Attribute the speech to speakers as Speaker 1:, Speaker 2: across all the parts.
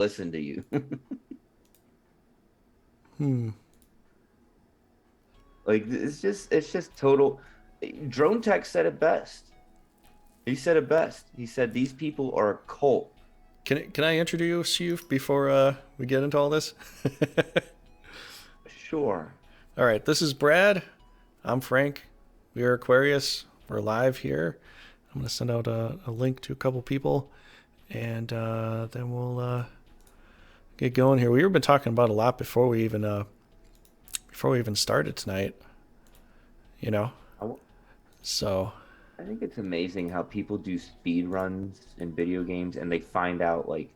Speaker 1: listen to you.
Speaker 2: Hmm.
Speaker 1: Like it's just total. Drone Tech said it best. He said it best. He said these people are a cult.
Speaker 2: Can I introduce you before we get into all this?
Speaker 1: Sure.
Speaker 2: All right, this is Brad. I'm Frank. We are Aquarius. We're live here. I'm gonna send out a link to a couple people, and then we'll get going here. We've been talking about a lot before we even started tonight. You know,
Speaker 1: I,
Speaker 2: so
Speaker 1: I think it's amazing how people do speed runs in video games and they find out like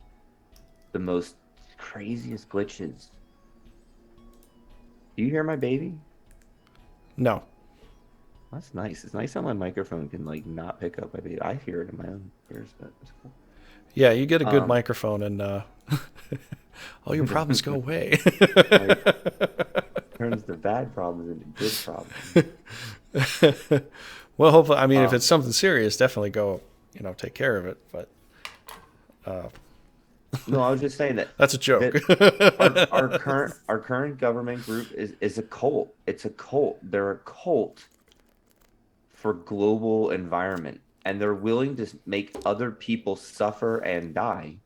Speaker 1: the most craziest glitches. Do you hear my baby?
Speaker 2: no,
Speaker 1: That's nice. It's nice how my microphone can like not pick up my baby. I hear it in my own ears, but it's cool.
Speaker 2: yeah, you get a good
Speaker 1: Um,
Speaker 2: microphone, and all your problems go away.
Speaker 1: like turns the bad problems into good problems.
Speaker 2: Well, hopefully, I mean, if it's
Speaker 1: Um,
Speaker 2: something serious, definitely go, take care of it. But
Speaker 1: no, I was just saying that
Speaker 2: that's a joke.
Speaker 1: that our current government group is a cult. It's a cult. They're a cult for global environment, and they're willing to make other people suffer and die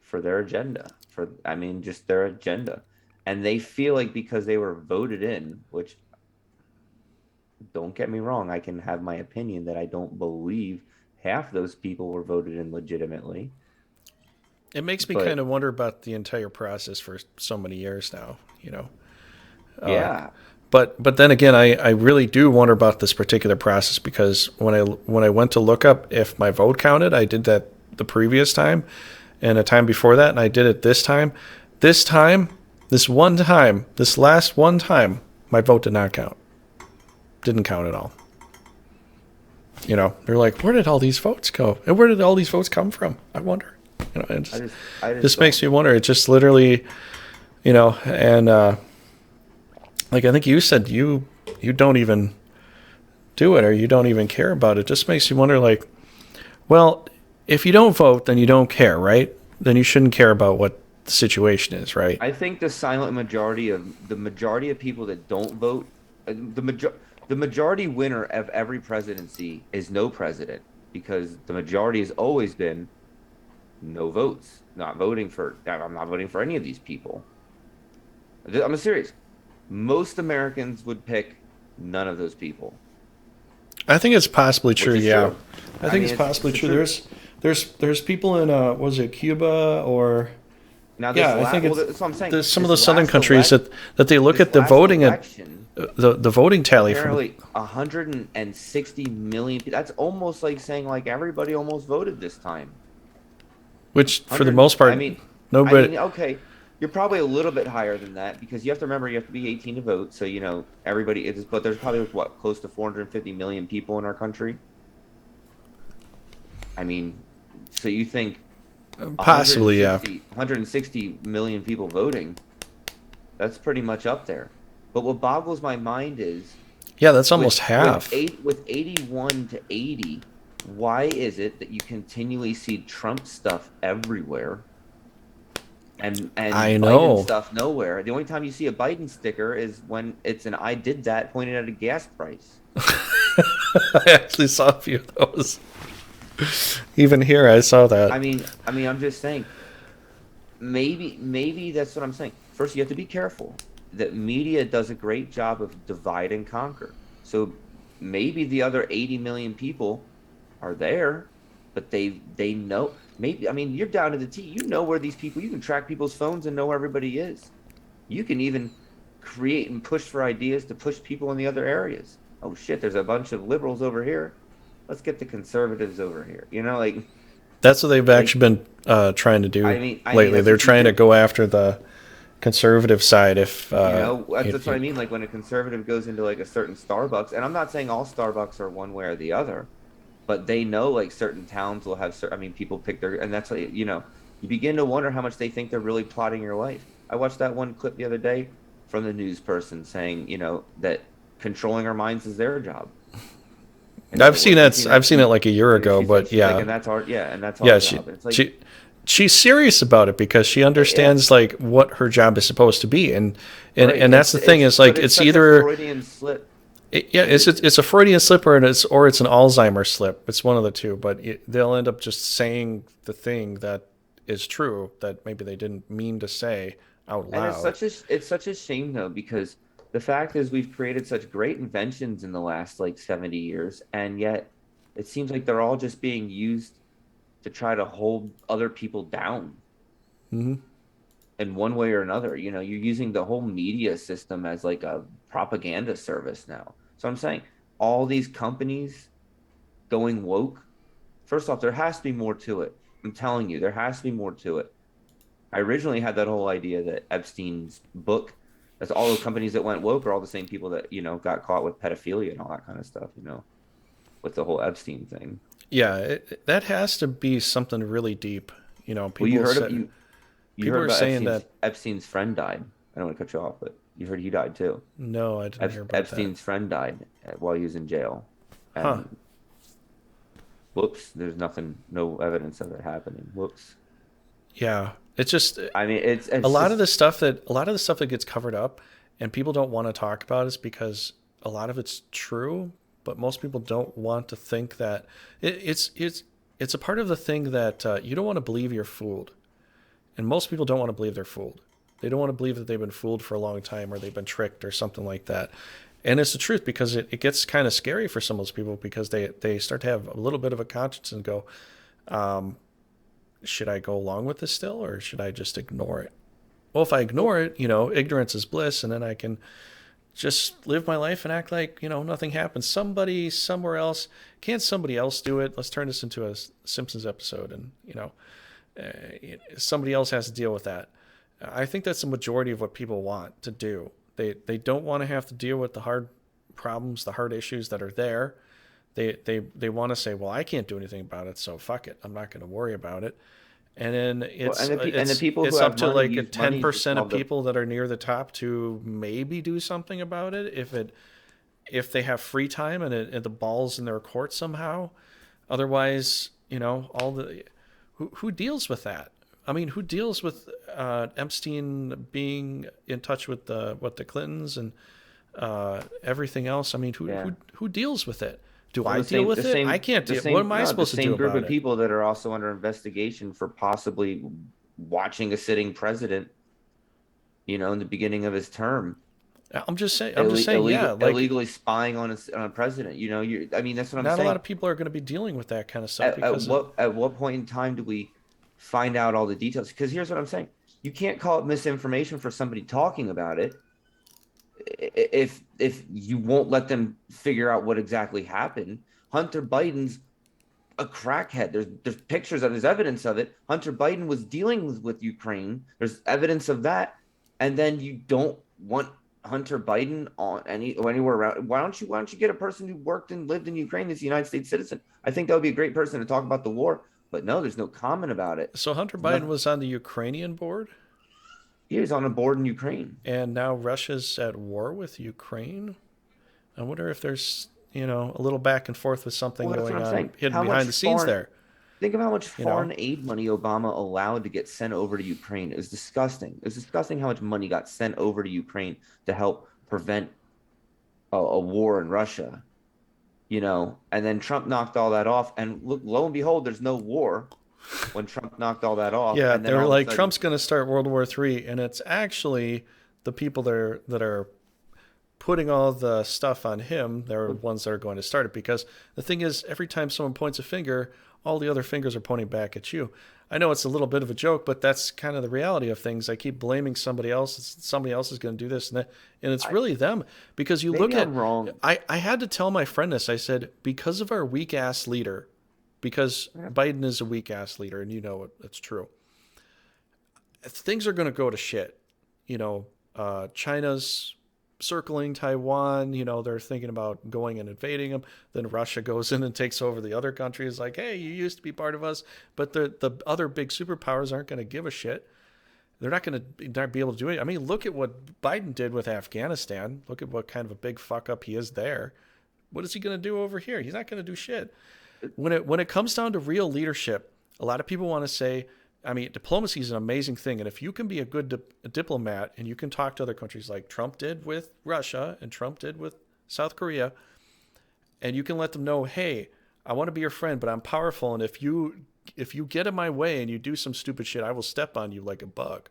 Speaker 1: for their agenda. For I mean, just their agenda, and they feel like because they were voted in, which don't get me wrong, I can have my opinion that I don't believe half those people were voted in legitimately,
Speaker 2: It makes me kind
Speaker 1: but
Speaker 2: of wonder about the entire process for so many years now. Uh,
Speaker 1: yeah,
Speaker 2: but then again, I really do wonder about this particular process because when I went to look up if my vote counted, I did that the previous time and a time before that, and I did it this time. This time, this one time, this last one time, my vote did not count. Didn't count at all. They're like, where did all these votes go? And where did all these votes come from? I wonder. It
Speaker 1: I just
Speaker 2: just makes
Speaker 1: don't.
Speaker 2: me wonder. It just literally, and like I think you said, you don't even do it or you don't even care about it. Just makes you wonder, like, well, if you don't vote, then you don't care, right? Then you shouldn't care about what the situation is, right?
Speaker 1: I think the majority of people that don't vote, the majority winner of every presidency is no president because the majority has always been no votes, not voting for. I'm not voting for any of these people. I'm serious. Most Americans would pick none of those people,
Speaker 2: I think it's possibly true.
Speaker 1: which is
Speaker 2: Yeah,
Speaker 1: true.
Speaker 2: I
Speaker 1: I
Speaker 2: think
Speaker 1: mean,
Speaker 2: it's possibly
Speaker 1: it's the
Speaker 2: true.
Speaker 1: truth.
Speaker 2: There's people in was it Cuba or
Speaker 1: Now this
Speaker 2: yeah, I think
Speaker 1: last, well,
Speaker 2: it's
Speaker 1: that's what I'm saying.
Speaker 2: there's some of the southern countries that they look
Speaker 1: This
Speaker 2: at the
Speaker 1: last
Speaker 2: voting at
Speaker 1: election,
Speaker 2: the voting tally from
Speaker 1: apparently 160 million people. That's almost like saying like everybody almost voted this time.
Speaker 2: which for the
Speaker 1: 100,
Speaker 2: most part nobody.
Speaker 1: okay, you're probably a little bit higher than that because you have to remember you have to be 18 to vote. So, everybody is, but there's probably what, close to 450 million people in our country. I mean, so you think
Speaker 2: Possibly, yeah.
Speaker 1: 160 million people voting, that's pretty much up there. But what boggles my mind is
Speaker 2: Yeah, that's almost half.
Speaker 1: with 81 to 80, why is it that you continually see Trump stuff everywhere and
Speaker 2: I
Speaker 1: Biden
Speaker 2: know.
Speaker 1: stuff nowhere? The only time you see a Biden sticker is when it's an "I did that" pointed at a gas price.
Speaker 2: I actually saw a few of those. Even here, I saw that.
Speaker 1: I'm just saying, maybe that's what I'm saying. First, you have to be careful that media does a great job of divide and conquer. So maybe the other 80 million people are there, but they know. Maybe, I mean, you're down to the T. You know where these people. You can track people's phones and know where everybody is. You can even create and push for ideas to push people in the other areas. Oh shit, there's a bunch of liberals over here. Let's get the conservatives over here.
Speaker 2: That's what they've
Speaker 1: Like
Speaker 2: actually been trying to do lately.
Speaker 1: that's
Speaker 2: They're
Speaker 1: what you
Speaker 2: trying to
Speaker 1: do.
Speaker 2: go after the conservative side. If
Speaker 1: That's what I mean. Like when a conservative goes into like a certain Starbucks, and I'm not saying all Starbucks are one way or the other, but they know like certain towns will have certain, I mean, people pick their, and that's like, you begin to wonder how much they think they're really plotting your life. I watched that one clip the other day from the news person saying, that controlling our minds is their job. In other words, you see
Speaker 2: I've
Speaker 1: that
Speaker 2: seen it like a year
Speaker 1: and
Speaker 2: ago,
Speaker 1: she's like
Speaker 2: but
Speaker 1: she's like
Speaker 2: yeah,
Speaker 1: and that's our, yeah, and that's our
Speaker 2: yeah.
Speaker 1: job. And it's like,
Speaker 2: She she's serious about it because she
Speaker 1: Yeah,
Speaker 2: understands like what her job is supposed to be, and
Speaker 1: right.
Speaker 2: that's the thing is like
Speaker 1: But it's
Speaker 2: it's
Speaker 1: such a
Speaker 2: either
Speaker 1: Freudian slip.
Speaker 2: yeah, it's a Freudian slip or it's an Alzheimer's slip. It's one of the two, but they'll end up just saying the thing that is true that maybe they didn't mean to say out
Speaker 1: And it's
Speaker 2: loud.
Speaker 1: such a shame though, because the fact is we've created such great inventions in the last like 70 years, and yet it seems like they're all just being used to try to hold other people down
Speaker 2: Hmm.
Speaker 1: in one way or another. You know, you're using the whole media system as like a propaganda service now. So I'm saying all these companies going woke, first off, there has to be more to it. I'm telling you, there has to be more to it. I originally had that whole idea that Epstein's book, that's all the companies that went woke are all the same people that, got caught with pedophilia and all that kind of stuff, with the whole Epstein thing.
Speaker 2: Yeah, that has to be something really deep.
Speaker 1: Well,
Speaker 2: People say
Speaker 1: you
Speaker 2: people
Speaker 1: heard
Speaker 2: are
Speaker 1: about
Speaker 2: saying that.
Speaker 1: Epstein's friend died. I don't want to cut you off, but you heard he died too.
Speaker 2: No, I didn't hear about that.
Speaker 1: Epstein's friend died while he was in jail.
Speaker 2: Huh?
Speaker 1: And whoops, there's nothing, no evidence of it happening. Whoops.
Speaker 2: Yeah, it's just
Speaker 1: I mean,
Speaker 2: a
Speaker 1: it's
Speaker 2: lot of
Speaker 1: just
Speaker 2: the stuff that gets covered up and people don't want to talk about is because a lot of it's true, but most people don't want to think that it's a part of the thing that you don't want to believe you're fooled, and most people don't want to believe they're fooled. They don't want to believe that they've been fooled for a long time or they've been tricked or something like that. And it's the truth because it gets kind of scary for some of those people because they start to have a little bit of a conscience and go, should I go along with this still or should I just ignore it? Well, if I ignore it, ignorance is bliss, and then I can just live my life and act like, nothing happened. Somebody somewhere else, can't somebody else do it? Let's turn this into a Simpsons episode, and, somebody else has to deal with that. I think that's the majority of what people want to do. They don't want to have to deal with the hard problems, the hard issues that are there. They want to say, well, I can't do anything about it, so fuck it. I'm not going to worry about it. And then
Speaker 1: well,
Speaker 2: it's
Speaker 1: and the people who
Speaker 2: up
Speaker 1: have
Speaker 2: to
Speaker 1: money
Speaker 2: like a
Speaker 1: use money to
Speaker 2: 10% of
Speaker 1: solve the.
Speaker 2: people that are near the top to maybe do something about it if they have free time and the ball's in their court somehow. Otherwise, all the who deals with that? I mean, who deals with Epstein being in touch with the Clintons and everything else? I mean,
Speaker 1: Yeah.
Speaker 2: who deals with it? Do
Speaker 1: Well,
Speaker 2: I deal with it? I can't deal. What am I
Speaker 1: the
Speaker 2: supposed to do
Speaker 1: same group
Speaker 2: about
Speaker 1: of
Speaker 2: it?
Speaker 1: people that are also under investigation for possibly watching a sitting president, in the beginning of his term,
Speaker 2: I'm just saying. Yeah, like
Speaker 1: illegally spying on a president. I mean, that's what I'm
Speaker 2: not a lot
Speaker 1: saying.
Speaker 2: of people are going to be dealing with that kind of stuff because
Speaker 1: At what point in time do we find out all the details? Because here's what I'm saying: you can't call it misinformation for somebody talking about it if you won't let them figure out what exactly happened. Hunter Biden's a crackhead. There's pictures of, there's evidence of it. Hunter Biden was dealing with Ukraine. There's evidence of that, and then you don't want Hunter Biden on anywhere around. Why don't you get a person who worked and lived in Ukraine that's a United States citizen? I think that would be a great person to talk about the war. But no, there's no comment about it.
Speaker 2: so Hunter
Speaker 1: There's
Speaker 2: Biden
Speaker 1: nothing.
Speaker 2: was on the Ukrainian board,
Speaker 1: He was on a board in Ukraine.
Speaker 2: and now Russia's at war with Ukraine. I wonder if there's a little back and forth with something
Speaker 1: Well, that's what
Speaker 2: going
Speaker 1: I'm
Speaker 2: on
Speaker 1: saying.
Speaker 2: hidden behind the scenes there.
Speaker 1: Think of how much
Speaker 2: You know,
Speaker 1: foreign aid money Obama allowed to get sent over to Ukraine. It was disgusting. It was disgusting how much money got sent over to Ukraine to help prevent a war in Russia, and then Trump knocked all that off. And look, lo and behold, there's no war when Trump knocked all that off.
Speaker 2: yeah,
Speaker 1: And then
Speaker 2: they were
Speaker 1: all of a
Speaker 2: like
Speaker 1: sudden,
Speaker 2: Trump's going to start World War III, and it's actually the people that are putting all the stuff on him. They're the ones that are going to start it because the thing is, every time someone points a finger, all the other fingers are pointing back at you. I know it's a little bit of a joke, but that's kind of the reality of things. I keep blaming somebody else. Somebody else is going to do this and that, and it's really them because you look
Speaker 1: maybe
Speaker 2: at.
Speaker 1: I'm wrong.
Speaker 2: I had to tell my friend this. I said because of our weak ass leader, because
Speaker 1: Yeah.
Speaker 2: Biden is a weak ass leader, and it's true. Things are going to go to shit. China's circling Taiwan. They're thinking about going and invading them. Then Russia goes in and takes over the other countries. Like, hey, you used to be part of us, but the other big superpowers aren't going to give a shit. They're not going to not be able to do it. I mean, look at what Biden did with Afghanistan. Look at what kind of a big fuck up he is there. What is he going to do over here? He's not going to do shit. When it comes down to real leadership, a lot of people want to say I mean, diplomacy is an amazing thing, and if you can be a good diplomat and you can talk to other countries like Trump did with Russia and Trump did with South Korea, and you can let them know, hey, I want to be your friend, but I'm powerful, and if you get in my way and you do some stupid shit, I will step on you like a bug.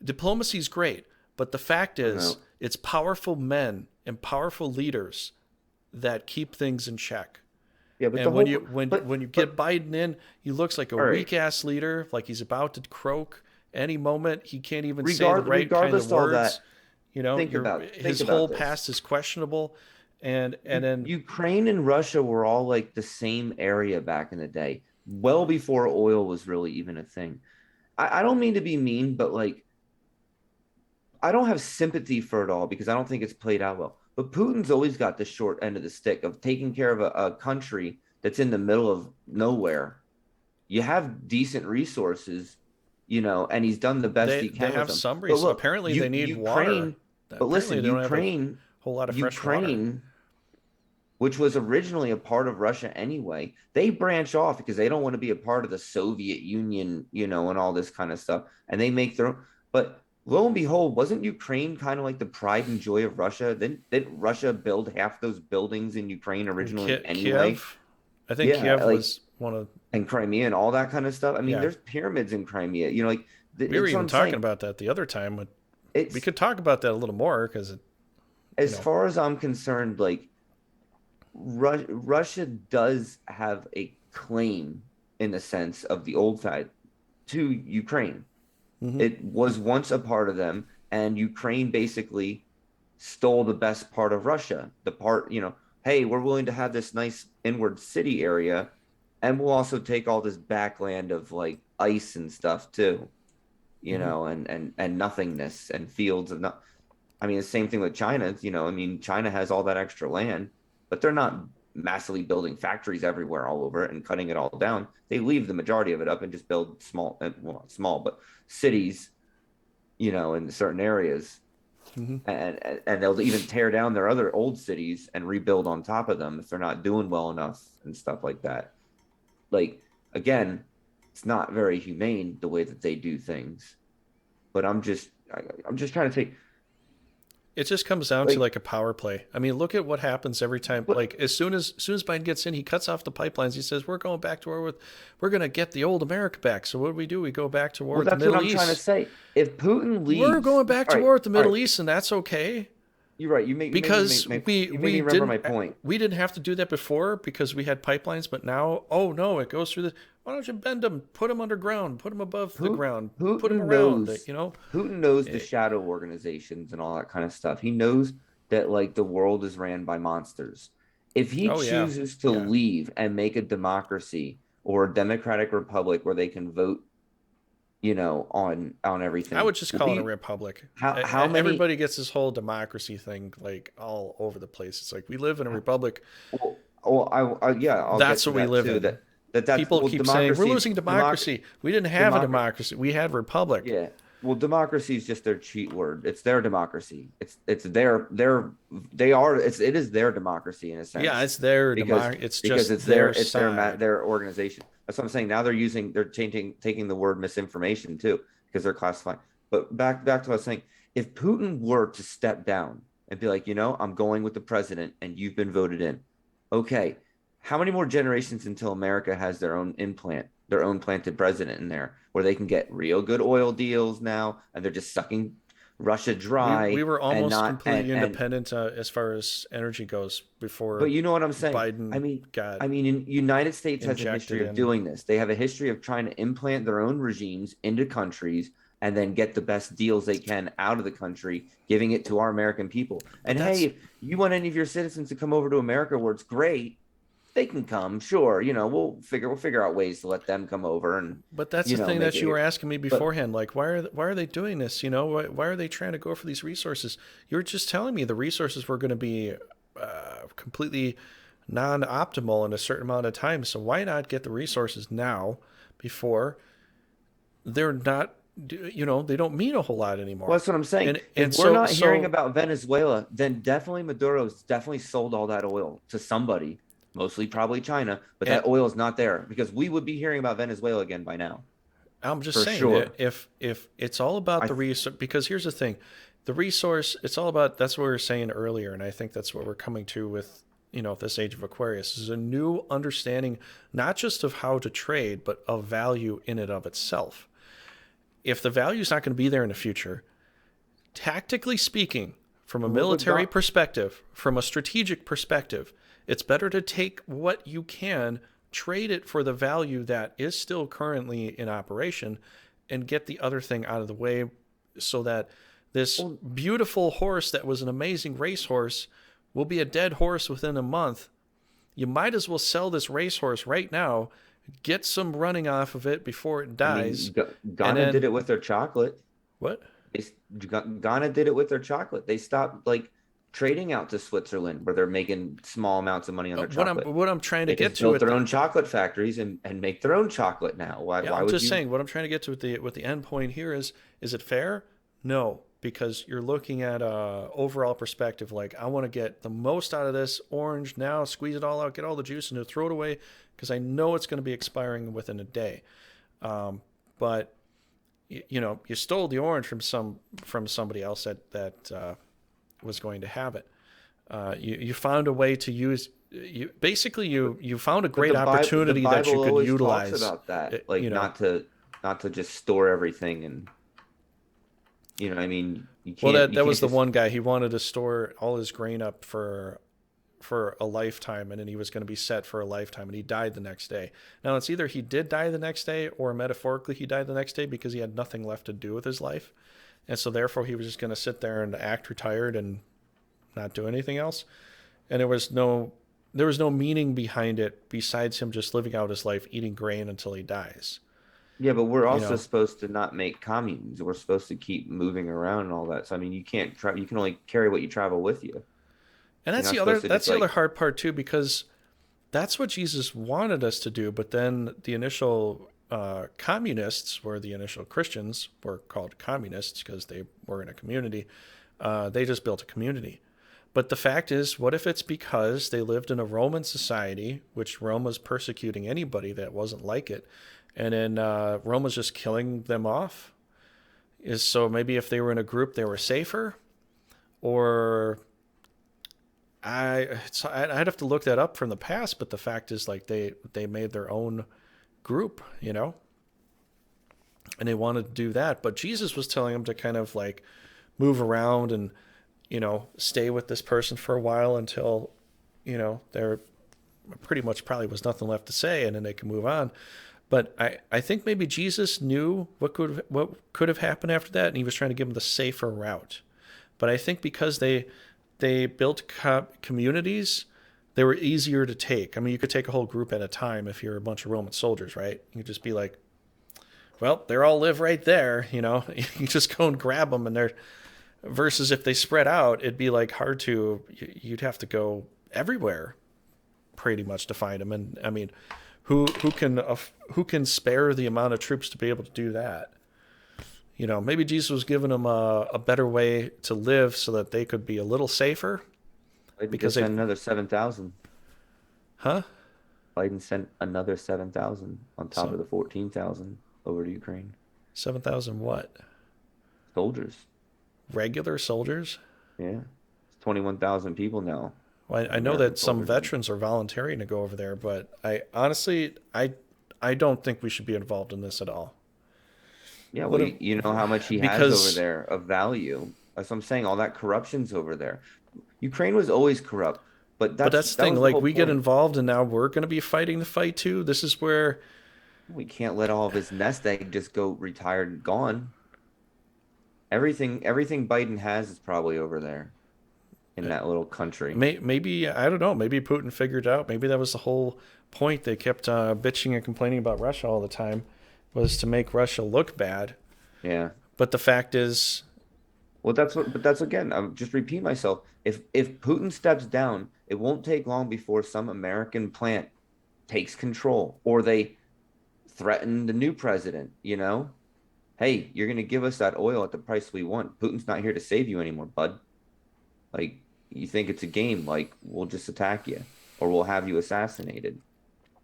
Speaker 2: Diplomacy is great, but the fact is,
Speaker 1: No.
Speaker 2: it's powerful men and powerful leaders that keep things in check.
Speaker 1: Yeah, but the
Speaker 2: And when
Speaker 1: whole
Speaker 2: you when when you get
Speaker 1: but
Speaker 2: Biden in, he looks like a
Speaker 1: all right.
Speaker 2: weak ass leader, like he's about to croak any moment. He can't even say the right kind
Speaker 1: Regardless
Speaker 2: of
Speaker 1: of all
Speaker 2: words.
Speaker 1: that,
Speaker 2: You know,
Speaker 1: think
Speaker 2: his
Speaker 1: about
Speaker 2: whole
Speaker 1: this.
Speaker 2: past is questionable, and then
Speaker 1: Ukraine and Russia were all like the same area back in the day, well before oil was really even a thing. I don't mean to be mean, but like I don't have sympathy for it all because I don't think it's played out well. But Putin's always got the short end of the stick of taking care of a country that's in the middle of nowhere. You have decent resources, and he's done the best he
Speaker 2: they
Speaker 1: can with
Speaker 2: have
Speaker 1: them.
Speaker 2: some
Speaker 1: But
Speaker 2: reason.
Speaker 1: look,
Speaker 2: Apparently, they need water.
Speaker 1: But
Speaker 2: Apparently,
Speaker 1: listen,
Speaker 2: they don't have a whole lot of fresh water.
Speaker 1: Ukraine, which was originally a part of Russia anyway, they branch off because they don't want to be a part of the Soviet Union, and all this kind of stuff. And they make their own. But lo and behold, wasn't Ukraine kind of like the pride and joy of Russia? Then didn't Russia build half those buildings in Ukraine
Speaker 2: And
Speaker 1: originally anyway?
Speaker 2: Kiev, I think
Speaker 1: Yeah,
Speaker 2: Kiev
Speaker 1: like
Speaker 2: was one of.
Speaker 1: and Crimea and all that kind of stuff. I mean,
Speaker 2: Yeah,
Speaker 1: there's pyramids in Crimea. Like
Speaker 2: we were
Speaker 1: it's what
Speaker 2: even
Speaker 1: I'm
Speaker 2: talking
Speaker 1: saying.
Speaker 2: about that the other time. We
Speaker 1: It's
Speaker 2: could talk about that a little more because you
Speaker 1: as
Speaker 2: know
Speaker 1: far as I'm concerned, like Russia does have a claim in the sense of the old side to Ukraine.
Speaker 2: hmm
Speaker 1: It was once a part of them, and Ukraine basically stole the best part of Russia. The part, hey, we're willing to have this nice inward city area, and we'll also take all this backland of like ice and stuff too,
Speaker 2: hmm
Speaker 1: and nothingness and fields of not. I mean, the same thing with China. I mean, China has all that extra land, but they're not massively building factories everywhere all over it and cutting it all down. They leave the majority of it up and just build small, well, not small, but cities, in certain areas.
Speaker 2: hmm
Speaker 1: And they'll even tear down their other old cities and rebuild on top of them if they're not doing well enough and stuff like that. Like, again, it's not very humane the way that they do things. But I'm just trying to take
Speaker 2: It just comes down to
Speaker 1: like
Speaker 2: like a power play. I mean, look at what happens every time.
Speaker 1: what
Speaker 2: Like as soon as Biden gets in, he cuts off the pipelines. He says we're going back to war with, we're going to get the old America back. So what do? We go back to war
Speaker 1: Well,
Speaker 2: with the
Speaker 1: that's what
Speaker 2: Middle
Speaker 1: I'm trying to
Speaker 2: East.
Speaker 1: say. If Putin
Speaker 2: We're
Speaker 1: leaves,
Speaker 2: going back to war with the
Speaker 1: all right,
Speaker 2: Middle East, and that's okay
Speaker 1: you're right.
Speaker 2: because
Speaker 1: You made me remember my point.
Speaker 2: we didn't have to do that before because we had pipelines. But now, oh no, it goes through the. Why don't you bend them, put them underground, put them above the ground, put them
Speaker 1: Putin
Speaker 2: around?
Speaker 1: knows
Speaker 2: You know,
Speaker 1: Putin knows the
Speaker 2: Eh,
Speaker 1: shadow organizations and all that kind of stuff. He knows that like the world is ran by monsters. If he
Speaker 2: oh yeah,
Speaker 1: chooses to
Speaker 2: yeah.
Speaker 1: leave and make a democracy or a democratic republic where they can vote, on
Speaker 2: I
Speaker 1: everything,
Speaker 2: would just call it a republic.
Speaker 1: how many
Speaker 2: Everybody gets this whole democracy thing like all over the place. It's like we live in a republic.
Speaker 1: yeah, I'll get
Speaker 2: That's
Speaker 1: to
Speaker 2: what we
Speaker 1: that
Speaker 2: live
Speaker 1: too.
Speaker 2: in.
Speaker 1: That's
Speaker 2: People
Speaker 1: well,
Speaker 2: keep saying we're
Speaker 1: democracy,
Speaker 2: losing democracy. We didn't have a
Speaker 1: democ
Speaker 2: democracy. We had republic.
Speaker 1: yeah. Well, democracy is just their cheat word. It's their democracy. It's it is their democracy in a
Speaker 2: Yeah,
Speaker 1: sense
Speaker 2: it's their
Speaker 1: because
Speaker 2: It's
Speaker 1: because
Speaker 2: just their side.
Speaker 1: their organization. That's what I'm saying. Now they're changing taking the word misinformation too because they're classifying. But back to what I was saying. If Putin were to step down and be like, I'm going with the president and you've been voted in. Okay, how many more generations until America has their own planted president in there, where they can get real good oil deals now, and they're just sucking Russia
Speaker 2: We
Speaker 1: dry
Speaker 2: were
Speaker 1: and
Speaker 2: almost
Speaker 1: not
Speaker 2: completely
Speaker 1: and
Speaker 2: independent as far as energy goes
Speaker 1: but
Speaker 2: before
Speaker 1: you know what I'm saying? I
Speaker 2: Biden
Speaker 1: mean,
Speaker 2: got
Speaker 1: in United States has a
Speaker 2: injected
Speaker 1: history of
Speaker 2: in.
Speaker 1: doing this. They have a history of trying to implant their own regimes into countries and then get the best deals they can out of the country, giving it to our American people.
Speaker 2: But
Speaker 1: And hey,
Speaker 2: that's
Speaker 1: if you want any of your citizens to come over to America where it's great, they can come. Sure, we'll figure out ways to let them come over and
Speaker 2: But that's the thing
Speaker 1: make
Speaker 2: that
Speaker 1: it
Speaker 2: you were
Speaker 1: here.
Speaker 2: asking me
Speaker 1: But
Speaker 2: beforehand. Like, why are they doing this? You know, why are they trying to go for these resources? You were just telling me the resources were going to be completely non-optimal in a certain amount of time. So why not get the resources now before they're not? They don't mean a whole lot
Speaker 1: well,
Speaker 2: anymore.
Speaker 1: that's what I'm saying. If
Speaker 2: And
Speaker 1: we're
Speaker 2: so
Speaker 1: not hearing
Speaker 2: so
Speaker 1: about Venezuela, then definitely Maduro's definitely sold all that oil to somebody, mostly probably China, but
Speaker 2: and
Speaker 1: that oil is not there because we would be hearing about Venezuela again by now.
Speaker 2: I'm just
Speaker 1: for
Speaker 2: saying,
Speaker 1: sure.
Speaker 2: if it's all about
Speaker 1: I
Speaker 2: the resource, because here's the thing, the resource, it's all about, that's what we were saying earlier, and I think that's what we're coming to with, this age of Aquarius is a new understanding, not just of how to trade, but of value in and of itself. If the value is not going to be there in the future, tactically speaking, from a
Speaker 1: but
Speaker 2: military
Speaker 1: God,
Speaker 2: perspective, from a strategic perspective, it's better to take what you can, trade it for the value that is still currently in operation, and get the other thing out of the way so that this
Speaker 1: well,
Speaker 2: beautiful horse that was an amazing racehorse will be a dead horse within a month. You might as well sell this racehorse right now, get some running off of it before it
Speaker 1: I
Speaker 2: dies,
Speaker 1: mean,
Speaker 2: and
Speaker 1: Ghana did
Speaker 2: then
Speaker 1: it with their chocolate.
Speaker 2: what?
Speaker 1: Ghana did it with their chocolate. They stopped like trading out to Switzerland where they're making small amounts of money on their chocolate.
Speaker 2: What I'm trying to
Speaker 1: They
Speaker 2: get
Speaker 1: just
Speaker 2: to
Speaker 1: built
Speaker 2: at
Speaker 1: their
Speaker 2: the,
Speaker 1: own chocolate factories and make their own chocolate now.
Speaker 2: yeah,
Speaker 1: Why
Speaker 2: I'm
Speaker 1: would
Speaker 2: just
Speaker 1: you?
Speaker 2: saying what I'm trying to get to with the end point here is it fair? No, because you're looking at a overall perspective. Like I want to get the most out of this orange now, squeeze it all out, get all the juice, and then throw it away because I know it's going to be expiring within a day. But you stole the orange from somebody else that was going to have it. You found a way to use. You found a
Speaker 1: But
Speaker 2: great
Speaker 1: The
Speaker 2: opportunity that you
Speaker 1: Bible
Speaker 2: could
Speaker 1: always talks
Speaker 2: utilize.
Speaker 1: about that,
Speaker 2: It,
Speaker 1: like not to just store everything and I mean,
Speaker 2: well,
Speaker 1: you
Speaker 2: that
Speaker 1: can't
Speaker 2: was the
Speaker 1: just
Speaker 2: one guy. He wanted to store all his grain up for a lifetime, and then he was going to be set for a lifetime, and he died the next day. Now it's either he did die the next day, or metaphorically he died the next day because he had nothing left to do with his life, and so therefore he was just going to sit there and act retired and not do anything else. And there was no meaning behind it besides him just living out his life eating grain until he dies.
Speaker 1: yeah, but we're
Speaker 2: You
Speaker 1: also
Speaker 2: know,
Speaker 1: supposed to not make communes. We're supposed to keep moving around and all that. So I mean, you can't try. You can only carry what you travel with you.
Speaker 2: and
Speaker 1: You're not supposed to just
Speaker 2: that's the other
Speaker 1: like
Speaker 2: hard part too, because that's what Jesus wanted us to do. But then the initial communists, were the initial Christians, were called communists because they were in a community. They just built a community. But the fact is, what if it's because they lived in a Roman society, which Rome was persecuting anybody that wasn't like it, and then Rome was just killing them off? Is so maybe if they were in a group, they were safer, or I'd have to look that up from the past. But the fact is, like they made their own group, and they wanted to do that. But Jesus was telling them to kind of like move around and stay with this person for a while until there pretty much probably was nothing left to say, and then they can move on. But I think maybe Jesus knew what could have happened after that, and he was trying to give them the safer route. But I think because they built communities, they were easier to take. I mean, you could take a whole group at a time if you're a bunch of Roman soldiers, right? You could just be like, well, they all live right there. You just go and grab them, and they're versus if they spread out, it'd be like hard to. You'd have to go everywhere, pretty much, to find them. And I mean, who can spare the amount of troops to be able to do that? Maybe Jesus was giving them a better way to live so that they could be a little safer
Speaker 1: Biden
Speaker 2: because
Speaker 1: just
Speaker 2: they,
Speaker 1: sent another 7,000.
Speaker 2: huh?
Speaker 1: Biden sent another 7,000 on top
Speaker 2: So
Speaker 1: of the 14,000 over to Ukraine.
Speaker 2: 7,000 what?
Speaker 1: Soldiers.
Speaker 2: Regular soldiers?
Speaker 1: Yeah. It's 21,000 people now.
Speaker 2: Well, I know
Speaker 1: American
Speaker 2: that some
Speaker 1: soldiers.
Speaker 2: veterans are volunteering to go over there, but I honestly, I don't think we should be involved in this at all.
Speaker 1: Yeah,
Speaker 2: What
Speaker 1: well,
Speaker 2: if,
Speaker 1: you know how much he has over
Speaker 2: because,
Speaker 1: there of value. That's what I'm saying. All that corruption's over there. Ukraine was always corrupt, but
Speaker 2: but that's the
Speaker 1: that
Speaker 2: thing.
Speaker 1: was the
Speaker 2: Like
Speaker 1: whole
Speaker 2: we get
Speaker 1: point.
Speaker 2: involved, and now we're going to be fighting the fight too. This is where,
Speaker 1: We can't let all of his nest egg just go retired and gone. Everything Biden has is probably over there in that little country.
Speaker 2: maybe I don't know. Maybe Putin figured out. Maybe that was the whole point. They kept bitching and complaining about Russia all the time, was to make Russia look bad.
Speaker 1: Yeah.
Speaker 2: But the fact is,
Speaker 1: Well, but that's again, I'm just repeat myself. If Putin steps down, it won't take long before some American plant takes control or they threaten the new president, Hey, you're going to give us that oil at the price we want. Putin's not here to save you anymore, bud. Like, you think it's a game, like, we'll just attack you or we'll have you assassinated.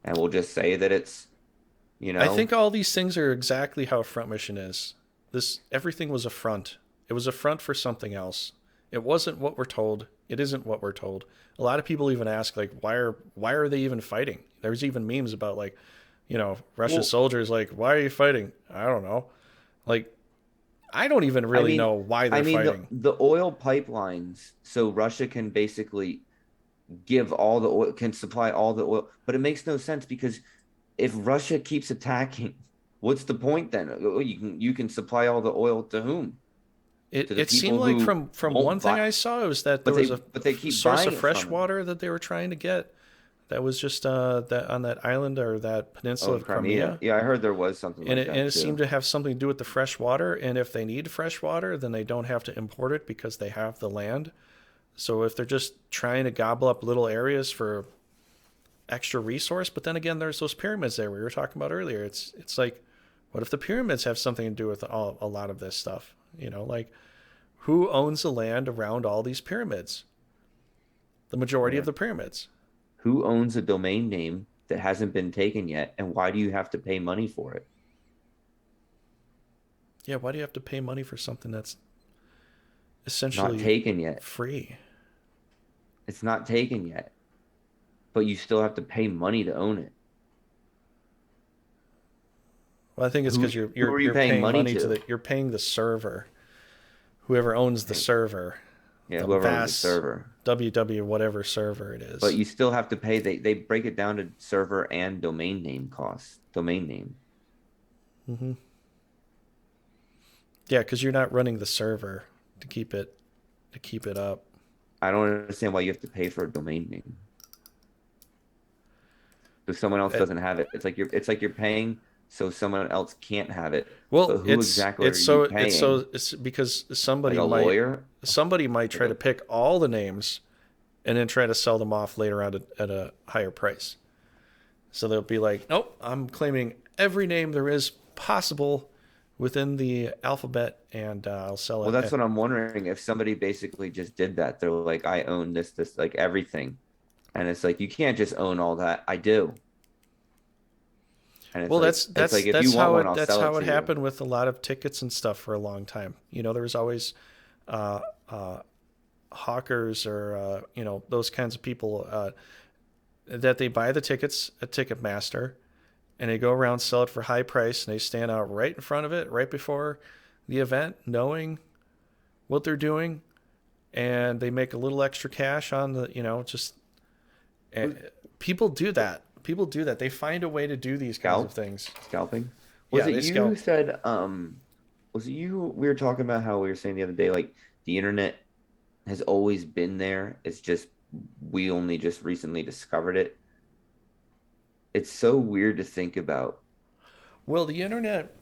Speaker 1: And we'll just say that it's You
Speaker 2: I
Speaker 1: know?
Speaker 2: think all these things are exactly how a front mission is. This everything was a front. It was a front for something else. It wasn't what we're told. It isn't what we're told. A lot of people even ask like why are they even fighting? There's even memes about like, Russia's
Speaker 1: Well,
Speaker 2: soldiers like, why are you fighting? I don't know. Like I don't even
Speaker 1: I
Speaker 2: really
Speaker 1: mean,
Speaker 2: know why
Speaker 1: I
Speaker 2: they're
Speaker 1: mean
Speaker 2: fighting.
Speaker 1: the oil pipelines, so Russia can basically give all the oil, can supply all the oil, but it makes no sense because if Russia keeps attacking, what's the point then? Oh, you can supply all the oil to whom?
Speaker 2: It
Speaker 1: To the
Speaker 2: it seemed
Speaker 1: people
Speaker 2: like
Speaker 1: who
Speaker 2: from one
Speaker 1: won't
Speaker 2: thing
Speaker 1: buy,
Speaker 2: I saw it was that there
Speaker 1: but
Speaker 2: was
Speaker 1: they
Speaker 2: a
Speaker 1: but they keep
Speaker 2: source
Speaker 1: buying
Speaker 2: of
Speaker 1: it
Speaker 2: fresh
Speaker 1: from them.
Speaker 2: water that they were trying to get. That was just that on that island or that
Speaker 1: Oh,
Speaker 2: peninsula
Speaker 1: in
Speaker 2: of
Speaker 1: Crimea.
Speaker 2: Crimea.
Speaker 1: Yeah, I heard there was something
Speaker 2: And
Speaker 1: like
Speaker 2: it, and
Speaker 1: that
Speaker 2: it seemed
Speaker 1: too.
Speaker 2: to have something to do with the fresh water. And if they need fresh water, then they don't have to import it because they have the land. So if they're just trying to gobble up little areas for extra resource, but then again, there's those pyramids there we were talking about earlier. It's like, what if the pyramids have something to do with a lot of this stuff? Like who owns the land around all these pyramids? The majority of
Speaker 1: Yeah.
Speaker 2: the pyramids.
Speaker 1: Who owns a domain name that hasn't been taken yet, and why do you have to pay money for it?
Speaker 2: Yeah, why do you have to pay money for something that's
Speaker 1: Not
Speaker 2: essentially
Speaker 1: taken yet.
Speaker 2: free?
Speaker 1: It's not taken yet, but you still have to pay money to own it.
Speaker 2: Well, I think it's
Speaker 1: Who
Speaker 2: because you're
Speaker 1: who
Speaker 2: you're
Speaker 1: are you
Speaker 2: you're
Speaker 1: paying
Speaker 2: paying
Speaker 1: money
Speaker 2: money to
Speaker 1: to?
Speaker 2: you're paying the server, whoever owns the server,
Speaker 1: Yeah,
Speaker 2: the
Speaker 1: whoever owns the
Speaker 2: vast
Speaker 1: server.
Speaker 2: WW whatever server it
Speaker 1: But
Speaker 2: is.
Speaker 1: you still have to pay. They break it down to server and domain name costs. Domain name.
Speaker 2: Hmm. Yeah, because you're not running the server to keep it up.
Speaker 1: I don't understand why you have to pay for a domain name. If someone else
Speaker 2: It,
Speaker 1: doesn't have it, it's like you're paying so someone else can't have it.
Speaker 2: well,
Speaker 1: But who
Speaker 2: it's
Speaker 1: exactly are
Speaker 2: it's
Speaker 1: you
Speaker 2: so it's
Speaker 1: paying?
Speaker 2: so it's because
Speaker 1: Like
Speaker 2: somebody
Speaker 1: a
Speaker 2: might
Speaker 1: lawyer?
Speaker 2: somebody might
Speaker 1: Like
Speaker 2: try
Speaker 1: a
Speaker 2: to pick all the names and then try to sell them off later on at a higher price. So they'll be like, nope, I'm claiming every name there is possible within the alphabet, and I'll sell
Speaker 1: Well,
Speaker 2: it
Speaker 1: that's
Speaker 2: at.
Speaker 1: what I'm wondering. If somebody basically just did that, they're like, I own this, like everything. And it's like you can't just own all that. I do. And it's
Speaker 2: Well,
Speaker 1: like
Speaker 2: that's
Speaker 1: it's like
Speaker 2: that's
Speaker 1: if you
Speaker 2: that's
Speaker 1: want
Speaker 2: how
Speaker 1: one,
Speaker 2: it
Speaker 1: I'll
Speaker 2: that's
Speaker 1: sell it
Speaker 2: how it
Speaker 1: to you.
Speaker 2: happened with a lot of tickets and stuff for a long time. There was always uh, uh, hawkers or those kinds of people that they buy the tickets at Ticketmaster and they go around sell it for high price and they stand out right in front of it right before the event, knowing what they're doing, and they make a little extra cash on the just
Speaker 1: Was
Speaker 2: people do that. People do that. They find a way to do these kinds of
Speaker 1: scalp
Speaker 2: things.
Speaker 1: scalping? Was
Speaker 2: Yeah,
Speaker 1: it
Speaker 2: they
Speaker 1: you
Speaker 2: scalp.
Speaker 1: said was it you we were talking about how we were saying the other day, like the internet has always been there. It's just we only just recently discovered it. It's so weird to think about.
Speaker 2: Well, the internet,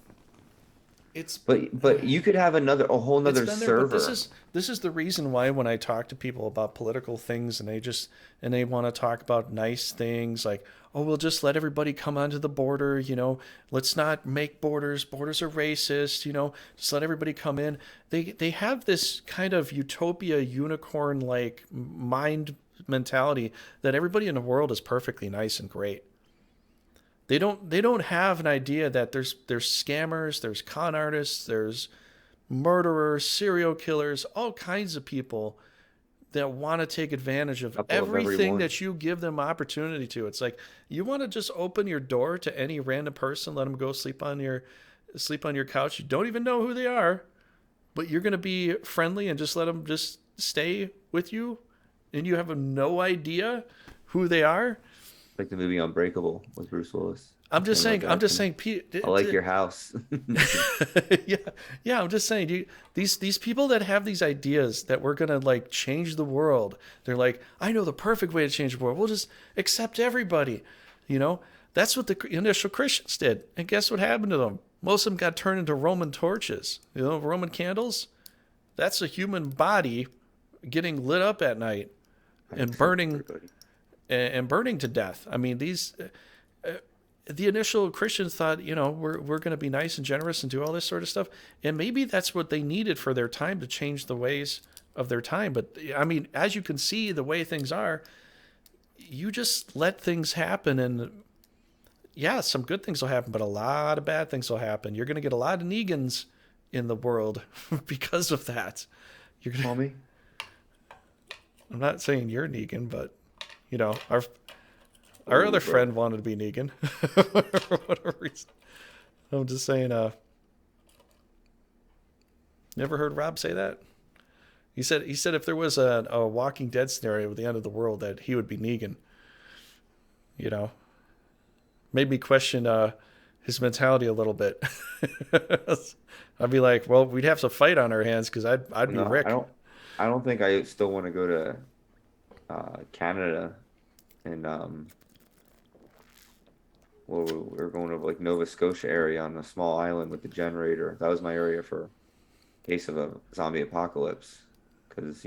Speaker 2: it's
Speaker 1: But you could have a whole
Speaker 2: it's
Speaker 1: nother
Speaker 2: been there, but this
Speaker 1: server.
Speaker 2: is this is the reason why when I talk to people about political things and they want to talk about nice things like, oh, we'll just let everybody come onto the border, let's not make borders are racist, just let everybody come in. They have this kind of utopia unicorn like mind mentality that everybody in the world is perfectly nice and great. They don't have an idea that there's scammers, there's con artists, there's murderers, serial killers, all kinds of people that want to take advantage of
Speaker 1: Couple of
Speaker 2: everything
Speaker 1: everyone.
Speaker 2: that you give them opportunity to. It's like you want to just open your door to any random person, let them go sleep on your couch. You don't even know who they are, but you're going to be friendly and just let them just stay with you and you have no idea who they are.
Speaker 1: Like the movie Unbreakable with Bruce Willis
Speaker 2: I'm
Speaker 1: and
Speaker 2: just
Speaker 1: Samuel
Speaker 2: saying. I'm just
Speaker 1: Jackson.
Speaker 2: saying.
Speaker 1: I like your house.
Speaker 2: Yeah, yeah. I'm just saying. These people that have these ideas that we're gonna like change the world. They're like, I know the perfect way to change the world. We'll just accept everybody. You know, that's what the initial Christians did. And guess what happened to them? Most of them got turned into Roman torches. Roman candles. That's a human body getting lit up at night
Speaker 1: I
Speaker 2: and
Speaker 1: accept
Speaker 2: burning
Speaker 1: everybody.
Speaker 2: and burning to death. I mean, the initial Christians thought, we're going to be nice and generous and do all this sort of stuff, and maybe that's what they needed for their time to change the ways of their time. But I mean, as you can see, the way things are, you just let things happen, and yeah, some good things will happen, but a lot of bad things will happen. You're going to get a lot of Negans in the world because of that. You're gonna.
Speaker 1: Call me.
Speaker 2: I'm not saying you're Negan, but you know, our
Speaker 1: Oh,
Speaker 2: other
Speaker 1: bro.
Speaker 2: friend wanted to be Negan for whatever reason. I'm just saying. Never heard Rob say that. He said if there was a Walking Dead scenario with the end of the world, that he would be Negan. You know, made me question his mentality a little bit. I'd be like, well, we'd have to fight on our hands because I'd be
Speaker 1: No,
Speaker 2: Rick.
Speaker 1: I don't think I still want to go to Canada and well, we were going to like Nova Scotia area on a small island with the generator. That was my area for case of a zombie apocalypse because,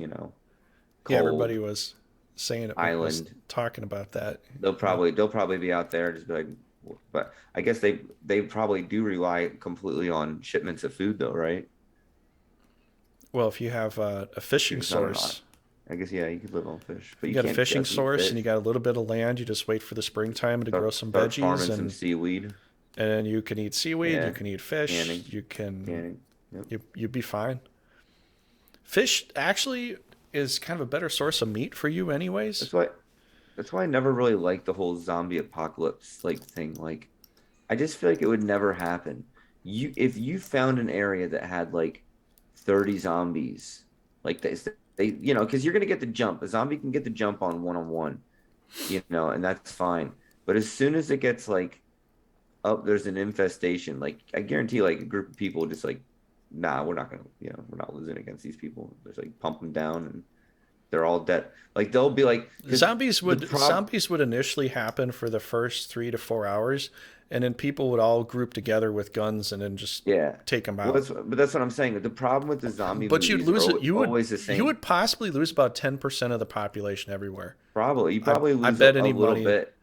Speaker 2: Yeah, everybody
Speaker 1: cold
Speaker 2: was saying it was
Speaker 1: island.
Speaker 2: talking about that.
Speaker 1: They'll probably be out there just be like, but I guess they probably do rely completely on shipments of food though, right?
Speaker 2: Well, if you have a fishing
Speaker 1: Because I don't know.
Speaker 2: source,
Speaker 1: I guess yeah, you could live on fish, but
Speaker 2: you
Speaker 1: you
Speaker 2: got a
Speaker 1: can't
Speaker 2: fishing
Speaker 1: just eat
Speaker 2: source and you
Speaker 1: fish.
Speaker 2: got a little bit of land. You just wait for the springtime to grow some
Speaker 1: Start
Speaker 2: veggies,
Speaker 1: farming some seaweed.
Speaker 2: and you can eat seaweed. You
Speaker 1: Yeah,
Speaker 2: can eat fish.
Speaker 1: canning,
Speaker 2: You can
Speaker 1: canning. Yep.
Speaker 2: you'd be fine. Fish actually is kind of a better source of meat for you, anyways.
Speaker 1: That's why that's why I never really liked the whole zombie apocalypse like thing. Like I just feel like it would never happen. If you found an area that had like 30 zombies, like because you're gonna get the jump. A zombie can get the jump on one, and that's fine. But as soon as it gets like up, there's an infestation. Like I guarantee, like a group of people just like, nah, we're not losing against these people. Just like pump them down and they're all dead. Like they'll be like, because the prob
Speaker 2: Zombies would initially happen for the first 3 to 4 hours, and then people would all group together with guns and then just
Speaker 1: Yeah.
Speaker 2: take them
Speaker 1: Well,
Speaker 2: out.
Speaker 1: that's what I'm saying. The problem with the zombie
Speaker 2: But you'd
Speaker 1: movies are
Speaker 2: lose it.
Speaker 1: always the
Speaker 2: You
Speaker 1: same.
Speaker 2: would possibly lose about 10% of the population everywhere.
Speaker 1: Probably you
Speaker 2: I
Speaker 1: probably
Speaker 2: I
Speaker 1: lose
Speaker 2: bet
Speaker 1: a
Speaker 2: any
Speaker 1: little
Speaker 2: money
Speaker 1: bit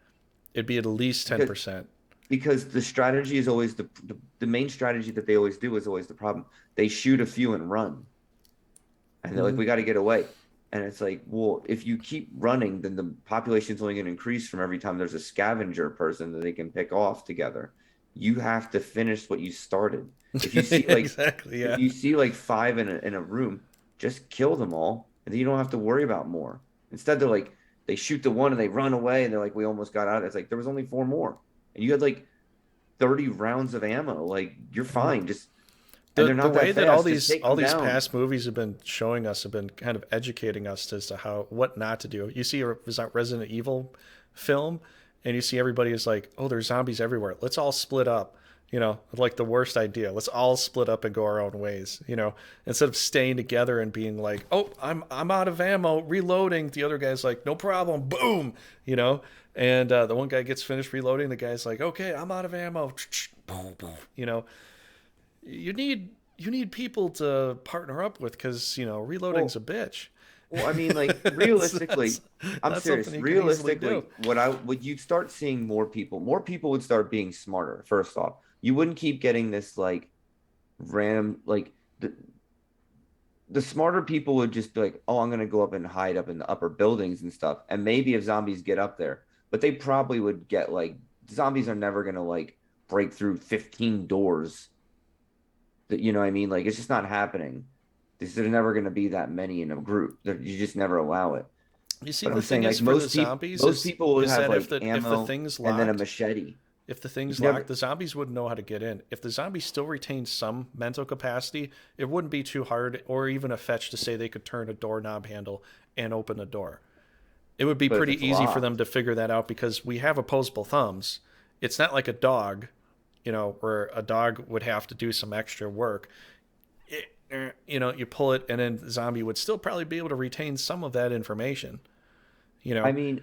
Speaker 2: it'd be at least ten
Speaker 1: because
Speaker 2: percent.
Speaker 1: the strategy is always the main strategy that they always do is always the problem. They shoot a few and run, and they're like,
Speaker 2: Mm-hmm.
Speaker 1: we got to get away. And it's like, well, if you keep running, then the population's only going to increase from every time there's a scavenger person that they can pick off together. You have to finish what you started. If you see like
Speaker 2: Exactly.
Speaker 1: if
Speaker 2: Yeah.
Speaker 1: you see like five in a room, just kill them all, and then you don't have to worry about more. Instead, they shoot the one and they run away, and they're like, we almost got out. It's like there was only four more, and you had like 30 rounds of ammo. Like you're fine. Just and they're
Speaker 2: The
Speaker 1: not that
Speaker 2: way that all
Speaker 1: fast. Just
Speaker 2: these
Speaker 1: take them down.
Speaker 2: past movies have been showing us have been kind of educating us as to how what not to do. You see a Resident Evil film, and you see everybody is like, "Oh, there's zombies everywhere. Let's all split up." Like the worst idea. Let's all split up and go our own ways. Instead of staying together and being like, "Oh, I'm out of ammo, reloading." The other guy's like, "No problem." Boom. And the one guy gets finished reloading. The guy's like, "Okay, I'm out of ammo." Boom, boom. You need people to partner up with because reloading's a
Speaker 1: Well,
Speaker 2: bitch.
Speaker 1: Well, I mean, like
Speaker 2: that's,
Speaker 1: realistically,
Speaker 2: that's
Speaker 1: I'm
Speaker 2: that's something
Speaker 1: serious.
Speaker 2: you can easily
Speaker 1: Realistically,
Speaker 2: do.
Speaker 1: would you start seeing more people would start being smarter, first off. You wouldn't keep getting this like random like the smarter people would just be like, "Oh, I'm gonna go up and hide up in the upper buildings and stuff." And maybe if zombies get up there, but they probably would get like zombies are never gonna like break through 15 doors. That you know what I mean? Like it's just not happening. There's never going to be that many in a group. You just never allow it.
Speaker 2: You see,
Speaker 1: But
Speaker 2: the
Speaker 1: I'm
Speaker 2: thing
Speaker 1: saying
Speaker 2: is
Speaker 1: like
Speaker 2: for the zombies
Speaker 1: most people would
Speaker 2: is
Speaker 1: have
Speaker 2: that
Speaker 1: like
Speaker 2: if the
Speaker 1: ammo
Speaker 2: thing's
Speaker 1: and then a
Speaker 2: locked,
Speaker 1: machete.
Speaker 2: if the
Speaker 1: You've
Speaker 2: thing's locked,
Speaker 1: never,
Speaker 2: the zombies wouldn't know how to get in. If the zombies still retain some mental capacity, it wouldn't be too hard or even a fetch to say they could turn a doorknob handle and open a door. It would be
Speaker 1: but if
Speaker 2: pretty
Speaker 1: it's
Speaker 2: easy for them
Speaker 1: locked,
Speaker 2: to figure that out because we have opposable thumbs. It's not like a dog, where a dog would have to do some extra work. You pull it, and then the zombie would still probably be able to retain some of that information. You
Speaker 1: I
Speaker 2: know,
Speaker 1: mean,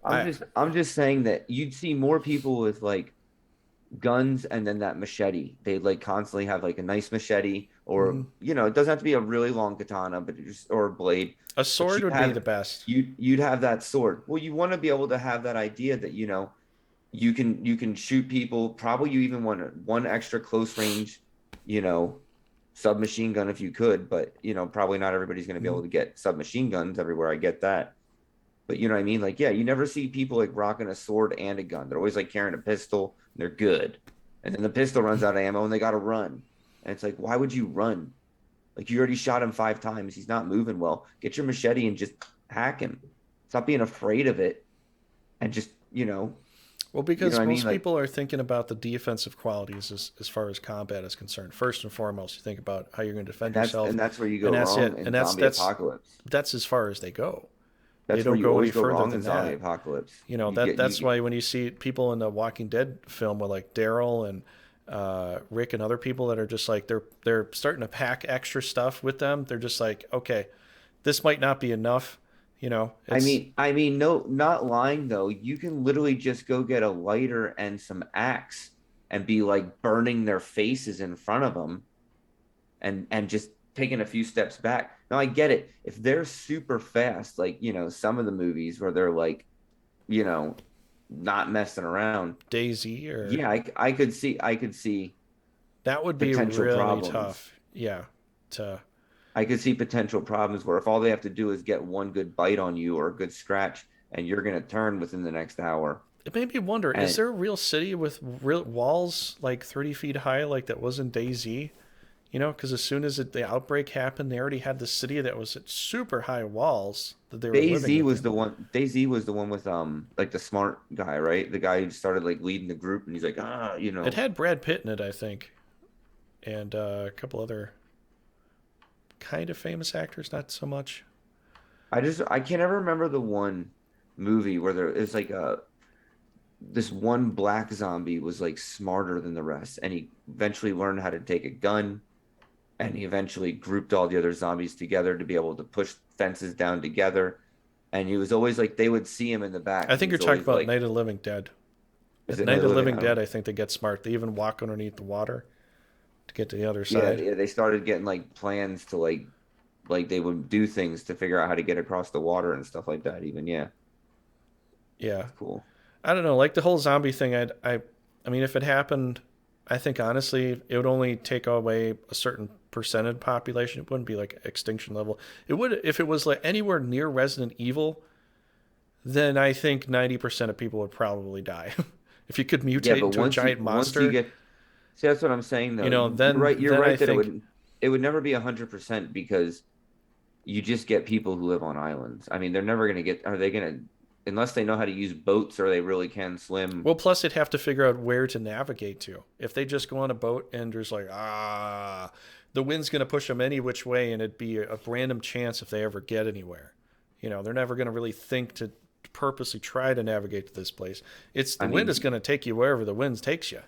Speaker 2: I
Speaker 1: I'm just saying that you'd see more people with like guns and then that machete. They'd like constantly have like a nice machete, or
Speaker 2: mhm.
Speaker 1: it doesn't have to be a really long katana, but just or a blade.
Speaker 2: A
Speaker 1: But
Speaker 2: sword would be the best.
Speaker 1: you'd have that sword. Well, you want to be able to have that idea that you can shoot people. Probably you even want one extra close range, you know, submachine gun if you could, but probably not everybody's going to be able
Speaker 2: Mhm.
Speaker 1: to get submachine guns everywhere. I get that, But you know what I mean? Like, yeah, you never see people like rocking a sword and a gun. They're always like carrying a pistol and they're good. And then the pistol runs out of ammo and they got to run. And it's like, why would you run? Like, you already shot him 5 times. He's not moving well. Get your machete and just hack him. Stop being afraid of it and just,
Speaker 2: Well,
Speaker 1: you know what
Speaker 2: because
Speaker 1: I mean?
Speaker 2: most
Speaker 1: Like,
Speaker 2: people are thinking about the defensive qualities as far as combat is concerned. First and foremost, you think about how you're going to
Speaker 1: and
Speaker 2: defend
Speaker 1: that's
Speaker 2: yourself,
Speaker 1: and that's where you go
Speaker 2: and that's
Speaker 1: wrong
Speaker 2: it.
Speaker 1: in
Speaker 2: And that's
Speaker 1: zombie
Speaker 2: that's
Speaker 1: apocalypse.
Speaker 2: that's as far as they go. They
Speaker 1: That's where
Speaker 2: don't
Speaker 1: you
Speaker 2: go any
Speaker 1: always go
Speaker 2: further
Speaker 1: wrong in
Speaker 2: than
Speaker 1: zombie
Speaker 2: that.
Speaker 1: apocalypse.
Speaker 2: You know
Speaker 1: You
Speaker 2: that
Speaker 1: get
Speaker 2: that's
Speaker 1: you
Speaker 2: why when you see people in the Walking Dead film with like Daryl and Rick and other people that are just like they're starting to pack extra stuff with them. They're just like, okay, this might not be enough. You know, it's
Speaker 1: no, not lying though. You can literally just go get a lighter and some axe and be like burning their faces in front of them and just taking a few steps back. Now I get it. If they're super fast, like, some of the movies where they're like, you know, not messing around.
Speaker 2: Daisy or
Speaker 1: Yeah, I could see
Speaker 2: that would be
Speaker 1: potential
Speaker 2: really
Speaker 1: problems.
Speaker 2: tough. Yeah, to
Speaker 1: I could see potential problems where if all they have to do is get one good bite on you or a good scratch and you're going to turn within the next hour.
Speaker 2: it made me wonder: is
Speaker 1: And
Speaker 2: there a real city with real walls like 30 feet high, like that was in DayZ? You know, because as soon as the outbreak happened, they already had the city that was at super high walls that they were living
Speaker 1: DayZ was
Speaker 2: within.
Speaker 1: the one. DayZ was the one with like the smart guy, right? The guy who started like leading the group, and he's like,
Speaker 2: It had Brad Pitt in it, I think, and a couple other kind of famous actors, not so much.
Speaker 1: I can't ever remember the one movie where there is like this one black zombie was like smarter than the rest, and he eventually learned how to take a gun, and he eventually grouped all the other zombies together to be able to push fences down together. And he was always like they would see him in the back,
Speaker 2: I
Speaker 1: and
Speaker 2: think you're
Speaker 1: he's
Speaker 2: talking
Speaker 1: always
Speaker 2: about
Speaker 1: like,
Speaker 2: Night of the Living Dead.
Speaker 1: "Is
Speaker 2: At
Speaker 1: it Night
Speaker 2: Night
Speaker 1: of
Speaker 2: of
Speaker 1: the
Speaker 2: the
Speaker 1: Living?"
Speaker 2: Living
Speaker 1: I
Speaker 2: Dead,
Speaker 1: don't.
Speaker 2: I think they get smart. They even walk underneath the water to get to the other
Speaker 1: Yeah,
Speaker 2: side.
Speaker 1: yeah, they started getting like plans to like they would do things to figure out how to get across the water and stuff like that. Even yeah,
Speaker 2: Yeah,
Speaker 1: that's cool.
Speaker 2: I don't know. Like the whole zombie thing, I mean, if it happened, I think honestly, it would only take away a certain percentage population. It wouldn't be like extinction level. It would if it was like anywhere near Resident Evil. Then I think 90% of people would probably die. If you could
Speaker 1: Yeah,
Speaker 2: mutate
Speaker 1: but
Speaker 2: into a
Speaker 1: once you
Speaker 2: giant
Speaker 1: once you
Speaker 2: monster,
Speaker 1: get see, that's what I'm saying
Speaker 2: you
Speaker 1: though.
Speaker 2: know,
Speaker 1: You're
Speaker 2: then
Speaker 1: right. You're
Speaker 2: then I
Speaker 1: right that it
Speaker 2: think
Speaker 1: would it would never be 100% because you just get people who live on islands. I mean, they're never gonna get. Are they gonna unless they know how to use boats or they really can swim?
Speaker 2: well, plus they'd have to figure out where to navigate to. If they just go on a boat and there's like the wind's going to push them any which way, and it'd be a random chance if they ever get anywhere. You know, they're never going to really think to purposely try to navigate to this place. It's the
Speaker 1: I
Speaker 2: wind
Speaker 1: mean,
Speaker 2: is going to take you wherever the wind takes you.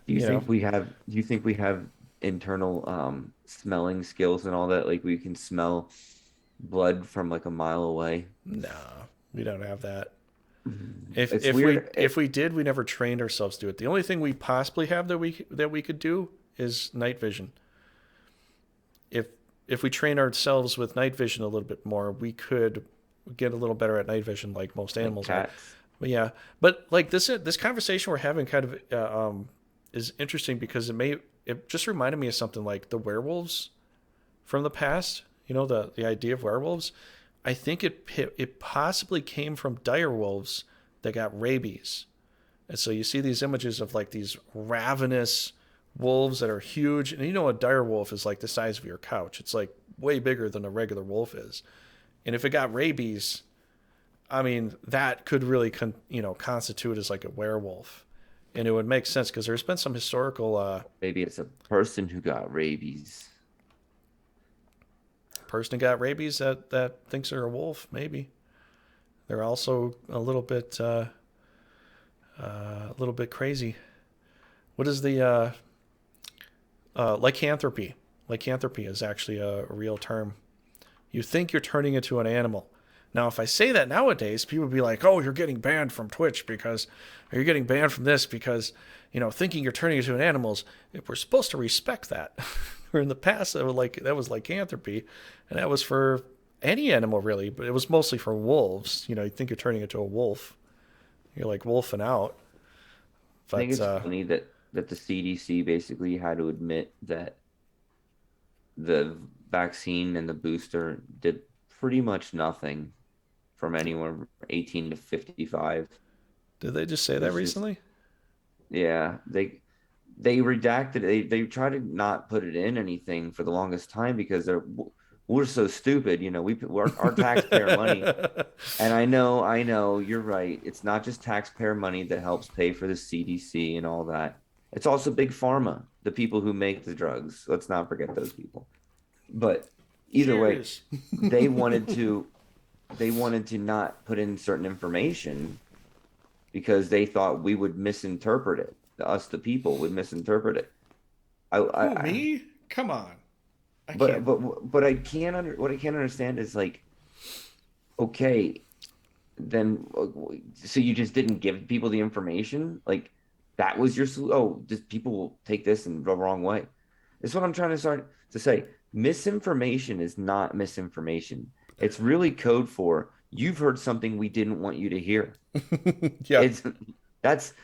Speaker 1: do you
Speaker 2: You know,
Speaker 1: think we have? Do you think we have internal smelling skills and all that? Like we can smell blood from like a mile away.
Speaker 2: no, we don't have that. If
Speaker 1: It's
Speaker 2: if we
Speaker 1: weird.
Speaker 2: if we did, we never trained ourselves to do it. The only thing we possibly have that we could do is night vision. If if we train ourselves with night vision a little bit more, we could get a little better at night vision, like most
Speaker 1: Like
Speaker 2: animals are.
Speaker 1: cats.
Speaker 2: But yeah, but like this conversation we're having kind of is interesting because it just reminded me of something like the werewolves from the past. You know, the idea of werewolves. I think it possibly came from dire wolves that got rabies. And so you see these images of like these ravenous wolves that are huge. And you know, a dire wolf is like the size of your couch. It's like way bigger than a regular wolf is. And if it got rabies, I mean, that could really, constitute as like a werewolf. And it would make sense because there's been some historical
Speaker 1: Maybe it's a person who got rabies.
Speaker 2: person got rabies that thinks they're a wolf. Maybe they're also a little bit crazy. What is the lycanthropy? Lycanthropy is actually a real term. You think you're turning into an animal. Now, if I say that nowadays, people would be like, "Oh, you're getting banned from Twitch because, or you're getting banned from this because, thinking you're turning into an animal. If we're supposed to respect that." Or in the past, that was lycanthropy, and that was for any animal really, but it was mostly for wolves. You think you're turning into a wolf, you're like wolfing out.
Speaker 1: I think
Speaker 2: But
Speaker 1: it's funny that the CDC basically had to admit that the vaccine and the booster did pretty much nothing from anywhere from 18 to 55.
Speaker 2: Did they just say that
Speaker 1: It's just
Speaker 2: recently?
Speaker 1: yeah, they redacted it. They try to not put it in anything for the longest time because we're so stupid, we're our taxpayer money. And I know, you're right. It's not just taxpayer money that helps pay for the CDC and all that. It's also big pharma, the people who make the drugs. Let's not forget those people. But either way,
Speaker 2: Cheers.
Speaker 1: they wanted to they wanted to not put in certain information because they thought we would misinterpret it. Us, the people, would misinterpret it. I,
Speaker 2: Who,
Speaker 1: I
Speaker 2: me? Come on. I
Speaker 1: but
Speaker 2: can't.
Speaker 1: but I can't what I can't understand is like, okay, then so you just didn't give people the information? Like that was your oh, just people will take this in the wrong way. That's what I'm trying to start to say. Misinformation is not misinformation. It's really code for you've heard something we didn't want you to hear.
Speaker 2: Yeah.
Speaker 1: It's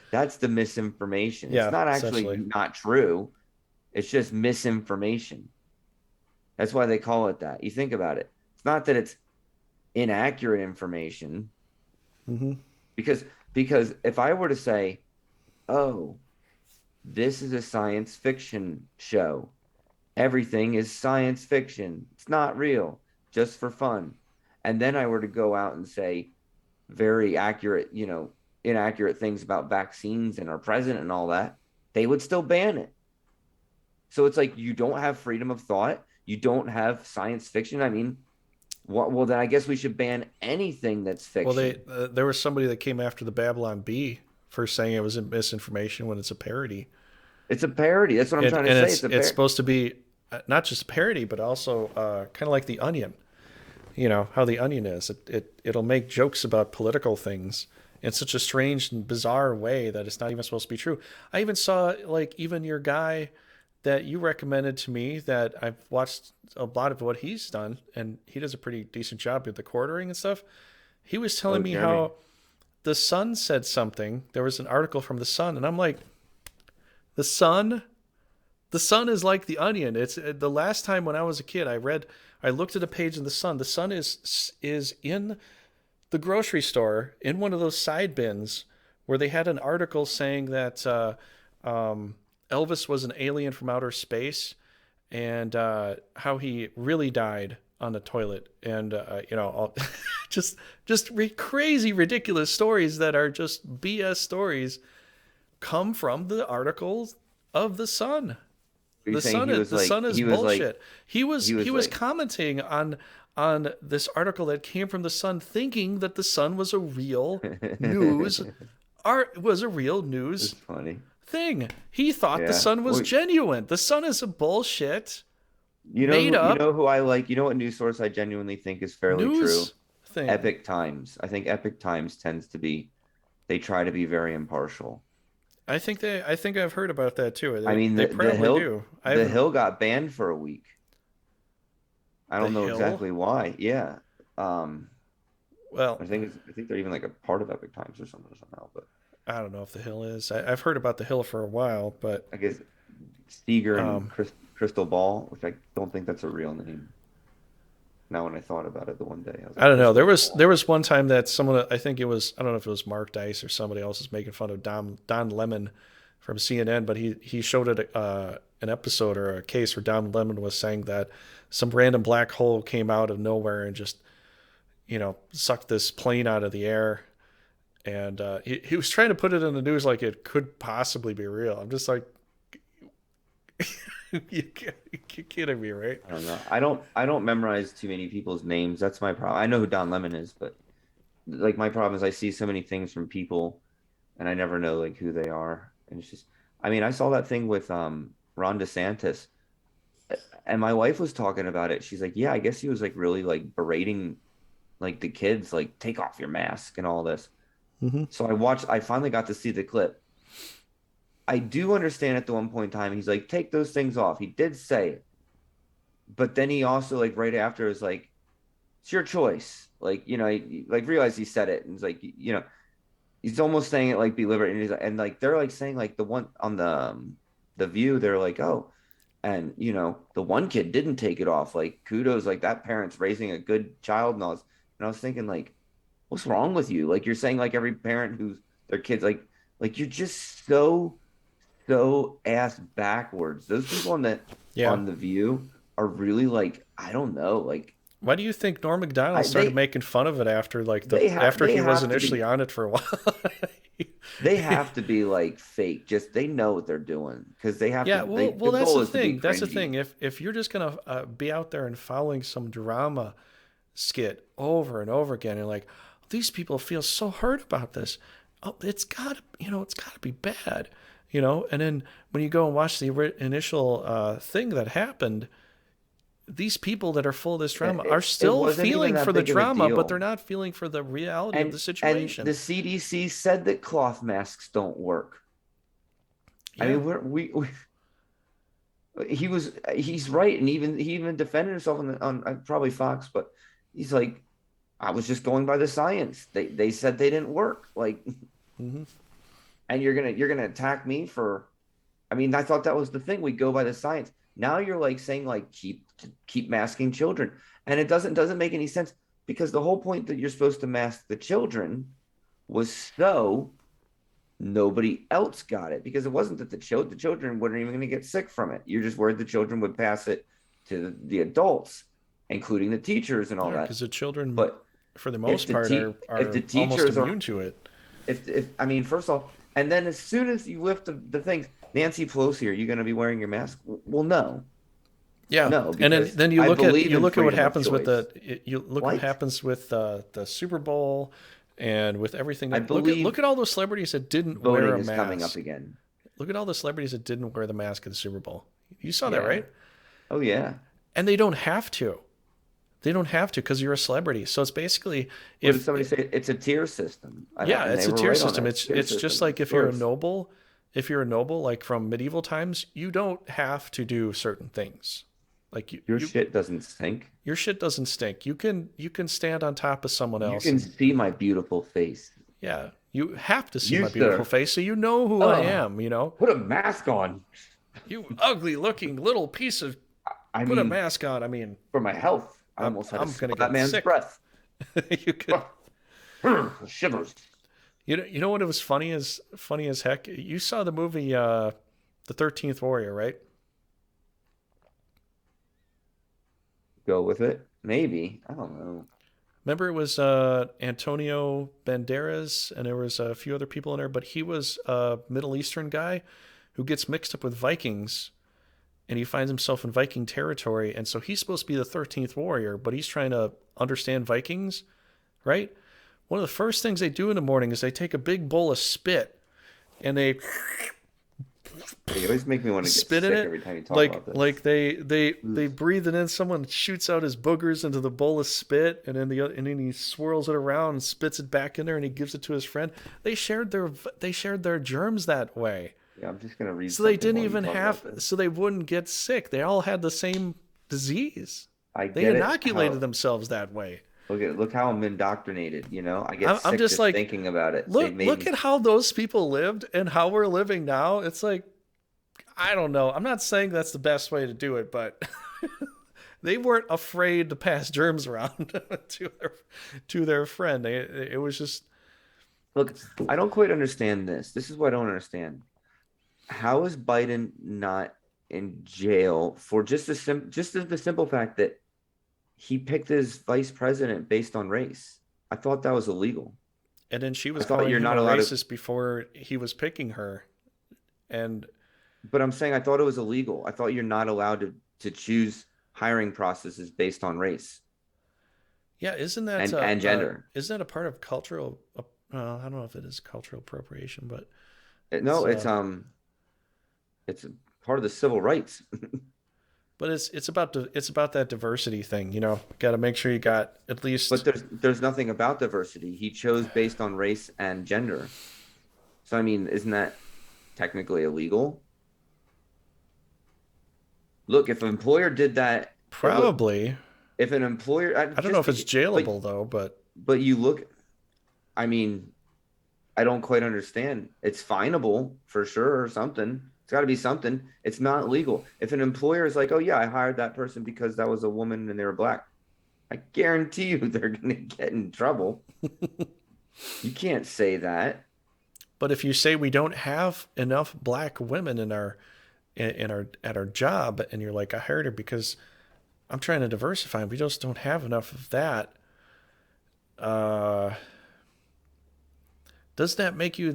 Speaker 1: that's the misinformation. It's
Speaker 2: Yeah,
Speaker 1: not actually
Speaker 2: essentially.
Speaker 1: not true. It's just misinformation. That's why they call it that. You think about it. It's not that it's inaccurate information
Speaker 2: Hmm.
Speaker 1: because because if I were to say, "Oh, this is a science fiction show. Everything is science fiction. It's not real, just for fun." And then I were to go out and say very accurate, inaccurate things about vaccines and our president and all that, they would still ban it. So it's like you don't have freedom of thought. You don't have science fiction. I mean, what? Well, then I guess we should ban anything that's
Speaker 2: Well,
Speaker 1: fiction.
Speaker 2: there was somebody that came after the Babylon Bee for saying it was misinformation when it's a parody,
Speaker 1: It's a parody. That's what I'm trying to
Speaker 2: and
Speaker 1: say. It's a
Speaker 2: it's
Speaker 1: parody.
Speaker 2: supposed to be not just a parody, but also kind of like the Onion. You know how the Onion is. It'll make jokes about political things in such a strange and bizarre way that it's not even supposed to be true. I even saw like even your guy that you recommended to me that I've watched a lot of what he's done, and he does a pretty decent job with the quartering and stuff. He was telling
Speaker 1: Oh,
Speaker 2: me
Speaker 1: Jeremy.
Speaker 2: how the Sun said something. There was an article from the Sun, and I'm like, the Sun, the Sun is like the Onion. It's the last time when I was a kid, I looked at a page in the Sun. The Sun is in the grocery store in one of those side bins where they had an article saying that Elvis was an alien from outer space and how he really died on the toilet, and all, just crazy, ridiculous stories that are just BS stories come from the articles of the Sun.
Speaker 1: Are you saying he was
Speaker 2: The
Speaker 1: like
Speaker 2: Sun is
Speaker 1: he was like
Speaker 2: bullshit. He was
Speaker 1: he
Speaker 2: he
Speaker 1: was
Speaker 2: was
Speaker 1: like
Speaker 2: commenting on this article that came from the Sun, thinking that the Sun was a real news art was a real news
Speaker 1: It's funny.
Speaker 2: thing. He thought the
Speaker 1: Yeah.
Speaker 2: Sun was
Speaker 1: Well,
Speaker 2: genuine. The Sun is a bullshit,
Speaker 1: you know
Speaker 2: made
Speaker 1: who you
Speaker 2: up
Speaker 1: know who I like. You know what news source I genuinely think is fairly true?
Speaker 2: news thing.
Speaker 1: Epic Times. I think Epic Times tends to be they try to be very impartial.
Speaker 2: I think I've heard about that too.
Speaker 1: I mean,
Speaker 2: They
Speaker 1: the
Speaker 2: probably
Speaker 1: Hill
Speaker 2: do. I
Speaker 1: the
Speaker 2: haven't.
Speaker 1: Hill got banned for a week. I
Speaker 2: The
Speaker 1: don't know
Speaker 2: Hill.
Speaker 1: exactly why. Yeah.
Speaker 2: Well,
Speaker 1: I think they're even like a part of Epic Times or something somehow, but
Speaker 2: I don't know if the Hill is. I've heard about the Hill for a while, but
Speaker 1: I guess Steger and
Speaker 2: um,
Speaker 1: Crystal Ball, which I don't think that's a real name. Now when I thought about it the one day, I was
Speaker 2: I
Speaker 1: like
Speaker 2: don't know.
Speaker 1: Crystal
Speaker 2: There
Speaker 1: Ball.
Speaker 2: was one time that someone, I think it was, I don't know if it was Mark Dice or somebody else, was making fun of Don Lemon from CNN, but he showed it an episode or a case where Don Lemon was saying that some random black hole came out of nowhere and just sucked this plane out of the air, and he was trying to put it in the news like it could possibly be real. I'm just like, you're kidding me, right?
Speaker 1: I don't know. I don't memorize too many people's names. That's my problem. I know who Don Lemon is, but like my problem is I see so many things from people and I never know like who they are. And it's just I mean, I saw that thing with Ron DeSantis and my wife was talking about it. She's like, "Yeah, I guess he was like really like berating like the kids like take off your mask and all this."
Speaker 2: Mm-hmm.
Speaker 1: So I finally got to see the clip. I do understand at the one point in time he's like, "Take those things off." He did say it. But then he also like right after is like, it's your choice. Like, he, like realized he said it and it's like, he's almost saying it like be liberate and like they're like saying like the one on the View, they're like, oh, and the one kid didn't take it off. Like kudos, like that parent's raising a good child and all this. And I was thinking like, what's wrong with you? Like you're saying like every parent who's their kids like you're just so ass backwards. Those people
Speaker 2: Yeah.
Speaker 1: on the View are really like I don't know, like
Speaker 2: Why do you think Norm Macdonald
Speaker 1: I
Speaker 2: started making fun of it after after
Speaker 1: they
Speaker 2: he was
Speaker 1: have to
Speaker 2: initially
Speaker 1: be
Speaker 2: on it for a while?
Speaker 1: they have to be like fake. Just they know what they're doing because they have to.
Speaker 2: Yeah,
Speaker 1: They
Speaker 2: well,
Speaker 1: the
Speaker 2: that's
Speaker 1: goal
Speaker 2: the
Speaker 1: is to be
Speaker 2: thing. That's the
Speaker 1: cringy.
Speaker 2: thing. If you're just gonna be out there and following some drama skit over and over again, and like these people feel so hurt about this, oh, it's gotta be bad, And then when you go and watch the initial thing that happened, these people that are full of this drama are
Speaker 1: It
Speaker 2: still
Speaker 1: wasn't even
Speaker 2: feeling
Speaker 1: that
Speaker 2: for the
Speaker 1: big of a
Speaker 2: drama, but they're
Speaker 1: deal.
Speaker 2: not feeling for the reality of the
Speaker 1: And
Speaker 2: situation.
Speaker 1: the CDC said that cloth masks don't work. I
Speaker 2: Yeah.
Speaker 1: mean, he's right, and he even defended himself on probably Fox, but he's like, I was just going by the science. They said they didn't work. Like,
Speaker 2: Hmm.
Speaker 1: and you're gonna attack me for. I mean, I thought that was the thing. We go by the science. Now you're like saying like keep masking children, and it doesn't make any sense because the whole point that you're supposed to mask the children was so nobody else got it because it wasn't that the children weren't even going to get sick from it. You're just worried the children would pass it to the adults, including the teachers and all
Speaker 2: Yeah,
Speaker 1: that.
Speaker 2: because the children,
Speaker 1: But
Speaker 2: for the most part,
Speaker 1: if
Speaker 2: are
Speaker 1: the
Speaker 2: almost
Speaker 1: teachers are
Speaker 2: immune to it.
Speaker 1: if I mean first off, and then as soon as you lift the things, Nancy Pelosi, are you going to be wearing your mask? Well, no,
Speaker 2: Yeah,
Speaker 1: no,
Speaker 2: and then
Speaker 1: because
Speaker 2: then
Speaker 1: I
Speaker 2: you
Speaker 1: believe in
Speaker 2: look at what
Speaker 1: freedom of
Speaker 2: happens with
Speaker 1: choice.
Speaker 2: you look what
Speaker 1: What?
Speaker 2: happens with the Super Bowl, and with everything
Speaker 1: I
Speaker 2: that look
Speaker 1: believe
Speaker 2: at all those celebrities that didn't wear
Speaker 1: voting
Speaker 2: a
Speaker 1: is coming up
Speaker 2: mask.
Speaker 1: again.
Speaker 2: Look at all the celebrities that didn't wear the mask at the Super Bowl. You saw that,
Speaker 1: Yeah.
Speaker 2: right?
Speaker 1: Oh yeah.
Speaker 2: And they don't have to. They don't have to because you're a celebrity. So it's basically
Speaker 1: What did
Speaker 2: if
Speaker 1: somebody say? It's a tier system,
Speaker 2: yeah,
Speaker 1: and
Speaker 2: it's
Speaker 1: they
Speaker 2: a
Speaker 1: were
Speaker 2: tier
Speaker 1: right on that.
Speaker 2: system.
Speaker 1: It's a tier
Speaker 2: It's just
Speaker 1: system of
Speaker 2: like if you're a
Speaker 1: sorts.
Speaker 2: noble, like from medieval times, you don't have to do certain things. Like
Speaker 1: Your shit doesn't stink.
Speaker 2: your shit doesn't stink. You can stand on top of someone
Speaker 1: You
Speaker 2: else
Speaker 1: can
Speaker 2: and
Speaker 1: see my beautiful face.
Speaker 2: yeah, you have to see
Speaker 1: You,
Speaker 2: my beautiful
Speaker 1: sir.
Speaker 2: face so you know who I
Speaker 1: Ugh.
Speaker 2: am.
Speaker 1: Put a mask on.
Speaker 2: You ugly looking little piece of
Speaker 1: I
Speaker 2: put a
Speaker 1: mean,
Speaker 2: mask on. I mean,
Speaker 1: for my health, I
Speaker 2: I'm
Speaker 1: almost had to
Speaker 2: I'm gonna
Speaker 1: smell that
Speaker 2: get
Speaker 1: man's
Speaker 2: sick.
Speaker 1: breath.
Speaker 2: You could
Speaker 1: Shivers.
Speaker 2: you know what it was funny as heck. You saw the movie The 13th Warrior, right?
Speaker 1: Go with it. Maybe. I don't know.
Speaker 2: Remember it was Antonio Banderas and there was a few other people in there, but he was a Middle Eastern guy who gets mixed up with Vikings and he finds himself in Viking territory and so he's supposed to be the 13th warrior, but he's trying to understand Vikings, right? One of the first things they do in the morning is they take a big bowl of spit and they
Speaker 1: You always make me want to get
Speaker 2: spit in
Speaker 1: sick
Speaker 2: it
Speaker 1: every time you talk
Speaker 2: like
Speaker 1: about this.
Speaker 2: like they breathe it in. Someone shoots out his boogers into the bowl of spit and then he swirls it around and spits it back in there and he gives it to his friend. They shared their germs that way,
Speaker 1: Yeah, I'm just gonna read
Speaker 2: so they
Speaker 1: something
Speaker 2: didn't
Speaker 1: while you
Speaker 2: even
Speaker 1: talk
Speaker 2: have
Speaker 1: about this.
Speaker 2: so they wouldn't get sick. They all had the same disease.
Speaker 1: I
Speaker 2: They
Speaker 1: get it.
Speaker 2: inoculated themselves that way.
Speaker 1: Look how I'm indoctrinated. I get
Speaker 2: I'm
Speaker 1: sick
Speaker 2: just
Speaker 1: just
Speaker 2: like,
Speaker 1: thinking about it. They made
Speaker 2: look
Speaker 1: me.
Speaker 2: at how those people lived and how we're living now. It's like, I don't know. I'm not saying that's the best way to do it, but they weren't afraid to pass germs around to their friend. It was just
Speaker 1: Look, I don't quite understand this. This is what I don't understand. How is Biden not in jail for just as the simple fact that he picked his vice president based on race? I thought that was illegal.
Speaker 2: and then she
Speaker 1: I
Speaker 2: was
Speaker 1: thought
Speaker 2: calling
Speaker 1: you're
Speaker 2: him a
Speaker 1: not allowed to,
Speaker 2: racist before he was picking her. And
Speaker 1: but I'm saying I thought it was illegal. I thought you're not allowed to choose hiring processes based on race
Speaker 2: yeah, isn't that a,
Speaker 1: and gender.
Speaker 2: isn't that a part of cultural I don't know if it is cultural appropriation, but
Speaker 1: No,
Speaker 2: it's
Speaker 1: it's part of the civil rights.
Speaker 2: it's about that diversity thing. Got to make sure you got at
Speaker 1: But
Speaker 2: least.
Speaker 1: there's nothing about diversity. He chose based on race and gender. So I mean, isn't that technically illegal? Look, if an employer did that, look,
Speaker 2: Probably.
Speaker 1: if an employer
Speaker 2: I don't know
Speaker 1: just
Speaker 2: if it's jailable though, but
Speaker 1: but you look, I mean, I don't quite understand. It's finable for sure or something. It's got to be something. It's not legal. If an employer is like, "Oh yeah, I hired that person because that was a woman and they were black." I guarantee you they're gonna get in trouble. You can't say that.
Speaker 2: But if you say we don't have enough black women in our at our job, and you're like, I hired her because I'm trying to diversify, and we just don't have enough of that. Uh, does that make you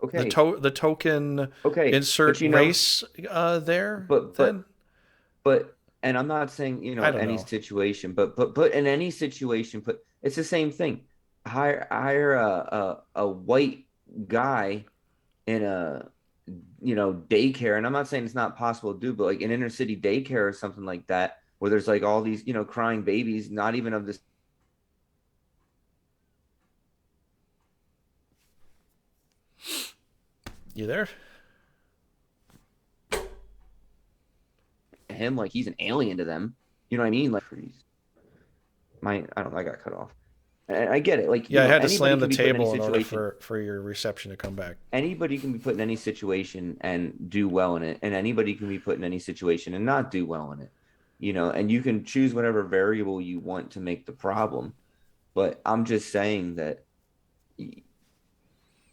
Speaker 1: Okay,
Speaker 2: the token
Speaker 1: okay,
Speaker 2: insert
Speaker 1: but you know,
Speaker 2: race there?
Speaker 1: but
Speaker 2: Then
Speaker 1: but but, and I'm not saying,
Speaker 2: I don't
Speaker 1: any
Speaker 2: know.
Speaker 1: situation, but in any situation, put it's the same thing. Hire a white guy in a daycare, and I'm not saying it's not possible to do, but like an inner city daycare or something like that, where there's like all these crying babies, not even of this
Speaker 2: You there?
Speaker 1: him, like he's an alien to them. You know what I mean? Like I don't know, I got cut off. And I get it. Like,
Speaker 2: Yeah, I had to
Speaker 1: anybody
Speaker 2: slam the
Speaker 1: can be put in any
Speaker 2: table in order
Speaker 1: situation.
Speaker 2: for your reception to come back.
Speaker 1: Anybody can be put in any situation and do well in it, and anybody can be put in any situation and not do well in it. And you can choose whatever variable you want to make the problem. But I'm just saying that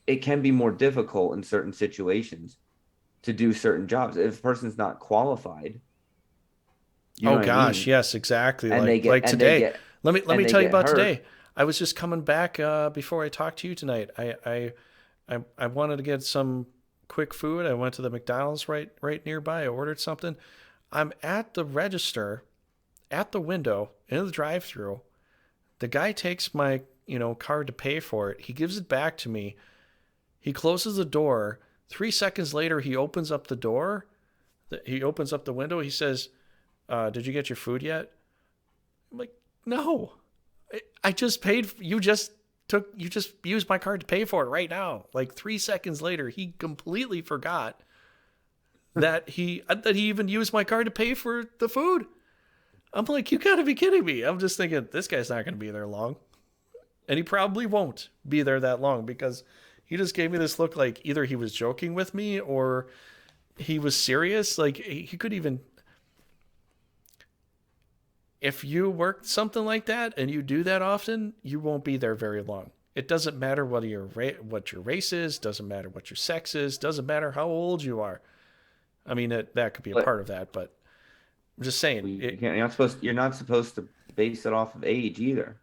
Speaker 1: it can be more difficult in certain situations to do certain jobs if a person's not qualified. You know
Speaker 2: Oh
Speaker 1: what I
Speaker 2: gosh,
Speaker 1: mean?
Speaker 2: yes, exactly.
Speaker 1: And they get
Speaker 2: Like
Speaker 1: and they
Speaker 2: today.
Speaker 1: get
Speaker 2: Let
Speaker 1: and
Speaker 2: me
Speaker 1: they
Speaker 2: tell you
Speaker 1: get
Speaker 2: about
Speaker 1: hurt.
Speaker 2: today. I was just coming back before I talked to you tonight. I wanted to get some quick food. I went to the McDonald's right nearby. I ordered something. I'm at the register, at the window, in the drive-through. The guy takes my, card to pay for it. He gives it back to me. He closes the door. 3 seconds later, he opens up the door. He opens up the window. He says, "Did you get your food yet?" I'm like, "No, I just paid. You just used my card to pay for it right now." Like 3 seconds later, he completely forgot that he even used my card to pay for the food. I'm like, you gotta be kidding me. I'm just thinking this guy's not gonna be there long, and he probably won't be there that long because he just gave me this look like either he was joking with me or he was serious. Like he could even, if you work something like that and you do that often, you won't be there very long. It doesn't matter what your race is, doesn't matter what your sex is, doesn't matter how old you are. I mean, that could be a
Speaker 1: But
Speaker 2: part of that, but I'm just saying.
Speaker 1: you can't, you're not supposed to base it off of age either.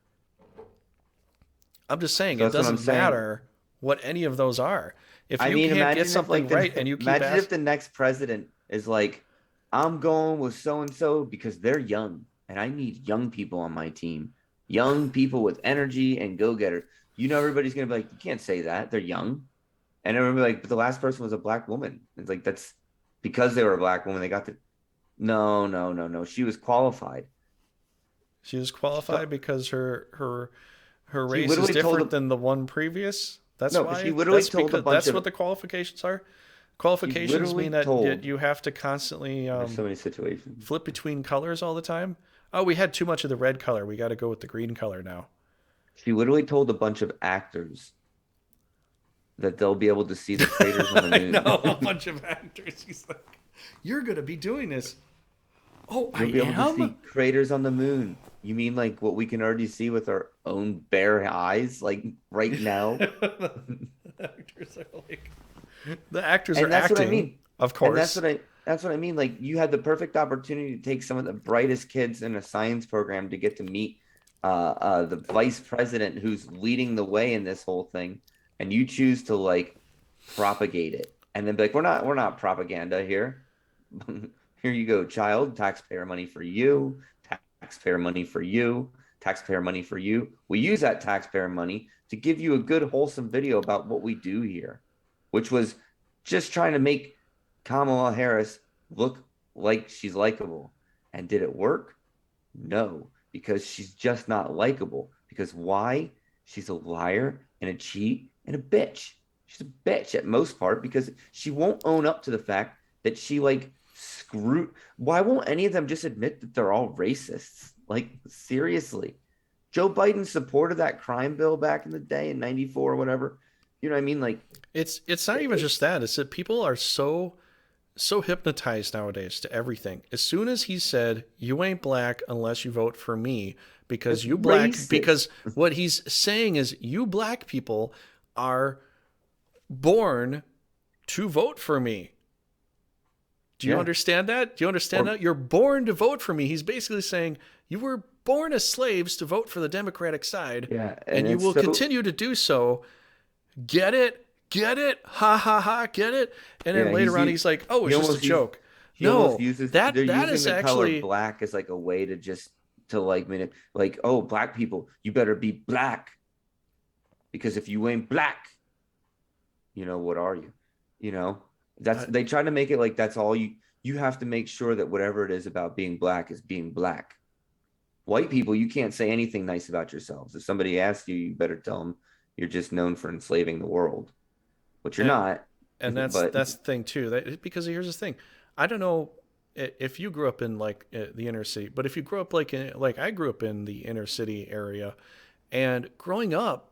Speaker 2: I'm just saying
Speaker 1: So
Speaker 2: it
Speaker 1: that's what I'm
Speaker 2: doesn't
Speaker 1: saying.
Speaker 2: matter what any of those are. If
Speaker 1: I
Speaker 2: you
Speaker 1: mean,
Speaker 2: can't get
Speaker 1: imagine if
Speaker 2: something right and you keep
Speaker 1: imagine if
Speaker 2: asking,
Speaker 1: the next president is like, I'm going with so and so because they're young and I need young people on my team, young people with energy and go getter. Everybody's gonna be like, you can't say that. They're young. And everybody like, but the last person was a black woman. It's like that's because they were a black woman, they got the no, no, no, no. She was qualified.
Speaker 2: she was
Speaker 1: She
Speaker 2: qualified
Speaker 1: told,
Speaker 2: because her
Speaker 1: she
Speaker 2: race is
Speaker 1: literally told
Speaker 2: different
Speaker 1: the
Speaker 2: than the one previous. That's
Speaker 1: no, but she
Speaker 2: why.
Speaker 1: literally
Speaker 2: That's
Speaker 1: told a
Speaker 2: because
Speaker 1: bunch
Speaker 2: that's what
Speaker 1: of
Speaker 2: the qualifications are.
Speaker 1: she
Speaker 2: Qualifications
Speaker 1: literally
Speaker 2: mean that
Speaker 1: told
Speaker 2: you have to constantly
Speaker 1: there's so many situations.
Speaker 2: flip between colors all the time. Oh, we had too much of the red color. We got to go with the green color now.
Speaker 1: She literally told a bunch of actors that they'll be able to see the craters on the
Speaker 2: I
Speaker 1: moon.
Speaker 2: know a bunch of actors. He's like, "You're gonna be doing this." Oh, I
Speaker 1: You'll be able to
Speaker 2: am.
Speaker 1: see craters on the moon. You mean like what we can already see with our own bare eyes, like right now?
Speaker 2: Actors are like the actors are
Speaker 1: And that's what I
Speaker 2: acting,
Speaker 1: mean.
Speaker 2: of
Speaker 1: And that's
Speaker 2: course.
Speaker 1: what I mean. Like you had the perfect opportunity to take some of the brightest kids in a science program to get to meet the vice president who's leading the way in this whole thing, and you choose to like propagate it and then be like, we're not propaganda here. Here you go, child. Taxpayer money for you, taxpayer money for you, taxpayer money for you. We use that taxpayer money to give you a good, wholesome video about what we do here, which was just trying to make Kamala Harris look like she's likable. And did it work? No, because she's just not likable. Because why? She's a liar and a cheat and a bitch. She's a bitch at most part because she won't own up to the fact that she like screwed. Why won't any of them just admit that they're all racists? Like seriously, Joe Biden supported that crime bill back in the day in '94 or whatever. You know what I mean? Like
Speaker 2: It's not even
Speaker 1: it,
Speaker 2: just that. It's that people are so hypnotized nowadays to everything. As soon as he said, "You ain't black unless you vote for me," because
Speaker 1: That's
Speaker 2: you black,
Speaker 1: racist.
Speaker 2: because what he's saying is you black people are born to vote for me. Do you
Speaker 1: Yeah.
Speaker 2: understand that? Do you understand
Speaker 1: Or
Speaker 2: that? You're born to vote for me. He's basically saying you were born as slaves to vote for the Democratic side,
Speaker 1: yeah, and
Speaker 2: and you
Speaker 1: it's
Speaker 2: will
Speaker 1: so
Speaker 2: continue to do so. Get it? Get it? Ha ha ha, get it? And then
Speaker 1: yeah,
Speaker 2: later on he's like, "Oh,
Speaker 1: he
Speaker 2: it's just a
Speaker 1: almost use
Speaker 2: joke."
Speaker 1: he almost
Speaker 2: No,
Speaker 1: uses they're
Speaker 2: that
Speaker 1: using
Speaker 2: is
Speaker 1: the color
Speaker 2: actually
Speaker 1: black as like a way to just to like like, oh, black people, you better be black because if you ain't black, what are you? You know, that's
Speaker 2: uh,
Speaker 1: they try to make it like that's all you have to make sure that whatever it is about being black is being black. White people, you can't say anything nice about yourselves. If somebody asks you, you better tell them you're just known for enslaving the world, which you're
Speaker 2: and
Speaker 1: not.
Speaker 2: and
Speaker 1: But
Speaker 2: that's the thing too. Because here's the thing, I don't know if you grew up in like the inner city, but if you grew up like I grew up in the inner city area, and growing up,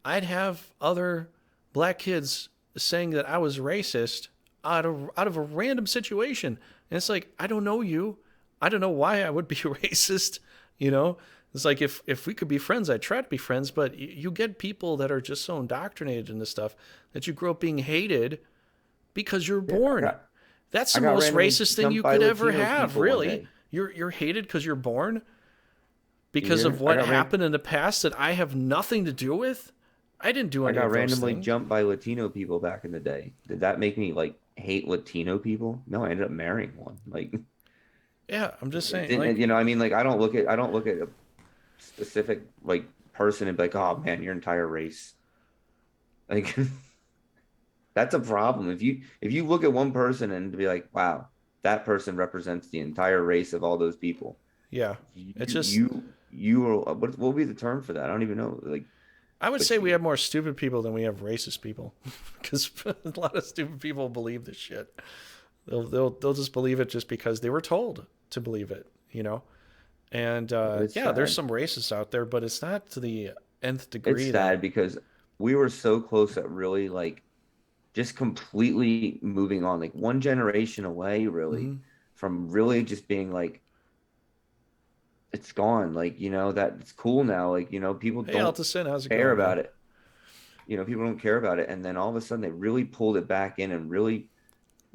Speaker 2: I'd have other black kids saying that I was racist out of a random situation, and it's like I don't know you, I don't know why I would be racist, you know. It's like if we could be friends, I'd try to be friends, but you get people that are just so indoctrinated in this stuff that you grow up being hated because you're
Speaker 1: yeah,
Speaker 2: born. That's
Speaker 1: I
Speaker 2: the
Speaker 1: got
Speaker 2: most
Speaker 1: randomly
Speaker 2: racist thing
Speaker 1: jumped
Speaker 2: you
Speaker 1: by
Speaker 2: could ever
Speaker 1: Latino
Speaker 2: have,
Speaker 1: people one
Speaker 2: really.
Speaker 1: day.
Speaker 2: You're hated because you're born
Speaker 1: You
Speaker 2: because
Speaker 1: hear?
Speaker 2: of what happened in the past that I have nothing to do with. I didn't do
Speaker 1: I
Speaker 2: any
Speaker 1: got
Speaker 2: of those
Speaker 1: randomly
Speaker 2: things.
Speaker 1: jumped by Latino people back in the day. Did that make me like hate Latino people? No, I ended up marrying one. Like
Speaker 2: Yeah, I'm just
Speaker 1: it
Speaker 2: saying,
Speaker 1: didn't,
Speaker 2: like,
Speaker 1: I mean, like I don't look at a specific like person and be like, oh man, your entire race. Like that's a problem. If you look at one person and be like, wow, that person represents the entire race of all those people.
Speaker 2: yeah,
Speaker 1: You
Speaker 2: it's just.
Speaker 1: you are what would be the term for that? I don't even know. Like,
Speaker 2: I would say
Speaker 1: but
Speaker 2: we have more stupid people than we have racist people, because a lot of stupid people believe this shit. They'll just believe it just because they were told to believe it, you know. And
Speaker 1: it's
Speaker 2: yeah, there's
Speaker 1: sad.
Speaker 2: some racists out there, but it's not to the nth
Speaker 1: It's
Speaker 2: degree
Speaker 1: sad
Speaker 2: that.
Speaker 1: because we were so close at really like just completely moving on, like one generation away, really,
Speaker 2: Mhm.
Speaker 1: from really just being like, it's gone. Like, that it's cool now. Like, people
Speaker 2: Hey,
Speaker 1: don't
Speaker 2: Altison, how's it
Speaker 1: care
Speaker 2: going, man?
Speaker 1: about it. People don't care about it. And then all of a sudden they really pulled it back in and really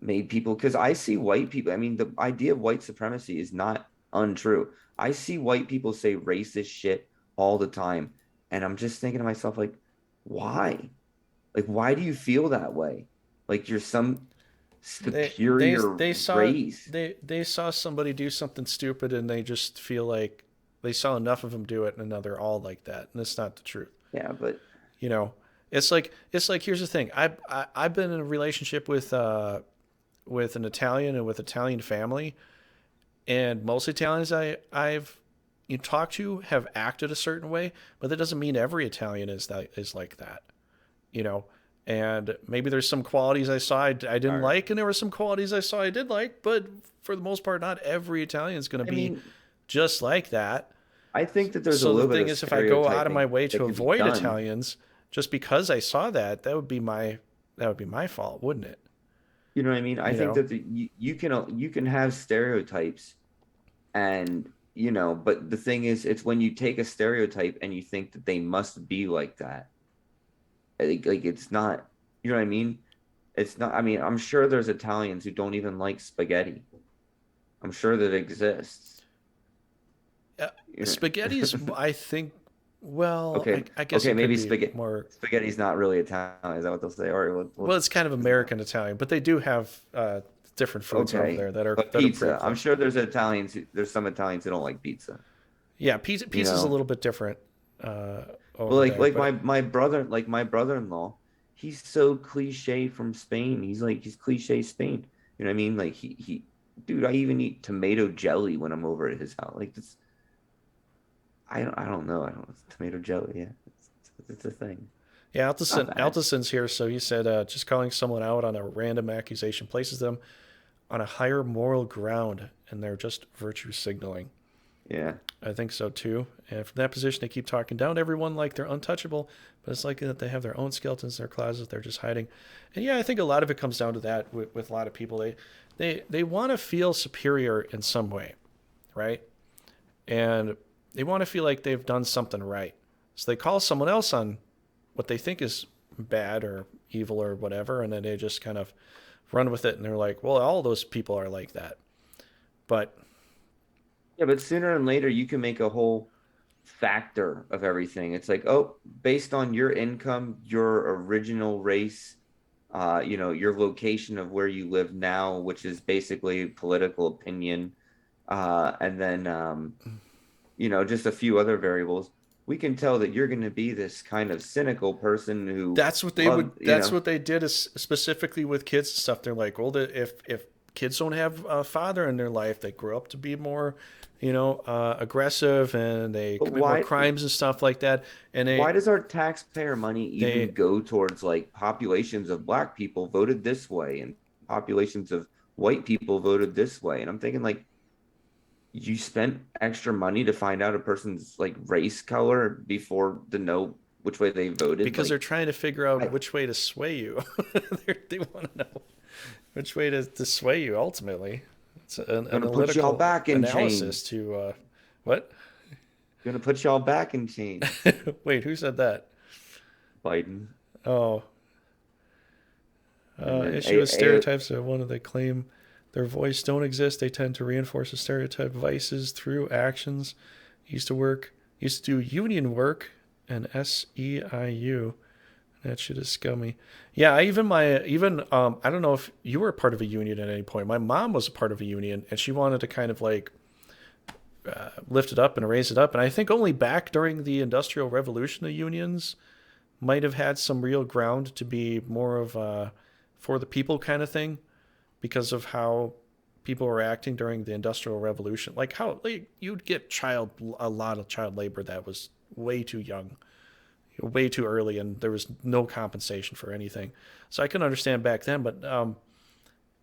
Speaker 1: made people, because I see white people. I mean, the idea of white supremacy is not untrue. I see white people say racist shit all the time. And I'm just thinking to myself, like, why? Like, why do you feel that way? Like you're some superior
Speaker 2: They saw
Speaker 1: race.
Speaker 2: they saw somebody do something stupid, and they just feel like they saw enough of them do it, and now they're all like that, and it's not the truth.
Speaker 1: Yeah, but
Speaker 2: You know, it's like here's the thing. I've been in a relationship with an Italian and with Italian family, and most Italians I've you talk to have acted a certain way, but that doesn't mean every Italian is like that. You know, and maybe there's some qualities I saw I
Speaker 1: all
Speaker 2: didn't
Speaker 1: right.
Speaker 2: like, and there were some qualities I saw I did like, but for the most part, not every Italian is going to
Speaker 1: I
Speaker 2: be
Speaker 1: mean,
Speaker 2: just like that.
Speaker 1: I think that there's a
Speaker 2: So the
Speaker 1: little bit
Speaker 2: thing
Speaker 1: of
Speaker 2: is, if I go out of my
Speaker 1: stereotyping
Speaker 2: way
Speaker 1: that
Speaker 2: to
Speaker 1: could be
Speaker 2: avoid
Speaker 1: done.
Speaker 2: Italians just because I saw that, that would be my fault, wouldn't it?
Speaker 1: You know what I mean? I
Speaker 2: You
Speaker 1: think
Speaker 2: know?
Speaker 1: that you can have stereotypes and but the thing is, it's when you take a stereotype and you think that they must be like that. Like it's not, you know what I mean? It's not, I mean, I'm sure there's Italians who don't even like spaghetti. I'm sure that exists.
Speaker 2: Uh,
Speaker 1: You
Speaker 2: Spaghetti's,
Speaker 1: know?
Speaker 2: I think. Well,
Speaker 1: Okay,
Speaker 2: I guess
Speaker 1: okay,
Speaker 2: it could
Speaker 1: maybe
Speaker 2: be more.
Speaker 1: spaghetti's not really Italian. Is that what they'll say? All right,
Speaker 2: Well, it's kind of American Italian, but they do have different foods over
Speaker 1: okay,
Speaker 2: there
Speaker 1: but
Speaker 2: that are pretty
Speaker 1: pizza. I'm
Speaker 2: close.
Speaker 1: sure there's some Italians who don't like pizza.
Speaker 2: Yeah,
Speaker 1: You
Speaker 2: pizza's a
Speaker 1: know,
Speaker 2: little bit different
Speaker 1: but
Speaker 2: over
Speaker 1: like
Speaker 2: there,
Speaker 1: like
Speaker 2: but
Speaker 1: my brother-in-law, he's so cliche from Spain. He's cliche Spain. You know what I mean? Like dude, I even eat tomato jelly when I'm over at his house. Like this, I don't know. I don't tomato jelly. Yeah, it's a thing.
Speaker 2: yeah,
Speaker 1: It's not bad.
Speaker 2: Altison's here, so he said just calling someone out on a random accusation places them on a higher moral ground, and they're just virtue signaling.
Speaker 1: Yeah.
Speaker 2: I think so too. And from that position, they keep talking down to everyone like they're untouchable, but it's likely that they have their own skeletons in their closet. They're just hiding. And yeah, I think a lot of it comes down to that with a lot of people. they want to feel superior in some way, right? And they want to feel like they've done something right. So they call someone else on what they think is bad or evil or whatever, and then they just kind of run with it. And they're like, well, all those people are like that. But
Speaker 1: Yeah, but sooner and later you can make a whole factor of everything. It's like, oh, based on your income, your original race, your location of where you live now, which is basically political opinion, and then just a few other variables. We can tell that you're going to be this kind of cynical person who
Speaker 2: that's what they would.
Speaker 1: love,
Speaker 2: That's what they did, is specifically with kids and stuff. They're like, well, if kids don't have a father in their life, they grow up to be more, aggressive, and they
Speaker 1: but
Speaker 2: commit more
Speaker 1: why
Speaker 2: crimes and stuff like that. And
Speaker 1: why does our taxpayer money even
Speaker 2: they
Speaker 1: go towards like populations of black people voted this way and populations of white people voted this way? And I'm thinking like you spent extra money to find out a person's like race color before to know which way they voted.
Speaker 2: because they're
Speaker 1: Like
Speaker 2: trying to figure out
Speaker 1: I,
Speaker 2: which way to sway you. They want to know which way to sway you ultimately. It's an
Speaker 1: gonna put y'all
Speaker 2: analytical
Speaker 1: back in
Speaker 2: analysis
Speaker 1: chains.
Speaker 2: to what?
Speaker 1: Gonna put y'all back in chains.
Speaker 2: Wait, who said that?
Speaker 1: Biden.
Speaker 2: Oh,
Speaker 1: And then
Speaker 2: issue with stereotypes are one of they claim their voice don't exist. They tend to reinforce the stereotype vices through actions. Used to do union work and SEIU. That shit is scummy. Yeah, I don't know if you were a part of a union at any point. My mom was a part of a union, and she wanted to kind of like lift it up and raise it up. And I think only back during the Industrial Revolution, the unions might have had some real ground to be more of a for the people kind of thing, because of how people were acting during the Industrial Revolution. Like how you'd get a lot of child labor that was way too young, way too early, and there was no compensation for anything. So I can understand back then, but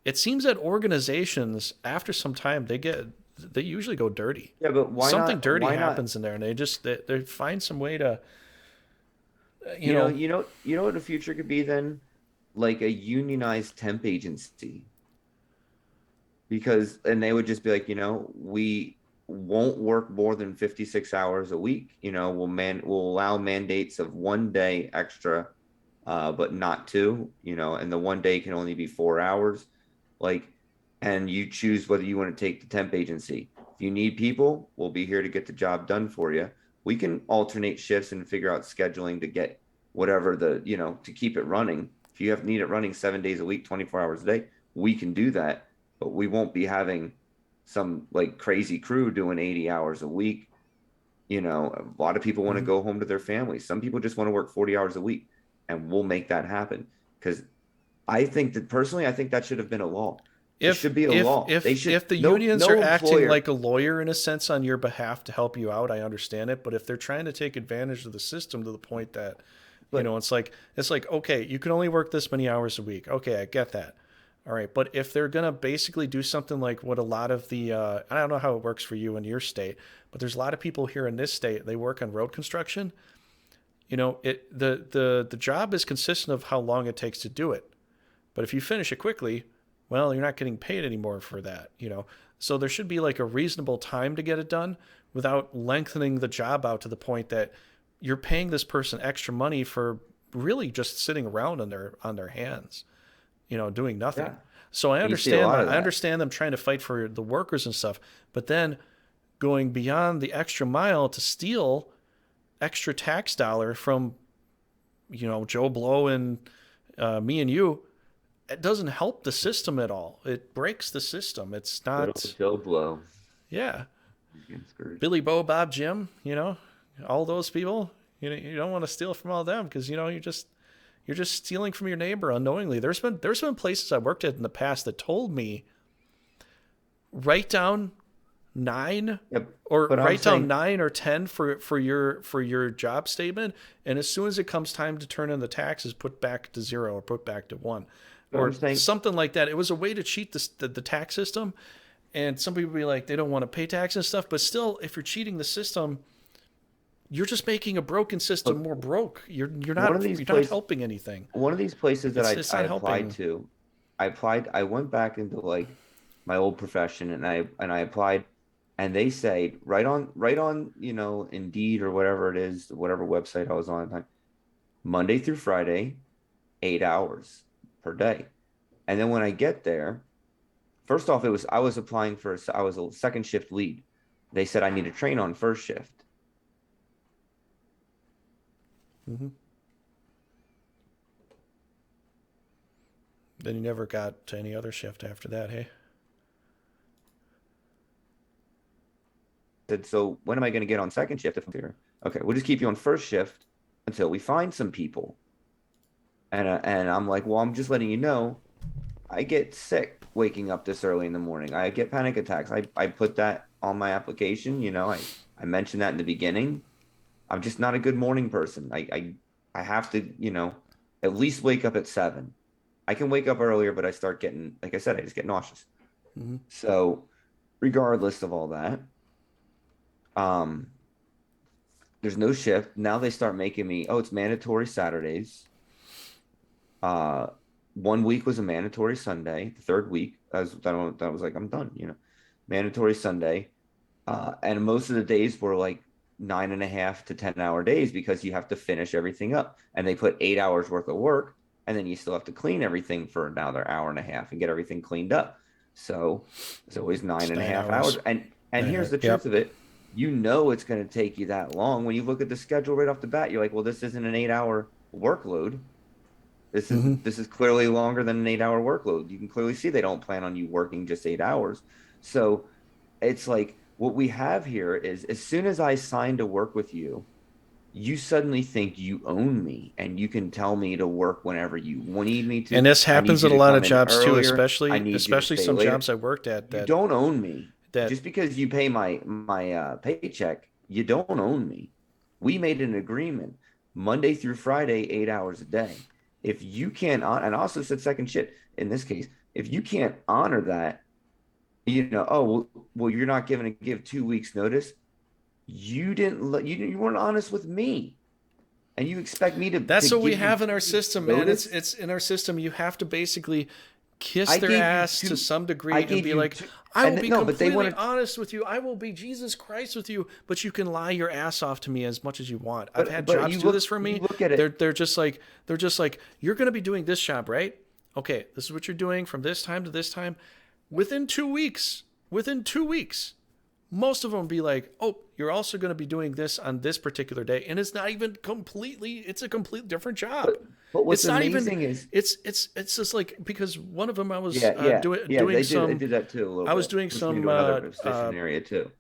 Speaker 2: it seems that organizations after some time they usually go dirty.
Speaker 1: Yeah, but
Speaker 2: Something dirty
Speaker 1: why not
Speaker 2: happens in there, and they find some way to you
Speaker 1: you know,
Speaker 2: know
Speaker 1: you know, you know what the future could be then? Like a unionized temp agency. Because and they would just be like, we won't work more than 56 hours a week. We'll allow mandates of 1 day extra, but not two, and the 1 day can only be 4 hours. Like, and you choose whether you want to take the temp agency. If you need people, we'll be here to get the job done for you. We can alternate shifts and figure out scheduling to get whatever to keep it running. If you need it running 7 days a week, 24 hours a day, we can do that, but we won't be having some like crazy crew doing 80 hours a week. A lot of people want to
Speaker 2: mhm.
Speaker 1: go home to their families. Some people just want to work 40 hours a week, and we'll make that happen. Because I think that should have been a law. It
Speaker 2: if
Speaker 1: should be a
Speaker 2: if
Speaker 1: law. They
Speaker 2: if
Speaker 1: should
Speaker 2: if the
Speaker 1: no
Speaker 2: unions
Speaker 1: no
Speaker 2: are acting
Speaker 1: employer.
Speaker 2: like a lawyer in a sense on your behalf to help you out, I understand it. But if they're trying to take advantage of the system to the point that
Speaker 1: But
Speaker 2: it's like okay, you can only work this many hours a week. Okay, I get that. All right, but if they're gonna basically do something like what a lot of the I don't know how it works for you in your state, but there's a lot of people here in this state. They work on road construction. The job is consistent of how long it takes to do it. But if you finish it quickly, well, you're not getting paid anymore for that. So there should be like a reasonable time to get it done without lengthening the job out to the point that you're paying this person extra money for really just sitting around on their hands, doing nothing.
Speaker 1: yeah,
Speaker 2: So I
Speaker 1: and you see a
Speaker 2: understand
Speaker 1: lot
Speaker 2: that.
Speaker 1: of
Speaker 2: I
Speaker 1: that.
Speaker 2: understand them trying to fight for the workers and stuff, but then going beyond the extra mile to steal extra tax dollar from Joe Blow and me and you, it doesn't help the system at all. It breaks the system. It's
Speaker 1: Good old
Speaker 2: not.
Speaker 1: Joe Blow.
Speaker 2: Yeah,
Speaker 1: He's getting screwed.
Speaker 2: Billy Bo, Bob, Jim. All those people. You don't want to steal from all them because you're just stealing from your neighbor unknowingly. There's been places I worked at in the past that told me write down nine
Speaker 1: Yep.
Speaker 2: or
Speaker 1: But I'm
Speaker 2: write down
Speaker 1: saying,
Speaker 2: 9 or 10 for your job statement, and as soon as it comes time to turn in the taxes, put back to 0 or put back to 1
Speaker 1: but I'm
Speaker 2: or
Speaker 1: saying,
Speaker 2: something like that. It was a way to cheat the tax system, and some people be like they don't want to pay tax and stuff, but still, if you're cheating the system, you're just making a broken system
Speaker 1: look,
Speaker 2: more broke. You're
Speaker 1: one of
Speaker 2: not
Speaker 1: these
Speaker 2: you're not
Speaker 1: places,
Speaker 2: helping anything.
Speaker 1: one of these places that
Speaker 2: It's
Speaker 1: I
Speaker 2: not
Speaker 1: applied
Speaker 2: helping.
Speaker 1: to, I went back into like my old profession, and I applied, and they say right on Indeed or whatever it is, whatever website I was on at the time, Monday through Friday, 8 hours per day. And then when I get there, first off, I was applying for I was a second shift lead. They said I need to train on first shift.
Speaker 2: Mm-hmm. Then you never got to any other shift after that, hey?
Speaker 1: Said, so when am I going to get on second shift if I'm here? Okay, we'll just keep you on first shift until we find some people. And I'm like, well, I'm just letting you know, I get sick waking up this early in the morning. I get panic attacks. I put that on my application. I mentioned that in the beginning. I'm just not a good morning person. I have to, at least wake up at 7. I can wake up earlier, but I start getting, like I said, I just get nauseous.
Speaker 2: Mm-hmm.
Speaker 1: So regardless of all that, um, there's no shift. Now they start making me, oh, it's mandatory Saturdays. Uh, 1 week was a mandatory Sunday. The third week, that was like, I'm done, mandatory Sunday. And most of the days were like 9.5 to 10 hour days because you have to finish everything up. And they put 8 hours worth of work, and then you still have to clean everything for another hour and a half and get everything cleaned up. So it's always nine
Speaker 2: It's
Speaker 1: and a
Speaker 2: nine
Speaker 1: half
Speaker 2: hours.
Speaker 1: hours. And here's the
Speaker 2: Yep.
Speaker 1: truth of it. It's going to take you that long. When you look at the schedule right off the bat, you're like, well, this isn't an 8 hour workload. This is
Speaker 2: Mm-hmm.
Speaker 1: this is clearly longer than an 8 hour workload. You can clearly see they don't plan on you working just 8 hours. So it's like what we have here is as soon as I sign to work with you, you suddenly think you own me and you can tell me to work whenever you need me to.
Speaker 2: And this
Speaker 1: I need
Speaker 2: happens
Speaker 1: you
Speaker 2: at a
Speaker 1: to
Speaker 2: lot of
Speaker 1: come in
Speaker 2: jobs too,
Speaker 1: earlier. I
Speaker 2: especially
Speaker 1: need you to
Speaker 2: especially
Speaker 1: stay
Speaker 2: some
Speaker 1: later.
Speaker 2: jobs I worked at
Speaker 1: You don't own me.
Speaker 2: that
Speaker 1: Just because you pay my paycheck, you don't own me. We made an agreement Monday through Friday, 8 hours a day. If you can't, and I also said second shift in this case, if you can't honor that, oh, well, you're not going to give 2 weeks notice. You weren't honest with me, and you expect me to
Speaker 2: that's what we
Speaker 1: give you
Speaker 2: have in
Speaker 1: two
Speaker 2: our
Speaker 1: weeks
Speaker 2: system, man. It's
Speaker 1: notice.
Speaker 2: it's in our system. You have to basically kiss
Speaker 1: I
Speaker 2: their
Speaker 1: gave you
Speaker 2: ass to
Speaker 1: two.
Speaker 2: some
Speaker 1: I
Speaker 2: degree and
Speaker 1: gave
Speaker 2: be
Speaker 1: you
Speaker 2: like,
Speaker 1: two,
Speaker 2: I will
Speaker 1: and
Speaker 2: be
Speaker 1: no, but they
Speaker 2: completely
Speaker 1: want to.
Speaker 2: honest with you. I will be Jesus Christ with you, but you can lie your ass off to me as much as you want. I've had
Speaker 1: But
Speaker 2: jobs do this for
Speaker 1: you
Speaker 2: me.
Speaker 1: look at
Speaker 2: They're
Speaker 1: it.
Speaker 2: they're just like you're going to be doing this job, right? Okay, this is what you're doing from this time to this time. Within 2 weeks, most of them be like, oh, you're also going to be doing this on this particular day, and it's not even it's a complete different job.
Speaker 1: But what's
Speaker 2: It's not even
Speaker 1: amazing is,
Speaker 2: it's just like, because one of them I was
Speaker 1: yeah, yeah, yeah.
Speaker 2: doing
Speaker 1: They
Speaker 2: some
Speaker 1: did that too a little
Speaker 2: I was
Speaker 1: bit.
Speaker 2: doing
Speaker 1: Pushed me into another position area too.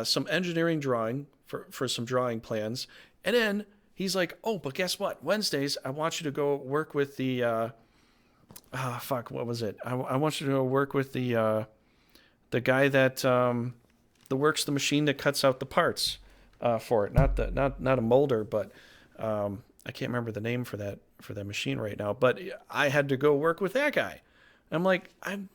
Speaker 2: some engineering drawing for some drawing plans, and then he's like, oh, but guess what, Wednesdays I want you to go work with the fuck, what was it, I want you to go work with the guy that works the machine that cuts out the parts for it. Not a molder, but I can't remember the name for that machine right now. But I had to go work with that guy. I'm like, I'm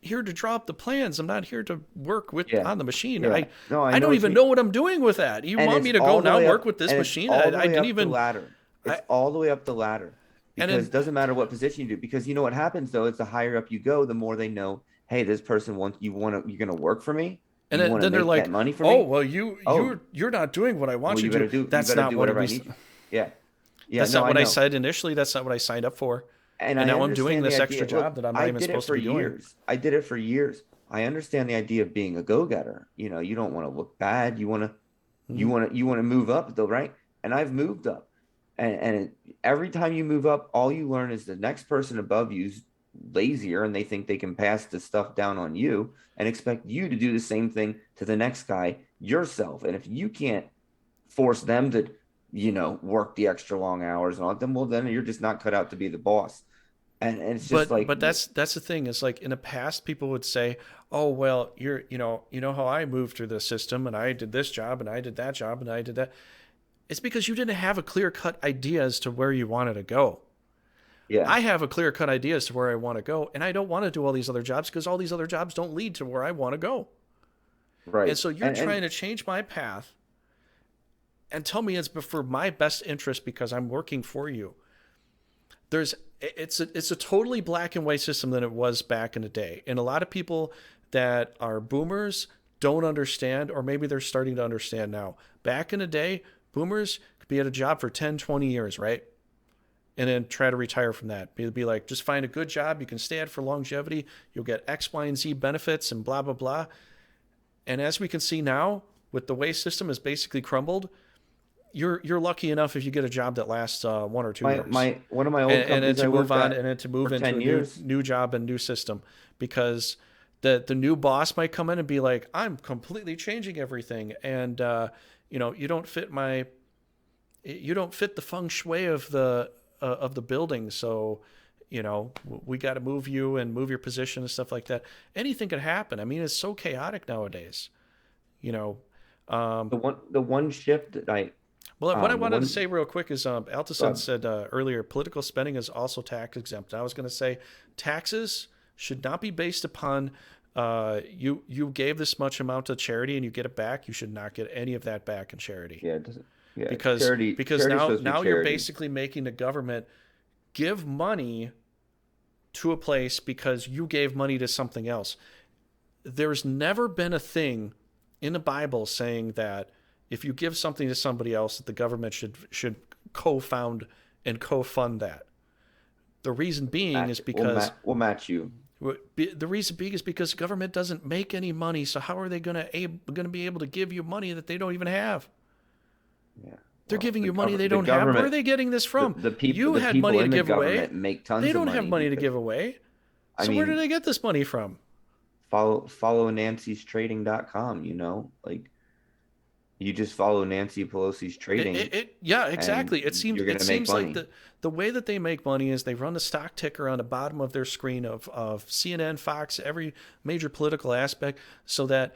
Speaker 2: here to draw up the plans. I'm not here to work
Speaker 1: Yeah,
Speaker 2: on the machine.
Speaker 1: yeah. No, I
Speaker 2: I
Speaker 1: know
Speaker 2: don't
Speaker 1: what
Speaker 2: even
Speaker 1: you
Speaker 2: know what I'm doing with that. You
Speaker 1: and
Speaker 2: want
Speaker 1: it's
Speaker 2: me to go
Speaker 1: all the
Speaker 2: now
Speaker 1: way
Speaker 2: work
Speaker 1: up,
Speaker 2: with this
Speaker 1: and it's
Speaker 2: machine?
Speaker 1: all the
Speaker 2: I
Speaker 1: way
Speaker 2: didn't
Speaker 1: up the
Speaker 2: even.
Speaker 1: ladder. It's
Speaker 2: I
Speaker 1: all the way up the ladder
Speaker 2: and
Speaker 1: because
Speaker 2: then
Speaker 1: it doesn't matter what position you do. Because you know what happens though is the higher up you go, the more they know. Hey, this person you're going to work for me.
Speaker 2: and
Speaker 1: You
Speaker 2: then,
Speaker 1: want to
Speaker 2: then they're
Speaker 1: make that
Speaker 2: like,
Speaker 1: money for
Speaker 2: oh
Speaker 1: me.
Speaker 2: well, you
Speaker 1: Oh,
Speaker 2: you're not doing what I
Speaker 1: well,
Speaker 2: want you to do.
Speaker 1: you
Speaker 2: That's
Speaker 1: better
Speaker 2: not
Speaker 1: do
Speaker 2: one of
Speaker 1: whatever I
Speaker 2: these.
Speaker 1: need you. Yeah, yeah.
Speaker 2: That's
Speaker 1: No,
Speaker 2: not
Speaker 1: I
Speaker 2: what I
Speaker 1: know.
Speaker 2: said initially. That's not what I signed up for.
Speaker 1: And
Speaker 2: And
Speaker 1: I
Speaker 2: now I'm doing
Speaker 1: understand the
Speaker 2: this
Speaker 1: idea.
Speaker 2: extra job
Speaker 1: Look,
Speaker 2: that I'm not
Speaker 1: I
Speaker 2: even
Speaker 1: did it
Speaker 2: supposed to
Speaker 1: for
Speaker 2: be doing.
Speaker 1: years. I did it for years. I understand the idea of being a go-getter. You don't want to look bad.
Speaker 2: Mm-hmm.
Speaker 1: You want to move up though, right? And I've moved up. Every time you move up, all you learn is the next person above you's lazier and they think they can pass the stuff down on you and expect you to do the same thing to the next guy yourself. And if you can't force them to, work the extra long hours and all that, well, then you're just not cut out to be the boss. And it's just
Speaker 2: But
Speaker 1: like,
Speaker 2: but that's the thing. Is like in the past, people would say, "Oh well, you know how I moved through the system, and I did this job, and I did that job, and I did that." It's because you didn't have a clear cut idea as to where you wanted to go.
Speaker 1: yeah,
Speaker 2: I have a clear cut idea as to where I want to go, and I don't want to do all these other jobs because all these other jobs don't lead to where I want to go. And
Speaker 1: right.
Speaker 2: so you're
Speaker 1: And
Speaker 2: trying to change my path and tell me it's for my best interest because I'm working for you. There's it's a totally black and white system than it was back in the day. And a lot of people that are boomers don't understand, or maybe they're starting to understand now. Back in the day, boomers could be at a job for 10, 20 years, right? And then try to retire from that. Be like, just find a good job you can stay at for longevity. You'll get X, Y, and Z benefits and blah, blah, blah. And as we can see now, with the way system has basically crumbled, you're lucky enough if you get a job that lasts 1 or 2 years,
Speaker 1: My one of my old
Speaker 2: and then
Speaker 1: companies
Speaker 2: to
Speaker 1: I
Speaker 2: move
Speaker 1: worked
Speaker 2: on,
Speaker 1: at
Speaker 2: and then to move
Speaker 1: for
Speaker 2: into
Speaker 1: 10
Speaker 2: a new
Speaker 1: years.
Speaker 2: new job and new system, because the new boss might come in and be like, I'm completely changing everything, and you don't fit the feng shui of the building, so we got to move you and move your position and stuff like that. Anything could happen. I mean, it's so chaotic nowadays. You know,
Speaker 1: The one shift that
Speaker 2: well, what I
Speaker 1: the
Speaker 2: wanted to
Speaker 1: one
Speaker 2: say real quick is Altison
Speaker 1: uh,
Speaker 2: said earlier, political spending is also tax exempt. I was going to say taxes should not be based upon you gave this much amount to charity and you get it back. You should not get any of that back in charity,
Speaker 1: yeah, it doesn't yeah,
Speaker 2: because
Speaker 1: charity's
Speaker 2: now
Speaker 1: supposed to be
Speaker 2: you're
Speaker 1: charity.
Speaker 2: basically making the government give money to a place because you gave money to something else. There's never been a thing in the Bible saying that if you give something to somebody else, that the government should co-found and co-fund that. The reason being is because
Speaker 1: We'll match you.
Speaker 2: the reason being is because government doesn't make any money. So how are they going to be able to give you money that they don't even have?
Speaker 1: Yeah.
Speaker 2: They're
Speaker 1: Well,
Speaker 2: giving you money they
Speaker 1: the
Speaker 2: don't have. Where are
Speaker 1: government,
Speaker 2: they getting this from? You
Speaker 1: the
Speaker 2: had
Speaker 1: people
Speaker 2: money to
Speaker 1: in the
Speaker 2: give away.
Speaker 1: government make
Speaker 2: They
Speaker 1: tons of
Speaker 2: don't have
Speaker 1: money
Speaker 2: money to
Speaker 1: because
Speaker 2: give away.
Speaker 1: I
Speaker 2: So where do
Speaker 1: mean,
Speaker 2: they get this money from?
Speaker 1: follow nancystrading.com, like you just follow Nancy Pelosi's trading
Speaker 2: Yeah,
Speaker 1: and
Speaker 2: exactly.
Speaker 1: you're
Speaker 2: It
Speaker 1: gonna make
Speaker 2: seems like
Speaker 1: money.
Speaker 2: the way that they make money is they run the stock ticker on the bottom of their screen of CNN, Fox, every major political aspect, so that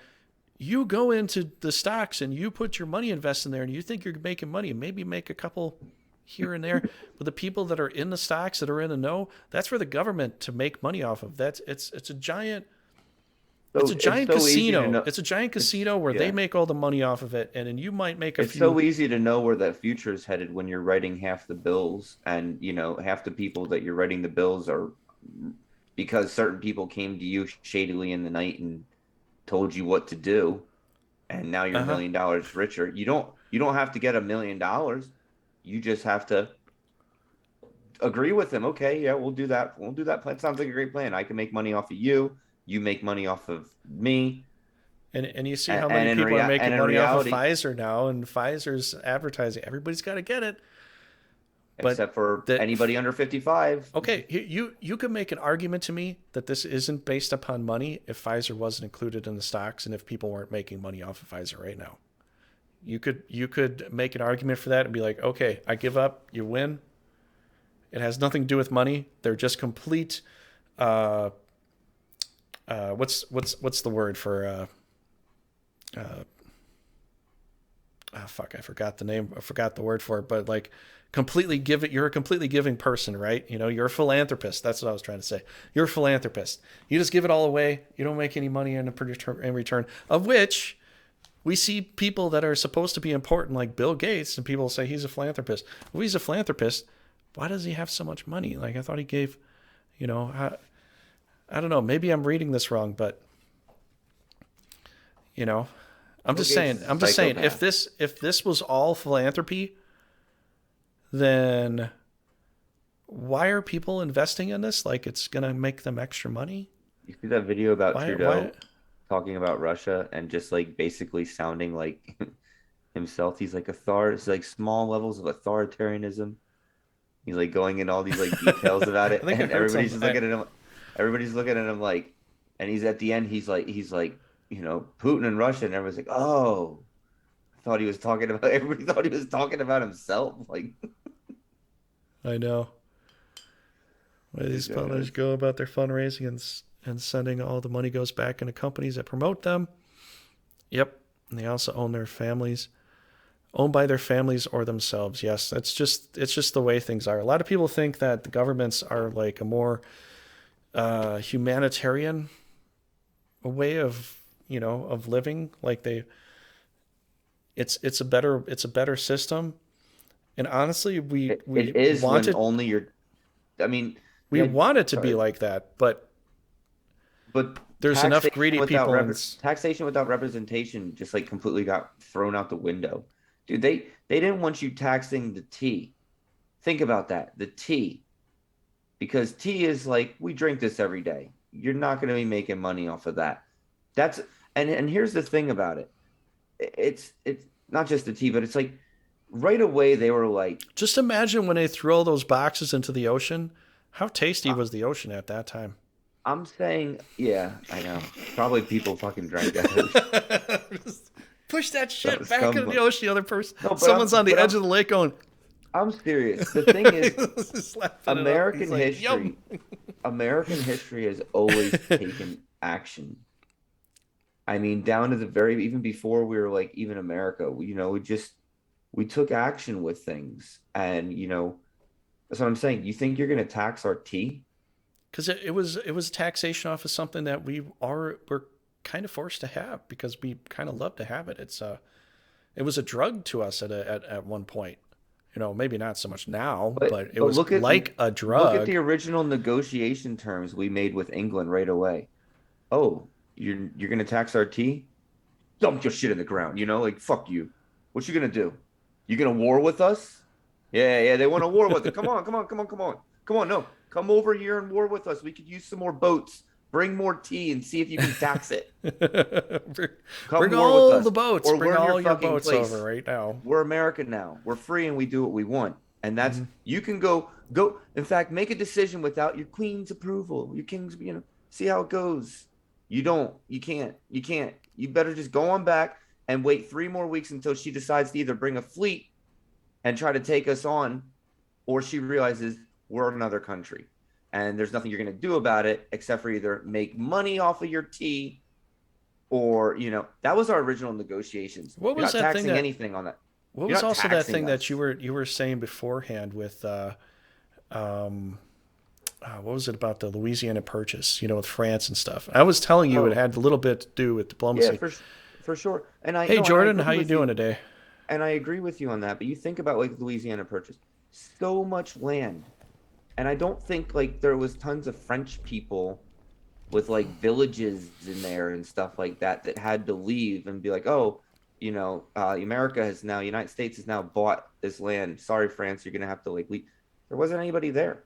Speaker 2: you go into the stocks and you put your money invest in there and you think you're making money and maybe make a couple here and there. But the people that are in the stocks, that are in the know, that's for the government to make money off of. It's a giant
Speaker 1: So it's so easy to know.
Speaker 2: It's a giant
Speaker 1: It's
Speaker 2: casino where they
Speaker 1: yeah.
Speaker 2: make all the money off of it, and then you might make a
Speaker 1: It's
Speaker 2: few.
Speaker 1: so easy to know where that future is headed when you're writing half the bills, and half the people that you're writing the bills are because certain people came to you shadily in the night and told you what to do, and now you're
Speaker 2: Uh huh.
Speaker 1: $1 million richer. You don't have to get $1 million. You just have to agree with them. Okay, yeah, we'll do that. We'll do that plan. Sounds like a great plan. I can make money off of you. You make money off of me.
Speaker 2: And you see
Speaker 1: And,
Speaker 2: how
Speaker 1: and
Speaker 2: many people are
Speaker 1: and
Speaker 2: making
Speaker 1: in
Speaker 2: money off of
Speaker 1: reality,
Speaker 2: Pfizer now, and Pfizer's advertising. Everybody's got to get it, but
Speaker 1: except for
Speaker 2: that
Speaker 1: anybody under 55.
Speaker 2: okay, you could make an argument to me that this isn't based upon money if Pfizer wasn't included in the stocks and if people weren't making money off of Pfizer right now. You could make an argument for that and be like, okay, I give up. You win. It has nothing to do with money. They're just complete. Uh, what's the word for fuck, I forgot the name. I forgot the word for it, but like completely give it. You're a completely giving person, right? You're a philanthropist. That's what I was trying to say. You're a philanthropist. You just give it all away. You don't make any money in return, of which we see people that are supposed to be important, like Bill Gates, and people say he's a philanthropist. Well, he's a philanthropist. Why does he have so much money? Like, I thought he gave, I don't know. Maybe I'm reading this wrong, but you know, I'm
Speaker 1: Bill
Speaker 2: just
Speaker 1: Gates
Speaker 2: saying.
Speaker 1: is a
Speaker 2: I'm just saying. If
Speaker 1: psychopath.
Speaker 2: this was all philanthropy, then why are people investing in this? Like, it's gonna make them extra money.
Speaker 1: You see that video about
Speaker 2: Why? Why?
Speaker 1: Trudeau talking about Russia and just like basically sounding like himself? He's like it's like small levels of authoritarianism. He's like going in all these like details about
Speaker 2: I
Speaker 1: it,
Speaker 2: think I
Speaker 1: and
Speaker 2: heard
Speaker 1: everybody's
Speaker 2: some.
Speaker 1: just looking at him. Everybody's looking at him like, and he's at the end. He's like, Putin and Russia, and everyone's like, oh, I thought he was talking about. Everybody thought he was talking about himself. Like,
Speaker 2: I know. Why these fellas
Speaker 1: guys.
Speaker 2: go about their fundraising and sending all the money goes back into companies that promote them. Yep. And they also own their families, owned by their families or themselves. Yes, it's just the way things are. A lot of people think that the governments are like a more humanitarian way of living. Like it's a better system. And honestly, we
Speaker 1: It is when
Speaker 2: wanted.
Speaker 1: only you're I mean,
Speaker 2: We
Speaker 1: yeah,
Speaker 2: want it to be like that, but
Speaker 1: but
Speaker 2: there's enough greedy people and
Speaker 1: taxation without representation just like completely got thrown out the window. Dude, they didn't want you taxing the tea. Think about that, the tea, because tea is like we drink this every day. You're not going to be making money off of that. That's and here's the thing about it. It's not just the tea, but it's like right away they were like,
Speaker 2: just imagine when they throw those boxes into the ocean. How tasty
Speaker 1: I-
Speaker 2: was the ocean at that time?
Speaker 1: I'm saying, yeah, I know. Probably people fucking drank that ocean.
Speaker 2: Push that shit back into
Speaker 1: Some,
Speaker 2: the ocean. The other person,
Speaker 1: no,
Speaker 2: someone's on the
Speaker 1: but
Speaker 2: edge of the lake going.
Speaker 1: I'm serious. The thing is,
Speaker 2: Slapping it up. He's
Speaker 1: American
Speaker 2: like,
Speaker 1: history,
Speaker 2: yum.
Speaker 1: American history has always taken action. I mean, down to the very, even before we were like even America, we took action with things, and that's what I'm saying. You think you're gonna tax our tea?
Speaker 2: Because it was taxation off of something that we're kind of forced to have because we kind of love to have it. It was a drug to us at one point. Maybe not so much now, but it was like a
Speaker 1: look at
Speaker 2: drug.
Speaker 1: the original negotiation terms we made with England right away. Oh, you're gonna tax our tea? Dump your shit in the ground, like fuck you. What you gonna do? You gonna war with us? Yeah, yeah, they want to war with us. Come on, come on, come on, come on. Come on, no. Come over here and war with us. We could use some more boats. Bring more tea and see if you can tax it. Come
Speaker 2: Bring
Speaker 1: war with
Speaker 2: all
Speaker 1: us.
Speaker 2: the boats.
Speaker 1: Or
Speaker 2: Bring
Speaker 1: learn your
Speaker 2: all your
Speaker 1: fucking
Speaker 2: boats
Speaker 1: place.
Speaker 2: over right now.
Speaker 1: We're America now. We're free and we do what we want. And that's
Speaker 2: Mm-hmm.
Speaker 1: you can go in fact make a decision without your queen's approval. Your king's, see how it goes. You can't. You better just go on back and wait 3 more weeks until she decides to either bring a fleet and try to take us on, or she realizes we're another country and there's nothing you're going to do about it except for either make money off of your tea, or that was our original negotiations.
Speaker 2: What
Speaker 1: You're
Speaker 2: was
Speaker 1: not
Speaker 2: that thing
Speaker 1: taxing
Speaker 2: that?
Speaker 1: anything on that.
Speaker 2: What
Speaker 1: You're
Speaker 2: was
Speaker 1: not
Speaker 2: also that
Speaker 1: taxing
Speaker 2: thing that
Speaker 1: us.
Speaker 2: you were saying beforehand with what was it about the Louisiana Purchase? With France and stuff. I was telling you it
Speaker 1: Oh,
Speaker 2: had a little bit to do with
Speaker 1: yeah,
Speaker 2: diplomacy.
Speaker 1: for sure. And I
Speaker 2: Hey
Speaker 1: no, and I
Speaker 2: Jordan, how
Speaker 1: agree
Speaker 2: you
Speaker 1: with
Speaker 2: doing
Speaker 1: you.
Speaker 2: today?
Speaker 1: And I agree with you on that. But you think about like Louisiana Purchase, so much land, and I don't think like there was tons of French people with like villages in there and stuff like that had to leave and be like, oh, United States has now bought this land. Sorry, France, you're gonna have to like leave. There wasn't anybody there.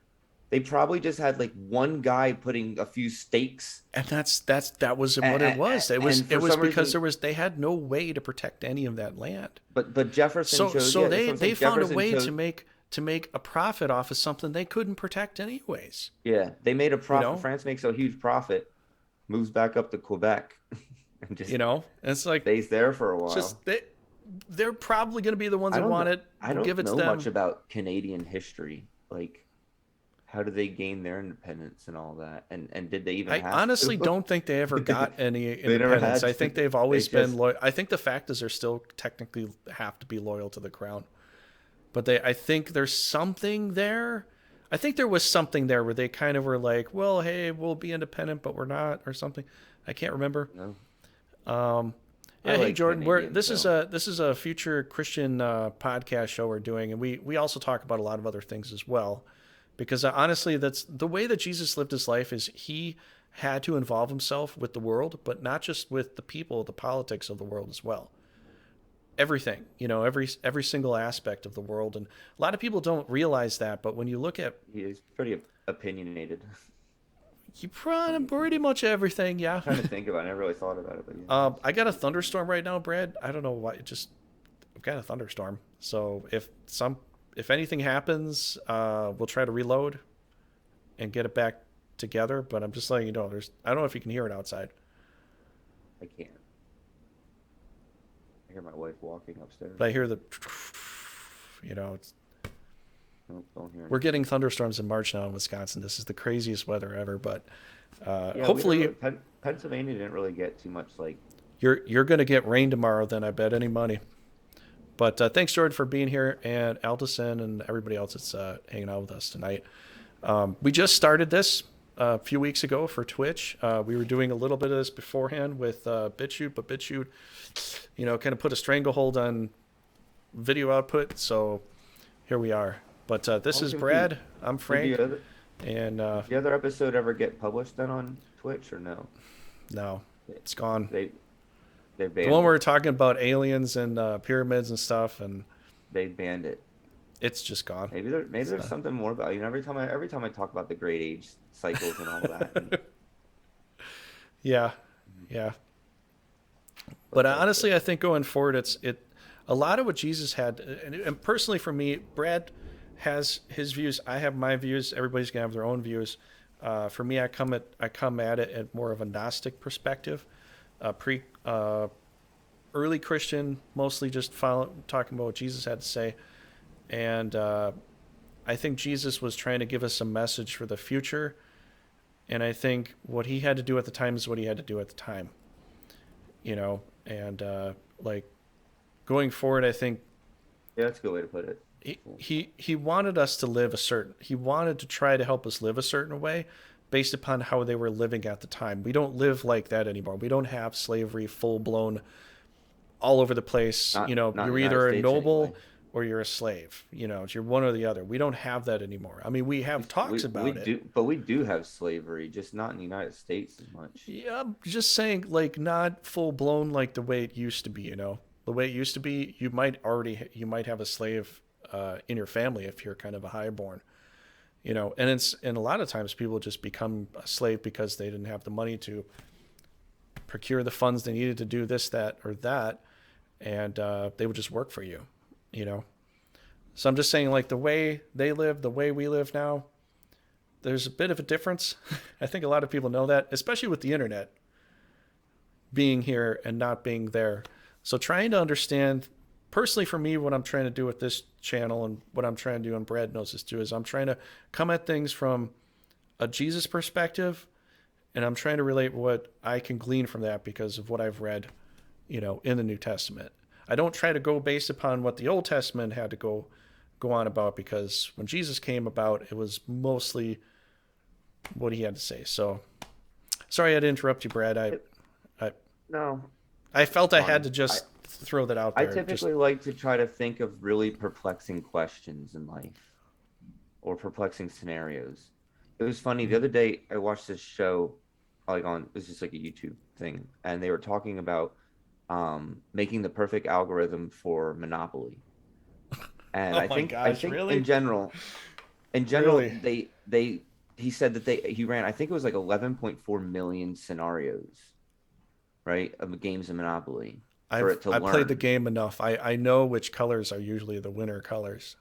Speaker 1: They probably just had like one guy putting a few stakes,
Speaker 2: And that was what it
Speaker 1: and,
Speaker 2: was. It was
Speaker 1: and
Speaker 2: it
Speaker 1: for
Speaker 2: was
Speaker 1: some
Speaker 2: because
Speaker 1: reason,
Speaker 2: they had no way to protect any of that land.
Speaker 1: but Jefferson
Speaker 2: So
Speaker 1: chose.
Speaker 2: so
Speaker 1: Yeah, that's
Speaker 2: they
Speaker 1: what I'm
Speaker 2: they
Speaker 1: saying.
Speaker 2: found a
Speaker 1: Jefferson
Speaker 2: way
Speaker 1: chose.
Speaker 2: to make a profit off of something they couldn't protect anyways.
Speaker 1: Yeah, they made a
Speaker 2: You
Speaker 1: profit.
Speaker 2: know?
Speaker 1: France makes a huge profit, moves back up to Quebec, and just
Speaker 2: It's like
Speaker 1: stays there for a
Speaker 2: it's
Speaker 1: while.
Speaker 2: just they're probably going to be the ones
Speaker 1: I
Speaker 2: that
Speaker 1: don't
Speaker 2: want
Speaker 1: know.
Speaker 2: it.
Speaker 1: I
Speaker 2: We'll give
Speaker 1: don't
Speaker 2: it to
Speaker 1: know much
Speaker 2: them.
Speaker 1: about Canadian history. Like, how did they gain their independence and all that? And did they even
Speaker 2: I
Speaker 1: have
Speaker 2: honestly
Speaker 1: to?
Speaker 2: don't think they ever got any
Speaker 1: They never
Speaker 2: independence.
Speaker 1: had
Speaker 2: I think
Speaker 1: to.
Speaker 2: they've
Speaker 1: They
Speaker 2: always been
Speaker 1: just
Speaker 2: loyal. I think the fact is they're still technically have to be loyal to the crown. But I think there's something there. I think there was something there where they kind of were like, well, hey, we'll be independent, but we're not, or something. I can't remember.
Speaker 1: no.
Speaker 2: Um,
Speaker 1: I
Speaker 2: yeah, hey
Speaker 1: like
Speaker 2: Jordan,
Speaker 1: Canadians
Speaker 2: this is
Speaker 1: though.
Speaker 2: a future Christian podcast show we're doing, and we also talk about a lot of other things as well, because honestly, that's the way that Jesus lived his life. Is he had to involve himself with the world, but not just with the people, the politics of the world as well. Everything, every single aspect of the world, and a lot of people don't realize that. But when you look at
Speaker 1: He's pretty opinionated.
Speaker 2: you pretty much everything, yeah.
Speaker 1: Trying to think about it. I never really thought about it, but yeah.
Speaker 2: I got a thunderstorm right now, Brad. I don't know why. I've got a thunderstorm. So if anything happens, we'll try to reload and get it back together. But I'm just letting you know. I don't know if you can hear it outside.
Speaker 1: I can't. I hear my wife walking upstairs.
Speaker 2: But I hear it's,
Speaker 1: Nope, don't hear
Speaker 2: we're
Speaker 1: anything.
Speaker 2: getting thunderstorms in March now in Wisconsin. This is the craziest weather ever. But
Speaker 1: Yeah, we didn't
Speaker 2: hopefully
Speaker 1: really, Pennsylvania didn't really get too much like.
Speaker 2: you're going to get rain tomorrow. Then I bet any money. But thanks, Jordan, for being here, and Aldison and everybody else that's hanging out with us tonight. We just started this a few weeks ago for Twitch. We were doing a little bit of this beforehand with BitChute, but BitChute, kind of put a stranglehold on video output. So here we are. But this
Speaker 1: I'm
Speaker 2: is
Speaker 1: confused.
Speaker 2: Brad. I'm
Speaker 1: Maybe
Speaker 2: Frank. And
Speaker 1: Did the other episode ever get published then on Twitch or no?
Speaker 2: no,
Speaker 1: They
Speaker 2: it's gone.
Speaker 1: they, they
Speaker 2: The one
Speaker 1: banned
Speaker 2: where we're
Speaker 1: it.
Speaker 2: talking about aliens and pyramids and stuff, and
Speaker 1: They banned it.
Speaker 2: it's just gone.
Speaker 1: Maybe
Speaker 2: It's
Speaker 1: there's
Speaker 2: not.
Speaker 1: something more about every time I talk about the great age cycles and all that, and
Speaker 2: Yeah, yeah. But
Speaker 1: but that's
Speaker 2: honestly,
Speaker 1: it.
Speaker 2: I think going forward, it a lot of what Jesus had, and personally for me, Brad has his views. I have my views. Everybody's gonna have their own views. For me, I come at it at more of a Gnostic perspective, pre early Christian, mostly just talking about what Jesus had to say, and I think Jesus was trying to give us a message for the future, and I think what he had to do at the time is what he had to do at the time, you know, and like going forward, I think
Speaker 1: Yeah, that's a good way to put it. Cool.
Speaker 2: he wanted us to live a certain he wanted to try to help us live a certain way based upon how they were living at the time. We don't live like that anymore. We don't have slavery full blown all over the place. You know,
Speaker 1: Not in
Speaker 2: you're
Speaker 1: the United
Speaker 2: either a
Speaker 1: States anyway.
Speaker 2: noble or you're a slave. You know, you're one or the other. We don't have that anymore. I mean, we have talks
Speaker 1: We
Speaker 2: about it.
Speaker 1: do, but we do have slavery, just not in the United States as much.
Speaker 2: Yeah, I'm just saying, like, not full blown like the way it used to be. You know, the way it used to be, you might have a slave in your family if you're kind of a highborn. You know, and a lot of times people just become a slave because they didn't have the money to procure the funds they needed to do this, that, or that, and they would just work for you. You know, so I'm just saying, like the way they live, the way we live now, there's a bit of a difference. I think a lot of people know that, especially with the internet being here and not being there. So trying to understand, personally for me, what I'm trying to do with this channel and what I'm trying to do, and Brad knows this too, is I'm trying to come at things from a Jesus perspective, and I'm trying to relate what I can glean from that because of what I've read, you know, in the New Testament. I don't try to go based upon what the Old Testament had to go on about because when Jesus came about, it was mostly what he had to say. So sorry I had to interrupt you, Brad. I,
Speaker 1: No,
Speaker 2: I felt
Speaker 1: it's
Speaker 2: I had
Speaker 1: fine.
Speaker 2: to just throw that out
Speaker 1: I
Speaker 2: there. Just
Speaker 1: typically like to try to think of really perplexing questions in life or perplexing scenarios. It was funny the other day. I watched this show, like on it's just like a YouTube thing, and they were talking about making the perfect algorithm for Monopoly. And
Speaker 2: oh my
Speaker 1: I
Speaker 2: gosh,
Speaker 1: think
Speaker 2: really,
Speaker 1: in general,
Speaker 2: really.
Speaker 1: he said that he ran. I think it was like 11.4 million scenarios, right, of games of Monopoly for it to
Speaker 2: I played the
Speaker 1: learn.
Speaker 2: game enough. I know which colors are usually the winner colors.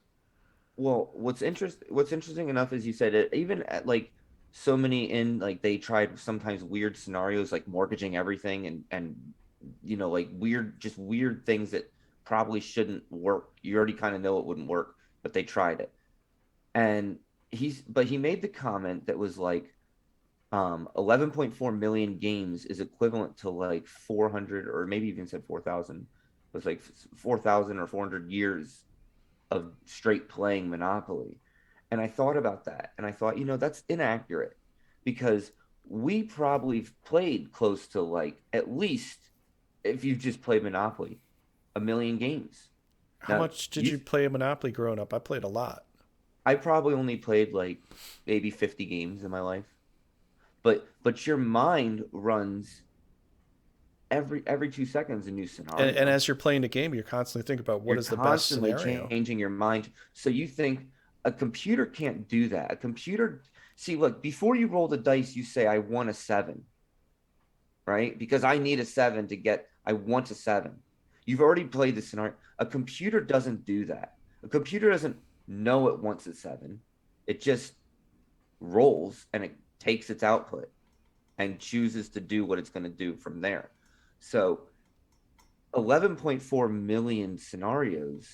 Speaker 1: Well, what's interesting enough is you said it even at like so many in like they tried sometimes weird scenarios like mortgaging everything and like weird things that probably shouldn't work. You already kind of know it wouldn't work, but they tried it. And he made the comment that was like 11.4 million games is equivalent to like 400 or maybe even said 4,000. It was like 4,000 or 400 years of straight playing Monopoly. And I thought about that and I thought, that's inaccurate because we probably played close to like at least if you've just played Monopoly, a million games.
Speaker 2: How
Speaker 1: Now,
Speaker 2: much did you play Monopoly growing up? I played a lot.
Speaker 1: I probably only played like maybe 50 games in my life, but your mind runs every 2 seconds a new
Speaker 2: And
Speaker 1: scenario.
Speaker 2: as you're playing the game, you're constantly thinking about what
Speaker 1: You're
Speaker 2: is the best
Speaker 1: constantly
Speaker 2: scenario.
Speaker 1: changing your mind. So you think a computer can't do that. A computer, see, look, before you roll the dice, you say, I want a seven, right? Because I need a seven I want a seven. You've already played the scenario. A computer doesn't do that. A computer doesn't know it wants a seven. It just rolls and it takes its output and chooses to do what it's going to do from there. So 11.4 million scenarios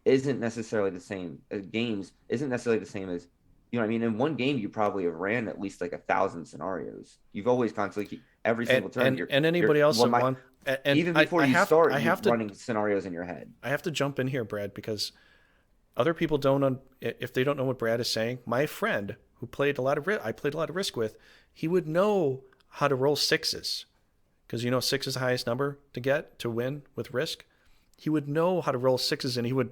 Speaker 1: isn't necessarily the same games isn't necessarily the same as what I mean. In one game, you probably have ran at least like 1,000 scenarios. You've always constantly every single turn.
Speaker 2: And anybody else
Speaker 1: Well,
Speaker 2: that
Speaker 1: my
Speaker 2: want and
Speaker 1: even before you
Speaker 2: I
Speaker 1: start, you're
Speaker 2: have to
Speaker 1: running scenarios in your head.
Speaker 2: I have to jump in here, Brad, because other people don't if they don't know what Brad is saying. My friend who played a lot of I played a lot of Risk with, he would know how to roll sixes because six is the highest number to get to win with Risk. He would know how to roll sixes, and he would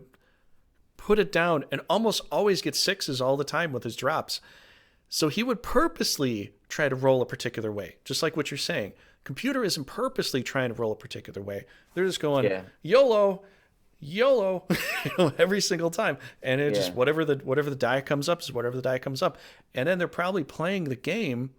Speaker 2: put it down and almost always get sixes all the time with his drops. So he would purposely try to roll a particular way, just like what you're saying. Computer isn't purposely trying to roll a particular way. They're just going YOLO, YOLO, every single time, and it just whatever the die comes up is whatever the die comes up, and then they're probably playing the game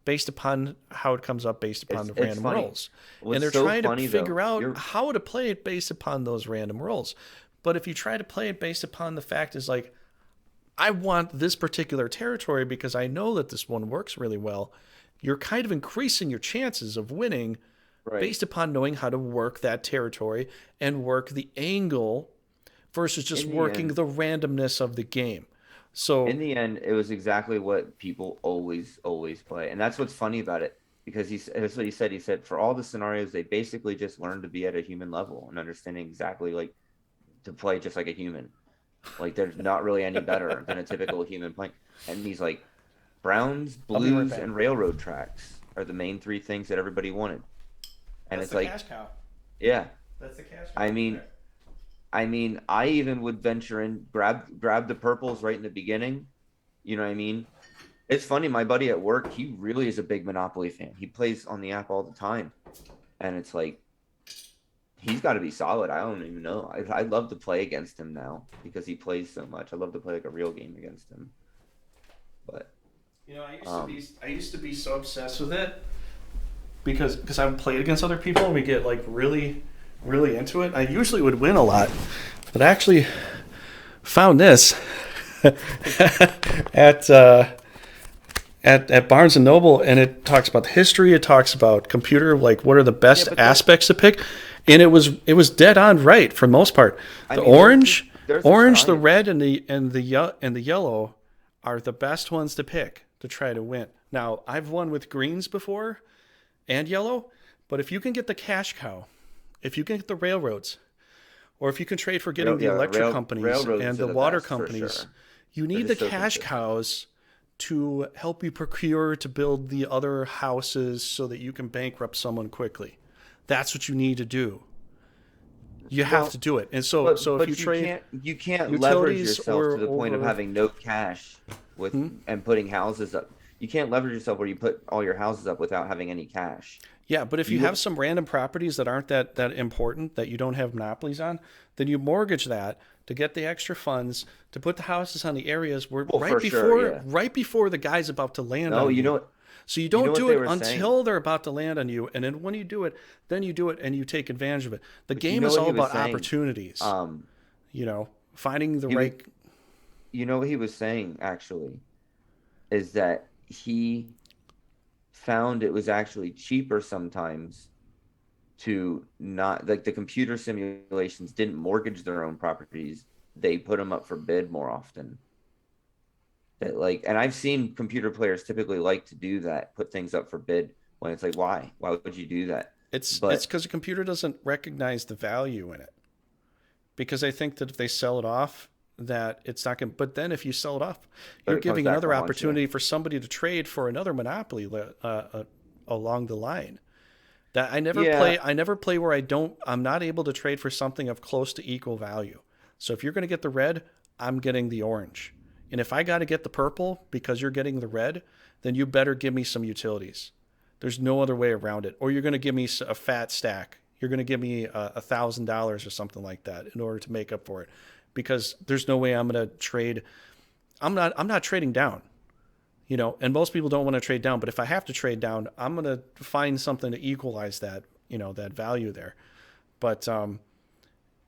Speaker 2: based upon how it comes up, based upon the random rolls, and they're trying to figure out how to play it based upon those random rolls. But if you try to play it based upon the fact is like, I want this particular territory because I know that this one works really well, you're kind of increasing your chances of winning based upon knowing how to work that territory and work the angle versus just working the randomness of the game. So
Speaker 1: in the end, it was exactly what people always play. And that's what's funny about it, because that's what he said. He said for all the scenarios, they basically just learned to be at a human level and understanding exactly like to play just like a human. Like they're not really any better than a typical human playing. And he's like, Browns, blues, and railroad tracks are the main three things that everybody wanted. And
Speaker 2: that's
Speaker 1: it's like,
Speaker 2: cash cow.
Speaker 1: Yeah.
Speaker 2: That's the cash cow.
Speaker 1: I mean, I even would venture in, grab the purples right in the beginning. You know what I mean? It's funny, my buddy at work, he really is a big Monopoly fan. He plays on the app all the time. And it's like, he's got to be solid. I don't even know. I'd love to play against him now because he plays so much. I'd love to play like a real game against him. But
Speaker 2: I used to be so obsessed with it because I would play it against other people and we get like really, really into it. I usually would win a lot, but I actually found this at Barnes and Noble, and it talks about the history. It talks about computer, like what are the best aspects to pick, and it was dead on right for the most part. The orange, the red, and the yellow are the best ones to pick to try to win. Now, I've won with greens before and yellow, but if you can get the cash cow, if you can get the railroads, or if you can trade for getting the electric companies and the water companies, you need the cash cows to help you procure to build the other houses so that you can bankrupt someone quickly. That's what you need to do. You have to do it. And so if you trade,
Speaker 1: you can't leverage yourself to the point of having no cash with and putting houses up. You can't leverage yourself where you put all your houses up without having any cash.
Speaker 2: Yeah, but if you have some random properties that aren't that important, that you don't have monopolies on, then you mortgage that to get the extra funds to put the houses on the areas where right before the guy's about to land on you.
Speaker 1: Know,
Speaker 2: so you don't do it until they're about to land on you, and then when you do it, then you do it and you take advantage of it. The game is all about opportunities. Finding the right.
Speaker 1: You know what he was saying actually is that he found it was actually cheaper sometimes to not, like, the computer simulations didn't mortgage their own properties. They put them up for bid more often. That, like, and I've seen computer players typically like to do that, put things up for bid when it's like, why would you do that?
Speaker 2: It's because the computer doesn't recognize the value in it, because they think that if they sell it off, that it's not going to, but then if you sell it off, you're giving another opportunity for somebody to trade for another monopoly along the line. That I never play where I'm not able to trade for something of close to equal value. So if you're going to get the red, I'm getting the orange. And if I got to get the purple because you're getting the red, then you better give me some utilities. There's no other way around it. Or you're going to give me a fat stack. You're going to give me $1,000 or something like that in order to make up for it. Because there's no way I'm going to trade. I'm not trading down, and most people don't want to trade down. But if I have to trade down, I'm going to find something to equalize that, that value there. But, and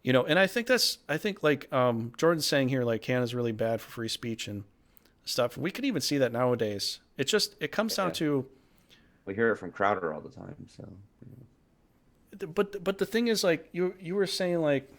Speaker 2: I think like Jordan's saying here, like Canada's really bad for free speech and stuff. We could even see that nowadays. It comes down to.
Speaker 1: We hear it from Crowder all the time. So.
Speaker 2: But the thing is, like you were saying, like,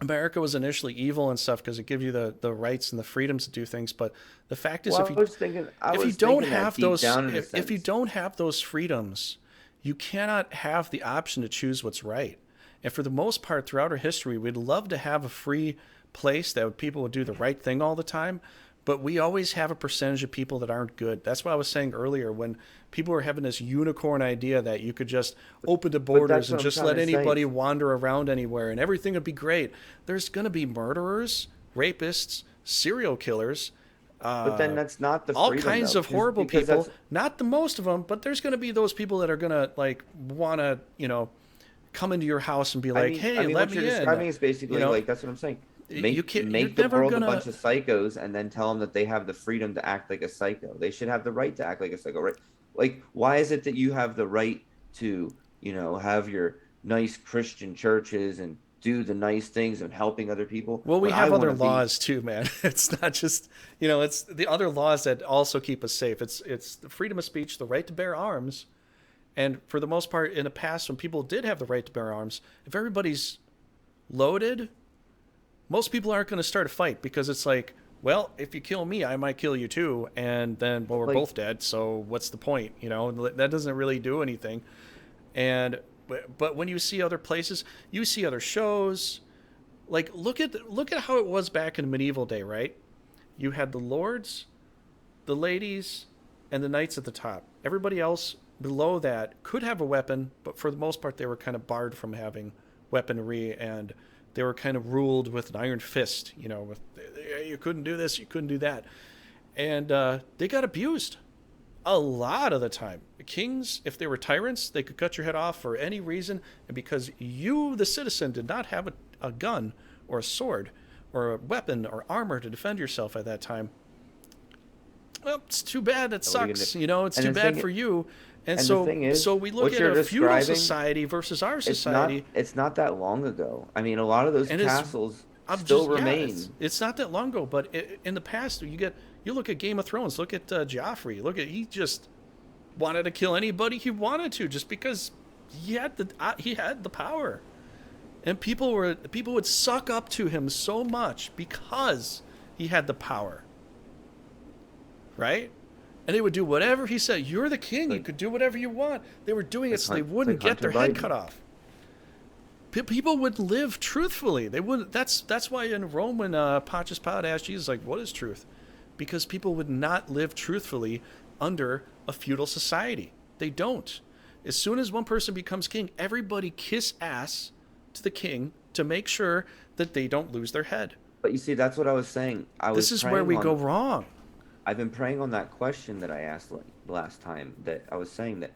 Speaker 2: America was initially evil and stuff because it gives you the rights and the freedoms to do things. But the fact is, if you don't have those freedoms, you cannot have the option to choose what's right. And for the most part, throughout our history, we'd love to have a free place that people would do the right thing all the time. But we always have a percentage of people that aren't good. That's what I was saying earlier when people were having this unicorn idea that you could just open the borders and just let anybody wander around anywhere and everything would be great. There's going to be murderers. rapists, serial killers,
Speaker 1: But then that's not the
Speaker 2: all
Speaker 1: freedom
Speaker 2: kinds
Speaker 1: though,
Speaker 2: of horrible
Speaker 1: because that's,
Speaker 2: people. Not the most of them, but there's going to be those people that are going to like want to, come into your house and be like,
Speaker 1: I
Speaker 2: "Hey,
Speaker 1: mean,
Speaker 2: let
Speaker 1: what you're
Speaker 2: me in."
Speaker 1: describing is
Speaker 2: You
Speaker 1: basically
Speaker 2: know,
Speaker 1: like that's what I'm saying.
Speaker 2: you can't. You're
Speaker 1: Make the
Speaker 2: never
Speaker 1: world a
Speaker 2: gonna.
Speaker 1: bunch of psychos and then tell them that they have the freedom to act like a psycho. They should have the right to act like a psycho, right? Like, why is it that you have the right to, have your nice Christian churches and do the nice things and helping other people
Speaker 2: Well, we
Speaker 1: when I
Speaker 2: have
Speaker 1: want
Speaker 2: other
Speaker 1: to be
Speaker 2: laws too, man. It's not just it's the other laws that also keep us safe. It's the freedom of speech, the right to bear arms, and for the most part, in the past, when people did have the right to bear arms, if everybody's loaded, most people aren't going to start a fight because it's like, well, if you kill me, I might kill you too, and then well, we're
Speaker 1: like
Speaker 2: both dead. So what's the point? That doesn't really do anything. And but when you see other places, you see other shows. Like look at how it was back in medieval day, right? You had the lords, the ladies, and the knights at the top. Everybody else below that could have a weapon, but for the most part, they were kind of barred from having weaponry, and they were kind of ruled with an iron fist. With you couldn't do this, you couldn't do that, and they got abused a lot of the time. Kings, if they were tyrants, they could cut your head off for any reason, and because you, the citizen, did not have a gun or a sword or a weapon or armor to defend yourself at that time, well, it's too bad. That
Speaker 1: what are you gonna
Speaker 2: sucks.
Speaker 1: do?
Speaker 2: It's
Speaker 1: And
Speaker 2: too
Speaker 1: the
Speaker 2: bad
Speaker 1: thing
Speaker 2: for you. And
Speaker 1: and the
Speaker 2: so,
Speaker 1: thing is,
Speaker 2: so we look
Speaker 1: what
Speaker 2: at
Speaker 1: you're
Speaker 2: a feudal
Speaker 1: describing,
Speaker 2: society versus our
Speaker 1: it's not
Speaker 2: society,
Speaker 1: it's not that long ago. I mean, a lot of those
Speaker 2: and it's
Speaker 1: castles
Speaker 2: I'm
Speaker 1: still
Speaker 2: just yeah, it's
Speaker 1: remain.
Speaker 2: it's not that long ago, but in the past, you look at Game of Thrones, look at Joffrey, he just wanted to kill anybody he wanted to, just because he had the power, and people would suck up to him so much because he had the power, right? And they would do whatever he said. You're the king. You
Speaker 1: Like
Speaker 2: could do whatever you want. They were doing it so they
Speaker 1: it's like
Speaker 2: wouldn't get
Speaker 1: Hunter
Speaker 2: their head
Speaker 1: Biden.
Speaker 2: cut off. People would live truthfully. They wouldn't. That's why in Rome, when Pontius Pilate asked Jesus, like, "What is truth?" Because people would not live truthfully under a feudal society. They don't. As soon as one person becomes king, everybody kiss ass to the king to make sure that they don't lose their head.
Speaker 1: But you see, that's what I was saying.
Speaker 2: This is where we go wrong.
Speaker 1: I've been praying on that question that I asked like last time, that I was saying that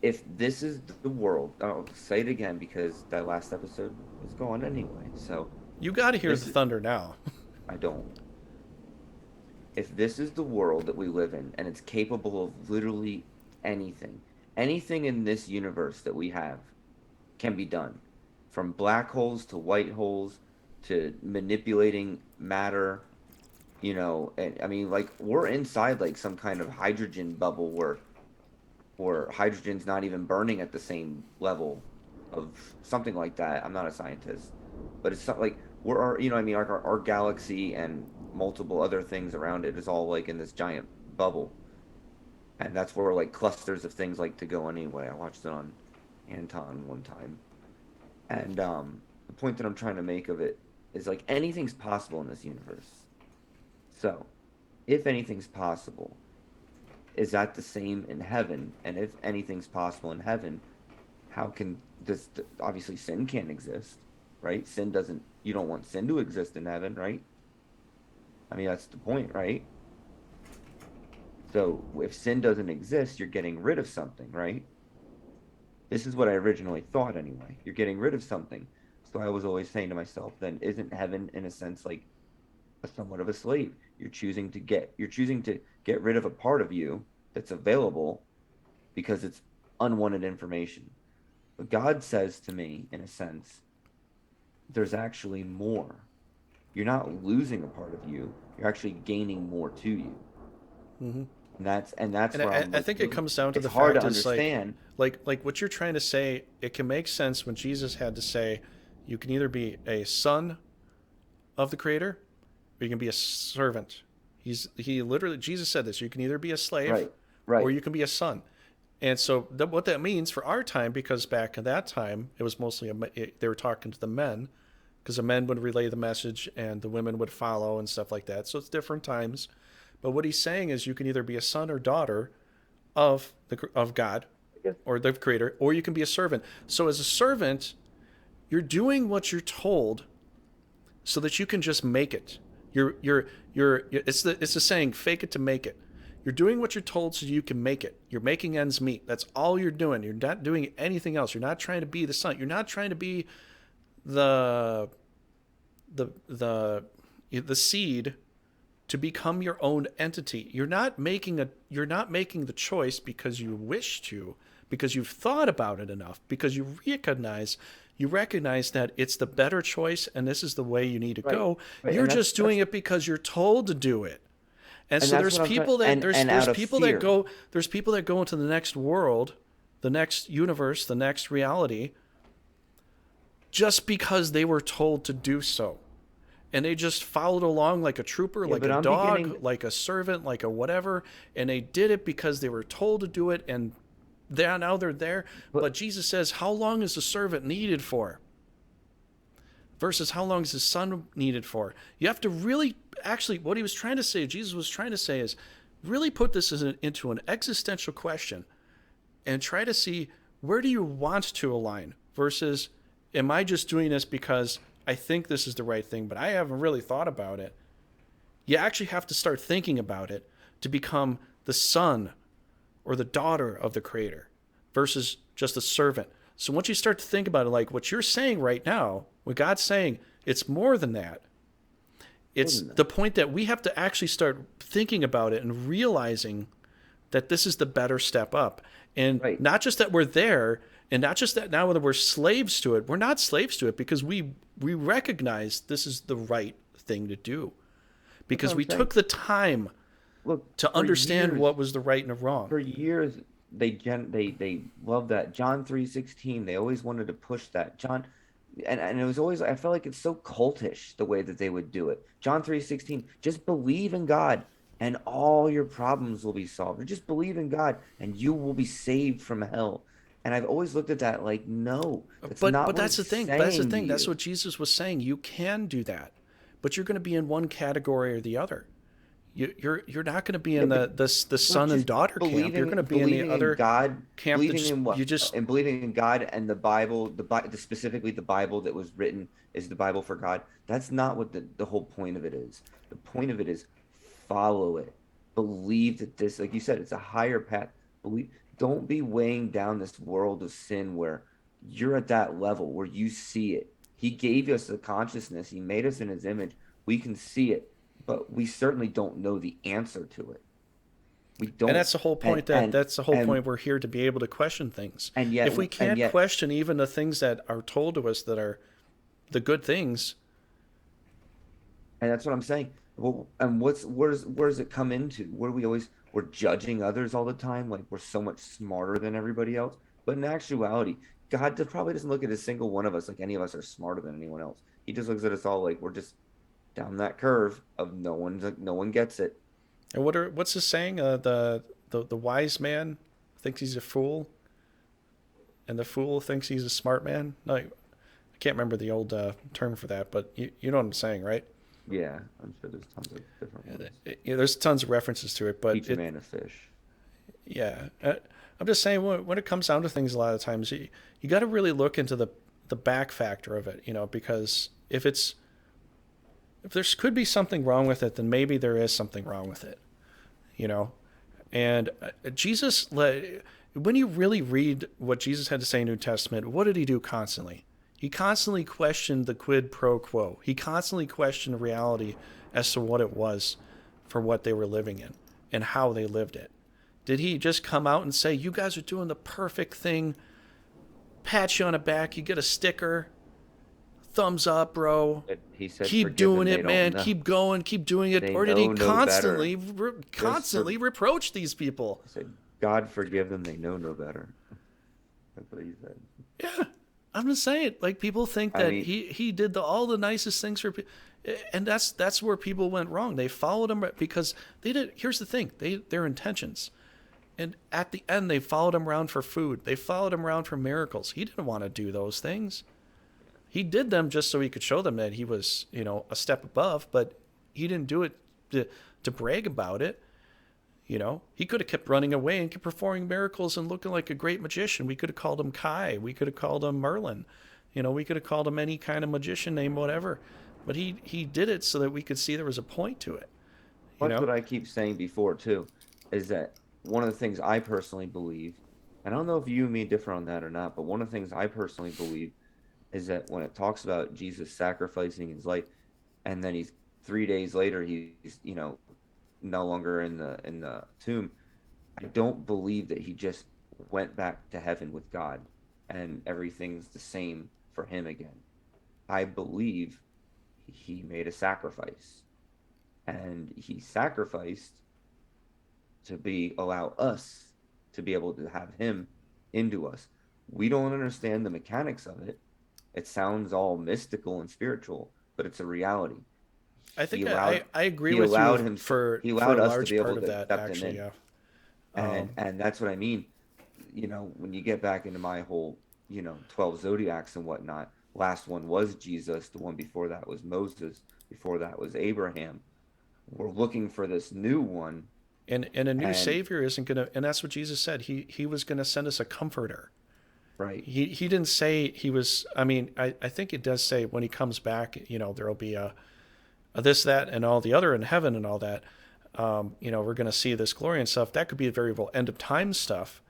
Speaker 1: if this is the world, I'll say it again because that last episode was going anyway. So
Speaker 2: You got to hear the
Speaker 1: this is,
Speaker 2: thunder now.
Speaker 1: I don't. If this is the world that we live in and it's capable of literally anything, anything in this universe that we have can be done, from black holes to white holes to manipulating matter, and I mean, like, we're inside like some kind of hydrogen bubble where hydrogen's not even burning at the same level of something like that. I'm not a scientist, but it's not like I mean, like our galaxy and multiple other things around it is all like in this giant bubble, and that's where like clusters of things like to go anyway. I watched it on Anton one time, and the point that I'm trying to make of it is like anything's possible in this universe. So, if anything's possible, is that the same in heaven? And if anything's possible in heaven, how can this? Obviously, sin can't exist, right? Sin doesn't. You don't want sin to exist in heaven, right? I mean, that's the point, right? So, if sin doesn't exist, you're getting rid of something, right? This is what I originally thought, anyway. You're getting rid of something. So I was always saying to myself, then isn't heaven, in a sense, like somewhat of a slave? You're choosing to get rid of a part of you that's available because it's unwanted information. But God says to me, in a sense, there's actually more. You're not losing a part of you. You're actually gaining more to you.
Speaker 2: Mm-hmm.
Speaker 1: And that's
Speaker 2: And
Speaker 1: where I'm
Speaker 2: I
Speaker 1: like,
Speaker 2: think it comes down to
Speaker 1: it's
Speaker 2: the
Speaker 1: hard to
Speaker 2: fact is
Speaker 1: understand.
Speaker 2: like what you're trying to say. It can make sense when Jesus had to say, you can either be a son of the Creator, or you can be a servant. He literally Jesus said this. You can either be a slave,
Speaker 1: Right,
Speaker 2: or
Speaker 1: right,
Speaker 2: you can be a son. And so what that means for our time, because back at that time it was mostly they were talking to the men, because the men would relay the message and the women would follow and stuff like that. So it's different times. But what he's saying is you can either be a son or daughter of God
Speaker 1: yes,
Speaker 2: or the Creator, or you can be a servant. So as a servant, you're doing what you're told so that you can just make it. It's the saying, fake it to make it. You're doing what you're told so you can make it. You're making ends meet. That's all you're doing. You're not doing anything else. You're not trying to be the sun. You're not trying to be the the seed to become your own entity. You're not making the choice because you wish to, because you've thought about it enough, because you recognize that it's the better choice and this is the way you need to
Speaker 1: Right.
Speaker 2: go.
Speaker 1: Right.
Speaker 2: You're
Speaker 1: And
Speaker 2: just doing it because you're told to do it. And so
Speaker 1: that's
Speaker 2: there's
Speaker 1: what I'm trying,
Speaker 2: people that
Speaker 1: and out
Speaker 2: there's
Speaker 1: of
Speaker 2: people
Speaker 1: fear.
Speaker 2: that go into the next world, the next universe, the next reality, just because they were told to do so. And they just followed along like a trooper,
Speaker 1: Yeah,
Speaker 2: like
Speaker 1: but
Speaker 2: a
Speaker 1: I'm
Speaker 2: dog,
Speaker 1: beginning.
Speaker 2: like a servant, like a whatever. And they did it because they were told to do it. And now they're there.
Speaker 1: But
Speaker 2: But Jesus says, how long is the servant needed for? Versus how long is his son needed for? You have to really, actually, what he was trying to say, Jesus was trying to say is really put this into an existential question and try to see, where do you want to align versus, am I just doing this because I think this is the right thing, but I haven't really thought about it. You actually have to start thinking about it to become the son or the daughter of the Creator versus just a servant. So once you start to think about it, like what you're saying right now, what God's saying, it's more than that. It's the point that we have to actually start thinking about it and realizing that this is the better step up. And
Speaker 1: right.
Speaker 2: not just that we're there, and not just that now that we're slaves to it. We're not slaves to it because we recognize this is the right thing to do. Because we took the time
Speaker 1: Look,
Speaker 2: to
Speaker 1: for
Speaker 2: understand
Speaker 1: years,
Speaker 2: what was the right and the wrong.
Speaker 1: for years they love that John 3:16. They always wanted to push that. And it was always, I felt like it's so cultish the way that they would do it. John 3:16, just believe in God and all your problems will be solved. Or just believe in God and you will be saved from hell. And I've always looked at that like, no, that's not
Speaker 2: But
Speaker 1: what
Speaker 2: that's
Speaker 1: it's
Speaker 2: the thing. That's the
Speaker 1: saying to
Speaker 2: thing. That's
Speaker 1: you.
Speaker 2: what Jesus was saying. You can do that, but you're going to be in one category or the other. You're not going to be
Speaker 1: Yeah,
Speaker 2: in
Speaker 1: but
Speaker 2: the
Speaker 1: look,
Speaker 2: son and
Speaker 1: just
Speaker 2: daughter camp. You're going to be in the
Speaker 1: believing in
Speaker 2: other
Speaker 1: God,
Speaker 2: camp that
Speaker 1: believing in what,
Speaker 2: you just
Speaker 1: and believing in God and the Bible, specifically the Bible that was written is the Bible for God. That's not what the whole point of it is. The point of it is follow it. Believe that this, like you said, it's a higher path. Believe, don't be weighing down this world of sin where you're at that level where you see it. He gave us a consciousness. He made us in his image. We can see it, but we certainly don't know the answer to it. We
Speaker 2: and
Speaker 1: don't,
Speaker 2: that's the whole
Speaker 1: and
Speaker 2: point.
Speaker 1: and
Speaker 2: That's the whole
Speaker 1: and
Speaker 2: point. We're here to be able to question things.
Speaker 1: and yet
Speaker 2: If we
Speaker 1: and
Speaker 2: can't
Speaker 1: yet
Speaker 2: question even the things that are told to us that are the good things,
Speaker 1: and that's what I'm saying. Well, and where does it come into? Where we're judging others all the time, like we're so much smarter than everybody else. But in actuality, God probably doesn't look at a single one of us like any of us are smarter than anyone else. He just looks at us all like we're just down that curve of no one gets it.
Speaker 2: and what's the saying? The wise man thinks he's a fool, and the fool thinks he's a smart man. No, I can't remember the old term for that, but you know what I'm saying, right?
Speaker 1: Yeah, I'm sure there's tons of different ones.
Speaker 2: There's tons of references to it, but
Speaker 1: Teach a man to fish.
Speaker 2: yeah, I'm just saying when it comes down to things, a lot of times you got to really look into the back factor of it, because if there could be something wrong with it, then maybe there is something wrong with it, you know. And Jesus, when you really read what Jesus had to say in the New Testament, what did he do constantly? He constantly questioned the quid pro quo. He constantly questioned reality as to what it was for what they were living in and how they lived it. Did he just come out and say, you guys are doing the perfect thing, pat you on the back, you get a sticker, thumbs up, bro,
Speaker 1: He said,
Speaker 2: keep
Speaker 1: "Forgive them,
Speaker 2: doing
Speaker 1: they
Speaker 2: it,
Speaker 1: don't
Speaker 2: man,
Speaker 1: know.
Speaker 2: keep going, keep doing it?
Speaker 1: They
Speaker 2: Or did he
Speaker 1: know no better."
Speaker 2: constantly reproach these people?
Speaker 1: He said, "God forgive them, they know no better." That's what he said.
Speaker 2: Yeah, I'm just saying, like, people think
Speaker 1: I
Speaker 2: that
Speaker 1: mean,
Speaker 2: he did all the nicest things for people, and that's where people went wrong. They followed him because they did. Here's the thing: their intentions, and at the end, they followed him around for food. They followed him around for miracles. He didn't want to do those things. He did them just so he could show them that he was, a step above. But he didn't do it to brag about it. He could have kept running away and kept performing miracles and looking like a great magician. We could have called him Kai. We could have called him Merlin. We could have called him any kind of magician name, whatever. but he did it so that we could see there was a point to it. You
Speaker 1: That's
Speaker 2: know,
Speaker 1: what I keep saying before too, is that one of the things I personally believe, and I don't know if you and me differ on that or not, but one of the things I personally believe is that when it talks about Jesus sacrificing his life, and then he's 3 days later he's no longer in the tomb. I don't believe that he just went back to heaven with God and everything's the same for him again. I believe he made a sacrifice, and he sacrificed to be allow us to be able to have him into us. We don't understand the mechanics of it. It sounds all mystical and spiritual, but it's a reality.
Speaker 2: I
Speaker 1: He
Speaker 2: think
Speaker 1: allowed
Speaker 2: I agree
Speaker 1: he
Speaker 2: with you
Speaker 1: allowed him
Speaker 2: for
Speaker 1: he
Speaker 2: a
Speaker 1: allowed us to
Speaker 2: large
Speaker 1: be
Speaker 2: part
Speaker 1: able
Speaker 2: of
Speaker 1: to
Speaker 2: that.
Speaker 1: accept him
Speaker 2: Actually,
Speaker 1: in.
Speaker 2: yeah.
Speaker 1: And that's what I mean. When you get back into my whole, 12 zodiacs and whatnot, last one was Jesus, the one before that was Moses, before that was Abraham. We're looking for this new one,
Speaker 2: And a new
Speaker 1: and
Speaker 2: savior isn't gonna. And that's what Jesus said. He was gonna send us a comforter.
Speaker 1: right.
Speaker 2: He didn't say he was. I mean, I think it does say when he comes back, there'll be a this, that, and all the other in heaven and all that. We're going to see this glory and stuff. That could be a very well end of time stuff.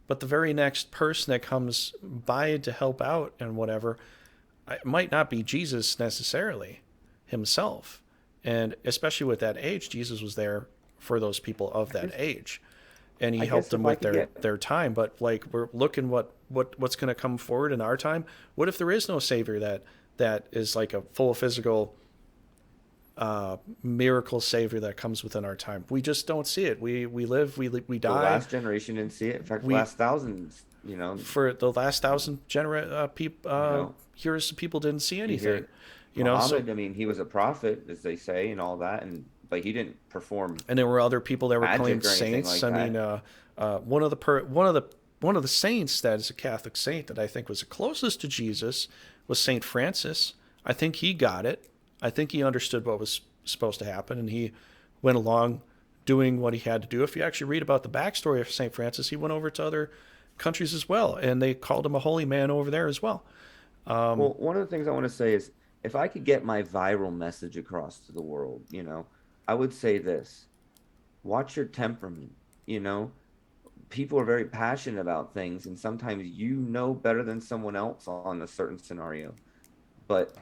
Speaker 2: But the very next person that comes by to help out and whatever, it might not be Jesus necessarily himself. And especially with that age, Jesus was there for those people of
Speaker 1: I
Speaker 2: that
Speaker 1: guess
Speaker 2: age, and he
Speaker 1: I
Speaker 2: helped
Speaker 1: guess
Speaker 2: them
Speaker 1: if I
Speaker 2: with
Speaker 1: could get
Speaker 2: their time. But like we're looking what's going to come forward in our time. What if there is no savior that is like a full physical miracle savior that comes within our time? We just don't see it. We live, we
Speaker 1: the
Speaker 2: die.
Speaker 1: last generation didn't see it. In fact, the
Speaker 2: We
Speaker 1: last thousands,
Speaker 2: For the last thousand
Speaker 1: you know,
Speaker 2: years, people didn't see
Speaker 1: you
Speaker 2: anything.
Speaker 1: hear
Speaker 2: So
Speaker 1: Muhammad, I mean, he was a prophet, as they say, and all that, but he didn't perform
Speaker 2: and there were other people that were claimed
Speaker 1: magic or anything
Speaker 2: saints.
Speaker 1: like
Speaker 2: I mean,
Speaker 1: that.
Speaker 2: one of the saints that is a Catholic saint that I think was the closest to Jesus was Saint Francis. I think he got it. I think he understood what was supposed to happen, and he went along doing what he had to do. If you actually read about the backstory of Saint Francis, he went over to other countries as well, and they called him a holy man over there as well.
Speaker 1: Well, one of the things I want to say is if I could get my viral message across to the world, I would say this: watch your temperament. You know, People are very passionate about things, and sometimes you know better than someone else on a certain scenario, but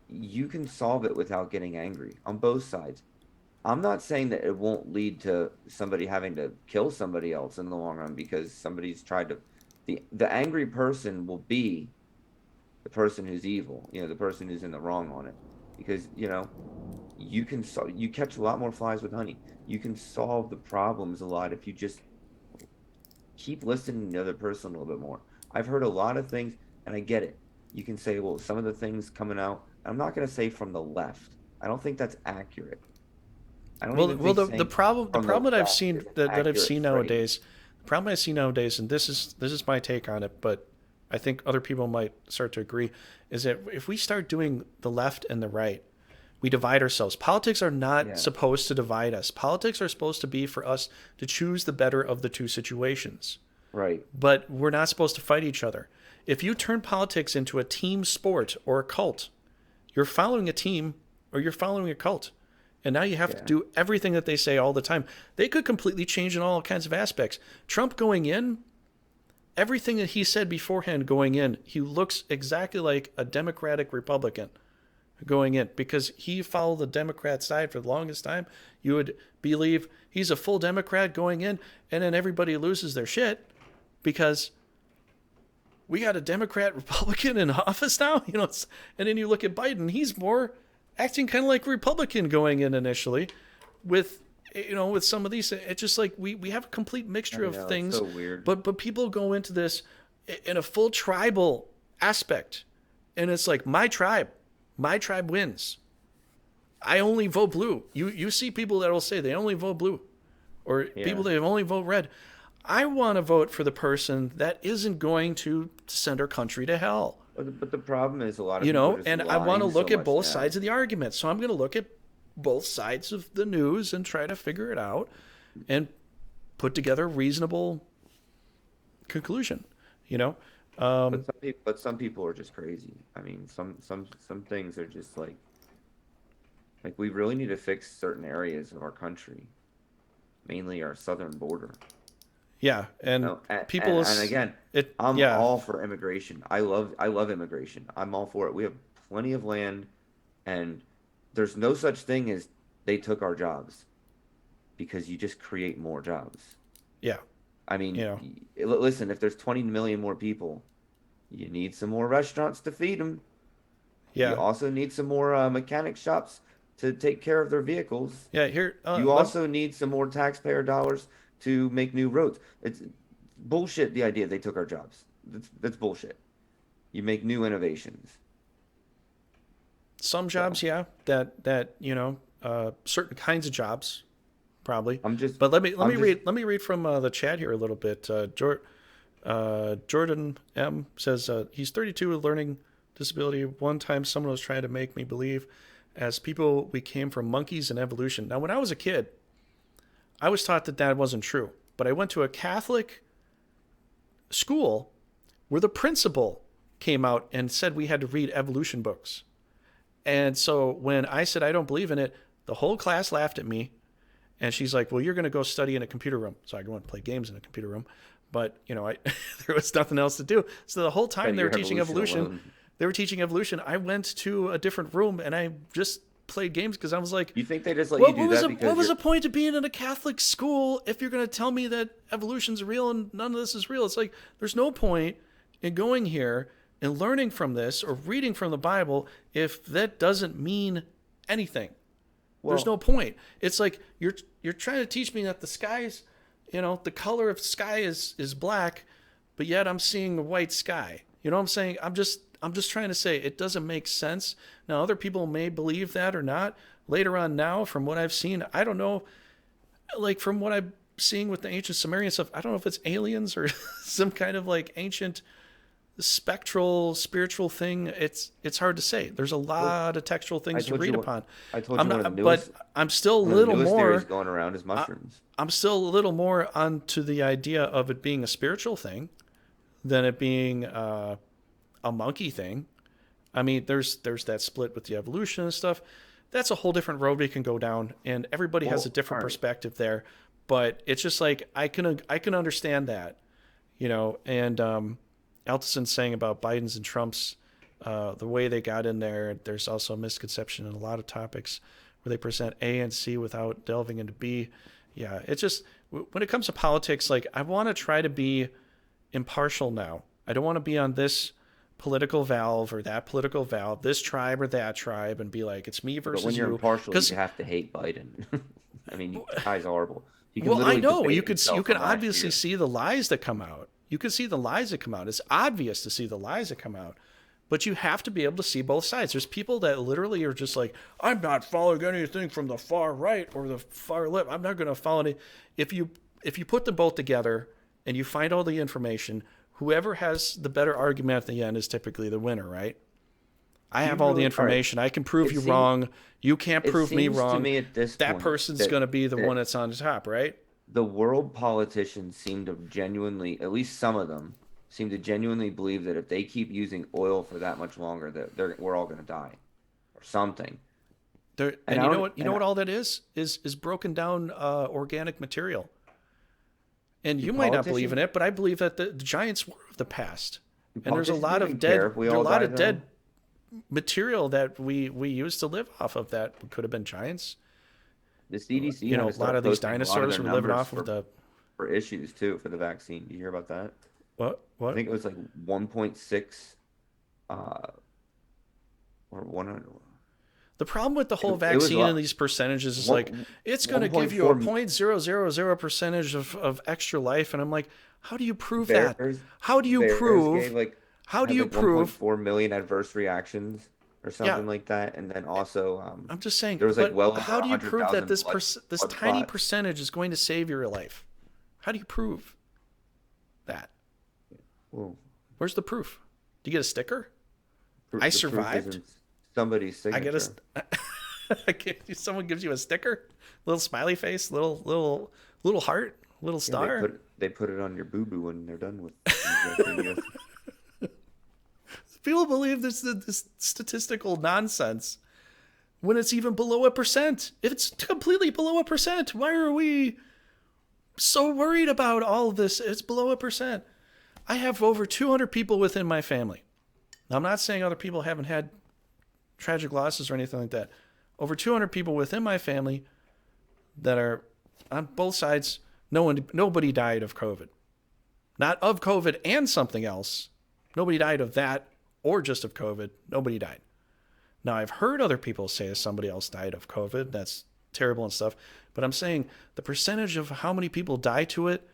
Speaker 1: you can solve it without getting angry on both sides. I'm not saying that it won't lead to somebody having to kill somebody else in the long run because somebody's tried to. The angry person will be the person who's evil, the person who's in the wrong on it, because you catch a lot more flies with honey. You can solve the problems a lot if you just keep listening to the other person a little bit more. I've heard a lot of things, and I get it. You can say, well, some of the things coming out, I'm not going to say from the left. I don't think that's accurate. I don't even
Speaker 2: Well,
Speaker 1: think
Speaker 2: the
Speaker 1: saying
Speaker 2: problem
Speaker 1: from the
Speaker 2: that I've
Speaker 1: left
Speaker 2: seen
Speaker 1: is an
Speaker 2: that I've
Speaker 1: accurate
Speaker 2: seen
Speaker 1: phrase.
Speaker 2: nowadays, the problem I see nowadays, and this is my take on it, but I think other people might start to agree, is that if we start doing the left and the right, we divide ourselves. Politics are not
Speaker 1: Yeah,
Speaker 2: supposed to divide us. Politics are supposed to be for us to choose the better of the two situations.
Speaker 1: right.
Speaker 2: But we're not supposed to fight each other. If you turn politics into a team sport or a cult, you're following a team or you're following a cult. And now you have to
Speaker 1: Yeah,
Speaker 2: do everything that they say all the time. They could completely change in all kinds of aspects. Trump going in, everything that he said beforehand going in, he looks exactly like a Democratic Republican going in because he followed the Democrat side for the longest time. You would believe he's a full Democrat going in, and then everybody loses their shit because we got a Democrat Republican in office now. And then you look at Biden, he's more acting kind of like Republican going in initially with with some of these. It's just like we have a complete
Speaker 1: I
Speaker 2: mixture of
Speaker 1: know. It's
Speaker 2: things,
Speaker 1: so weird.
Speaker 2: but people go into this in a full tribal aspect, and it's like my tribe wins. I only vote blue. You see people that will say they only vote blue, or people
Speaker 1: Yeah.
Speaker 2: that only vote red. I want to vote for the person that isn't going to send our country to hell.
Speaker 1: But the problem is a lot of people are just
Speaker 2: And I want to
Speaker 1: lying so
Speaker 2: look at
Speaker 1: much
Speaker 2: both sides
Speaker 1: now.
Speaker 2: of the argument. So I'm going to look at both sides of the news and try to figure it out and put together a reasonable conclusion. You know,
Speaker 1: But some people are just crazy. I mean, some things are just like Like we really need to fix certain areas of our country, mainly our southern border.
Speaker 2: Yeah, and
Speaker 1: No, and
Speaker 2: people's
Speaker 1: again,
Speaker 2: it
Speaker 1: I'm
Speaker 2: yeah,
Speaker 1: all for immigration. I love immigration. I'm all for it. We have plenty of land, and there's no such thing as they took our jobs because you just create more jobs.
Speaker 2: yeah,
Speaker 1: I
Speaker 2: you
Speaker 1: mean,
Speaker 2: know,
Speaker 1: listen, if there's 20 million more people, you need some more restaurants to feed them. You
Speaker 2: yeah,
Speaker 1: also need some more mechanic shops to take care of their vehicles.
Speaker 2: yeah. Here,
Speaker 1: You also need some more taxpayer dollars to make new roads. It's bullshit, the idea they took our jobs. That's bullshit. You make new innovations.
Speaker 2: some
Speaker 1: So
Speaker 2: jobs, yeah, that certain kinds of jobs probably.
Speaker 1: I'm just,
Speaker 2: But
Speaker 1: I'm just,
Speaker 2: let me read from the chat here a little bit. Jordan M says he's 32 with learning disability. One time, someone was trying to make me believe, as people, we came from monkeys and evolution. Now, when I was a kid, I was taught that that wasn't true. But I went to a Catholic school where the principal came out and said we had to read evolution books. And so when I said I don't believe in it, the whole class laughed at me. And she's like, "Well, you're going to go study in a computer room." So I go and play games in a computer room. But there was nothing else to do. So the whole time
Speaker 1: spend
Speaker 2: they were
Speaker 1: your
Speaker 2: teaching
Speaker 1: evolution
Speaker 2: evolution,
Speaker 1: alone.
Speaker 2: I went to a different room and I just played games because I was like,
Speaker 1: You think they just let you do that
Speaker 2: what
Speaker 1: because
Speaker 2: was
Speaker 1: you're,
Speaker 2: the point of being in a Catholic school if you're going to tell me that evolution's real and none of this is real? It's like there's no point in going here and learning from this or reading from the Bible if that doesn't mean anything. There's no
Speaker 1: well,
Speaker 2: point. It's like you're trying to teach me that the sky's, the color of sky is black, but yet I'm seeing a white sky. You know what I'm saying? I'm just trying to say it doesn't make sense. Now other people may believe that or not. Later on now, from what I've seen, I don't know. Like from what I'm seeing with the ancient Sumerian stuff, I don't know if it's aliens or some kind of like ancient spectral spiritual thing. It's hard to say. There's a
Speaker 1: well,
Speaker 2: lot of textual
Speaker 1: I
Speaker 2: things to
Speaker 1: told
Speaker 2: read
Speaker 1: you what,
Speaker 2: upon.
Speaker 1: I told
Speaker 2: I'm
Speaker 1: you
Speaker 2: not, but I'm still a
Speaker 1: one of the
Speaker 2: little
Speaker 1: newest theories
Speaker 2: more.
Speaker 1: going around is
Speaker 2: I,
Speaker 1: mushrooms.
Speaker 2: I'm still a little more onto the idea of it being a spiritual thing than it being a monkey thing. I mean, there's that split with the evolution and stuff. That's a whole different road we can go down, and everybody has a
Speaker 1: Well, all
Speaker 2: different
Speaker 1: right.
Speaker 2: perspective there. But it's just like I can understand that, And Altison's saying about Biden's and Trump's the way they got in there. There's also a misconception in a lot of topics where they present A and C without delving into B. Yeah, it's just when it comes to politics, like I want to try to be impartial now. I don't want to be on this political valve or that political valve, this tribe or that tribe, and be like, it's me
Speaker 1: But when
Speaker 2: versus
Speaker 1: you're
Speaker 2: you.
Speaker 1: impartial, you
Speaker 2: Because,
Speaker 1: have to hate Biden. I mean, the guy's horrible. He can
Speaker 2: well, I
Speaker 1: literally
Speaker 2: know you
Speaker 1: debate
Speaker 2: could
Speaker 1: himself
Speaker 2: you can
Speaker 1: from last
Speaker 2: obviously
Speaker 1: year.
Speaker 2: see the lies that come out. You can see the lies that come out. It's obvious to see the lies that come out. But you have to be able to see both sides. There's people that literally are just like, I'm not following anything from the far right or the far left. I'm not going to follow any. If you put them both together and you find all the information, whoever has the better argument at the end is typically the winner, right? I
Speaker 1: Do you
Speaker 2: have all the
Speaker 1: really? All right.
Speaker 2: information. I can prove
Speaker 1: It
Speaker 2: you
Speaker 1: seems
Speaker 2: wrong. You can't
Speaker 1: it
Speaker 2: prove me
Speaker 1: seems to
Speaker 2: wrong.
Speaker 1: me at this
Speaker 2: That
Speaker 1: point
Speaker 2: person's going to be the one
Speaker 1: that
Speaker 2: that's on the top, right?
Speaker 1: the world politicians seem to genuinely, at least some of them, seem to genuinely believe that if they keep using oil for that much longer, that we're all going to die or something. And
Speaker 2: And
Speaker 1: I
Speaker 2: you know
Speaker 1: don't.
Speaker 2: what? You know what all that is broken down organic material. And
Speaker 1: Do
Speaker 2: you might not believe in
Speaker 1: politicians
Speaker 2: it, but I believe that the giants were of the past.
Speaker 1: do
Speaker 2: And
Speaker 1: politicians even care if we
Speaker 2: there's a
Speaker 1: all
Speaker 2: lot
Speaker 1: die
Speaker 2: of
Speaker 1: though?
Speaker 2: dead material that we used to live off of that could have been giants.
Speaker 1: The CDC had
Speaker 2: A
Speaker 1: to
Speaker 2: lot
Speaker 1: start
Speaker 2: of these
Speaker 1: posting a lot of
Speaker 2: dinosaurs
Speaker 1: their
Speaker 2: were living
Speaker 1: numbers
Speaker 2: off of the
Speaker 1: for issues too for the vaccine. Do you hear about that? I
Speaker 2: what?
Speaker 1: think it was like 1.6 uh or 100.
Speaker 2: The problem with the whole
Speaker 1: It was
Speaker 2: vaccine and these percentages is like
Speaker 1: one
Speaker 2: it's going to give you a
Speaker 1: 1.4
Speaker 2: 0.000 percentage of extra life, and I'm like, how do you prove that?
Speaker 1: bears
Speaker 2: How do you
Speaker 1: bears
Speaker 2: prove?
Speaker 1: gave like
Speaker 2: How do
Speaker 1: had
Speaker 2: you
Speaker 1: like
Speaker 2: prove?
Speaker 1: 1.4 million adverse reactions or
Speaker 2: Yeah,
Speaker 1: something like that, and then also
Speaker 2: I'm just saying.
Speaker 1: there was like
Speaker 2: But
Speaker 1: well over
Speaker 2: how do you prove that
Speaker 1: 100,000
Speaker 2: this
Speaker 1: blood
Speaker 2: tiny
Speaker 1: clots.
Speaker 2: percentage is going to save your life? How do you prove that?
Speaker 1: Well,
Speaker 2: Where's the proof? Do you get a sticker? I
Speaker 1: the proof is
Speaker 2: survived.
Speaker 1: in somebody's
Speaker 2: I get
Speaker 1: signature.
Speaker 2: someone gives you a sticker, little smiley face, little heart, little
Speaker 1: Yeah, they
Speaker 2: star.
Speaker 1: put it on your boo boo when they're done with injecting you.
Speaker 2: People believe this statistical nonsense when it's even below 1%? If it's completely below 1%, why are we so worried about all of this? It's below 1%. I have over 200 people within my family. Now, I'm not saying other people haven't had tragic losses or anything like that. Over 200 people within my family that are on both sides. Nobody died of COVID. Not of COVID and something else. Nobody died of that or just of COVID. Nobody died. Now, I've heard other people say somebody else died of COVID. That's terrible and stuff. But I'm saying the percentage of how many people die to it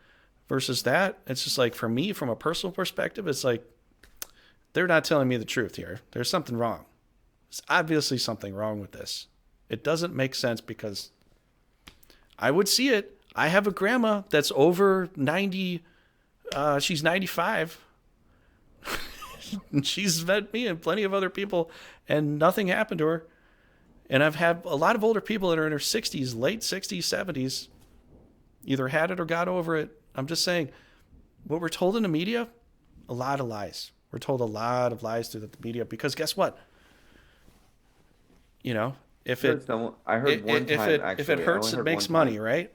Speaker 2: versus that, it's just like, for me, from a personal perspective, it's like, they're not telling me the truth here. There's something wrong. There's obviously something wrong with this. It doesn't make sense because I would see it. I have a grandma that's over 90. She's 95. She's met me and plenty of other people, and nothing happened to her. And I've had a lot of older people that are in their 60s, late 60s, 70s, either had it or got over it. I'm just saying, what we're told in the media, a lot of lies. We're told a lot of lies through the media because guess what? You know, if it hurts, it makes money, right?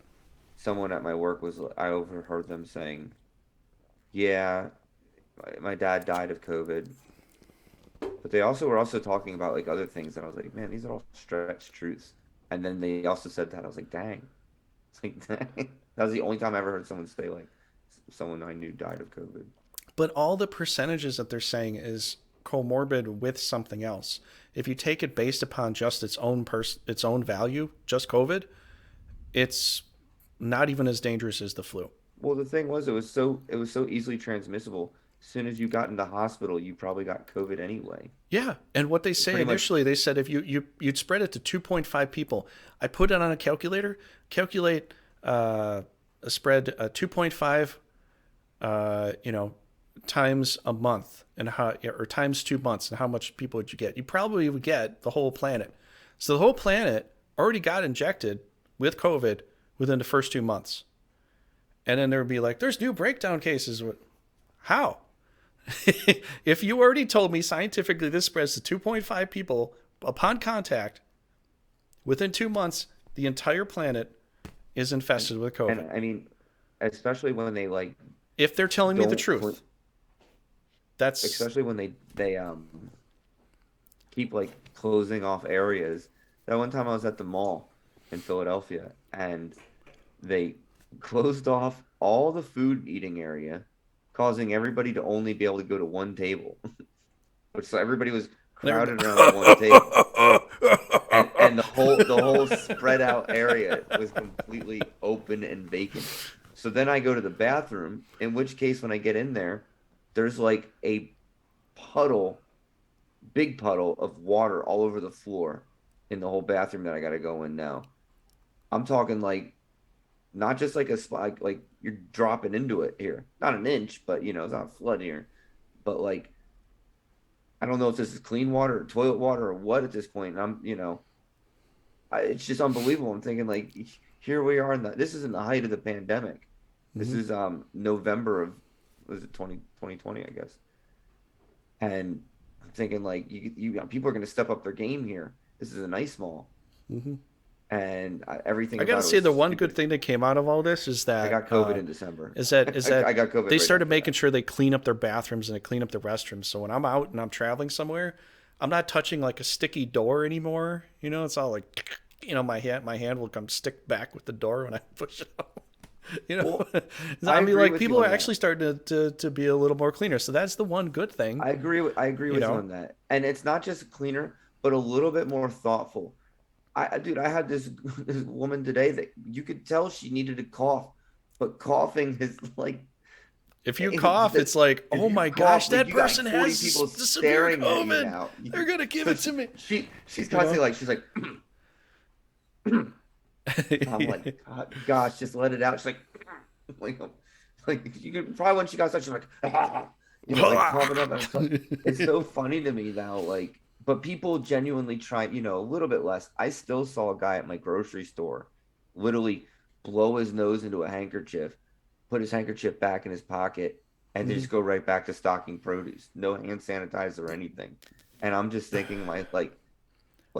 Speaker 1: Someone at my work I overheard them saying, "Yeah, my dad died of COVID," but they also were also talking about like other things, and I was like, "Man, these are all stretched truths." And then they also said that I was like, "Dang," it's like, dang. That was the only time I ever heard someone say like someone I knew died of COVID.
Speaker 2: But all the percentages that they're saying is comorbid with something else. If you take it based upon just its own value, just COVID, it's not even as dangerous as the flu.
Speaker 1: Well, the thing was, it was so easily transmissible. As soon as you got into hospital, you probably got COVID anyway.
Speaker 2: Yeah, and what they say
Speaker 1: Pretty much.
Speaker 2: initially, they said if you'd spread it to 2.5 people. I put it on a calculator, calculate a spread 2.5, times a month and how, or times 2 months, and how much people would you get? You probably would get the whole planet. So the whole planet already got injected with COVID within the first 2 months. And then there would be like, there's new breakdown cases. How? If you already told me scientifically this spreads to 2.5 people upon contact, within 2 months, the entire planet is infested with COVID.
Speaker 1: And I mean, especially when they like
Speaker 2: If they're telling me the
Speaker 1: don't,
Speaker 2: truth, that's
Speaker 1: especially when they keep like closing off areas. That one time I was at the mall in Philadelphia, and they closed off all the food eating area, causing everybody to only be able to go to one table. Which so everybody was crowded around one table. And the whole spread out area was completely open and vacant. So then I go to the bathroom, in which case when I get in there, there's like a puddle, big puddle of water all over the floor in the whole bathroom that I got to go in now. I'm talking like not just like a spot, like you're dropping into it here. Not an inch, but it's not a flood here. But like, I don't know if this is clean water or toilet water or what at this point. And it's just unbelievable. I'm thinking like, here we are this is in the height of the pandemic. This
Speaker 2: Mhm.
Speaker 1: is November of, was it 2020, I guess. And I'm thinking like, people are going to step up their game here. This is a nice mall.
Speaker 2: Mhm.
Speaker 1: And everything
Speaker 2: I
Speaker 1: about
Speaker 2: gotta
Speaker 1: it
Speaker 2: say,
Speaker 1: was
Speaker 2: the one good
Speaker 1: stupid.
Speaker 2: thing that came out of all this is
Speaker 1: I
Speaker 2: that
Speaker 1: got COVID in December.
Speaker 2: is that
Speaker 1: I got COVID
Speaker 2: they
Speaker 1: right
Speaker 2: started
Speaker 1: after
Speaker 2: making
Speaker 1: that.
Speaker 2: sure they clean up their bathrooms and they clean up their restrooms. So when I'm out and I'm traveling somewhere, I'm not touching like a sticky door anymore. It's all like, my hand will come stick back with the door when I push it out. You know,
Speaker 1: Well, I
Speaker 2: I mean,
Speaker 1: agree
Speaker 2: like
Speaker 1: with you
Speaker 2: people
Speaker 1: on
Speaker 2: are
Speaker 1: that.
Speaker 2: actually starting to be a little more cleaner. So that's the one good thing.
Speaker 1: I agree
Speaker 2: You
Speaker 1: with you
Speaker 2: know,
Speaker 1: on that. And it's not just cleaner, but a little bit more thoughtful. Dude, I had this woman today that you could tell she needed to cough, but coughing is like
Speaker 2: if you
Speaker 1: it's
Speaker 2: cough,
Speaker 1: that
Speaker 2: it's like,
Speaker 1: if
Speaker 2: oh
Speaker 1: you
Speaker 2: my
Speaker 1: cough,
Speaker 2: gosh,
Speaker 1: like
Speaker 2: that
Speaker 1: you got
Speaker 2: person
Speaker 1: 40
Speaker 2: has
Speaker 1: people
Speaker 2: the severe
Speaker 1: staring at you
Speaker 2: COVID.
Speaker 1: now.
Speaker 2: They're gonna give
Speaker 1: So
Speaker 2: it to me.
Speaker 1: she's
Speaker 2: You know.
Speaker 1: constantly like she's like I'm like, God, gosh, just let it out. She's like, like you could probably when she got started, she's like, like coughing up. And it's so funny to me now, like, but people genuinely try, a little bit less. I still saw a guy at my grocery store literally blow his nose into a handkerchief, put his handkerchief back in his pocket, and then
Speaker 2: Mhm.
Speaker 1: just go right back to stocking produce. No hand sanitizer or anything. And I'm just thinking,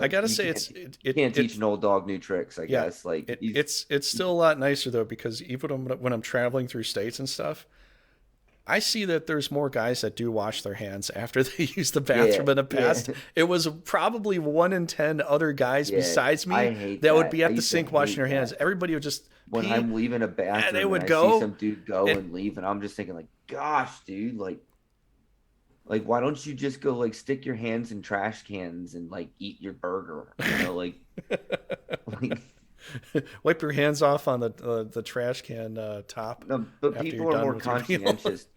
Speaker 2: I
Speaker 1: Like
Speaker 2: gotta say,
Speaker 1: you can't teach an old dog new tricks, I
Speaker 2: yeah,
Speaker 1: guess. Like
Speaker 2: it's still a lot nicer though because even when I'm traveling through states and stuff, I see that there's more guys that do wash their hands after they use the
Speaker 1: yeah,
Speaker 2: bathroom in the
Speaker 1: yeah,
Speaker 2: past. It was probably 1 in 10 other guys
Speaker 1: yeah.
Speaker 2: besides
Speaker 1: I
Speaker 2: me
Speaker 1: hate
Speaker 2: that would
Speaker 1: that.
Speaker 2: be
Speaker 1: I
Speaker 2: at the
Speaker 1: used to
Speaker 2: sink washing
Speaker 1: hate
Speaker 2: their hands.
Speaker 1: that.
Speaker 2: Everybody would just
Speaker 1: When
Speaker 2: pee
Speaker 1: I'm leaving a
Speaker 2: and they
Speaker 1: bathroom and
Speaker 2: would
Speaker 1: I see
Speaker 2: go.
Speaker 1: some dude go
Speaker 2: And
Speaker 1: and leave, and I'm just thinking like, gosh, dude, like why don't you just go like stick your hands in trash cans and like eat your burger? You know, like
Speaker 2: wipe your hands off on the trash can top
Speaker 1: no, but
Speaker 2: after you're
Speaker 1: people are
Speaker 2: done
Speaker 1: more
Speaker 2: with your meal.
Speaker 1: conscientious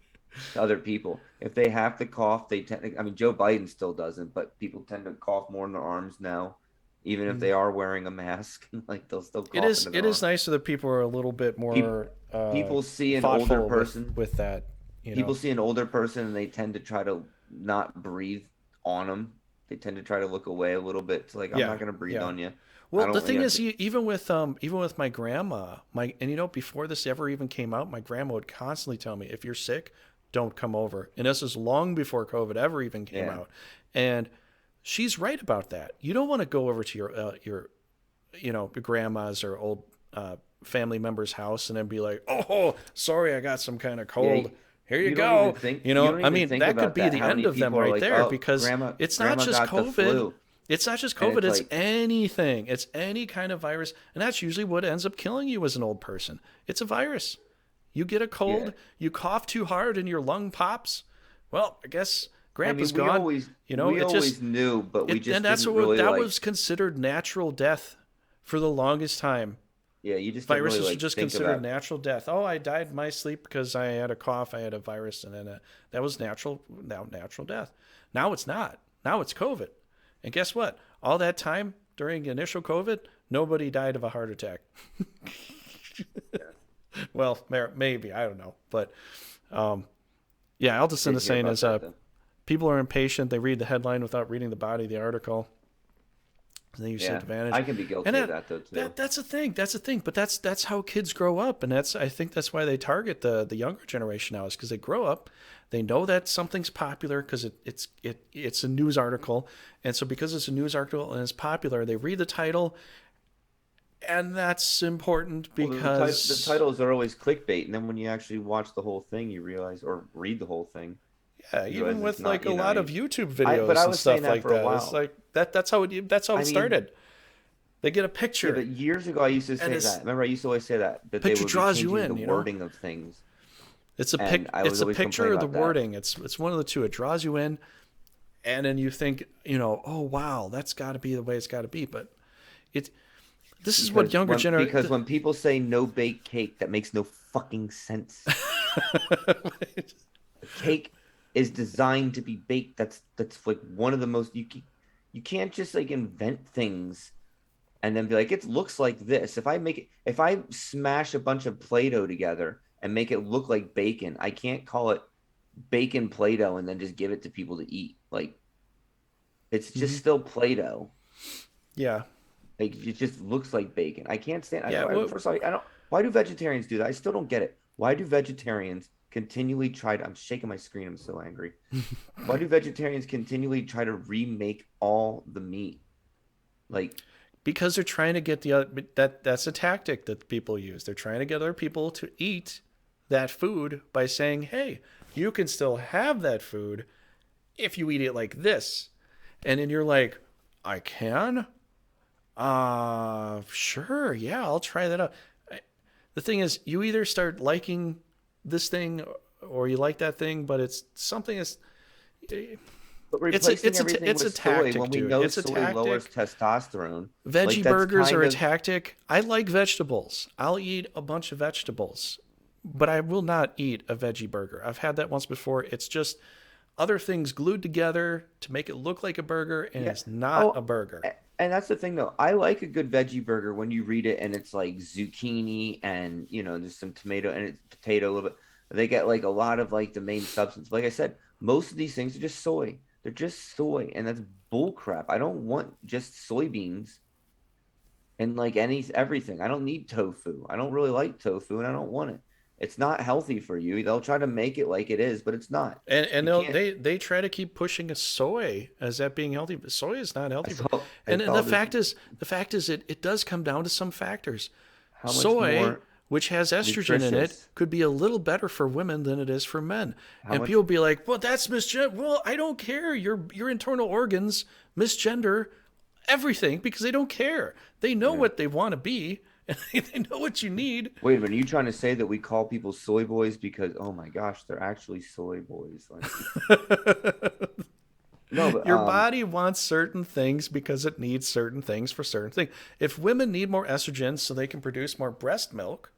Speaker 1: to other people. If they have to cough, they tend to, I mean, Joe Biden still doesn't, but people tend to cough more in their arms now, even if they are wearing a mask. Like they'll still
Speaker 2: It
Speaker 1: cough
Speaker 2: is
Speaker 1: into
Speaker 2: it
Speaker 1: their
Speaker 2: is
Speaker 1: arm.
Speaker 2: nice that people are a little bit
Speaker 1: People
Speaker 2: more
Speaker 1: people see an older
Speaker 2: thoughtful
Speaker 1: person,
Speaker 2: with that. You
Speaker 1: people
Speaker 2: know,
Speaker 1: see an older person and they tend to try to not breathe on them. They tend to try to look away a little bit. It's like, I'm not
Speaker 2: yeah,
Speaker 1: going to breathe
Speaker 2: yeah.
Speaker 1: on you. I
Speaker 2: Well, the
Speaker 1: don't,
Speaker 2: thing
Speaker 1: you know,
Speaker 2: is, even with my grandma, and before this ever even came out, my grandma would constantly tell me, if you're sick, don't come over. And this is long before COVID ever even came
Speaker 1: yeah.
Speaker 2: out, and she's right about that. You don't want to go over to your grandma's or old family member's house and then be like, oh, sorry, I got some kind of
Speaker 1: Yeah.
Speaker 2: cold. Here you go.
Speaker 1: You don't
Speaker 2: I
Speaker 1: even
Speaker 2: mean,
Speaker 1: think
Speaker 2: that could
Speaker 1: about
Speaker 2: be
Speaker 1: that.
Speaker 2: the
Speaker 1: How
Speaker 2: end
Speaker 1: many
Speaker 2: of them
Speaker 1: people are
Speaker 2: right
Speaker 1: like,
Speaker 2: there
Speaker 1: oh,
Speaker 2: because it's not
Speaker 1: grandma
Speaker 2: just
Speaker 1: got the
Speaker 2: COVID.
Speaker 1: flu.
Speaker 2: It's not just
Speaker 1: And
Speaker 2: COVID,
Speaker 1: it's
Speaker 2: it's
Speaker 1: like,
Speaker 2: anything. It's any kind of virus. And that's usually what ends up killing you as an old person. It's a virus. You get a
Speaker 1: yeah.
Speaker 2: cold, you cough too hard, and your lung pops. Well, I guess
Speaker 1: I
Speaker 2: grandpa's
Speaker 1: mean,
Speaker 2: gone.
Speaker 1: we
Speaker 2: it just,
Speaker 1: always knew, but we
Speaker 2: and
Speaker 1: just
Speaker 2: that's
Speaker 1: didn't
Speaker 2: what,
Speaker 1: really
Speaker 2: that
Speaker 1: like,
Speaker 2: was considered natural death for the longest time.
Speaker 1: yeah, you just didn't really
Speaker 2: Viruses are
Speaker 1: like
Speaker 2: just
Speaker 1: think
Speaker 2: considered
Speaker 1: about,
Speaker 2: natural death. Oh, I died in my sleep because I had a cough, I had a virus, and then that was natural death. Now it's not. Now it's COVID. And guess what? All that time during initial COVID, nobody died of a heart attack.
Speaker 1: yeah,
Speaker 2: Well, maybe I don't know, but yeah, I'll just end the
Speaker 1: didn't hear
Speaker 2: saying
Speaker 1: about
Speaker 2: is
Speaker 1: that though.
Speaker 2: people are impatient. They read the headline without reading the body of the article. And they use
Speaker 1: Yeah,
Speaker 2: advantage,
Speaker 1: I can be
Speaker 2: and
Speaker 1: guilty of that though too.
Speaker 2: that's a thing. That's a thing. But that's how kids grow up, and I think that's why they target the younger generation now is because they grow up, they know that something's popular because it's a news article, and so because it's a news article and it's popular, they read the title, and that's important
Speaker 1: Well, the
Speaker 2: because
Speaker 1: titles are always clickbait, and then when you actually watch the whole thing, you realize, or read the whole thing,
Speaker 2: yeah,
Speaker 1: you
Speaker 2: even
Speaker 1: realize it's
Speaker 2: with
Speaker 1: not,
Speaker 2: like a
Speaker 1: you know,
Speaker 2: lot of YouTube
Speaker 1: but
Speaker 2: videos
Speaker 1: I
Speaker 2: and
Speaker 1: was saying
Speaker 2: stuff
Speaker 1: that
Speaker 2: like
Speaker 1: for a
Speaker 2: that, it's
Speaker 1: while.
Speaker 2: like that's how
Speaker 1: I
Speaker 2: it
Speaker 1: mean,
Speaker 2: started. They get a
Speaker 1: yeah, but
Speaker 2: picture,
Speaker 1: years ago I used to
Speaker 2: and
Speaker 1: say
Speaker 2: this
Speaker 1: that. Remember, I used to always say that they
Speaker 2: picture
Speaker 1: would be
Speaker 2: draws you
Speaker 1: changing the
Speaker 2: in.
Speaker 1: wording of things,
Speaker 2: It's a
Speaker 1: and I was
Speaker 2: It's a
Speaker 1: always
Speaker 2: picture
Speaker 1: complaining
Speaker 2: of the
Speaker 1: about that.
Speaker 2: wording. It's one of the two. It draws you in, and then you think, oh wow, that's got to be the way it's got to be. But it this is what younger
Speaker 1: Because
Speaker 2: generation.
Speaker 1: when people say no bake cake, that makes no fucking sense. A cake is designed to be baked. That's like one of the most you can't just like invent things and then be like, it looks like this. If I smash a bunch of Play-Doh together and make it look like bacon, I can't call it bacon Play-Doh and then just give it to people to eat. Like it's just
Speaker 2: Mhm.
Speaker 1: still Play-Doh.
Speaker 2: Yeah,
Speaker 1: Like it just looks like bacon. I can't stand.
Speaker 2: yeah. Well,
Speaker 1: First of all, I don't. Why do vegetarians do that? I still don't get it. Why do vegetarians continually try to? I'm shaking my screen. I'm so angry. Why do vegetarians continually try to remake all the meat? Like,
Speaker 2: because they're trying to get the other, that's a tactic that people use. They're trying to get other people to eat that food by saying, "Hey, you can still have that food if you eat it like this," and then you're like, "I can." Sure, yeah, I'll try that out. The thing is, you either start liking this thing or you like that thing, but it's something that's
Speaker 1: but replacing everything
Speaker 2: it's
Speaker 1: with
Speaker 2: a
Speaker 1: soy
Speaker 2: tactic,
Speaker 1: when we
Speaker 2: dude.
Speaker 1: know
Speaker 2: It's a
Speaker 1: soy lowers
Speaker 2: tactic.
Speaker 1: testosterone, like
Speaker 2: Veggie
Speaker 1: that's
Speaker 2: burgers are
Speaker 1: kind
Speaker 2: a
Speaker 1: of
Speaker 2: tactic. I like vegetables. I'll eat a bunch of vegetables, but I will not eat a veggie burger. I've had that once before. It's just other things glued together to make it look like a burger, and
Speaker 1: yeah.
Speaker 2: it's not a
Speaker 1: Oh,
Speaker 2: burger.
Speaker 1: and that's the thing though. I like a good veggie burger when you read it and it's like zucchini and there's some tomato and it's potato a little bit. They get like a lot of like the main substance. Like I said, most of these things are just soy. They're just soy, and that's bull crap. I don't want just soybeans and like everything. I don't need tofu. I don't really like tofu, and I don't want it. It's not healthy for you. They'll try to make it like it is, but it's not.
Speaker 2: And
Speaker 1: You can't.
Speaker 2: they try to keep pushing a soy as that being healthy, but soy is not
Speaker 1: I
Speaker 2: healthy for.
Speaker 1: saw. I
Speaker 2: And
Speaker 1: saw this.
Speaker 2: the fact is it does come down to some factors.
Speaker 1: How much
Speaker 2: Soy,
Speaker 1: more
Speaker 2: which has estrogen in it,
Speaker 1: nutritious?
Speaker 2: could be a little better for women than it is for men.
Speaker 1: How
Speaker 2: And
Speaker 1: much?
Speaker 2: people be like, "Well, that's misgender." Well, I don't care. Your internal organs misgender everything because they don't care. They know
Speaker 1: Yeah.
Speaker 2: what they want to be, and they know what you need.
Speaker 1: Wait a minute. Are you trying to say that we call people soy boys because, oh my gosh, they're actually soy boys? Like, no, but
Speaker 2: Your body wants certain things because it needs certain things for certain things. If women need more estrogen so they can produce more breast milk,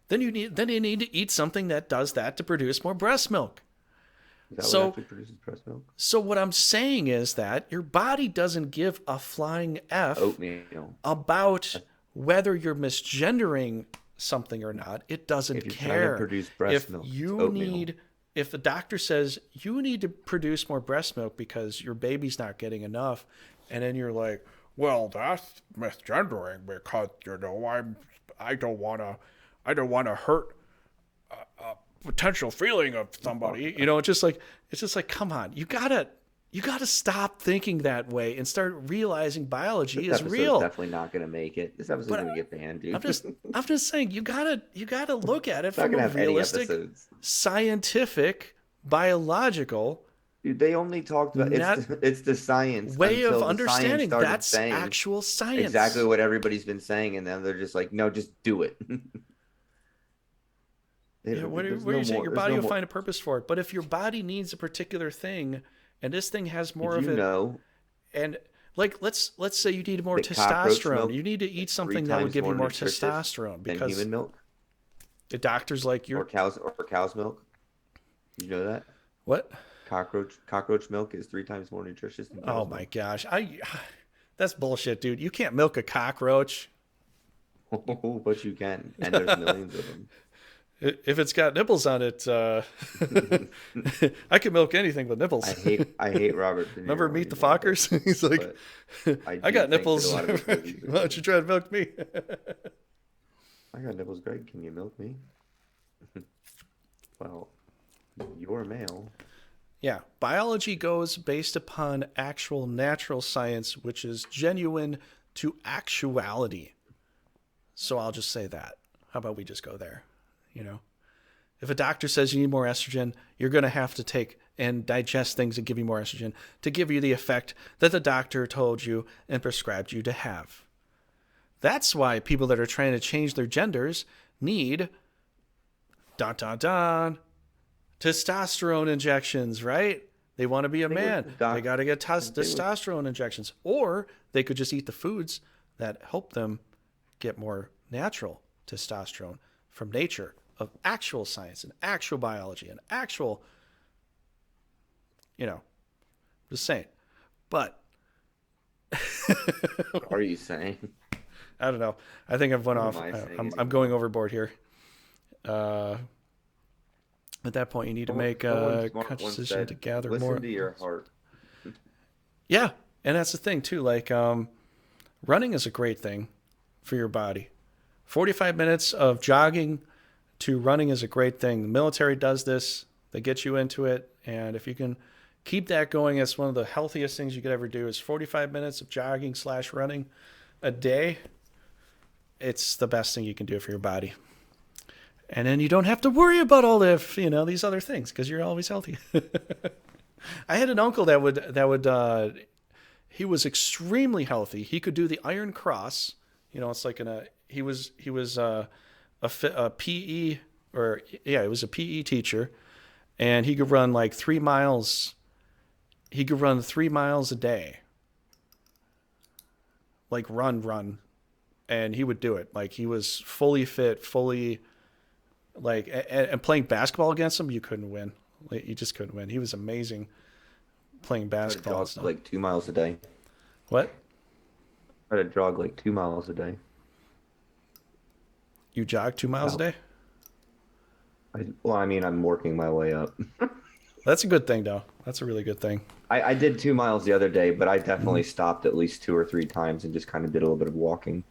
Speaker 2: then you need to eat something that does that to produce more breast milk.
Speaker 1: is that what
Speaker 2: So
Speaker 1: actually produces breast milk?
Speaker 2: what I'm saying is that your body doesn't give a flying F
Speaker 1: Oatmeal.
Speaker 2: about whether you're misgendering something or not. It doesn't
Speaker 1: If you're trying to
Speaker 2: care.
Speaker 1: produce breast
Speaker 2: If
Speaker 1: milk, it's
Speaker 2: you
Speaker 1: oatmeal.
Speaker 2: need if the doctor says you need to produce more breast milk because your baby's not getting enough, and then you're like, well, that's misgendering because I don't want to hurt potential feeling of somebody. It's just like come on, you gotta stop thinking that way and start realizing biology
Speaker 1: This
Speaker 2: is
Speaker 1: episode's
Speaker 2: real.
Speaker 1: definitely not gonna make it. This episode's
Speaker 2: But
Speaker 1: gonna get banned, dude.
Speaker 2: I'm just I'm just saying you gotta look at it
Speaker 1: It's not
Speaker 2: from a
Speaker 1: gonna have any
Speaker 2: realistic,
Speaker 1: episodes.
Speaker 2: scientific, biological
Speaker 1: Dude, they only talked about
Speaker 2: net
Speaker 1: it's the science
Speaker 2: way of
Speaker 1: until the science
Speaker 2: understanding.
Speaker 1: started
Speaker 2: That's
Speaker 1: saying
Speaker 2: actual
Speaker 1: exactly
Speaker 2: science.
Speaker 1: what everybody's been saying, and then they're just like, no, just do it.
Speaker 2: Yeah,
Speaker 1: There's
Speaker 2: what are
Speaker 1: no
Speaker 2: you saying?
Speaker 1: more.
Speaker 2: Your
Speaker 1: There's
Speaker 2: body
Speaker 1: no
Speaker 2: will
Speaker 1: more.
Speaker 2: find a purpose for it. But if your body needs a particular thing, and this thing has
Speaker 1: Did
Speaker 2: more of
Speaker 1: you
Speaker 2: it,
Speaker 1: know
Speaker 2: and like let's say you need more
Speaker 1: that cockroach
Speaker 2: testosterone,
Speaker 1: milk
Speaker 2: you need to eat
Speaker 1: is three
Speaker 2: something that would
Speaker 1: times
Speaker 2: give you
Speaker 1: more
Speaker 2: more
Speaker 1: nutritious
Speaker 2: testosterone
Speaker 1: than
Speaker 2: because
Speaker 1: human milk
Speaker 2: the doctor's like
Speaker 1: or
Speaker 2: you're
Speaker 1: cow's milk? Did you know that
Speaker 2: what?
Speaker 1: cockroach milk is three times more nutritious than
Speaker 2: Oh
Speaker 1: cow's
Speaker 2: my
Speaker 1: milk?
Speaker 2: gosh, I that's bullshit, dude. You can't milk a cockroach.
Speaker 1: Oh, but you can, and there's millions of them.
Speaker 2: If it's got nipples on it, I can milk anything with
Speaker 1: I
Speaker 2: nipples.
Speaker 1: hate I hate Robert De
Speaker 2: Remember
Speaker 1: Niro
Speaker 2: Meet the
Speaker 1: anymore, but
Speaker 2: Fockers? He's like,
Speaker 1: but I
Speaker 2: I
Speaker 1: do
Speaker 2: got
Speaker 1: think that a
Speaker 2: nipples.
Speaker 1: lot of his
Speaker 2: Why
Speaker 1: movies are
Speaker 2: don't
Speaker 1: good.
Speaker 2: you try to milk me?
Speaker 1: I got nipples, Greg. Can you milk me? Well, you're male.
Speaker 2: Yeah, biology goes based upon actual natural science, which is genuine to actuality. So I'll just say that. How about we just go there? You know, if a doctor says you need more estrogen, you're going to have to take and digest things and give you more estrogen to give you the effect that the doctor told you and prescribed you to have. That's why people that are trying to change their genders need dun dun dun testosterone injections, right? They want to be a
Speaker 1: Thing with
Speaker 2: man.
Speaker 1: the
Speaker 2: They
Speaker 1: doc,
Speaker 2: got to get
Speaker 1: the thing with
Speaker 2: testosterone injections. Or they could just eat the foods that help them get more natural testosterone from nature of actual science and actual biology and actual, you know, just saying. But
Speaker 1: what are you saying?
Speaker 2: I don't know. I think I've went
Speaker 1: What am
Speaker 2: off.
Speaker 1: I saying
Speaker 2: I'm going
Speaker 1: anymore?
Speaker 2: overboard here. Uh, at that point, you need to make
Speaker 1: Someone
Speaker 2: a
Speaker 1: smart
Speaker 2: conscious
Speaker 1: once
Speaker 2: decision to
Speaker 1: said,
Speaker 2: gather
Speaker 1: "Listen
Speaker 2: more.
Speaker 1: to your heart."
Speaker 2: Yeah, and that's the thing too. Like running is a great thing for your body. 45 minutes of jogging to running is a great thing. The military does this. They get you into it, and if you can keep that going, it's one of the healthiest things you could ever do. Is 45 minutes of jogging slash running a day. It's the best thing you can do for your body. And then you don't have to worry about all the these other things because you're always healthy. I had an uncle that would he was extremely healthy. He could do the Iron Cross. It's like he was a PE or yeah, he was a PE teacher, and he could run like 3 miles. He could run 3 miles a day, like run, and he would do it. Like he was fully fit, fully like, and playing basketball against him, you couldn't win. Like, you just couldn't win. He was amazing playing
Speaker 1: Try to
Speaker 2: basketball and
Speaker 1: jog
Speaker 2: stuff.
Speaker 1: like 2 miles a day.
Speaker 2: What?
Speaker 1: Try to jog like 2 miles a day.
Speaker 2: You jog 2 miles a
Speaker 1: About.
Speaker 2: day?
Speaker 1: Well, I mean, I'm working my way up.
Speaker 2: That's a good thing, though. That's a really good thing.
Speaker 1: I did 2 miles the other day, but I
Speaker 2: Mm-hmm.
Speaker 1: definitely stopped at least two or three times and just kind of did a little bit of walking,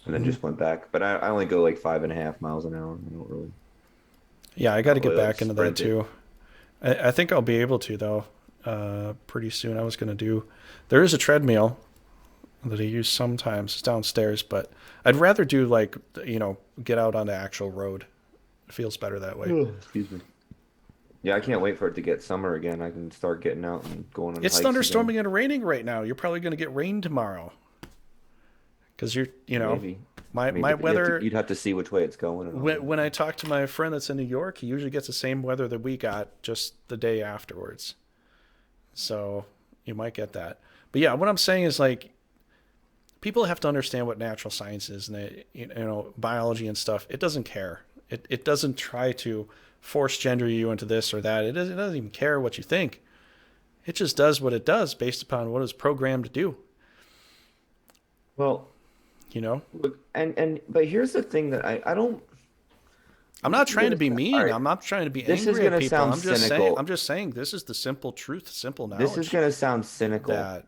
Speaker 1: and then
Speaker 2: Mm-hmm.
Speaker 1: just went back. But I only go like 5.5 miles an hour. I don't really.
Speaker 2: Yeah, I got to get
Speaker 1: Probably like
Speaker 2: back into that
Speaker 1: sprint it.
Speaker 2: too. I think I'll be able to though. Pretty soon. I was gonna do. There is a treadmill that I use sometimes. It's downstairs, but I'd rather do like get out on the actual road. It feels better that way.
Speaker 1: Ugh, excuse me. Yeah, I can't wait for it to get summer again. I can start getting out and going on
Speaker 2: It's
Speaker 1: hikes again.
Speaker 2: thunderstorming and raining right now. You're probably gonna get rain tomorrow because
Speaker 1: Maybe,
Speaker 2: my
Speaker 1: maybe
Speaker 2: weather.
Speaker 1: you'd have to see which way it's going and all that.
Speaker 2: When I talk to my friend that's in New York, he usually gets the same weather that we got just the day afterwards. So you might get that. But yeah, what I'm saying is like people have to understand what natural science is and biology and stuff. It doesn't care. It doesn't try to force gender you into this or that. It doesn't even care what you think. It just does what it does based upon what it's programmed to do.
Speaker 1: Well,
Speaker 2: You know,
Speaker 1: look, but here's the thing that I don't.
Speaker 2: I'm
Speaker 1: This
Speaker 2: not
Speaker 1: is
Speaker 2: trying to
Speaker 1: gonna
Speaker 2: be
Speaker 1: sound, all
Speaker 2: mean.
Speaker 1: right.
Speaker 2: I'm not trying to be
Speaker 1: This is
Speaker 2: angry at
Speaker 1: gonna
Speaker 2: people.
Speaker 1: sound
Speaker 2: I'm just saying. I'm
Speaker 1: cynical.
Speaker 2: just saying this is the simple truth, simple
Speaker 1: This is
Speaker 2: knowledge
Speaker 1: gonna sound cynical,
Speaker 2: that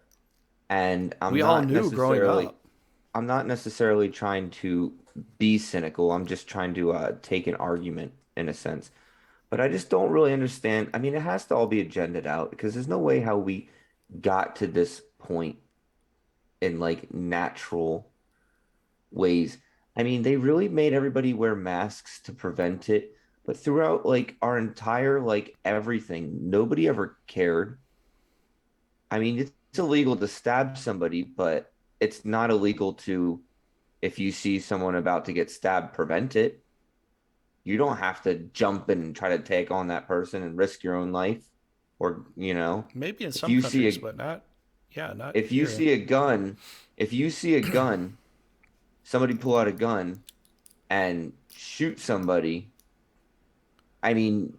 Speaker 1: and
Speaker 2: we all knew growing up.
Speaker 1: I'm not necessarily trying to be cynical. I'm just trying to take an argument in a sense. But I just don't really understand. I mean, it has to all be agended out because there's no way how we got to this point in like natural ways. I mean, they really made everybody wear masks to prevent it, but throughout like our entire like everything, nobody ever cared. I mean, it's illegal to stab somebody, but it's not illegal to, if you see someone about to get stabbed, prevent it. You don't have to jump and try to take on that person and risk your own life. Or,
Speaker 2: Maybe in
Speaker 1: if
Speaker 2: some
Speaker 1: you see
Speaker 2: countries,
Speaker 1: a
Speaker 2: but not. Yeah, not
Speaker 1: if you
Speaker 2: here.
Speaker 1: see a gun, if you see a gun, somebody pull out a gun and shoot somebody, I mean,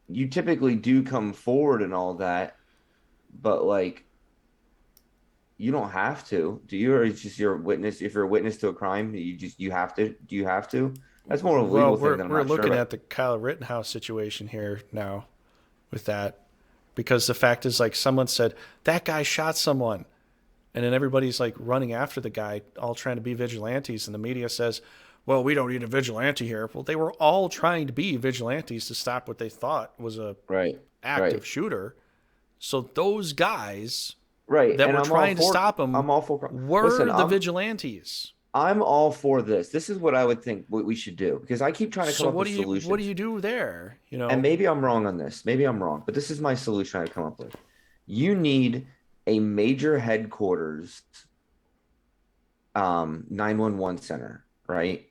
Speaker 1: you typically do come forward and all that, but like you don't have to. Do you? Or it's just you're a witness. If you're a witness to a crime, you have to. Do you have to? That's more of a
Speaker 2: Well,
Speaker 1: legal thing
Speaker 2: we're
Speaker 1: that I'm
Speaker 2: we're
Speaker 1: not sure
Speaker 2: looking
Speaker 1: about.
Speaker 2: at the Kyle Rittenhouse situation here now with that because the fact is like someone said that guy shot someone and then everybody's like running after the guy all trying to be vigilantes and the media says well we don't need a vigilante here. Well, they were all trying to be vigilantes to stop what they thought was a
Speaker 1: Right, right,
Speaker 2: active shooter. So those guys
Speaker 1: right.
Speaker 2: that
Speaker 1: And
Speaker 2: were trying to stop him
Speaker 1: I'm all for. Listen,
Speaker 2: were the vigilantes.
Speaker 1: I'm all for this. This is what I would think what we should do because I keep trying to come
Speaker 2: So
Speaker 1: up with
Speaker 2: what do
Speaker 1: solutions.
Speaker 2: you do there,
Speaker 1: And maybe I'm wrong on this. Maybe I'm wrong, but this is my solution I come up with. You need a major headquarters 911 center, right?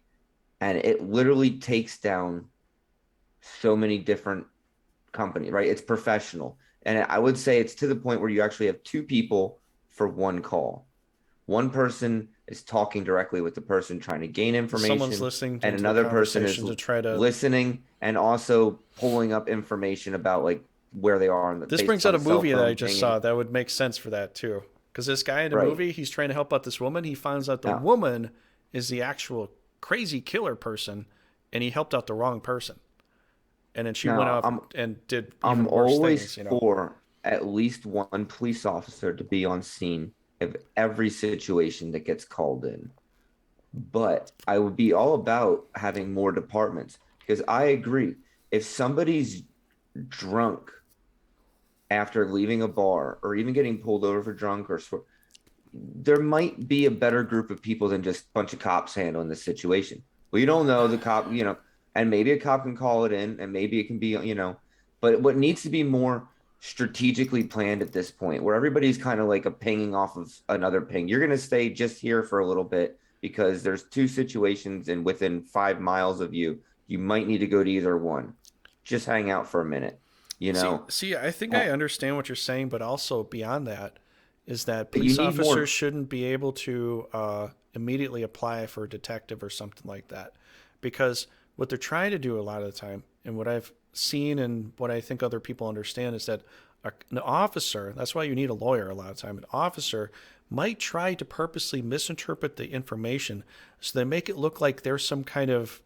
Speaker 1: And it literally takes down so many different companies, right? It's professional. And I would say it's to the point where you actually have two people for one call. One person is talking directly with the person trying to gain
Speaker 2: someone's
Speaker 1: information,
Speaker 2: listening
Speaker 1: and
Speaker 2: into a
Speaker 1: another person is
Speaker 2: conversation to try to.
Speaker 1: listening and also pulling up information about like where they are on the
Speaker 2: This
Speaker 1: based
Speaker 2: brings out
Speaker 1: upon
Speaker 2: a
Speaker 1: the cell
Speaker 2: movie that I
Speaker 1: phone
Speaker 2: just
Speaker 1: pinging.
Speaker 2: saw that would make sense for that too. Because this guy in the
Speaker 1: Right.
Speaker 2: movie, he's trying to help out this woman. He finds out the
Speaker 1: Now,
Speaker 2: woman is the actual crazy killer person, and he helped out the wrong person. And then she went
Speaker 1: now
Speaker 2: off and did
Speaker 1: I'm
Speaker 2: even worse
Speaker 1: always
Speaker 2: things.
Speaker 1: for at least one police officer to be on scene of every situation that gets called in. But I would be all about having more departments because I agree. If somebody's drunk after leaving a bar or even getting pulled over for drunk there might be a better group of people than just a bunch of cops handling this situation. We don't know the cop, and maybe a cop can call it in and maybe it can be, but what needs to be more strategically planned at this point where everybody's kind of like a pinging off of another ping. You're going to stay just here for a little bit because there's two situations and within 5 miles of you, you might need to go to either one. Just hang out for a minute, you know.
Speaker 2: I think
Speaker 1: Uh,
Speaker 2: I understand what you're saying, but also beyond that is that
Speaker 1: But you
Speaker 2: police
Speaker 1: need
Speaker 2: officers
Speaker 1: more.
Speaker 2: shouldn't be able to immediately apply for a detective or something like that, because what they're trying to do a lot of the time, and what I've seen and what I think other people understand is that an officer, that's why you need a lawyer a lot of time, an officer might try to purposely misinterpret the information so they make it look like there's some kind of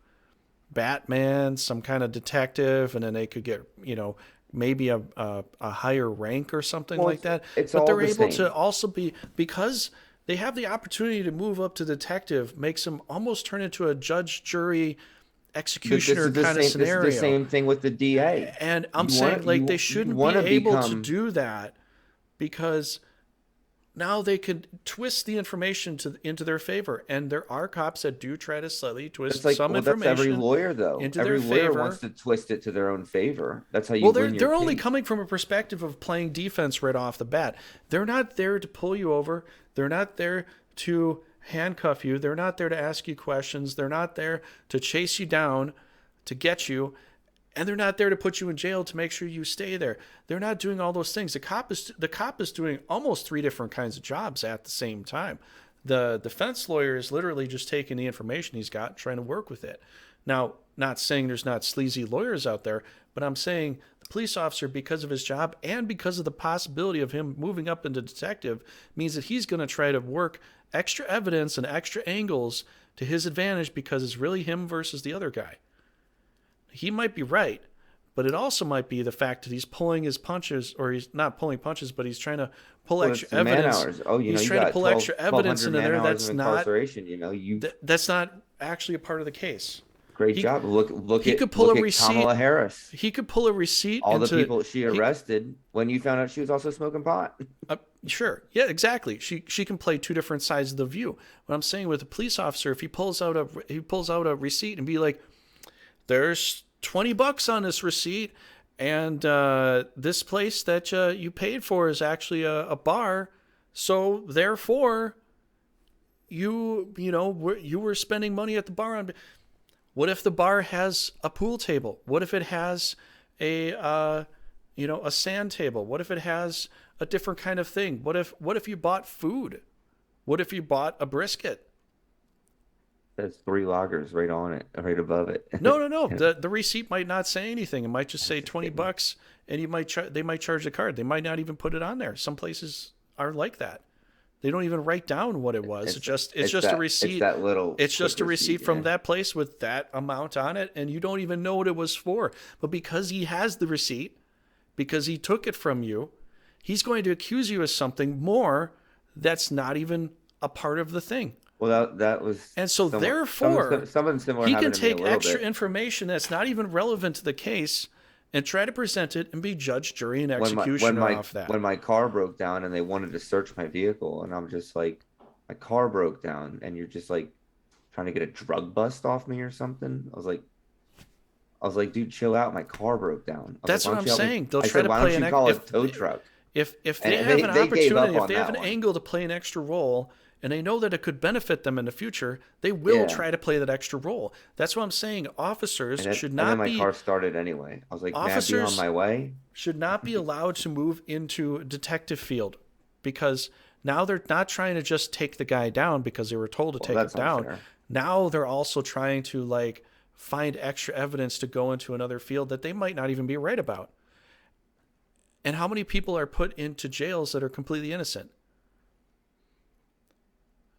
Speaker 2: Batman, some kind of detective, and then they could get, maybe a higher rank or something
Speaker 1: Well,
Speaker 2: like that.
Speaker 1: it's
Speaker 2: But
Speaker 1: all
Speaker 2: they're
Speaker 1: the
Speaker 2: able to
Speaker 1: same.
Speaker 2: also be, because they have the opportunity to move up to detective, makes them almost turn into a judge, jury,
Speaker 1: This
Speaker 2: executioner
Speaker 1: is the
Speaker 2: kind of
Speaker 1: same. This is the
Speaker 2: scenario.
Speaker 1: same thing with the DA.
Speaker 2: And I'm
Speaker 1: You
Speaker 2: saying
Speaker 1: want
Speaker 2: like they
Speaker 1: you
Speaker 2: shouldn't
Speaker 1: want
Speaker 2: be
Speaker 1: to
Speaker 2: able to
Speaker 1: become.
Speaker 2: do that because now they could twist the information into their favor. And there are cops that do try to slightly
Speaker 1: That's
Speaker 2: twist
Speaker 1: like,
Speaker 2: some
Speaker 1: well, that's every
Speaker 2: information
Speaker 1: lawyer though.
Speaker 2: into their
Speaker 1: Every lawyer wants
Speaker 2: favor.
Speaker 1: to twist it to their own favor. That's how you
Speaker 2: Well,
Speaker 1: win your
Speaker 2: they're only
Speaker 1: case.
Speaker 2: coming from a perspective of playing defense right off the bat. They're not there to pull you over. They're not there to handcuff you. They're not there to ask you questions. They're not there to chase you down, to get you, and they're not there to put you in jail to make sure you stay there. They're not doing all those things. The cop is doing almost three different kinds of jobs at the same time. The defense lawyer is literally just taking the information he's got and trying to work with it. Now, not saying there's not sleazy lawyers out there, but I'm saying the police officer, because of his job and because of the possibility of him moving up into detective, means that he's going to try to work extra evidence and extra angles to his advantage because it's really him versus the other guy. He might be right, but it also might be the fact that he's pulling his punches, or he's not pulling punches, but he's trying to pull
Speaker 1: Well,
Speaker 2: extra
Speaker 1: it's the man
Speaker 2: evidence.
Speaker 1: hours. Oh,
Speaker 2: He's
Speaker 1: you
Speaker 2: trying to
Speaker 1: got
Speaker 2: pull extra
Speaker 1: 12,
Speaker 2: evidence
Speaker 1: 1,200
Speaker 2: into
Speaker 1: man
Speaker 2: there
Speaker 1: hours
Speaker 2: that's
Speaker 1: of
Speaker 2: not
Speaker 1: incarceration. You
Speaker 2: that's not actually a part of the case.
Speaker 1: great
Speaker 2: He
Speaker 1: job.
Speaker 2: he could pull a
Speaker 1: Look at
Speaker 2: receipt.
Speaker 1: Kamala Harris.
Speaker 2: He could pull a receipt
Speaker 1: All the
Speaker 2: into
Speaker 1: people she
Speaker 2: he
Speaker 1: arrested when you found out she was also smoking pot.
Speaker 2: sure. Yeah, exactly. She can play two different sides of the view. What I'm saying with a police officer, if he pulls out a receipt and be like, there's $20 on this receipt, and this place that you paid for is actually a bar, so therefore you were spending money at the bar on. What if the bar has a pool table? What if it has a sand table? What if it has a different kind of thing? What if you bought food? What if you bought a brisket?
Speaker 1: There's three loggers right on it, right above it.
Speaker 2: No, no, no.
Speaker 1: You know,
Speaker 2: The receipt might not say anything. It might just say
Speaker 1: that's just
Speaker 2: $20, and they might charge the card. They might not even put it on there. Some places are like that. They don't even write down what it was. It's just a
Speaker 1: it's
Speaker 2: receipt.
Speaker 1: that little
Speaker 2: It's
Speaker 1: quick
Speaker 2: just a receipt
Speaker 1: receipt.
Speaker 2: from
Speaker 1: Yeah.
Speaker 2: that place with that amount on it, and you don't even know what it was for. But because he has the receipt, because he took it from you, he's going to accuse you of something more that's not even a part of the thing.
Speaker 1: Well, that was
Speaker 2: And so, therefore,
Speaker 1: something similar
Speaker 2: he can
Speaker 1: happened to me a
Speaker 2: take
Speaker 1: little
Speaker 2: extra
Speaker 1: bit
Speaker 2: information that's not even relevant to the case and try to present it and be judge, jury, and
Speaker 1: when my
Speaker 2: executioner off that.
Speaker 1: when my car broke down and they wanted to search my vehicle, and I'm just like, my car broke down, and you're just like trying to get a drug bust off me or something. I was like, dude, chill out. My car broke down. I was
Speaker 2: That's
Speaker 1: like,
Speaker 2: what
Speaker 1: why
Speaker 2: I'm
Speaker 1: don't you help me?
Speaker 2: saying. They'll
Speaker 1: I
Speaker 2: try
Speaker 1: said,
Speaker 2: to
Speaker 1: why
Speaker 2: play
Speaker 1: don't
Speaker 2: an
Speaker 1: you call a
Speaker 2: if
Speaker 1: tow truck?
Speaker 2: if they
Speaker 1: And
Speaker 2: have an
Speaker 1: they gave up
Speaker 2: opportunity, if
Speaker 1: on
Speaker 2: they have
Speaker 1: that
Speaker 2: an
Speaker 1: one.
Speaker 2: angle to play an extra role, and they know that it could benefit them in the future, they will
Speaker 1: Yeah.
Speaker 2: try to play that extra role. That's what I'm saying. Officers should
Speaker 1: And then
Speaker 2: not
Speaker 1: my
Speaker 2: be
Speaker 1: car started anyway. I was like, may I be on
Speaker 2: officers
Speaker 1: my way?
Speaker 2: should not be allowed to move into detective field because now they're not trying to just take the guy down because they were told to
Speaker 1: Well,
Speaker 2: take
Speaker 1: that's
Speaker 2: it down.
Speaker 1: unfair.
Speaker 2: Now they're also trying to like find extra evidence to go into another field that they might not even be right about. And how many people are put into jails that are completely innocent?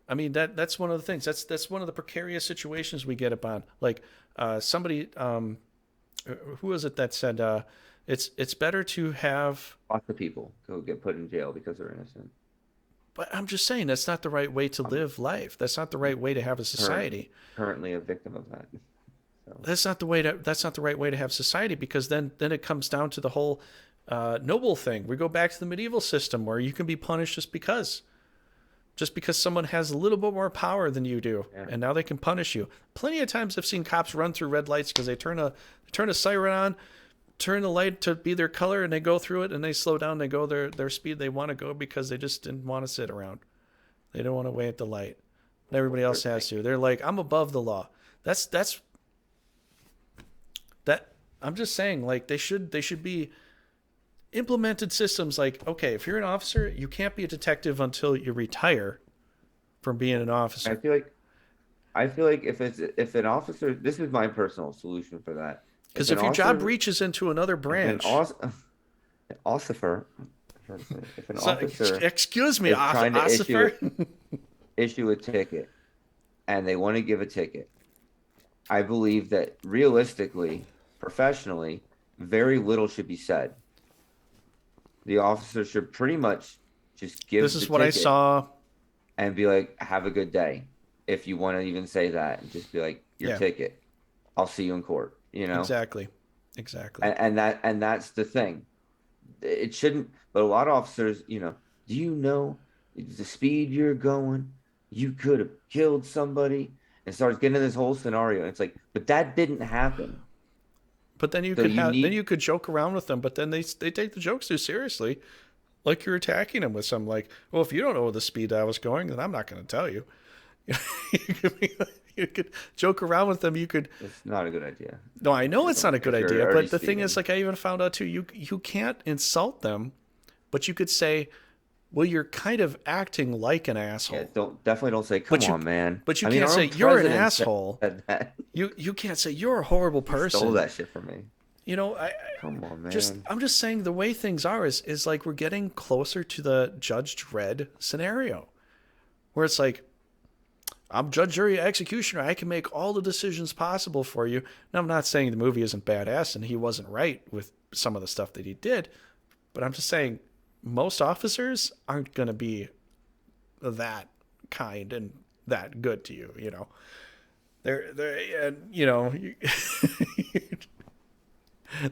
Speaker 2: I mean that's one of the things. That's one of the precarious situations we get upon. Like somebody, who was it that said it's better to have.
Speaker 1: Lots of people go get put in jail because they're innocent.
Speaker 2: But I'm just saying that's not the right way to
Speaker 1: I'm
Speaker 2: live life. That's not the right way to have a society.
Speaker 1: currently a victim of that. So
Speaker 2: That's not the right way to have society because then it comes down to the whole noble thing. We go back to the medieval system where you can be punished just because someone has a little bit more power than you do,
Speaker 1: yeah.
Speaker 2: and now they can punish you. Plenty of times I've seen cops run through red lights because they turn a siren on, turn the light to be their color, and they go through it and they slow down. They go their speed they want to go because they just didn't want to sit around. They don't want to wait at the light. Everybody else has to. They're like, I'm above the law. That's that. I'm just saying, like they should be implemented systems like, okay, if you're an officer, you can't be a detective until you retire from being an officer.
Speaker 1: I feel like if an officer, this is my personal solution for that.
Speaker 2: Because
Speaker 1: If
Speaker 2: if
Speaker 1: an
Speaker 2: your job
Speaker 1: officer,
Speaker 2: reaches into another
Speaker 1: if
Speaker 2: branch,
Speaker 1: an officer, if an officer
Speaker 2: excuse me,
Speaker 1: is trying to
Speaker 2: officer.
Speaker 1: issue a ticket, and they want to give a ticket, I believe that realistically, professionally, very little should be said. The officer should pretty much just give
Speaker 2: This
Speaker 1: the
Speaker 2: is what I
Speaker 1: ticket
Speaker 2: saw.
Speaker 1: and be like, have a good day. If you want to even say that, and just be like, your
Speaker 2: Yeah.
Speaker 1: ticket. I'll see you in court,
Speaker 2: Exactly. Exactly.
Speaker 1: and that's the thing. It shouldn't, but a lot of officers, do you know the speed you're going? You could have killed somebody, and starts getting into this whole scenario. And it's like, but that didn't happen.
Speaker 2: But then
Speaker 1: So you
Speaker 2: you
Speaker 1: need,
Speaker 2: could joke around with them, but then they take the jokes too seriously. Like you're attacking them with some like, well, if you don't know the speed I was going, then I'm not going to tell you. You could joke around with them. You could.
Speaker 1: it's not a good idea.
Speaker 2: No, I know
Speaker 1: If
Speaker 2: it's not a good
Speaker 1: you're
Speaker 2: idea,
Speaker 1: already
Speaker 2: but the thing is,
Speaker 1: speeding.
Speaker 2: like I even found out too, you can't insult them, but you could say, well, you're kind of acting like an
Speaker 1: Yeah,
Speaker 2: asshole.
Speaker 1: definitely don't say, "Come
Speaker 2: But you
Speaker 1: on, man."
Speaker 2: but you
Speaker 1: I mean,
Speaker 2: can't
Speaker 1: our
Speaker 2: say
Speaker 1: own
Speaker 2: you're an
Speaker 1: president
Speaker 2: asshole.
Speaker 1: said that.
Speaker 2: You can't say you're a horrible
Speaker 1: He stole
Speaker 2: person.
Speaker 1: that shit from me.
Speaker 2: You know,
Speaker 1: Come on,
Speaker 2: just
Speaker 1: man.
Speaker 2: I'm just saying the way things are is like we're getting closer to the Judge Dredd scenario, where it's like I'm judge, jury, executioner. I can make all the decisions possible for you. Now I'm not saying the movie isn't badass and he wasn't right with some of the stuff that he did, but I'm just saying most officers aren't going to be that kind and that good to you. You know, they're and you know.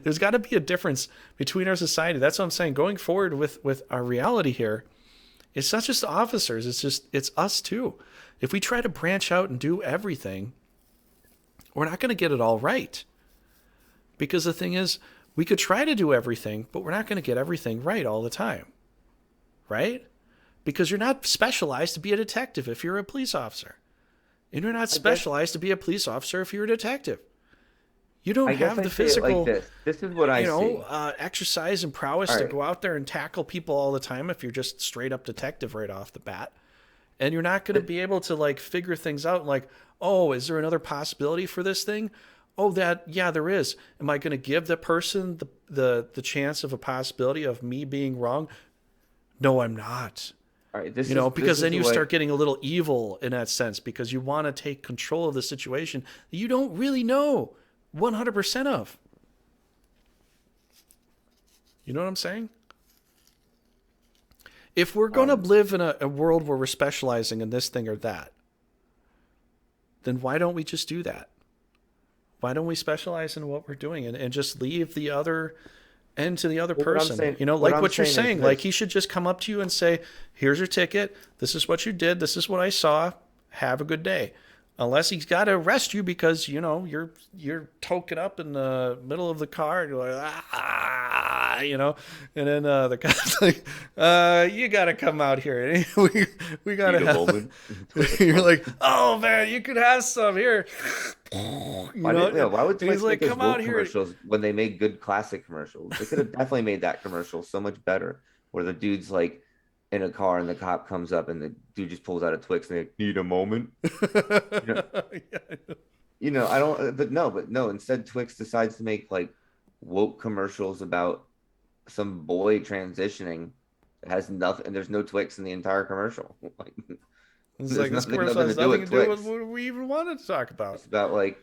Speaker 2: There's got to be a difference between our society. That's what I'm saying. Going forward with our reality here, it's not just the officers. It's us too. If we try to branch out and do everything, we're not going to get it all right. Because the thing is, we could try to do everything, but we're not going to get everything right all the time, right? Because you're not specialized to be a detective if you're a police officer, and you're not
Speaker 1: I guess
Speaker 2: specialized to be a police officer if you're a detective. You don't
Speaker 1: I guess
Speaker 2: have
Speaker 1: I
Speaker 2: the
Speaker 1: see it like
Speaker 2: physical
Speaker 1: this. This is what I see.
Speaker 2: exercise and prowess
Speaker 1: All
Speaker 2: to
Speaker 1: right.
Speaker 2: go out there and tackle people all the time if you're just straight up detective right off the bat. And you're not going to
Speaker 1: But
Speaker 2: be able to like figure things out like, oh, is there another possibility for this thing? Oh, yeah, there is. Am I going to give the person the chance of a possibility of me being wrong? No, I'm not.
Speaker 1: all right,
Speaker 2: You know,
Speaker 1: this
Speaker 2: because
Speaker 1: is
Speaker 2: then
Speaker 1: the
Speaker 2: you
Speaker 1: way.
Speaker 2: start getting a little evil in that sense because you want to take control of the situation that you don't really know 100% of. You know what I'm saying? If we're going to
Speaker 1: Um,
Speaker 2: live in a world where we're specializing in this thing or that, then why don't we just do that? Why don't we specialize in what we're doing and just leave the other end to the other
Speaker 1: well,
Speaker 2: person? You know,
Speaker 1: what
Speaker 2: like
Speaker 1: I'm
Speaker 2: what you're
Speaker 1: saying is
Speaker 2: saying. Like
Speaker 1: this.
Speaker 2: he should just come up to you and say, here's your ticket. This is what you did. This is what I saw. Have a good day. Unless he's got to arrest you because you know you're token up in the middle of the car and you're like you know, and then the guy's like, you got to come out here. And we got to
Speaker 1: Need a
Speaker 2: have.
Speaker 1: moment. Twist
Speaker 2: You're
Speaker 1: on.
Speaker 2: like, oh man, you could have some here. You know,
Speaker 1: Why would
Speaker 2: and he's
Speaker 1: Twix make
Speaker 2: like,
Speaker 1: his
Speaker 2: come out
Speaker 1: woke
Speaker 2: here.
Speaker 1: commercials when they made good classic commercials? They could have definitely made that commercial so much better. Where the dude's like in a car and the cop comes up and the dude just pulls out a Twix and they need a moment. You know,
Speaker 2: Yeah.
Speaker 1: I don't. But no. Instead, Twix decides to make like woke commercials about some boy transitioning. It has nothing, and there's no Twix in the entire commercial. Like,
Speaker 2: It's
Speaker 1: there's
Speaker 2: like this
Speaker 1: nothing,
Speaker 2: commercial
Speaker 1: nothing to
Speaker 2: has
Speaker 1: do
Speaker 2: nothing
Speaker 1: with
Speaker 2: to do with
Speaker 1: Twix.
Speaker 2: what we even wanted to talk about.
Speaker 1: It's about like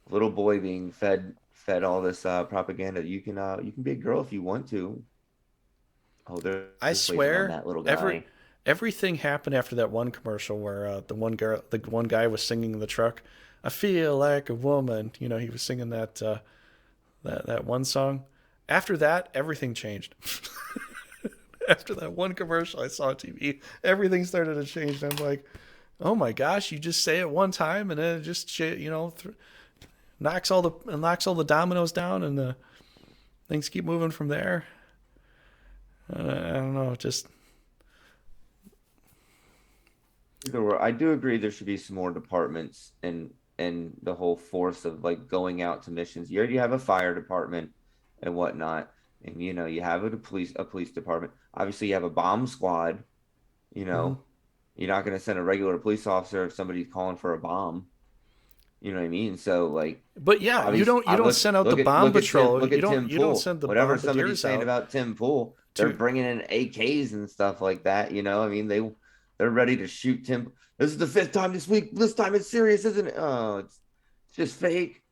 Speaker 1: little boy being fed all this propaganda. You can be a girl if you want to. Oh,
Speaker 2: I
Speaker 1: there's poison on
Speaker 2: swear,
Speaker 1: that little guy.
Speaker 2: everything happened after that one commercial where the one guy was singing in the truck. I feel like a woman. You know, he was singing that one song. After that, everything changed. After that one commercial I saw on TV, everything started to change. And I'm like, oh my gosh, you just say it one time and then it just knocks all the dominoes down and things keep moving from there. I don't know, just
Speaker 1: Either way, I do agree there should be some more departments and the whole force of like going out to missions. You already have a fire department and whatnot, and you have a police department. Obviously, you have a bomb squad. You
Speaker 2: mhm.
Speaker 1: know, you're not going to send a regular police officer if somebody's calling for a bomb. You know what I mean? So like,
Speaker 2: But yeah,
Speaker 1: obviously,
Speaker 2: you
Speaker 1: I
Speaker 2: don't
Speaker 1: look
Speaker 2: send out the
Speaker 1: look at
Speaker 2: bomb
Speaker 1: look at Tim
Speaker 2: patrol.
Speaker 1: look at Tim
Speaker 2: You don't
Speaker 1: Pool.
Speaker 2: send the
Speaker 1: Whatever somebody's
Speaker 2: bombardiers
Speaker 1: saying
Speaker 2: out
Speaker 1: about Tim Pool, they're
Speaker 2: to.
Speaker 1: bringing in AKs and stuff like that. I mean they're ready to shoot Tim. This is the fifth time this week. This time it's serious, isn't it? Oh, it's just fake.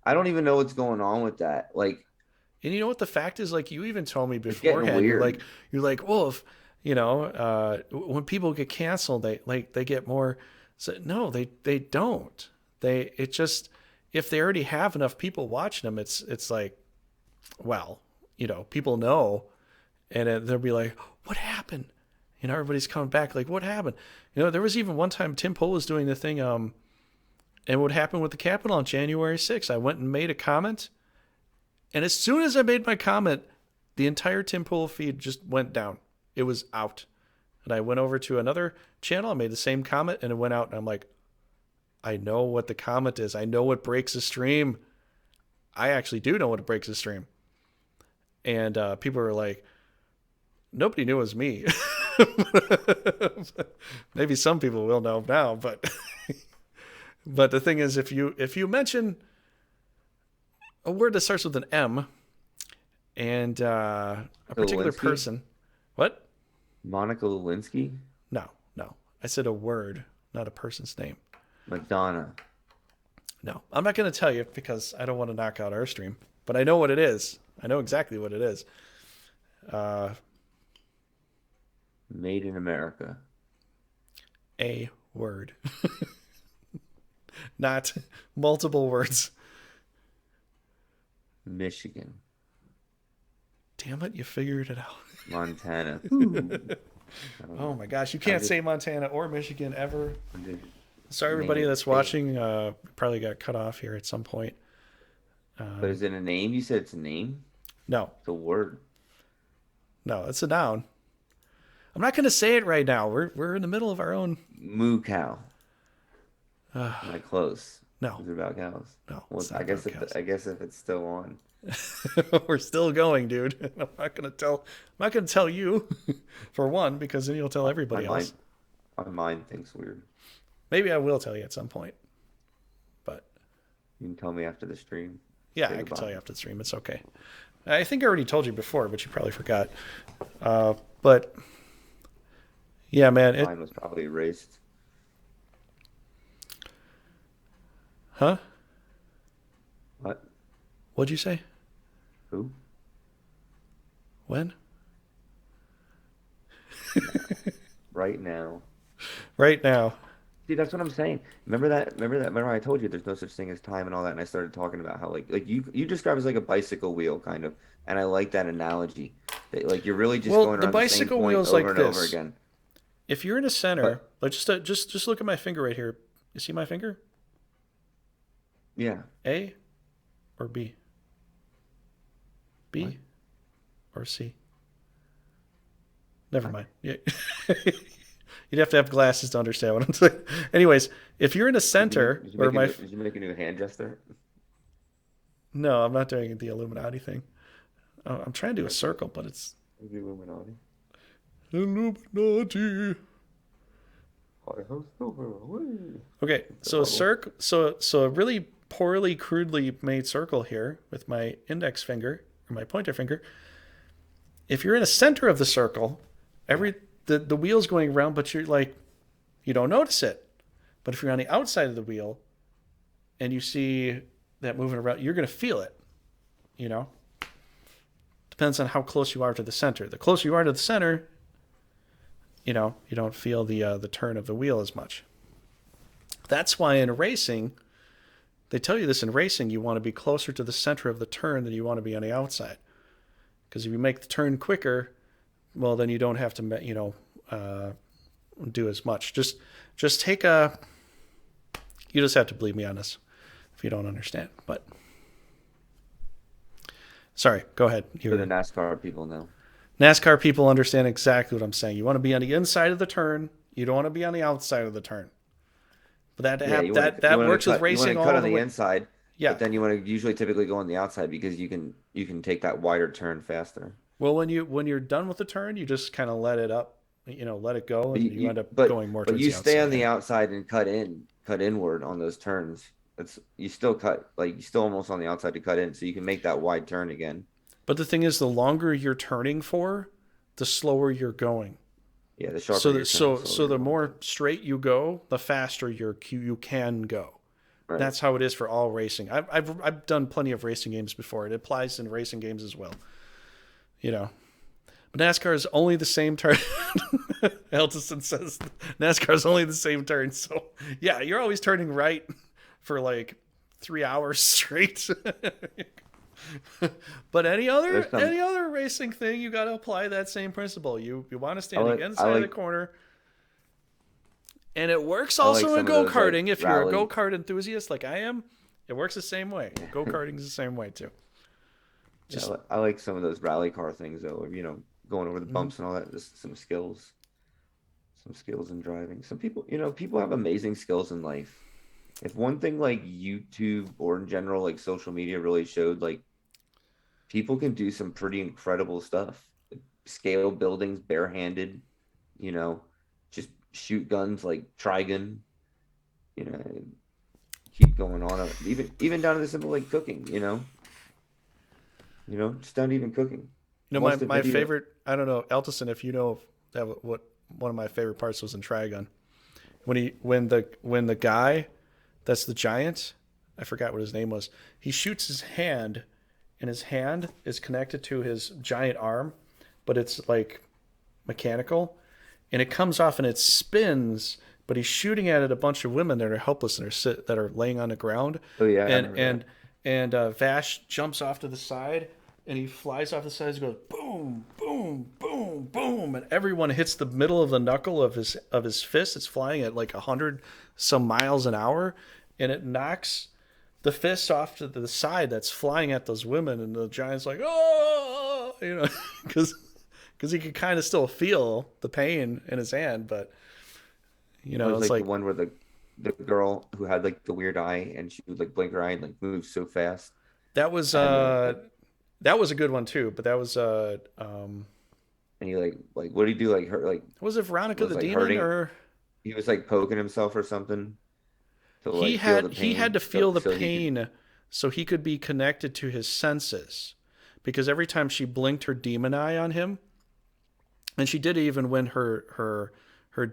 Speaker 1: I don't even know what's going on with that. Like
Speaker 2: And you know what the fact is? Like you even told me
Speaker 1: it's getting
Speaker 2: beforehand.
Speaker 1: weird.
Speaker 2: You're like, well, if when people get canceled, they get more. So, no, they don't. it just, if they already have enough people watching them, it's like, well, people know, and they'll be like, what happened? Everybody's coming back like, what happened? There was even one time Tim Pool was doing the thing, and what happened with the Capitol on January 6th. I went and made a comment, and as soon as I made my comment, the entire Tim Pool feed just went down. It was out. And I went over to another channel, I made the same comment, and it went out, and I'm like, I know what the comment is. I know what breaks a stream. I actually do know what breaks a stream. And people were like, nobody knew it was me. Maybe some people will know now, but but the thing is, if you mention a word that starts with an M and a particular
Speaker 1: Lewinsky?
Speaker 2: person, what?
Speaker 1: Monica Lewinsky?
Speaker 2: No. I said a word, not a person's name.
Speaker 1: Madonna.
Speaker 2: No, I'm not going to tell you because I don't want to knock out our stream, but I know what it is. I know exactly what it is.
Speaker 1: Made in America.
Speaker 2: A word. Not multiple words.
Speaker 1: Michigan.
Speaker 2: Damn it, you figured it out.
Speaker 1: Montana.
Speaker 2: Oh my gosh, you can't say Montana or Michigan ever. Sorry, everybody
Speaker 1: Name
Speaker 2: that's
Speaker 1: state.
Speaker 2: watching. Probably got cut off here at some point.
Speaker 1: But is it a name? You said it's a name?
Speaker 2: No,
Speaker 1: It's a word.
Speaker 2: it's a noun. I'm not going to say it right now. We're in the middle of our own.
Speaker 1: Moo cow. Am I close?
Speaker 2: No,
Speaker 1: Is it about cows?
Speaker 2: no.
Speaker 1: Well,
Speaker 2: it's not
Speaker 1: I guess
Speaker 2: about cows.
Speaker 1: I guess if it's still on.
Speaker 2: We're still going, dude. I'm not going to tell you for one, because then you'll tell everybody else.
Speaker 1: My mind thinks weird.
Speaker 2: Maybe I will tell you at some point. But
Speaker 1: You can tell me after the stream.
Speaker 2: yeah,
Speaker 1: Say
Speaker 2: I can
Speaker 1: goodbye.
Speaker 2: tell you after the stream. It's okay. I think I already told you before, but you probably forgot. But yeah, man.
Speaker 1: Mine was probably erased.
Speaker 2: Huh?
Speaker 1: What?
Speaker 2: What'd you say?
Speaker 1: Who?
Speaker 2: When?
Speaker 1: Right now.
Speaker 2: Right now.
Speaker 1: See, that's what I'm saying. Remember I told you there's no such thing as time and all that, and I started talking about how like you describe it as like a bicycle wheel kind of, and I like that analogy. That, like you're really just
Speaker 2: Well,
Speaker 1: going
Speaker 2: the
Speaker 1: around the same
Speaker 2: bicycle
Speaker 1: point
Speaker 2: wheel's
Speaker 1: over
Speaker 2: like
Speaker 1: and over
Speaker 2: this.
Speaker 1: again.
Speaker 2: If you're in a center, like just look at my finger right here. You see my finger?
Speaker 1: Yeah.
Speaker 2: A or B? B
Speaker 1: What?
Speaker 2: or C? Never mind. Yeah. You'd have to have glasses to understand what I'm saying. Anyways, if you're in a center where my
Speaker 1: Did you make a new hand gesture?
Speaker 2: no, I'm not doing the Illuminati thing. I'm trying to do a circle, but it's
Speaker 1: The Illuminati.
Speaker 2: Illuminati. Okay, so a circle, so a really poorly, crudely made circle here with my index finger or my pointer finger. If you're in the center of the circle, the wheel's going around, but you're like, you don't notice it. But if you're on the outside of the wheel and you see that moving around, you're going to feel it. Depends on how close you are to the center. The closer you are to the center, you don't feel the turn of the wheel as much. That's why in racing, they tell you this in racing, you want to be closer to the center of the turn than you want to be on the outside. Because if you make the turn quicker, well, then you don't have to, do as much. Just take a. You just have to believe me on this if you don't understand. But sorry, go ahead.
Speaker 1: For the NASCAR people know.
Speaker 2: NASCAR people understand exactly what I'm saying. You want to be on the inside of the turn. You don't want to be on the outside of the turn. But that works with racing
Speaker 1: you
Speaker 2: all
Speaker 1: want to cut
Speaker 2: the
Speaker 1: on the
Speaker 2: way.
Speaker 1: inside,
Speaker 2: Yeah.
Speaker 1: but then you want to usually typically go on the outside because you can take that wider turn faster.
Speaker 2: Well, when you're done with the turn, you just kind of let it up, let it go, and you end up going more
Speaker 1: But
Speaker 2: towards
Speaker 1: you
Speaker 2: the
Speaker 1: stay
Speaker 2: outside.
Speaker 1: on the outside and cut inward on those turns. You still almost on the outside to cut in, so you can make that wide turn again.
Speaker 2: But the thing is, the longer you're turning for, the slower you're going.
Speaker 1: Yeah, the sharper.
Speaker 2: So
Speaker 1: your turn,
Speaker 2: so the more straight you go, the faster you can go.
Speaker 1: Right.
Speaker 2: That's how it is for all racing. I've done plenty of racing games before. It applies in racing games as well. But NASCAR is only the same turn. Elton says NASCAR is only the same turn. So yeah, you're always turning right for like 3 hours straight. But any other racing thing, you got to apply that same principle. You want to stay
Speaker 1: I
Speaker 2: on the
Speaker 1: like I
Speaker 2: inside of the
Speaker 1: like
Speaker 2: corner, and it works
Speaker 1: I like
Speaker 2: also in
Speaker 1: some of
Speaker 2: go
Speaker 1: those like
Speaker 2: karting. If you're a go
Speaker 1: rally.
Speaker 2: kart enthusiast like I am, it works the same way. Go
Speaker 1: Yeah,
Speaker 2: karting's the same way too. Just
Speaker 1: I like some of those rally car things though. Going over the
Speaker 2: mm-hmm.
Speaker 1: bumps and all that. Just some skills in driving. Some people, people have amazing skills in life. If one thing like YouTube or in general like social media really showed, like people can do some pretty incredible stuff. Like, scale buildings barehanded, you know, just shoot guns like Trigun, you know, keep going on. Even down to the simple like cooking, just down to even cooking. I
Speaker 2: My
Speaker 1: watched a
Speaker 2: my
Speaker 1: video.
Speaker 2: favorite. I don't know, Eltison. If you know that, what one of my favorite parts was in Trigun when the guy that's the giant. I forgot what his name was. He shoots his hand, and his hand is connected to his giant arm, but it's like mechanical, and it comes off and it spins. But he's shooting at it a bunch of women that are helpless and that are laying on the ground,
Speaker 1: Oh yeah, I
Speaker 2: and
Speaker 1: remember
Speaker 2: and
Speaker 1: that.
Speaker 2: Vash jumps off to the side and he flies off the side and goes boom, boom, boom, boom, and everyone hits the middle of the knuckle of his fist. It's flying at like 100 some miles an hour, and it knocks the fist off to the side that's flying at those women, and the giant's like, oh, because he could kind of still feel the pain in his hand, but
Speaker 1: It was
Speaker 2: it's
Speaker 1: like the
Speaker 2: like
Speaker 1: one where the girl who had like the weird eye and she would like blink her eye and like move so fast.
Speaker 2: that was
Speaker 1: And
Speaker 2: that was a good one too. But that was
Speaker 1: and he like what did he do? Like hurt like
Speaker 2: was it Veronica
Speaker 1: was
Speaker 2: the
Speaker 1: like
Speaker 2: Demon,
Speaker 1: hurting.
Speaker 2: or
Speaker 1: He was like poking himself or something to
Speaker 2: he
Speaker 1: like feel
Speaker 2: had
Speaker 1: the
Speaker 2: he had
Speaker 1: pain
Speaker 2: to feel the
Speaker 1: so he could.
Speaker 2: pain so he could be connected to his senses, because every time she blinked her demon eye on him, and she did even when her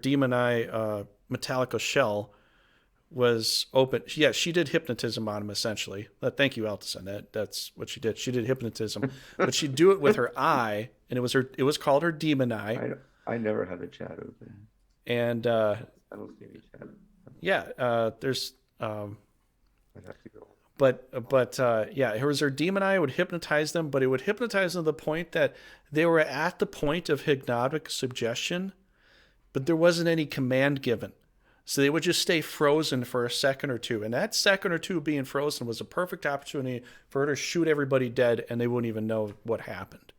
Speaker 2: demon eye Metallica shell was open. Yeah, she did hypnotism on him essentially. Thank you, Altison. That's what she did. She did hypnotism, but she'd do it with her eye, and it was called her demon eye.
Speaker 1: I I never had a chat open.
Speaker 2: And
Speaker 1: I don't see any chat.
Speaker 2: yeah, there's
Speaker 1: I'd have to go.
Speaker 2: but yeah, it was her demon eye would hypnotize them, but it would hypnotize them to the point that they were at the point of hypnotic suggestion, but there wasn't any command given. So they would just stay frozen for a second or two. And that second or two being frozen was a perfect opportunity for her to shoot everybody dead, and they wouldn't even know what happened.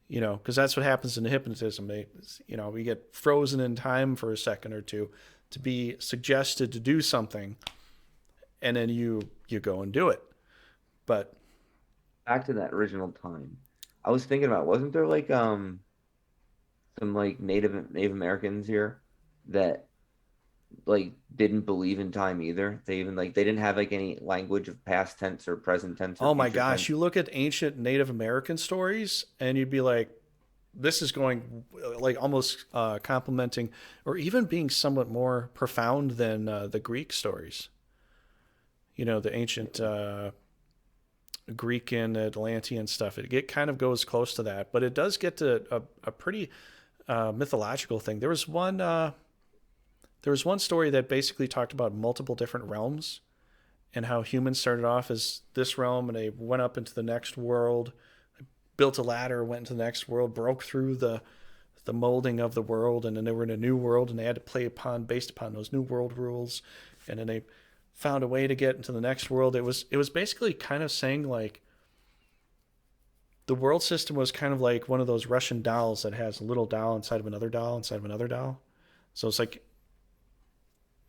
Speaker 2: Because that's what happens in hypnotism. We get frozen in time for a second or two to be suggested to do something, and then you go and do it. But
Speaker 1: Back to that original time. I was thinking about, wasn't there like some like Native Americans here that like didn't believe in time either. They even like they didn't have like any language of past tense or present tense or
Speaker 2: oh my
Speaker 1: future
Speaker 2: gosh, you
Speaker 1: tense.
Speaker 2: look at ancient Native American stories, and you'd be like, this is going like almost complimenting or even being somewhat more profound than the Greek stories. The ancient Greek and Atlantean stuff. It kind of goes close to that, but it does get to a pretty mythological thing. There was one story that basically talked about multiple different realms, and how humans started off as this realm, and they went up into the next world, built a ladder, went into the next world, broke through the molding of the world, and then they were in a new world, and they had to play based upon those new world rules, and then they found a way to get into the next world. It was basically kind of saying like the world system was kind of like one of those Russian dolls that has a little doll inside of another doll inside of another doll. So it's like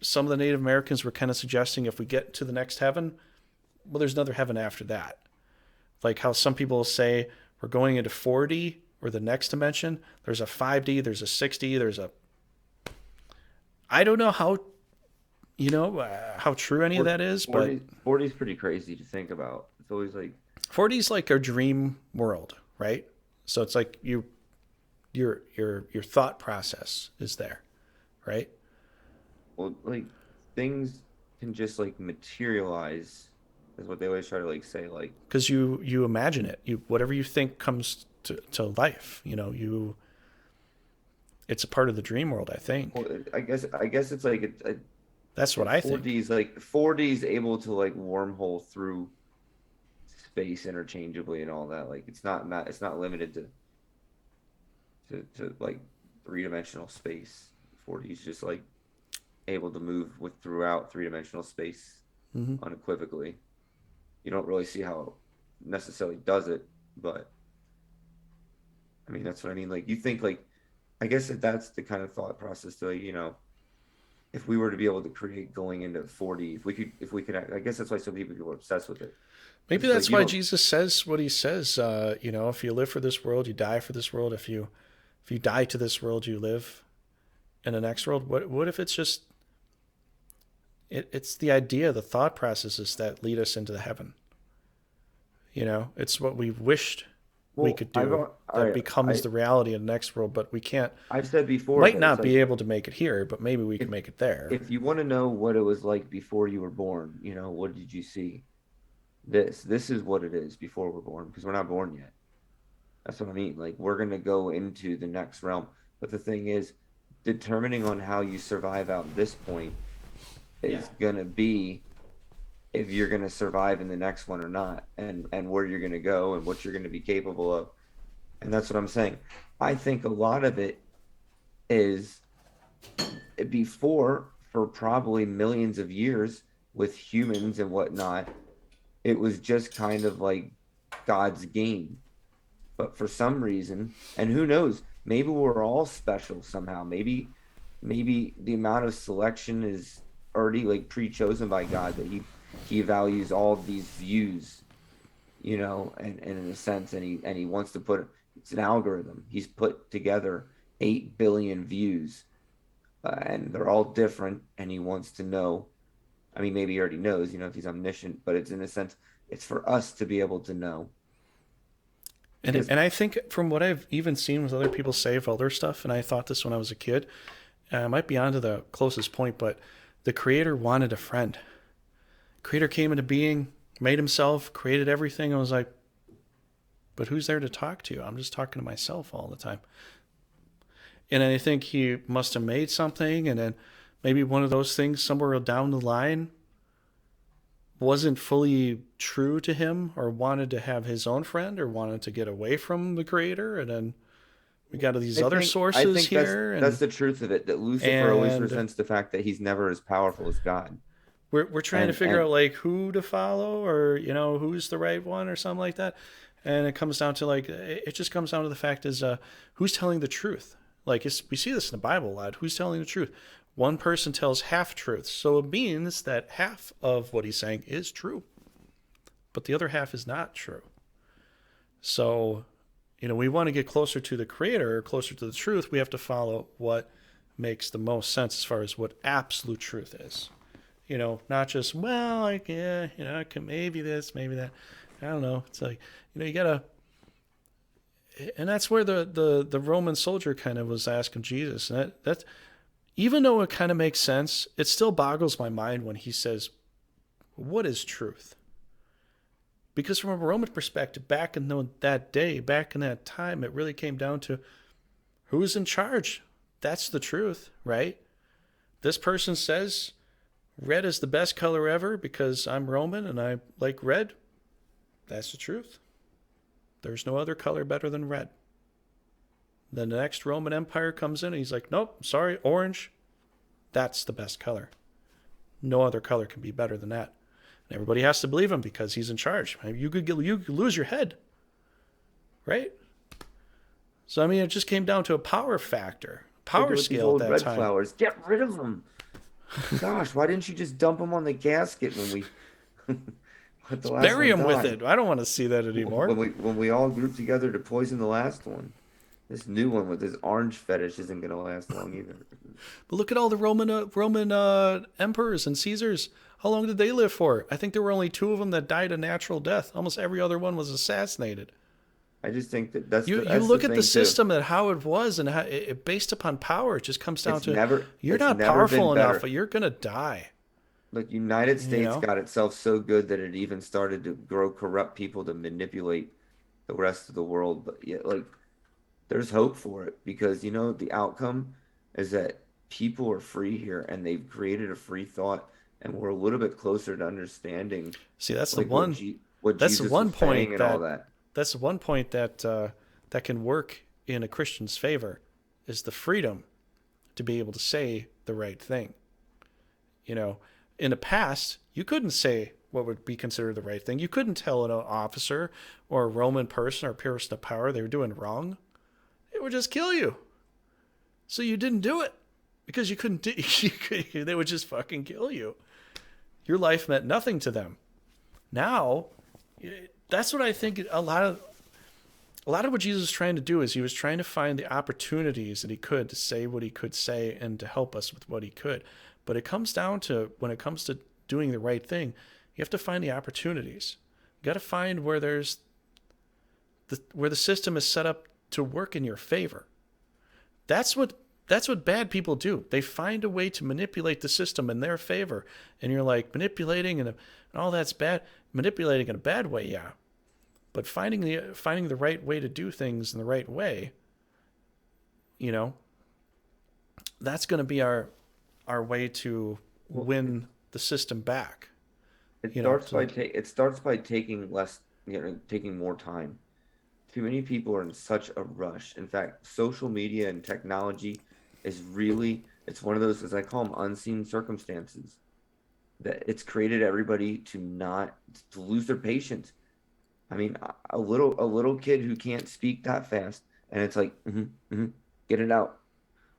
Speaker 2: some of the Native Americans were kind of suggesting if we get to the next heaven, well, there's another heaven after that. Like how some people say we're going into 4D or the next dimension. There's a 5D, there's a 6D, I don't know how true any of that is, but
Speaker 1: 40 is pretty crazy to think about. It's always like
Speaker 2: 4D is like our dream world, right? So it's like your thought process is there, right?
Speaker 1: well, like things can just like materialize is what they always try to like say. Like,
Speaker 2: Because you imagine it. Whatever you think comes to life. It's a part of the dream world, I think.
Speaker 1: well, I guess it's like
Speaker 2: That's what
Speaker 1: And
Speaker 2: I think.
Speaker 1: 4D is able to like wormhole through space interchangeably and all that. Like it's not limited to like three-dimensional space. 4D is just like able to move with throughout three-dimensional space
Speaker 2: Hmm.
Speaker 1: unequivocally. You don't really see how it necessarily does it, but I mean that's what I mean. Like you think like I guess that's the kind of thought process to like, if we were to be able to create going into 4D, if we could I guess that's why so many people are obsessed with it.
Speaker 2: Maybe
Speaker 1: It's like
Speaker 2: that's
Speaker 1: you
Speaker 2: why
Speaker 1: don't
Speaker 2: Jesus says what he says. If you live for this world, you die for this world. If you die to this world, you live in the next world. What if it's just it's the idea, the thought processes that lead us into the heaven. It's what we wished we
Speaker 1: well,
Speaker 2: could do that becomes
Speaker 1: I
Speaker 2: the reality in the next world, but we can't.
Speaker 1: I've said before
Speaker 2: Might
Speaker 1: that it's
Speaker 2: not be
Speaker 1: like
Speaker 2: able to make it here, but maybe we
Speaker 1: if
Speaker 2: can make it there.
Speaker 1: if you want to know what it was like before you were born, what did you see? This is what it is before we're born because we're not born yet. That's what I mean. Like we're gonna go into the next realm. But the thing is, determining on how you survive out this point
Speaker 2: Yeah.
Speaker 1: is gonna be if you're gonna survive in the next one or not, and where you're gonna go and what you're gonna be capable of. And that's what I'm saying. I think a lot of it is before for probably millions of years with humans and whatnot, it was just kind of like God's game. But for some reason, and who knows, maybe we're all special somehow. Maybe the amount of selection is already like pre-chosen by God that he values all of these views, and in a sense, and he wants to put it's an algorithm. He's put together 8 billion views, and they're all different, and he wants to know. I mean, maybe he already knows, if he's omniscient, but it's in a sense, it's for us to be able to know
Speaker 2: And
Speaker 1: because
Speaker 2: and I think from what I've even seen with other people say of other stuff, and I thought this when I was a kid, I might be onto the closest point, but the creator wanted a friend. Creator came into being, made himself, created everything. I was like, but who's there to talk to? I'm just talking to myself all the time. And I think he must have made something, and then maybe one of those things somewhere down the line wasn't fully true to him, or wanted to have his own friend, or wanted to get away from the creator. And then we got these other
Speaker 1: I
Speaker 2: sources
Speaker 1: think that's
Speaker 2: here,
Speaker 1: that's the truth of it, that Lucifer always
Speaker 2: and
Speaker 1: resents the fact that he's never as powerful as God.
Speaker 2: we're trying to figure
Speaker 1: And
Speaker 2: out like who to follow, or who's the right one, or something like that. And it comes down to like it just comes down to the fact is who's telling the truth. Like we see this in the Bible a lot. Who's telling the truth? One person tells half truths, so it means that half of what he's saying is true, but the other half is not true. So, we want to get closer to the creator, closer to the truth. We have to follow what makes the most sense as far as what absolute truth is. Not just, well, like, yeah, it can maybe this, maybe that. I don't know. It's like, you gotta, and that's where the Roman soldier kind of was asking Jesus. And that even though it kind of makes sense, it still boggles my mind when he says, what is truth? Because from a Roman perspective, back in that day, back in that time, it really came down to who's in charge. That's the truth, right? This person says red is the best color ever because I'm Roman and I like red. That's the truth. There's no other color better than red. Then the next Roman Empire comes in and he's like, nope, sorry, orange. That's the best color. No other color can be better than that. And everybody has to believe him because he's in charge. You could lose your head, right? So I mean, it just came down to a power factor,
Speaker 1: they do
Speaker 2: power
Speaker 1: with these
Speaker 2: scale at
Speaker 1: old
Speaker 2: that
Speaker 1: red
Speaker 2: time.
Speaker 1: flowers. Get rid of them. Gosh, why didn't you just dump them on the casket when we let the last
Speaker 2: Bury
Speaker 1: one
Speaker 2: him with
Speaker 1: die?
Speaker 2: it. I don't want to see that anymore.
Speaker 1: When we all grouped together to poison the last one. This new one with this orange fetish isn't gonna last long either.
Speaker 2: But look at all the Roman emperors and Caesars. How long did they live for? I think there were only two of them that died a natural death. Almost every other one was assassinated.
Speaker 1: I just think that that's the
Speaker 2: You
Speaker 1: that's the
Speaker 2: look at the
Speaker 1: thing too.
Speaker 2: system and how it was, and how based upon power, it just comes down to you're
Speaker 1: It's
Speaker 2: not
Speaker 1: never been
Speaker 2: powerful enough,
Speaker 1: better.
Speaker 2: but you're gonna die.
Speaker 1: Look, United
Speaker 2: You
Speaker 1: States
Speaker 2: know,
Speaker 1: got itself so good that it even started to grow corrupt people to manipulate the rest of the world. But yet, like, there's hope for it because the outcome is that people are free here, and they've created a free thought, and we're a little bit closer to understanding
Speaker 2: See, that's the
Speaker 1: like
Speaker 2: one.
Speaker 1: what
Speaker 2: That's the
Speaker 1: Jesus
Speaker 2: one
Speaker 1: was saying
Speaker 2: point
Speaker 1: and all
Speaker 2: that.
Speaker 1: that.
Speaker 2: That's the one point that that can work in a Christian's favor, is the freedom to be able to say the right thing. You know, in the past, you couldn't say what would be considered the right thing. You couldn't tell an officer or a Roman person or person of power they were doing wrong. It would just kill you. So you didn't do it because you couldn't. They would just fucking kill you. Your life meant nothing to them. Now, that's what I think. A lot of what Jesus was trying to do is he was trying to find the opportunities that he could to say what he could say and to help us with what he could. But it comes down to, when it comes to doing the right thing, you have to find the opportunities. You got to find where where the system is set up to work in your favor. That's what bad people do. They find a way to manipulate the system in their favor, and you're like, manipulating and all that's bad. Manipulating in a bad way, yeah, but finding the right way to do things in the right way, you know, that's going to be our way to
Speaker 1: Well,
Speaker 2: win the system back.
Speaker 1: it starts by taking less, taking more time. Too many people are in such a rush. In fact, social media and technology is really, it's one of those, as I call them, unseen circumstances that it's created everybody to not to lose their patience. I mean, a little kid who can't speak that fast, and it's like, get it out.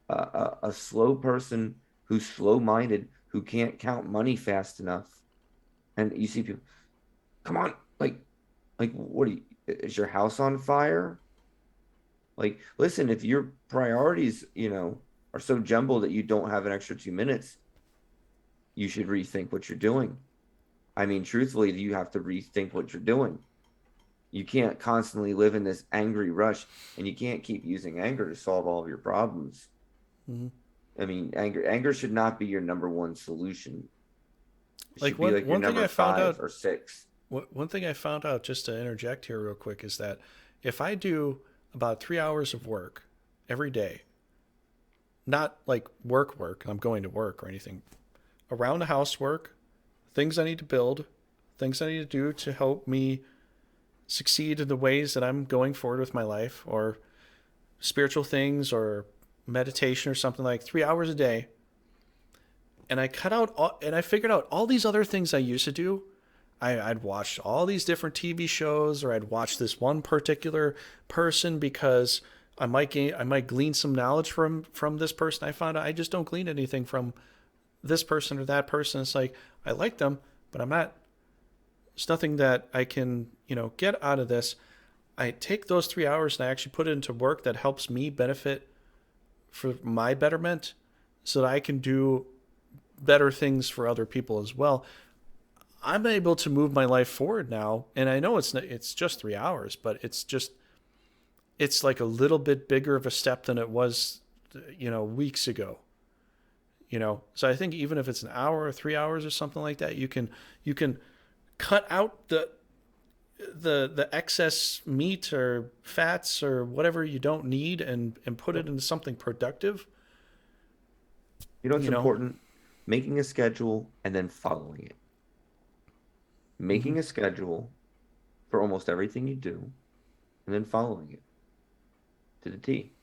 Speaker 1: A slow person who's slow-minded, who can't count money fast enough, and you see people, come on, like what are you? Is your house on fire? Like, listen, if your priorities, are so jumbled that you don't have an extra 2 minutes, you should rethink what you're doing. I mean, truthfully, you have to rethink what you're doing. You can't constantly live in this angry rush, and you can't keep using anger to solve all of your problems.
Speaker 2: Mm-hmm.
Speaker 1: I mean, anger should not be your number one solution. It
Speaker 2: Like
Speaker 1: should be like your
Speaker 2: one thing
Speaker 1: number
Speaker 2: I found
Speaker 1: five
Speaker 2: out.
Speaker 1: or six.
Speaker 2: One thing I found out, just to interject here real quick, is that if I do about 3 hours of work every day, not like work, I'm going to work or anything, around the house work, things I need to build, things I need to do to help me succeed in the ways that I'm going forward with my life, or spiritual things or meditation or something, like 3 hours a day. And I figured out all these other things I used to do. I'd watch all these different TV shows, or I'd watch this one particular person because I might glean some knowledge from this person. I found out I just don't glean anything from this person or that person. It's like, I like them, but there's nothing that I can, get out of this. I take those 3 hours and I actually put it into work that helps me benefit for my betterment, so that I can do better things for other people as well. I'm able to move my life forward now, and I know it's just 3 hours, but it's like a little bit bigger of a step than it was, weeks ago. So I think even if it's an hour or 3 hours or something like that, you can cut out the excess meat or fats or whatever you don't need, and put it into something productive.
Speaker 1: You know what's
Speaker 2: You know.
Speaker 1: important? Making a schedule and then following it.
Speaker 2: Mm-hmm.
Speaker 1: Making a schedule for almost everything you do and then following it to the T.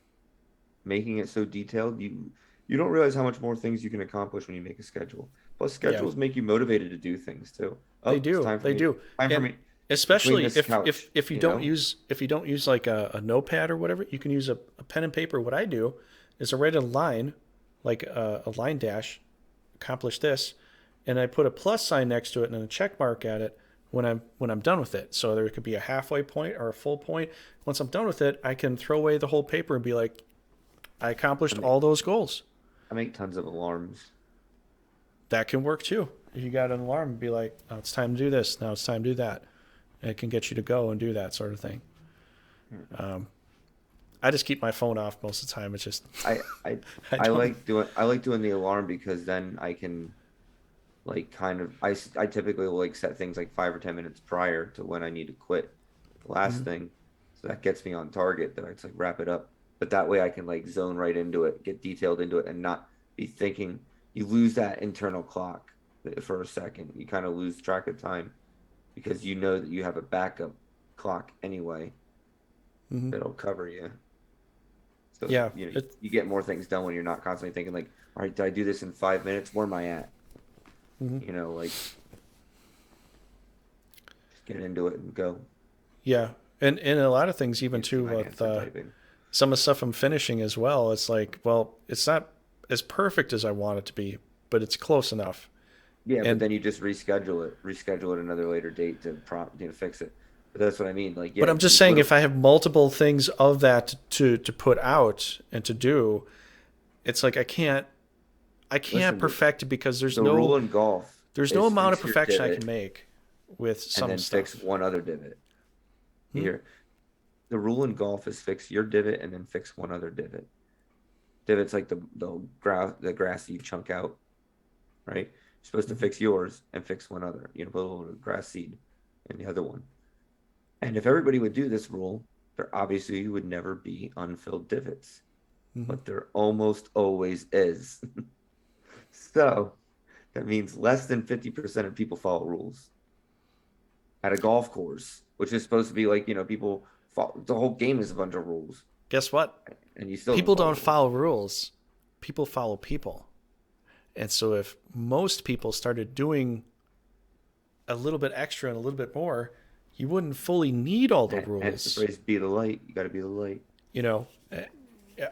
Speaker 1: Making it so detailed you don't realize how much more things you can accomplish when you make a schedule. Plus,
Speaker 2: Yeah,
Speaker 1: schedules make you motivated to do things too.
Speaker 2: they
Speaker 1: Oh, it's
Speaker 2: do. They do.
Speaker 1: time for
Speaker 2: And
Speaker 1: me to clean
Speaker 2: especially
Speaker 1: this
Speaker 2: if
Speaker 1: couch,
Speaker 2: you don't use like a notepad or whatever, you can use a pen and paper. What I do is I write a line, like a line dash, accomplish this, and I put a plus sign next to it and a check mark at it when I'm done with it. So there could be a halfway point or a full point. Once I'm done with it, I can throw away the whole paper and be like, I
Speaker 1: I
Speaker 2: accomplished
Speaker 1: make
Speaker 2: all those goals.
Speaker 1: I make tons of alarms.
Speaker 2: That can work too. If you got an alarm, and be like, oh, it's time to do this. Now it's time to do that. And it can get you to go and do that sort of thing. Um, I just keep my phone off most of the time. It's just
Speaker 1: I I
Speaker 2: I don't.
Speaker 1: I like doing the alarm because then I can like kind of I typically will like set things like 5 or 10 minutes prior to when I need to quit the last
Speaker 2: Mhm.
Speaker 1: thing, so that gets me on target, that I just like wrap it up, but that way I can like zone right into it, get detailed into it, and not be thinking. You lose that internal clock for a second. You kind of lose track of time because you know that you have a backup clock anyway
Speaker 2: Hmm.
Speaker 1: that'll cover you. So
Speaker 2: Yeah.
Speaker 1: you know you get more things done when you're not constantly thinking like, all right, did I do this in 5 minutes? Where am I at?
Speaker 2: Mhm.
Speaker 1: Like just get into it and go.
Speaker 2: Yeah. And a lot of things, even
Speaker 1: You see
Speaker 2: too,
Speaker 1: my
Speaker 2: with
Speaker 1: hands are typing.
Speaker 2: some of the stuff I'm finishing as well. It's like, well, it's not as perfect as I want it to be, but it's close enough.
Speaker 1: Yeah, but
Speaker 2: And
Speaker 1: then you just reschedule it another later date to fix it. But that's what I mean. Like,
Speaker 2: but
Speaker 1: yeah,
Speaker 2: I'm just
Speaker 1: you
Speaker 2: saying,
Speaker 1: literally
Speaker 2: if I have multiple things of that to put out and to do, it's like I can't
Speaker 1: listen.
Speaker 2: perfect it because
Speaker 1: The rule in golf
Speaker 2: there's no
Speaker 1: is
Speaker 2: amount of
Speaker 1: fix your
Speaker 2: perfection I can
Speaker 1: divot
Speaker 2: make with
Speaker 1: and
Speaker 2: some
Speaker 1: then fix
Speaker 2: stuff.
Speaker 1: one other divot.
Speaker 2: Hmm?
Speaker 1: Here, the rule in golf is fix your divot and then fix one other divot. Divot's like the grass you chunk out, right? You're supposed to
Speaker 2: Hmm.
Speaker 1: fix yours and fix one other. Put a little grass seed in the other one. And if everybody would do this rule, there obviously would never be unfilled divots,
Speaker 2: Hmm.
Speaker 1: but there almost always is. So that means less than 50% of people follow rules at a golf course, which is supposed to be like, people follow, the whole game is a bunch of rules
Speaker 2: Guess what?
Speaker 1: and you still don't
Speaker 2: People
Speaker 1: follow
Speaker 2: don't
Speaker 1: rules.
Speaker 2: follow rules. People follow people. And so if most people started doing a little bit extra and a little bit more, you wouldn't fully need all the
Speaker 1: Hence the
Speaker 2: rules.
Speaker 1: phrase be the light. You got to be the light.
Speaker 2: You know,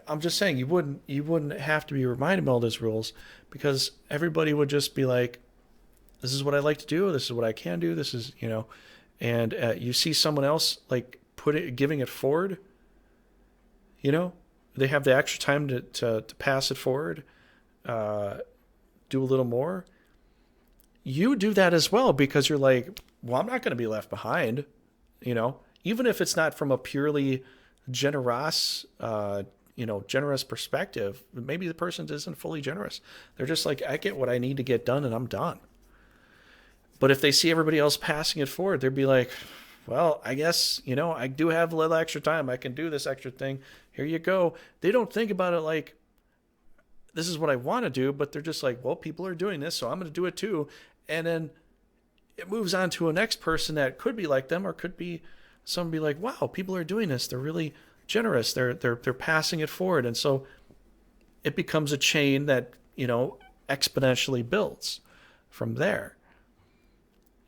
Speaker 2: I'm just saying you wouldn't have to be reminded of all those rules because everybody would just be like, this is what I like to do. This is what I can do. This is, and you see someone else like giving it forward. They have the extra time to pass it forward, uh, do a little more. You do that as well because you're like, well, I'm not going to be left behind. Even if it's not from a purely generous, generous perspective. Maybe the person isn't fully generous. They're just like, I get what I need to get done, and I'm done. But if they see everybody else passing it forward, they'd be like, well, I guess, I do have a little extra time. I can do this extra thing. Here you go. They don't think about it like, this is what I want to do, but they're just like, well, people are doing this, so I'm going to do it too. And then it moves on to a next person that could be like them or could be someone be like, wow, people are doing this. They're really generous. They're passing it forward. And so it becomes a chain that, exponentially builds from there.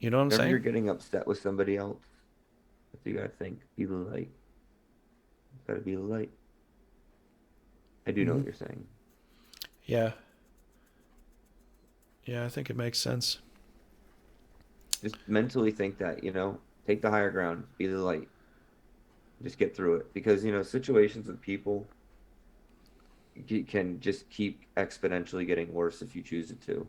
Speaker 2: You know what I'm
Speaker 1: Whenever you're
Speaker 2: saying?
Speaker 1: getting upset with somebody else, you got to think, be the light. Got to be the light. I do know
Speaker 2: Mm-hmm.
Speaker 1: what you're saying.
Speaker 2: Yeah. Yeah, I think it makes sense.
Speaker 1: Just mentally think that, take the higher ground, be the light, just get through it. Because, situations with people can just keep exponentially getting worse if you choose it to.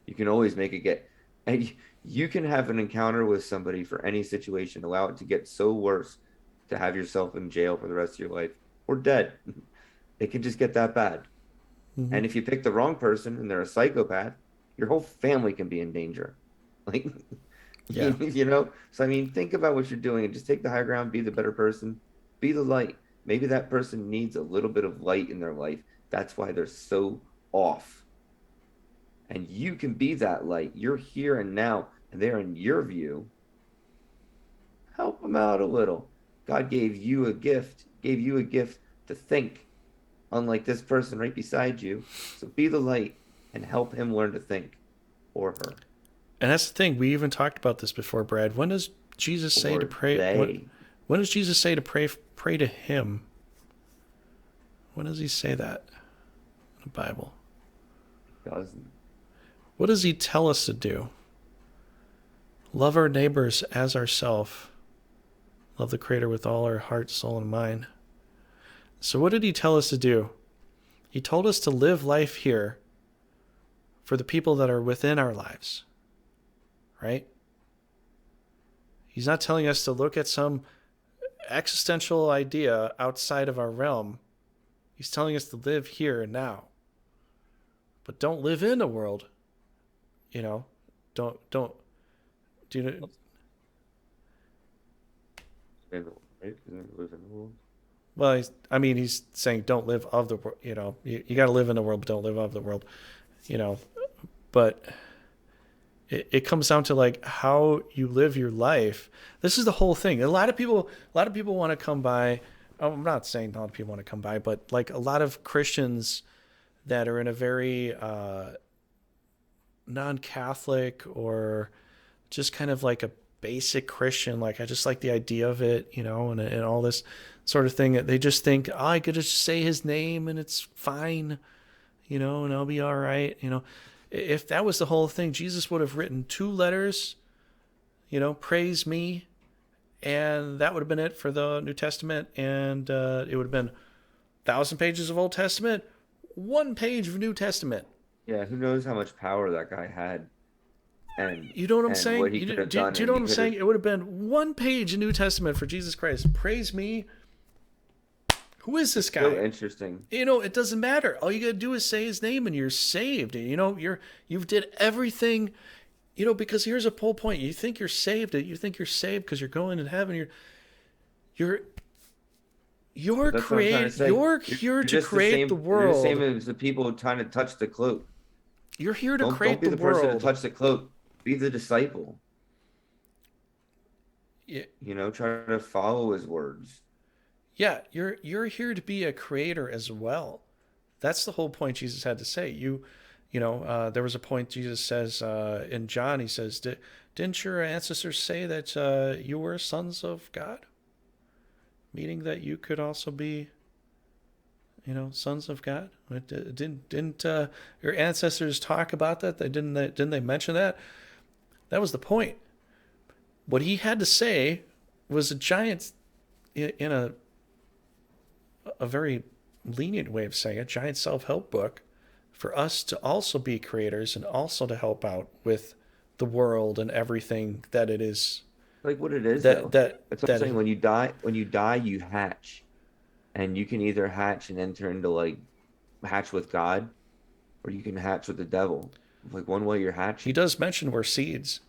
Speaker 1: You can always make it get, and you can have an encounter with somebody for any situation, allow it to get so worse to have yourself in jail for the rest of your life or dead. It can just get that bad.
Speaker 2: Mm-hmm.
Speaker 1: And if you pick the wrong person and they're a psychopath, your whole family can be in danger. Like,
Speaker 2: Yeah.
Speaker 1: So I mean, think about what you're doing and just take the high ground, be the better person, be the light. Maybe that person needs a little bit of light in their life. That's why they're so off. And you can be that light. You're here and now, and they're in your view. Help them out a little. God gave you a gift to think, unlike this person right beside you. So be the light and help him learn to think, or her,
Speaker 2: And that's the thing. We even talked about this before, Brad. When does Jesus say to
Speaker 1: or
Speaker 2: pray?
Speaker 1: they.
Speaker 2: When does Jesus say to pray to him? When does he say that in the Bible?
Speaker 1: Doesn't.
Speaker 2: What does he tell us to do? Love our neighbors as ourselves. Love the Creator with all our heart, soul, and mind. So what did he tell us to do? He told us to live life here for the people that are within our lives, right? He's not telling us to look at some existential idea outside of our realm. He's telling us to live here and now. But don't live in the world, you know. Don't do you,
Speaker 1: In the, right? Isn't it live in the world?
Speaker 2: Well, I mean, he's saying don't live of the world. You got to live in the world, but don't live of the world. You know, but it comes down to like how you live your life. This is the whole thing. A lot of people want to come by. I'm not saying a lot of people want to come by, but like a lot of Christians that are in a very non-Catholic or just kind of like a basic Christian. Like I just like the idea of it, and all this sort of thing. They just think, oh, I could just say his name and it's fine, and I'll be all right. If that was the whole thing, Jesus would have written 2 letters, praise me, and that would have been it for the New Testament, and it would have been 1,000 pages of Old Testament, 1 page of New Testament.
Speaker 1: Yeah, who knows how much power that guy had and
Speaker 2: You know what I'm
Speaker 1: and what
Speaker 2: saying?
Speaker 1: he could have
Speaker 2: Do
Speaker 1: done,
Speaker 2: you know
Speaker 1: and
Speaker 2: what
Speaker 1: he
Speaker 2: I'm
Speaker 1: could
Speaker 2: saying?
Speaker 1: have.
Speaker 2: It would have been 1 page in New Testament for Jesus Christ. Praise me. Who is this
Speaker 1: It's so
Speaker 2: guy?
Speaker 1: interesting.
Speaker 2: It doesn't matter. All you gotta do is say his name, and you're saved. You've did everything. Because here's a whole point. You think you're saved. You think you're saved because you're going to heaven. You're you're
Speaker 1: That's what I'm trying to
Speaker 2: create.
Speaker 1: say.
Speaker 2: You're
Speaker 1: You're,
Speaker 2: here
Speaker 1: you're
Speaker 2: to
Speaker 1: just the
Speaker 2: create the
Speaker 1: same. You're the same
Speaker 2: world.
Speaker 1: as the people trying to touch the cloak.
Speaker 2: You're here to
Speaker 1: Don't
Speaker 2: create
Speaker 1: be
Speaker 2: the
Speaker 1: the person to
Speaker 2: world.
Speaker 1: touch the cloak. Be the disciple.
Speaker 2: Yeah,
Speaker 1: Try to follow his words.
Speaker 2: yeah. You're here to be a creator as well. That's the whole point Jesus had to say. There was a point Jesus says in John. He says, "Didn't your ancestors say that you were sons of God, meaning that you could also be, sons of God? Didn't your ancestors talk about that? Didn't they mention that? That was the point. What he had to say was a giant, in a very lenient way of saying it, giant self-help book for us to also be creators and also to help out with the world and everything that it is
Speaker 1: Like what it is,
Speaker 2: that
Speaker 1: though.
Speaker 2: that
Speaker 1: That's what I'm
Speaker 2: that
Speaker 1: saying. When you die, you hatch, and you can either hatch and enter into like hatch with God, or you can hatch with the devil. Like one way you're
Speaker 2: he
Speaker 1: hatching.
Speaker 2: does mention we're seeds.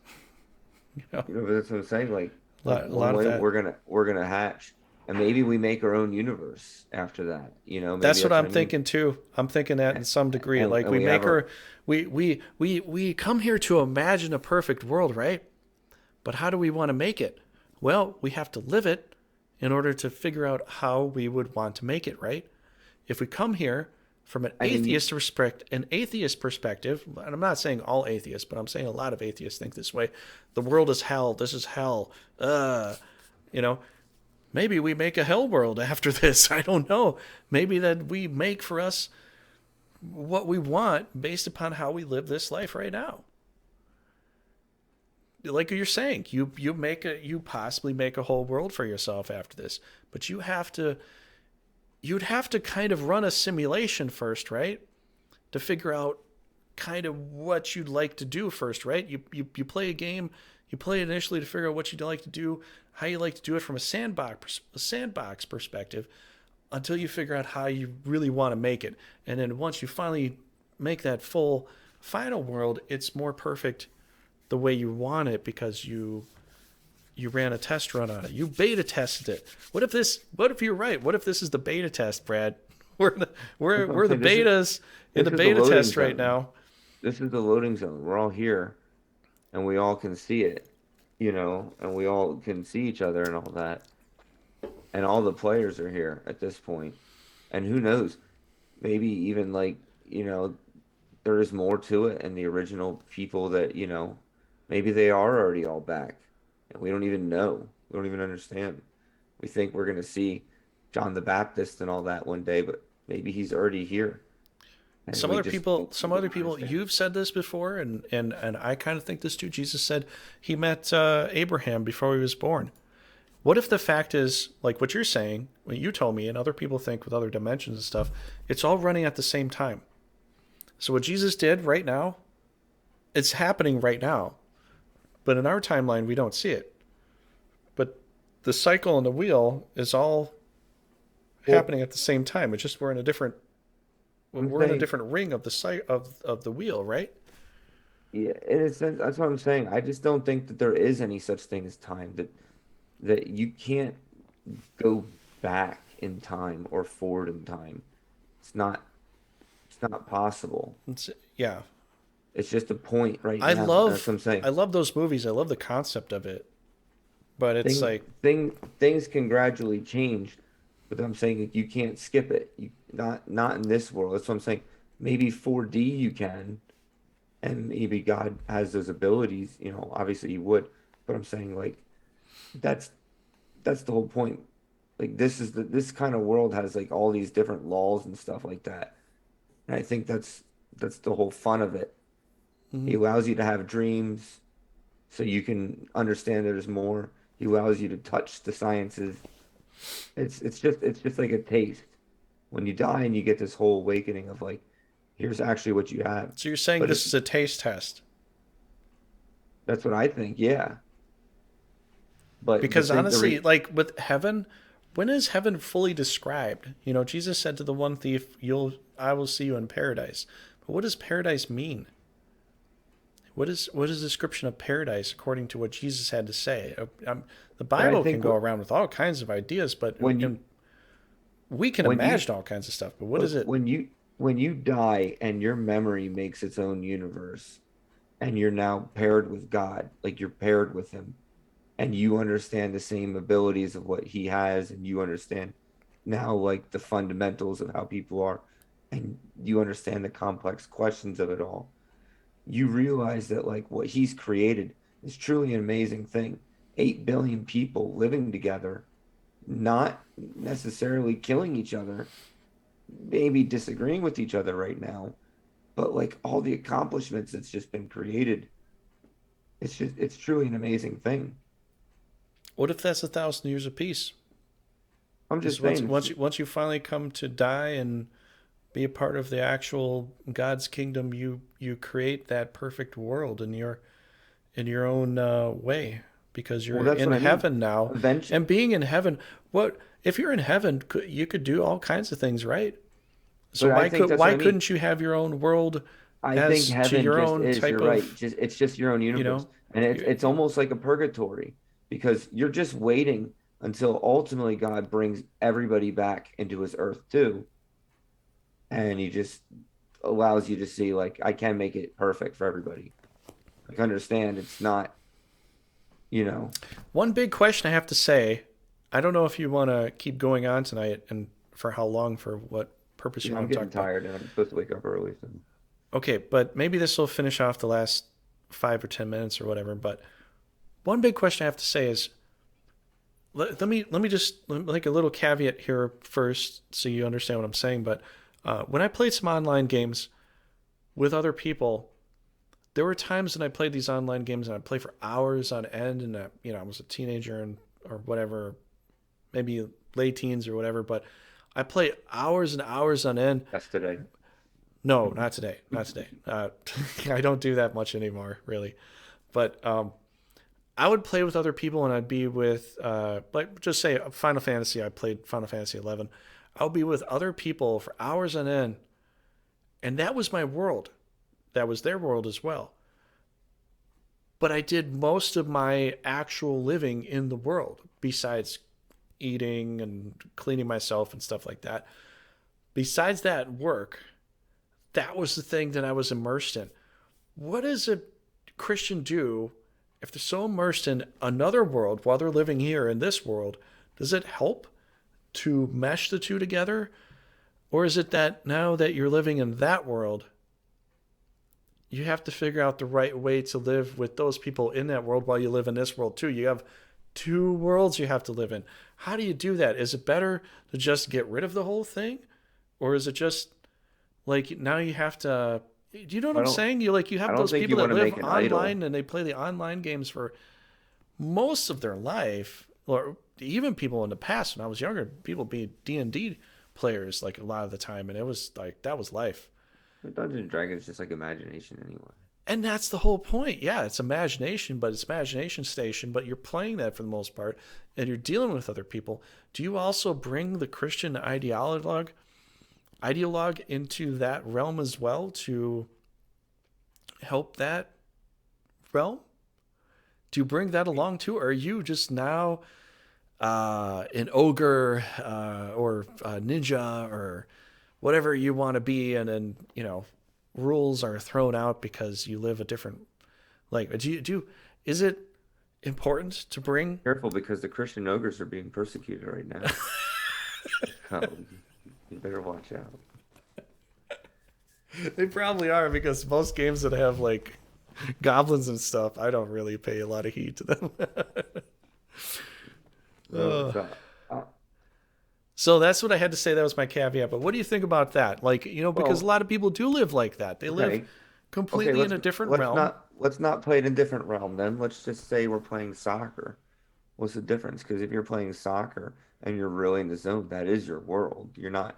Speaker 1: But that's what I'm saying. Like
Speaker 2: A
Speaker 1: one
Speaker 2: lot of
Speaker 1: way
Speaker 2: that.
Speaker 1: we're gonna hatch, and maybe we make our own universe after that. Maybe
Speaker 2: That's what
Speaker 1: that's what
Speaker 2: I'm
Speaker 1: I mean.
Speaker 2: thinking too. I'm thinking that in
Speaker 1: And,
Speaker 2: some degree,
Speaker 1: and
Speaker 2: like
Speaker 1: and
Speaker 2: we
Speaker 1: we
Speaker 2: make
Speaker 1: have our
Speaker 2: our, we come here to imagine a perfect world, right? But how do we want to make it? Well, we have to live it in order to figure out how we would want to make it, right? If we come here from
Speaker 1: I mean,
Speaker 2: an atheist perspective, and I'm not saying all atheists, but I'm saying a lot of atheists think this way. The world is hell. This is hell. You know, maybe we make a hell world after this. I don't know. Maybe that we make for us what we want based upon how we live this life right now. Like you're saying, you possibly make a whole world for yourself after this, but you'd have to kind of run a simulation first, right? To figure out kind of what you'd like to do first, right? You play a game, you play it initially to figure out what you'd like to do, how you like to do it from a sandbox perspective, until you figure out how you really want to make it. And then once you finally make that full final world, it's more perfect the way you want it because you ran a test run on it. You beta tested it. What if you're right? What if this is the beta test, Brad? We're the
Speaker 1: this is
Speaker 2: betas in
Speaker 1: this
Speaker 2: the
Speaker 1: is the
Speaker 2: beta
Speaker 1: loading
Speaker 2: test right
Speaker 1: zone.
Speaker 2: now.
Speaker 1: This is the loading zone. We're all here, and we all can see it. And we all can see each other and all that. And all the players are here at this point. And who knows? Maybe even there is more to it, and the original people that maybe they are already all back, and we don't even know. We don't even understand. We think we're gonna see John the Baptist and all that one day, but maybe he's already here, and
Speaker 2: Some
Speaker 1: we
Speaker 2: other
Speaker 1: just
Speaker 2: people,
Speaker 1: we
Speaker 2: some other
Speaker 1: don't
Speaker 2: people,
Speaker 1: understand.
Speaker 2: you've said this before, and I kind of think this too. Jesus said he met Abraham before he was born. What if the fact is, like what you're saying, what you told me, and other people think with other dimensions and stuff, it's all running at the same time. So what Jesus did right now, it's happening right now. But in our timeline, we don't see it. But the cycle and the wheel is all
Speaker 1: Well,
Speaker 2: happening at the same time. It's just
Speaker 1: I'm
Speaker 2: we're in a
Speaker 1: saying,
Speaker 2: different ring of the wheel, right?
Speaker 1: yeah, in a sense, that's what I'm saying. I just don't think that there is any such thing as time, that you can't go back in time or forward in time. It's not it's not possible.
Speaker 2: Yeah.
Speaker 1: It's just a point right
Speaker 2: I
Speaker 1: now. That's what
Speaker 2: love
Speaker 1: I'm saying.
Speaker 2: I love those movies. I love the concept of it. But it's like
Speaker 1: Things can gradually change, but I'm saying like, you can't skip it. You not in this world. That's what I'm saying. Maybe 4D you can, and maybe God has those abilities, obviously he would, but I'm saying like that's that's the whole point. Like this kind of world has like all these different laws and stuff like that. And I think that's the whole fun of it. He
Speaker 2: mhm.
Speaker 1: allows you to have dreams so you can understand there's more. He allows you to touch the sciences. It's just like a taste. When you die and you get this whole awakening of like, here's actually what you have.
Speaker 2: So you're saying
Speaker 1: But
Speaker 2: this is a taste test.
Speaker 1: that's what I think, yeah. But the
Speaker 2: Because
Speaker 1: thing, the
Speaker 2: honestly,
Speaker 1: re
Speaker 2: like with heaven, when is heaven fully described? You know, Jesus said to the one thief, I will see you in paradise." But what does paradise mean? What is the description of paradise according to what Jesus had to say? The
Speaker 1: but I
Speaker 2: Bible can
Speaker 1: think
Speaker 2: go around with all kinds of ideas, but
Speaker 1: when you
Speaker 2: and we can
Speaker 1: when you
Speaker 2: imagine all kinds of stuff. But what is
Speaker 1: look
Speaker 2: it?
Speaker 1: when you die and your memory makes its own universe and you're now paired with God, like you're paired with him and you understand the same abilities of what he has and you understand now like the fundamentals of how people are and you understand the complex questions of it all. You realize that like what he's created is truly an amazing thing. 8 billion people living together, not necessarily killing each other, maybe disagreeing with each other right now, but like all the accomplishments that's just been created, it's truly an amazing thing.
Speaker 2: What if that's 1,000 years of peace?
Speaker 1: I'm
Speaker 2: This
Speaker 1: just
Speaker 2: once
Speaker 1: saying,
Speaker 2: once you once you finally come to die and be a part of the actual God's kingdom, you create that perfect world in your own way because
Speaker 1: well,
Speaker 2: you're
Speaker 1: that's
Speaker 2: in
Speaker 1: what I mean.
Speaker 2: heaven now,
Speaker 1: Eventually,
Speaker 2: and being in heaven. What if you're in heaven? You could do all kinds of things, right? So
Speaker 1: but I think that's what
Speaker 2: why
Speaker 1: I mean.
Speaker 2: couldn't you have your own world
Speaker 1: I think
Speaker 2: as to
Speaker 1: heaven
Speaker 2: your
Speaker 1: just
Speaker 2: own
Speaker 1: is, you're
Speaker 2: type
Speaker 1: right.
Speaker 2: of
Speaker 1: It's just your own
Speaker 2: you
Speaker 1: universe.
Speaker 2: know
Speaker 1: And it's
Speaker 2: you,
Speaker 1: almost like a purgatory because you're just waiting until ultimately God brings everybody back into his earth too. And he just allows you to see like I can make it perfect for everybody. Like understand it's not, you know,
Speaker 2: one big question I have to say. I don't know if you want to keep going on tonight and for how long, for what purpose you
Speaker 1: I'm
Speaker 2: want to
Speaker 1: getting
Speaker 2: talk about.
Speaker 1: tired and I'm supposed to wake up early. So
Speaker 2: Okay, but maybe this will finish off the last 5 or 10 minutes or whatever. But one big question I have to say is let me just like a little caveat here first, so you understand what I'm saying. But when I played some online games with other people, there were times when I played these online games and I'd play for hours on end, and I was a teenager and or whatever, maybe late teens or whatever. But I play hours and hours on end.
Speaker 1: that's today.
Speaker 2: No, not today, not today. I don't do that much anymore, really. But I would play with other people, and I'd be with, like, just say Final Fantasy. I played Final Fantasy 11. I would be with other people for hours on end, and that was my world. That was their world as well. But I did most of my actual living in the world, besides eating and cleaning myself and stuff like that. Besides that work, that was the thing that I was immersed in. What does a Christian do if they're so immersed in another world while they're living here in this world? Does it help to mesh the two together? Or is it that now that you're living in that world, you have to figure out the right way to live with those people in that world while you live in this world too? You have two worlds you have to live in. How do you do that? Is it better to just get rid of the whole thing? Or is it just like now you have to, do you know what
Speaker 1: I
Speaker 2: I'm
Speaker 1: don't
Speaker 2: saying? You
Speaker 1: I
Speaker 2: have
Speaker 1: don't
Speaker 2: those
Speaker 1: think
Speaker 2: people
Speaker 1: you
Speaker 2: that
Speaker 1: want to
Speaker 2: live
Speaker 1: make an idol.
Speaker 2: online and they play the online games for most of their life, or even people in the past when I was younger, people be D&D players like a lot of the time, and it was like that was life.
Speaker 1: Dungeons and Dragons is just like imagination anyway.
Speaker 2: And that's the whole point. Yeah, it's imagination, but it's imagination station, but you're playing that for the most part and you're dealing with other people. Do you also bring the Christian ideologue into that realm as well to help that realm? Do you bring that along too? Or are you just now an ogre or a ninja or whatever you want to be, and then rules are thrown out because you live a different like. Is it important to bring?
Speaker 1: Careful because the Christian ogres are being persecuted right now. So you better watch out.
Speaker 2: They probably are because most games that have like goblins and stuff, I don't really pay a lot of heed to them.
Speaker 1: So,
Speaker 2: uh,
Speaker 1: so
Speaker 2: so that's what I had to say. That was my caveat. But what do you think about that? Like, because a
Speaker 1: well,
Speaker 2: lot of people do live like that. They live
Speaker 1: okay, okay.
Speaker 2: completely in a different realm.
Speaker 1: Let's not play it in a different realm then. Let's just say we're playing soccer. What's the difference? Because if you're playing soccer and you're really in the zone, that is your world. You're not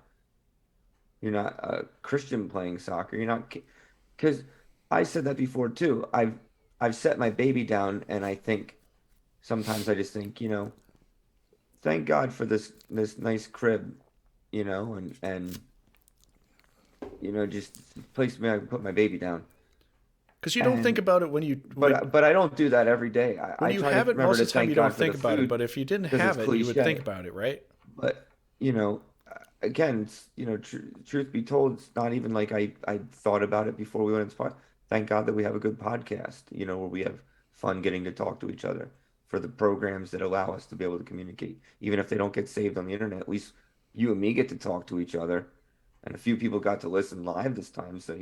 Speaker 1: a Christian playing soccer. You're not because I said that before too. I've set my baby down, and I think sometimes I just think, thank God for this nice crib, and just place me I can put my baby down.
Speaker 2: Because you don't think
Speaker 1: And
Speaker 2: about it when you like
Speaker 1: but I don't do that every day.
Speaker 2: when
Speaker 1: I
Speaker 2: you
Speaker 1: try to
Speaker 2: have it.
Speaker 1: remember
Speaker 2: Most
Speaker 1: to
Speaker 2: of the time,
Speaker 1: thank
Speaker 2: you don't
Speaker 1: God for the
Speaker 2: think about it.
Speaker 1: food
Speaker 2: But if you didn't
Speaker 1: because it's
Speaker 2: have it, you would think
Speaker 1: cliche.
Speaker 2: about it, right?
Speaker 1: But again, truth be told, it's not even like I thought about it before we went into pod. Thank God that we have a good podcast, where we have fun getting to talk to each other for the programs that allow us to be able to communicate. Even if they don't get saved on the internet, at least you and me get to talk to each other. And a few people got to listen live this time, so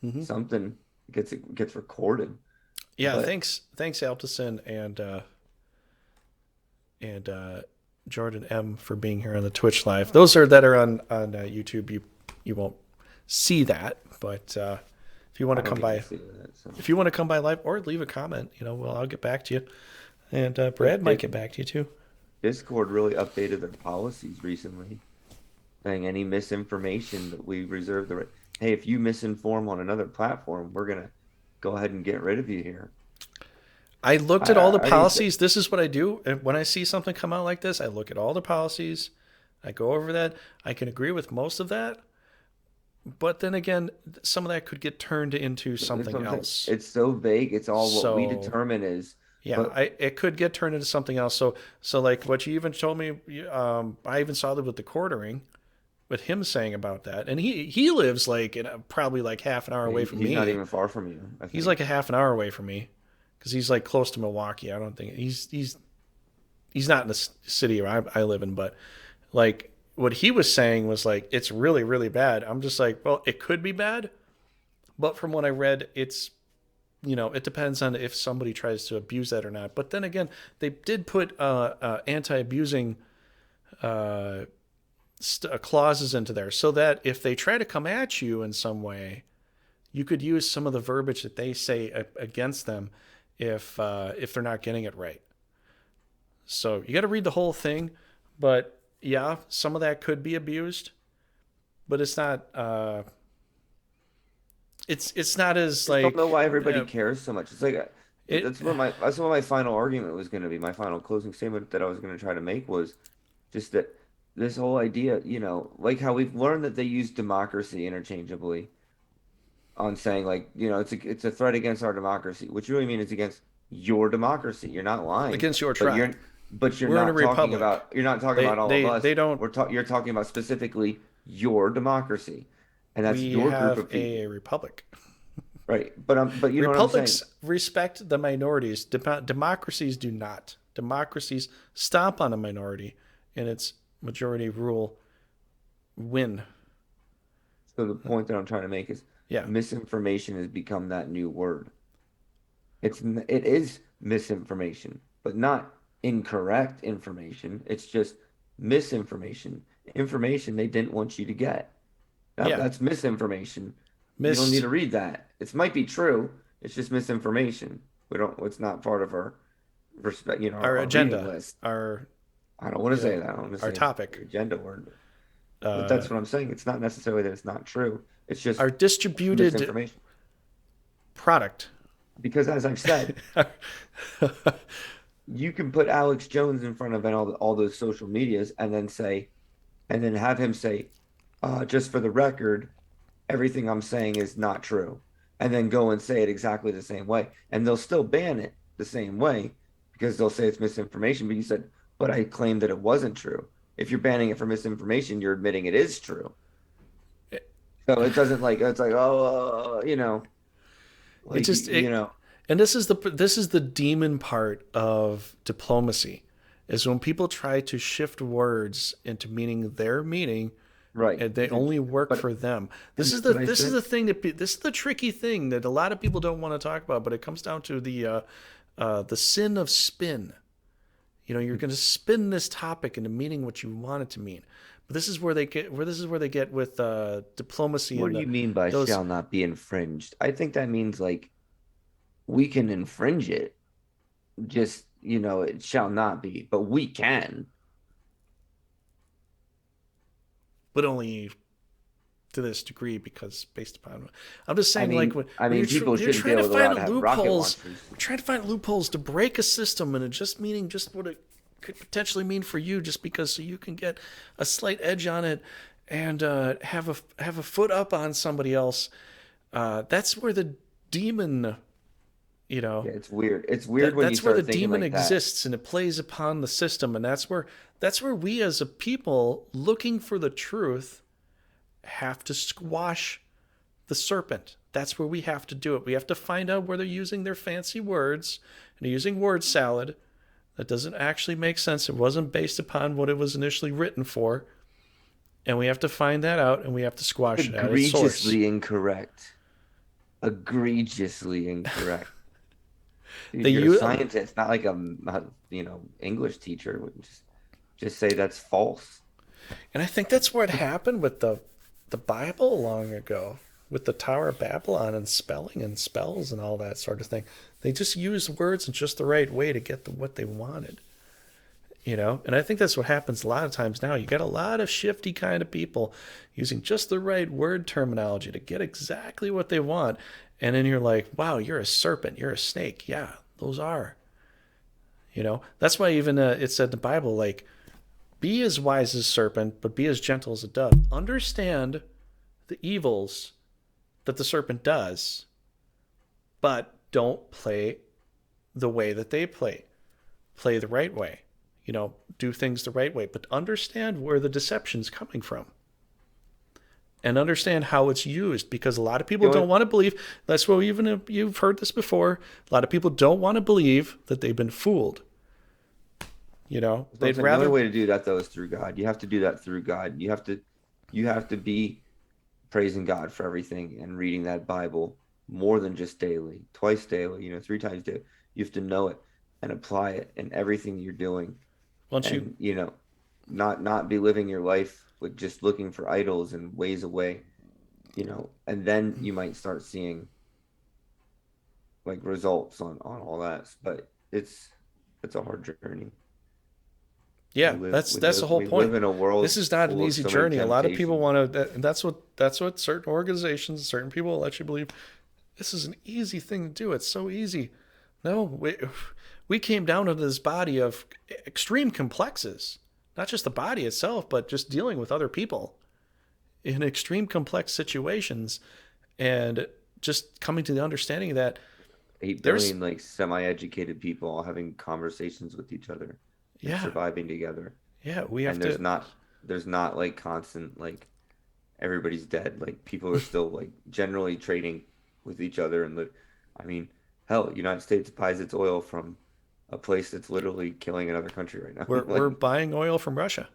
Speaker 2: Hmm.
Speaker 1: something gets recorded.
Speaker 2: Yeah.
Speaker 1: But
Speaker 2: Thanks, Altison and Jordan M for being here on the Twitch live. Those that are on YouTube. You won't see that, but if you want
Speaker 1: I
Speaker 2: to
Speaker 1: don't
Speaker 2: come
Speaker 1: get to
Speaker 2: by,
Speaker 1: see that. So
Speaker 2: if you want to come by live or leave a comment, well, I'll get back to you, and Brad
Speaker 1: but
Speaker 2: might get back to you too.
Speaker 1: Discord really updated their policies recently, saying any misinformation that we reserve the right. Hey, if you misinform on another platform, we're gonna go ahead and get rid of you here.
Speaker 2: I looked
Speaker 1: I
Speaker 2: at all the
Speaker 1: I already said
Speaker 2: policies. This is what I do. And when I see something come out like this, I look at all the policies. I go over that. I can agree with most of that. But then again, some of that could get turned into
Speaker 1: it's
Speaker 2: something
Speaker 1: something.
Speaker 2: else.
Speaker 1: It's so vague. It's all what we
Speaker 2: So
Speaker 1: determine is.
Speaker 2: yeah,
Speaker 1: But
Speaker 2: it could get turned into something else. So like what you even told me, I even saw that with the quartering, with him saying about that, and he lives like probably like half an hour away from
Speaker 1: he's not
Speaker 2: me.
Speaker 1: even far from you, I
Speaker 2: He's
Speaker 1: think.
Speaker 2: like a half an hour away from me because he's like close to Milwaukee. I don't think he's not in the city where I live in, but like what he was saying was like it's really really bad. I'm just like, well, it could be bad, but from what I read, it's it depends on if somebody tries to abuse that or not. But then again, they did put anti-abusing clauses into there so that if they try to come at you in some way, you could use some of the verbiage that they say against them if they're not getting it right. So you got to read the whole thing, but yeah, some of that could be abused, but it's not. It's not as
Speaker 1: Just don't know
Speaker 2: like
Speaker 1: why everybody cares so much. It's like
Speaker 2: it.
Speaker 1: that's what my final argument was going to be. My final closing statement that I was going to try to make was just that this whole idea, like how we've learned that they use democracy interchangeably on saying like, it's a threat against our democracy, which really means it's against your democracy. You're not lying,
Speaker 2: Against your
Speaker 1: but
Speaker 2: tribe.
Speaker 1: you're
Speaker 2: We're in a
Speaker 1: not talking
Speaker 2: republic.
Speaker 1: about all of us.
Speaker 2: They don't.
Speaker 1: You're talking about specifically your democracy, and that's
Speaker 2: We
Speaker 1: your group
Speaker 2: have
Speaker 1: of people,
Speaker 2: a republic.
Speaker 1: right? But you know what I'm saying?
Speaker 2: Republics respect the minorities. Democracies do not. Democracies stomp on a minority, and its majority rule win.
Speaker 1: So the point that I'm trying to make is
Speaker 2: Yeah,
Speaker 1: misinformation has become that new word. It is misinformation, but not incorrect information. It's just misinformation, information they didn't want you to get.
Speaker 2: yeah.
Speaker 1: That's misinformation. You don't need
Speaker 2: Miss
Speaker 1: to read that. It might be true. It's just misinformation. We don't. It's not part of our respect.
Speaker 2: our
Speaker 1: Our reading
Speaker 2: agenda,
Speaker 1: list.
Speaker 2: our
Speaker 1: I don't want to say that. I don't want to
Speaker 2: our
Speaker 1: say the
Speaker 2: topic,
Speaker 1: agenda word, but
Speaker 2: uh,
Speaker 1: that's what I'm saying. It's not necessarily that it's not true. It's just
Speaker 2: our distributed
Speaker 1: misinformation.
Speaker 2: product.
Speaker 1: Because as I've said, you can put Alex Jones in front of all those social medias and then have him say, just for the record, everything I'm saying is not true. And then go and say it exactly the same way. And they'll still ban it the same way because they'll say it's misinformation. But you said, but I claim that it wasn't true. If you're banning it for misinformation, you're admitting it is true. So it doesn't like it's like
Speaker 2: It
Speaker 1: like
Speaker 2: just it, and this is the demon part of diplomacy, is when people try to shift words into meaning their meaning,
Speaker 1: right.
Speaker 2: and they only work
Speaker 1: But
Speaker 2: for them.
Speaker 1: and that's what I
Speaker 2: This is
Speaker 1: said.
Speaker 2: the thing that this is the tricky thing that a lot of people don't want to talk about, but it comes down to the sin of spin. You know, you're going to spin this topic into meaning what you want it to mean. But this is where they get with diplomacy
Speaker 1: What
Speaker 2: and
Speaker 1: do you mean by
Speaker 2: those.
Speaker 1: shall not be infringed? I think that means like we can infringe it. Just, it shall not be, but we can.
Speaker 2: But only to this degree, because based upon, I'm just
Speaker 1: I
Speaker 2: saying, like
Speaker 1: mean, I
Speaker 2: when
Speaker 1: mean, people
Speaker 2: you're
Speaker 1: shouldn't be
Speaker 2: trying to
Speaker 1: able to
Speaker 2: find
Speaker 1: allowed to have rocket
Speaker 2: loopholes,
Speaker 1: launchers.
Speaker 2: we're trying to find loopholes to break a system, and it just meaning just what it could potentially mean for you, just because so you can get a slight edge on it and have a foot up on somebody else. That's where the demon, you know,
Speaker 1: Yeah, it's weird. It's weird when you
Speaker 2: that's where the
Speaker 1: start thinking
Speaker 2: demon
Speaker 1: like that.
Speaker 2: exists, and it plays upon the system, and that's where we as a people looking for the truth have to squash the serpent. That's where we have to do it. We have to find out where they're using their fancy words and they're using word salad that doesn't actually make sense. It wasn't based upon what it was initially written for. And we have to find that out, and we have to squash it at its source.
Speaker 1: Egregiously incorrect. Egregiously incorrect. Dude,
Speaker 2: They
Speaker 1: you're a
Speaker 2: use,
Speaker 1: scientist, not like English teacher. Just say that's false.
Speaker 2: and I think that's what happened with the Bible long ago, with the Tower of Babylon and spelling and spells and all that sort of thing. They just used words in just the right way to get what they wanted. You know, and I think that's what happens a lot of times now. You got a lot of shifty kind of people using just the right word terminology to get exactly what they want. And then you're like, wow, you're a serpent, you're a snake. Yeah, those are. You know, that's why even it said in the Bible, like, be as wise as a serpent, but be as gentle as a dove. Understand the evils that the serpent does, but don't play the way that they play. Play the right way. You know, do things the right way, but understand where the deception's coming from. And understand how it's used, because a lot of people don't want to believe. That's why, even if you've heard this before, a lot of people don't want to believe that they've been fooled. You know, they'd rather.
Speaker 1: Another way to do that though is through God. You have to do that through God. You have to be praising God for everything and reading that Bible more than just daily, twice daily, 3 times daily. You have to know it and apply it in everything you're doing.
Speaker 2: Once
Speaker 1: And
Speaker 2: you
Speaker 1: not be living your life with just looking for idols and ways away, and then you might start seeing like results on all that. But it's a hard journey.
Speaker 2: Yeah, that's the whole point.
Speaker 1: We live in a world
Speaker 2: This is not an
Speaker 1: full of
Speaker 2: easy
Speaker 1: so many
Speaker 2: journey. A lot of people
Speaker 1: temptations.
Speaker 2: want to. That's what certain organizations, certain people will let you believe. This is an easy thing to do. It's so easy. No, we came down into this body of extreme complexes. Not just the body itself, but just dealing with other people in extreme complex situations, and just coming to the understanding that
Speaker 1: 8
Speaker 2: there's
Speaker 1: billion like semi-educated people all having conversations with each other and
Speaker 2: yeah,
Speaker 1: surviving together.
Speaker 2: yeah, we have
Speaker 1: And
Speaker 2: to.
Speaker 1: there's not like constant like everybody's dead. Like people are still like generally trading with each other and I mean, hell, United States buys its oil from a place that's literally killing another country right now.
Speaker 2: We're buying oil from Russia.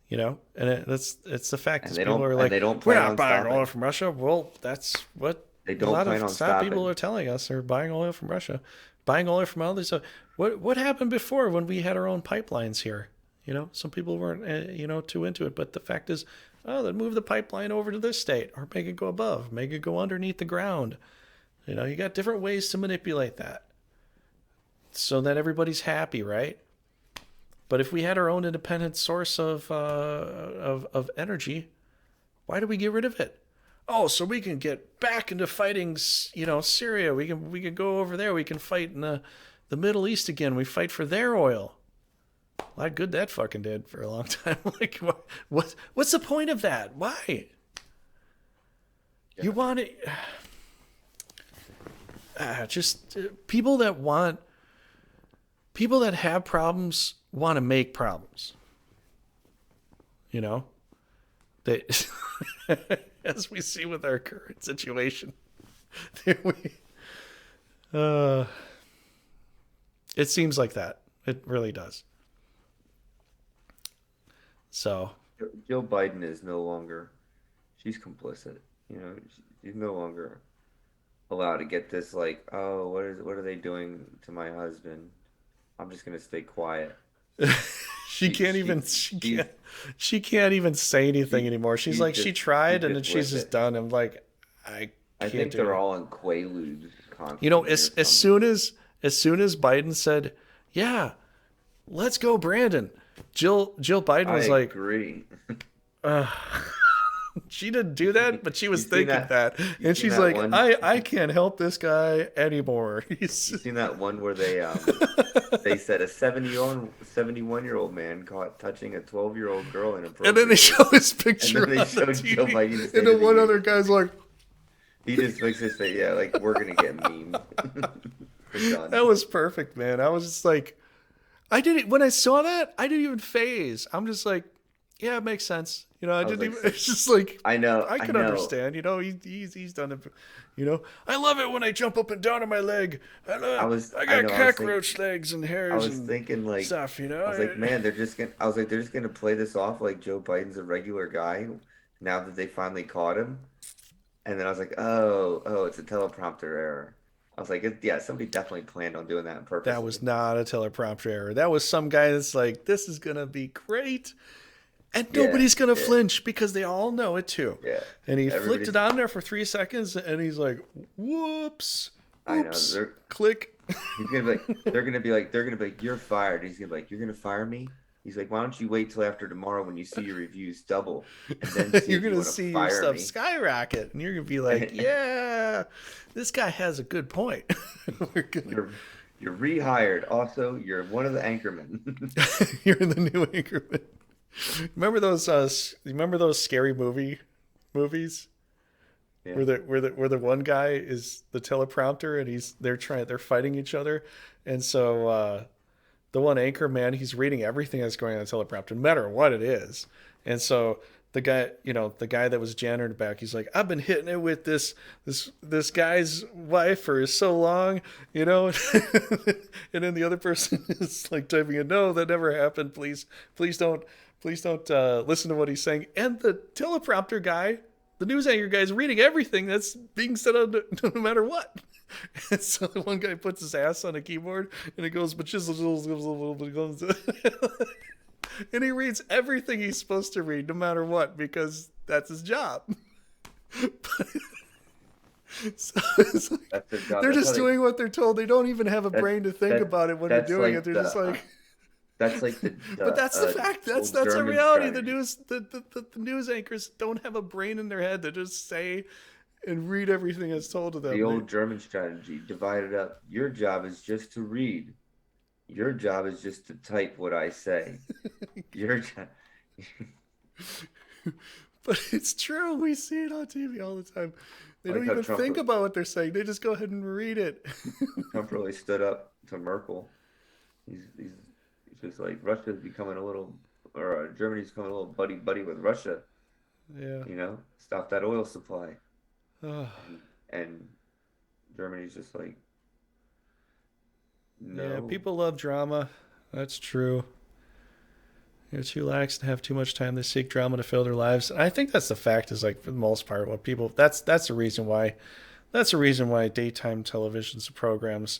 Speaker 2: You know, and it's the fact
Speaker 1: and
Speaker 2: is
Speaker 1: they
Speaker 2: people
Speaker 1: don't
Speaker 2: are
Speaker 1: and
Speaker 2: like,
Speaker 1: they don't
Speaker 2: we're
Speaker 1: plan
Speaker 2: not
Speaker 1: on
Speaker 2: buying oil
Speaker 1: stopping.
Speaker 2: from Russia. Well, that's what
Speaker 1: They
Speaker 2: a
Speaker 1: don't
Speaker 2: lot
Speaker 1: plan
Speaker 2: of
Speaker 1: on
Speaker 2: top people
Speaker 1: stopping.
Speaker 2: are telling us. They're buying oil from Russia, buying oil from others. So what happened before when we had our own pipelines here? You know, some people weren't too into it, but the fact is, oh, then move the pipeline over to this state, or make it go above, make it go underneath the ground. You know, you got different ways to manipulate that so that everybody's happy, right? But if we had our own independent source of energy, why do we get rid of it? Oh, so we can get back into fighting, Syria. We can go over there. We can fight in the Middle East again. We fight for their oil. A lot of good that fucking did for a long time. Like, what's the point of that? Why?
Speaker 1: Yeah.
Speaker 2: You want it? Just people that have problems want to make problems. You know, they, as we see with our current situation, we, uh, it seems like that. It really does. So,
Speaker 1: Joe Biden is no longer, she's complicit. She's no longer allowed to get this like, oh, what are they doing to my husband? I'm just gonna stay quiet.
Speaker 2: she
Speaker 1: She
Speaker 2: can't
Speaker 1: she
Speaker 2: even
Speaker 1: she's
Speaker 2: she can't even say anything
Speaker 1: she
Speaker 2: anymore. She's
Speaker 1: she's
Speaker 2: like she
Speaker 1: just she's
Speaker 2: tried and then
Speaker 1: just
Speaker 2: she's
Speaker 1: with
Speaker 2: just
Speaker 1: it.
Speaker 2: done. I'm like I
Speaker 1: I
Speaker 2: can't
Speaker 1: think
Speaker 2: do
Speaker 1: they're
Speaker 2: it.
Speaker 1: all in Quaaludes
Speaker 2: You know,
Speaker 1: constantly or
Speaker 2: as
Speaker 1: something.
Speaker 2: soon as Biden said, "Yeah, let's go, Brandon," Jill Biden
Speaker 1: I
Speaker 2: was like,
Speaker 1: agree.
Speaker 2: she didn't do that, but she
Speaker 1: You
Speaker 2: was
Speaker 1: seen
Speaker 2: thinking
Speaker 1: that?
Speaker 2: that,
Speaker 1: You
Speaker 2: and
Speaker 1: seen
Speaker 2: she's
Speaker 1: that
Speaker 2: like,
Speaker 1: one?
Speaker 2: I can't help this guy anymore.
Speaker 1: You seen that one where they said a 71-year-old man caught touching a 12-year-old girl
Speaker 2: And then they show
Speaker 1: inappropriately,
Speaker 2: his
Speaker 1: and then
Speaker 2: picture
Speaker 1: they
Speaker 2: on the
Speaker 1: showed Joe
Speaker 2: TV,
Speaker 1: Biden
Speaker 2: and
Speaker 1: State of
Speaker 2: then
Speaker 1: the
Speaker 2: one other
Speaker 1: Union.
Speaker 2: guy's like,
Speaker 1: He just makes his face, yeah, like we're gonna get memed. We're
Speaker 2: that
Speaker 1: done.
Speaker 2: was perfect, man. I was just like, I didn't when I saw that, I didn't even phase. I'm just like, yeah, it makes sense. You know, I
Speaker 1: I was
Speaker 2: didn't
Speaker 1: like,
Speaker 2: even. It's just like I
Speaker 1: I
Speaker 2: can
Speaker 1: know.
Speaker 2: understand. You know, he's done it. You know, I love it when I jump up and down on my leg. I
Speaker 1: I
Speaker 2: got
Speaker 1: know.
Speaker 2: cockroach legs and
Speaker 1: I
Speaker 2: hairs
Speaker 1: was
Speaker 2: and
Speaker 1: thinking like,
Speaker 2: stuff. You
Speaker 1: I was like,
Speaker 2: know,
Speaker 1: man, I was like, they're just gonna play this off like Joe Biden's a regular guy now that they finally caught him. And then I was like, oh, it's a teleprompter error. I was like, yeah, somebody definitely planned on doing that
Speaker 2: that was
Speaker 1: purposely.
Speaker 2: not a teleprompter error. That was some guy that's like, this is gonna be great. And
Speaker 1: Yeah,
Speaker 2: nobody's gonna
Speaker 1: yeah,
Speaker 2: flinch because they all know it too.
Speaker 1: yeah.
Speaker 2: And he flicked it
Speaker 1: Everybody's,
Speaker 2: on there for 3 seconds, and he's like, "Whoops,
Speaker 1: I know.
Speaker 2: oops, click."
Speaker 1: He's gonna be like, they're gonna be like, you're fired. He's gonna be like, you're gonna fire me. He's like, why don't you wait till after tomorrow when you see your reviews double, and then see
Speaker 2: You're
Speaker 1: if you
Speaker 2: gonna
Speaker 1: want to
Speaker 2: see your
Speaker 1: fire
Speaker 2: stuff
Speaker 1: me.
Speaker 2: skyrocket, and you're gonna be like, "Yeah, this guy has a good point." We're gonna,
Speaker 1: You're you're rehired. Also, you're one of the anchormen.
Speaker 2: you're in the new increment. Remember those? Remember those scary movies
Speaker 1: Yeah.
Speaker 2: where the one guy is the teleprompter and they're fighting each other, and so the one anchor man, he's reading everything that's going on the teleprompter, no matter what it is. And so the guy that was janitor in the back, he's like, I've been hitting it with this guy's wife for so long, you know. And then the other person is like typing in, no, that never happened. Please don't listen to what he's saying. And the teleprompter guy, the news anchor guy, is reading everything that's being said on no matter what. And so the one guy puts his ass on a keyboard and it goes, but and he reads everything he's supposed to read no matter what because that's his job. So it's like,
Speaker 1: That's their job.
Speaker 2: they're just doing what they're told. They don't even have a
Speaker 1: That's
Speaker 2: brain to think
Speaker 1: that
Speaker 2: about it when they're
Speaker 1: that's
Speaker 2: doing it.
Speaker 1: like
Speaker 2: They're just like,
Speaker 1: that's like
Speaker 2: but that's the fact. That's
Speaker 1: old
Speaker 2: a
Speaker 1: German
Speaker 2: reality.
Speaker 1: strategy.
Speaker 2: The news anchors don't have a brain in their head to just say and read everything that's told to
Speaker 1: The
Speaker 2: them.
Speaker 1: old German strategy, divide it up. Your job is just to read. Your job is just to type what I say. Your job.
Speaker 2: But it's true. We see it on TV all the time. They
Speaker 1: I like
Speaker 2: don't
Speaker 1: how
Speaker 2: even think about what they're saying. They just go ahead and read it.
Speaker 1: Trump really stood up to Merkel. He's just like Russia's becoming a little, or Germany's becoming a little buddy buddy with Russia.
Speaker 2: Yeah.
Speaker 1: Stop that oil supply.
Speaker 2: Oh,
Speaker 1: And Germany's just like,
Speaker 2: yeah.
Speaker 1: no.
Speaker 2: People love drama. That's true. They're too lax and have too much time. They seek drama to fill their lives. And I think that's the fact. Is like for the most part, what people. That's the reason why. That's the reason why daytime television programs,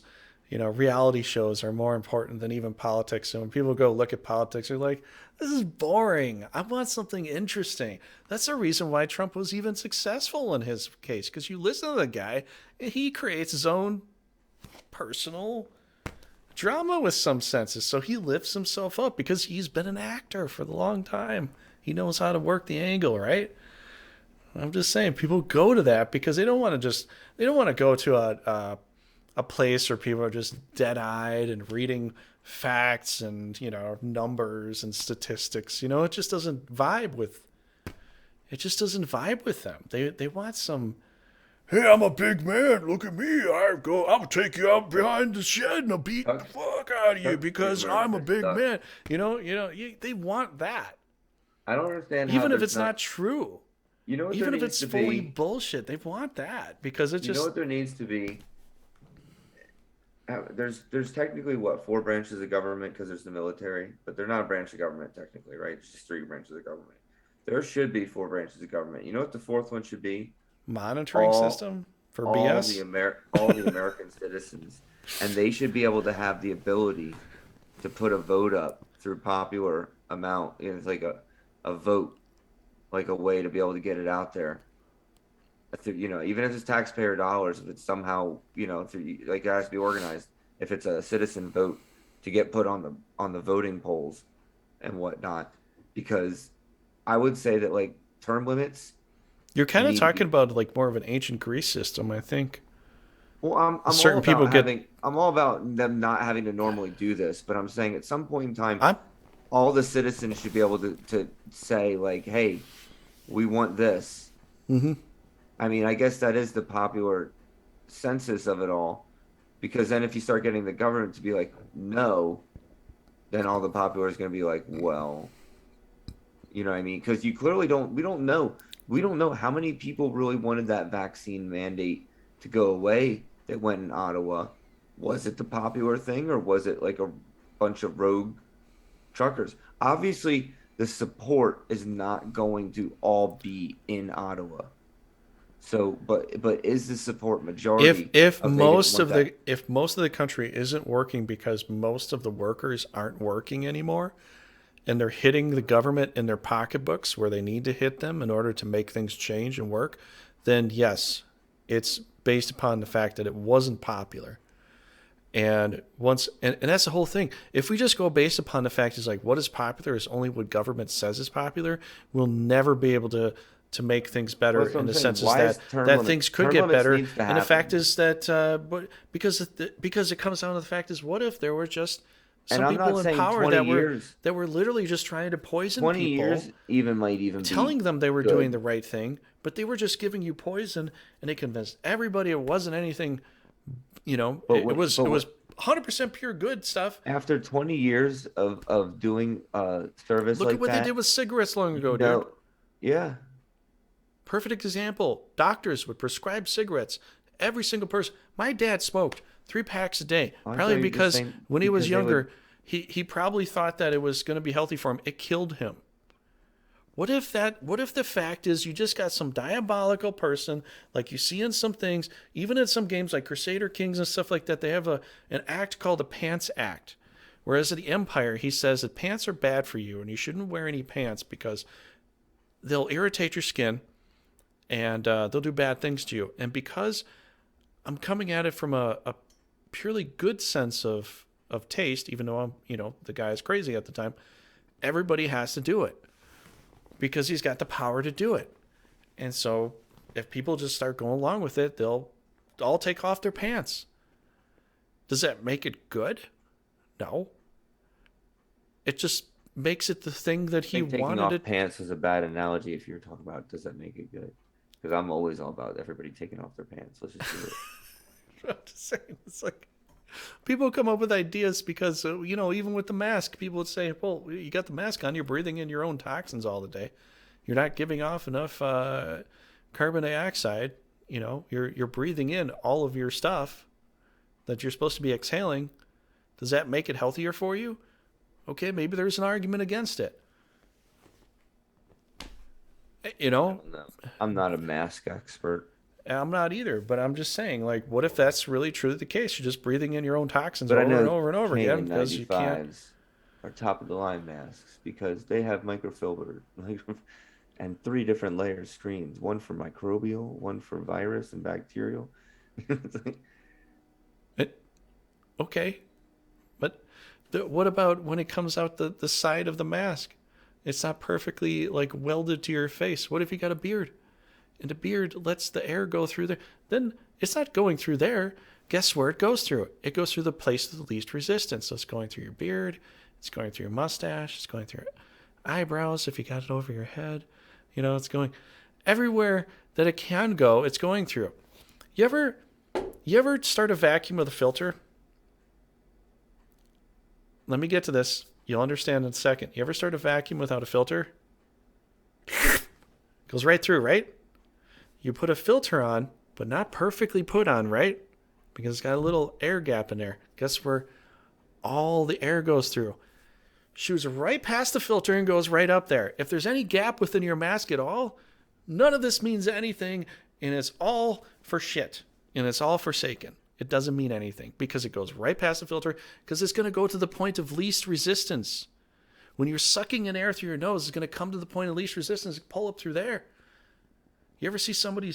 Speaker 2: reality shows are more important than even politics. And when people go look at politics, they're like, this is boring. I want something interesting. That's the reason why Trump was even successful in his case. Because you listen to the guy, and he creates his own personal drama with some senses. So he lifts himself up because he's been an actor for a long time. He knows how to work the angle, right? I'm just saying, people go to that because they don't want to go to a place where people are just dead-eyed and reading facts and numbers and statistics. It just doesn't vibe with them. They want some hey, I'm a big man. Look at me. I'll take you out behind the shed and I'll beat the
Speaker 1: Chuck,
Speaker 2: fuck out of you
Speaker 1: Chuck
Speaker 2: because I'm a
Speaker 1: Schumer
Speaker 2: big
Speaker 1: sucks.
Speaker 2: man. They want that.
Speaker 1: I don't understand how
Speaker 2: Even if
Speaker 1: there's
Speaker 2: it's
Speaker 1: not.
Speaker 2: not true.
Speaker 1: You know what there
Speaker 2: Even if
Speaker 1: needs
Speaker 2: it's
Speaker 1: to
Speaker 2: fully
Speaker 1: be?
Speaker 2: bullshit, they want that because it
Speaker 1: You know
Speaker 2: just
Speaker 1: what there needs to be? There's technically what, four branches of government because there's the military, but they're not a branch of government technically, right? It's just three branches of government. There should be four branches of government. You know what the fourth one should be?
Speaker 2: monitoring
Speaker 1: All
Speaker 2: system for
Speaker 1: all the
Speaker 2: BS.
Speaker 1: American citizens, and they should be able to have the ability to put a vote up through popular amount. It's like a vote, like a way to be able to get it out there. Even if it's taxpayer dollars, if it's somehow, through, like, it has to be organized. If it's a citizen vote to get put on the voting polls and whatnot, because I would say that like term limits
Speaker 2: You're kind of
Speaker 1: need to
Speaker 2: talking
Speaker 1: be.
Speaker 2: about like more of an ancient Greece system, I think.
Speaker 1: Well,
Speaker 2: Certain people get.
Speaker 1: I'm all about them not having to normally do this, but I'm saying at some point in time,
Speaker 2: I'm.
Speaker 1: all the citizens should be able to say like, hey, we want this.
Speaker 2: Mm-hmm.
Speaker 1: I mean, I guess that is the popular census of it all, because then if you start getting the government to be like, no, then all the popular is going to be like, well, you know what I mean? Because you clearly don't, we don't know how many people really wanted that vaccine mandate to go away that went in Ottawa. Was it the popular thing or was it like a bunch of rogue truckers? Obviously, the support is not going to all be in Ottawa. So, but is the support
Speaker 2: If
Speaker 1: majority
Speaker 2: if
Speaker 1: of they didn't
Speaker 2: most
Speaker 1: want
Speaker 2: of the
Speaker 1: that?
Speaker 2: if most of the country isn't working because most of the workers aren't working anymore, and they're hitting the government in their pocketbooks where they need to hit them in order to make things change and work, then yes, it's based upon the fact that it wasn't popular. And that's the whole thing. If we just go based upon the fact is like what is popular is only what government says is popular, we'll never be able to make things
Speaker 1: Well,
Speaker 2: better
Speaker 1: that's what
Speaker 2: in
Speaker 1: I'm
Speaker 2: the
Speaker 1: saying.
Speaker 2: sense is
Speaker 1: Why is
Speaker 2: that things could
Speaker 1: term
Speaker 2: get
Speaker 1: limits
Speaker 2: better.
Speaker 1: needs to
Speaker 2: And the fact
Speaker 1: happen?
Speaker 2: is that because it comes down to the fact is what if there were just
Speaker 1: And
Speaker 2: some
Speaker 1: I'm not
Speaker 2: people in
Speaker 1: saying
Speaker 2: power
Speaker 1: 20 years.
Speaker 2: that were literally just trying to poison
Speaker 1: 20
Speaker 2: people,
Speaker 1: years even might even
Speaker 2: telling
Speaker 1: be
Speaker 2: them they were doing
Speaker 1: good.
Speaker 2: the right thing, but they were just giving you poison, and they convinced everybody it wasn't anything.
Speaker 1: But
Speaker 2: It
Speaker 1: what
Speaker 2: was 100% pure good stuff.
Speaker 1: after 20 years of doing service
Speaker 2: Look at
Speaker 1: like
Speaker 2: what they did
Speaker 1: that,
Speaker 2: with cigarettes long
Speaker 1: you
Speaker 2: ago, dude.
Speaker 1: know, yeah.
Speaker 2: Perfect example. Doctors would prescribe cigarettes. Every single person. My dad smoked 3 packs a day,
Speaker 1: I thought
Speaker 2: probably
Speaker 1: you were just
Speaker 2: because
Speaker 1: saying
Speaker 2: when he was
Speaker 1: because they would.
Speaker 2: younger, he probably thought that it was going to be healthy for him. It killed him. What if the fact is you just got some diabolical person like you see in some things, even in some games like Crusader Kings and stuff like that, they have an act called the Pants Act. Whereas at the Empire, he says that pants are bad for you and you shouldn't wear any pants because they'll irritate your skin and they'll do bad things to you. And because I'm coming at it from a purely good sense of taste, even though I'm, the guy is crazy at the time, everybody has to do it because he's got the power to do it. And so if people just start going along with it, they'll all take off their pants. Does that make it good? No. It just makes it the thing that
Speaker 1: I
Speaker 2: he
Speaker 1: think taking
Speaker 2: wanted
Speaker 1: off
Speaker 2: it.
Speaker 1: pants is a bad analogy if you're talking about does that make it good? Because I'm always all about everybody taking off their pants. Let's just do it.
Speaker 2: I'm just saying, it's like people come up with ideas because, even with the mask, people would say, well, you got the mask on, you're breathing in your own toxins all the day. You're not giving off enough carbon dioxide. You're breathing in all of your stuff that you're supposed to be exhaling. Does that make it healthier for you? Okay, maybe there's an argument against it. You
Speaker 1: I
Speaker 2: know,
Speaker 1: don't know. I'm not a mask expert.
Speaker 2: I'm not either, but I'm just saying, like, what if that's really truly the case? You're just breathing in your own toxins
Speaker 1: But I
Speaker 2: over and
Speaker 1: know
Speaker 2: over and over again because you can't.
Speaker 1: KN95s are top of the line masks because they have microfilter and three different layer screens, one for microbial, one for virus and bacterial. It's like,
Speaker 2: It, okay, but what about when it comes out the side of the mask? It's not perfectly like welded to your face. What if you got a beard? And the beard lets the air go through there. Then it's not going through there. Guess where it goes through? It goes through the place of the least resistance. So it's going through your beard. It's going through your mustache. It's going through your eyebrows if you got it over your head. It's going everywhere that it can go. It's going through. You ever start a vacuum with a filter? Let me get to this. You'll understand in a second. You ever start a vacuum without a filter? Goes right through, right? You put a filter on, but not perfectly put on, right? Because it's got a little air gap in there. Guess where all the air goes through? Shoots right past the filter and goes right up there. If there's any gap within your mask at all, none of this means anything, and it's all for shit, and it's all forsaken. It doesn't mean anything because it goes right past the filter because it's going to go to the point of least resistance. When you're sucking in air through your nose, it's going to come to the point of least resistance and pull up through there. You ever see somebody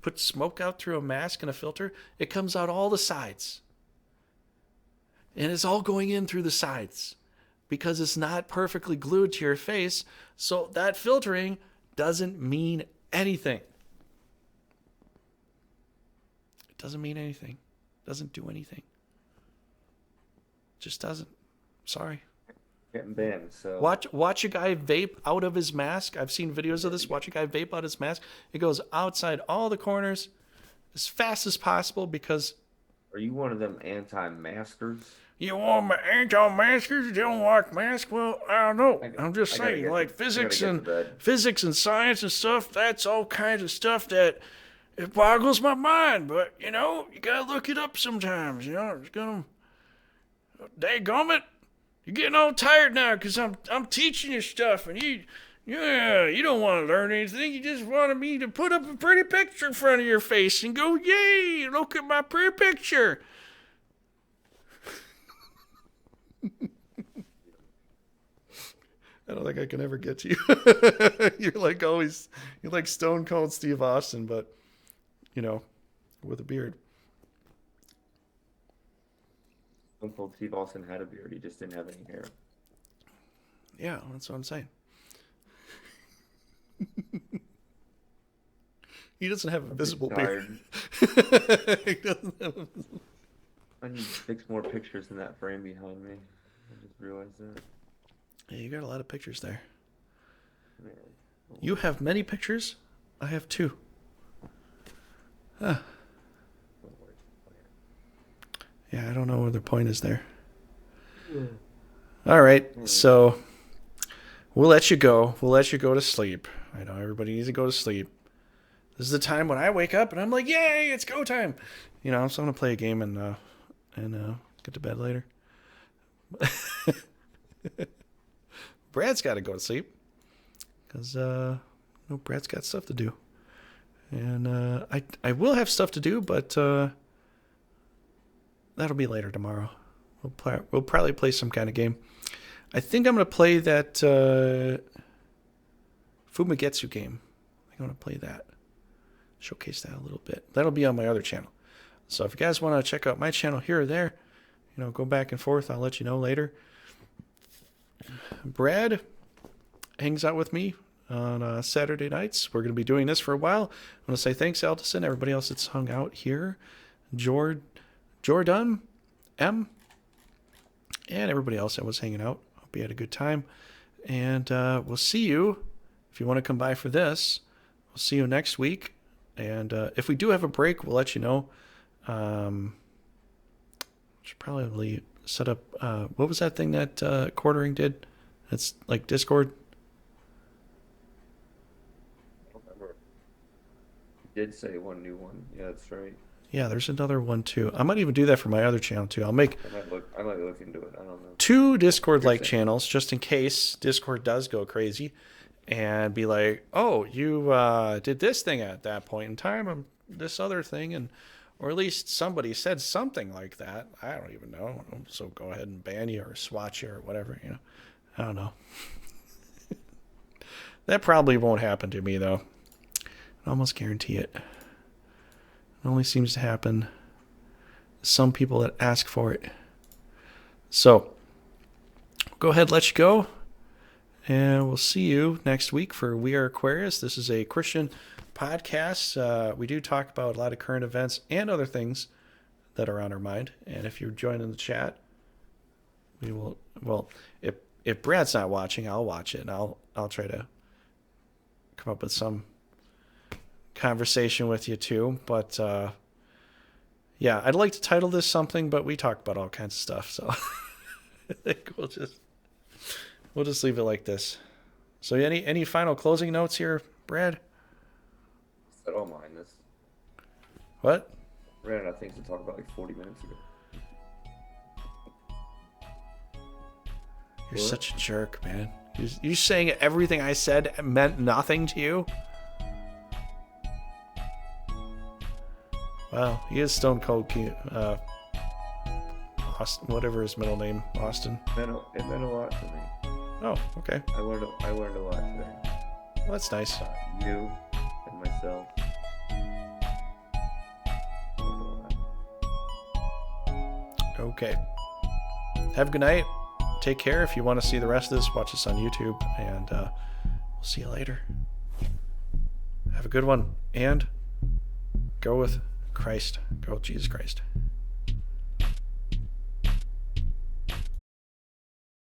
Speaker 2: put smoke out through a mask and a filter? It comes out all the sides. And it's all going in through the sides because it's not perfectly glued to your face. So that filtering doesn't mean anything. It doesn't mean anything. It doesn't do anything. It just doesn't. Sorry.
Speaker 1: Getting banned. So
Speaker 2: watch a guy vape out of his mask. I've seen videos of this. Watch a guy vape out his mask. It goes outside all the corners as fast as possible because.
Speaker 1: Are you one of them anti-maskers?
Speaker 2: You want my anti-maskers? You don't like masks? Well, I don't know. I'm just saying, like physics and science and stuff. That's all kinds of stuff that it boggles my mind. But you know, you gotta look it up sometimes. You know, it's gonna. Dadgummit. You're getting all tired now because I'm teaching you stuff and you don't want to learn anything. You just wanted me to put up a pretty picture in front of your face and go, yay, look at my pretty picture. I don't think I can ever get to you. You're like Stone Cold Steve Austin, but, you know, with a beard.
Speaker 1: Stone Cold Steve Austin had a beard. He just didn't have any hair.
Speaker 2: Yeah, that's what I'm saying. He doesn't have a visible beard. He doesn't have a visible...
Speaker 1: I need 6 more pictures in that frame behind me. I just realized that.
Speaker 2: Yeah, you got a lot of pictures there. You have many pictures. I have 2. Huh. Yeah, I don't know where the point is there. All right, so we'll let you go. We'll let you go to sleep. I know everybody needs to go to sleep. This is the time when I wake up and I'm like, yay, it's go time. You know, so I'm going to play a game and get to bed later. Brad's got to go to sleep because Brad's got stuff to do. And I will have stuff to do, but that'll be later tomorrow. We'll probably play some kind of game. I think I'm going to play that Fumigetsu game. I'm going to play that. Showcase that a little bit. That'll be on my other channel. So if you guys want to check out my channel here or there, you know, go back and forth. I'll let you know later. Brad hangs out with me on Saturday nights. We're going to be doing this for a while. I want to say thanks, Aldison, everybody else that's hung out here. Jordan, M, and everybody else that was hanging out. Hope you had a good time. And we'll see you, if you want to come by for this, we'll see you next week. And if we do have a break, we'll let you know. Should probably set up, what was that thing that Quartering did? It's like Discord.
Speaker 1: You did say one new one. Yeah, that's right.
Speaker 2: Yeah, there's another one too. I might even do that for my other channel too. I might
Speaker 1: look into it. I don't know.
Speaker 2: 2 Discord-like channels just in case Discord does go crazy and be like, oh, you did this thing at that point in time, and this other thing, or at least somebody said something like that. I don't even know. So go ahead and ban you or swat you or whatever, you know. I don't know. That probably won't happen to me, though. I almost guarantee it. It only seems to happen to some people that ask for it. So, go ahead, let you go. And we'll see you next week for We Are Aquarius. This is a Christian podcast. We do talk about a lot of current events and other things that are on our mind. And if you're joining the chat, we will, well, if Brad's not watching, I'll watch it. And I'll try to come up with some conversation with you too. But yeah, I'd like to title this something, but we talk about all kinds of stuff, so I think we'll just leave it like this. So any final closing notes here, Brad?
Speaker 1: I don't mind this.
Speaker 2: What?
Speaker 1: Ran out of things to talk about like 40 minutes ago.
Speaker 2: You're such a jerk, man. You saying everything I said meant nothing to you? Well, he is Stone Cold Austin, whatever his middle name, Austin.
Speaker 1: It meant a lot to me.
Speaker 2: Oh, okay.
Speaker 1: I learned a lot today.
Speaker 2: Well, that's nice.
Speaker 1: You and myself. Learned a lot.
Speaker 2: Okay. Have a good night. Take care. If you want to see the rest of this, watch us on YouTube, and we'll see you later. Have a good one, and go with Christ. Go with Jesus Christ.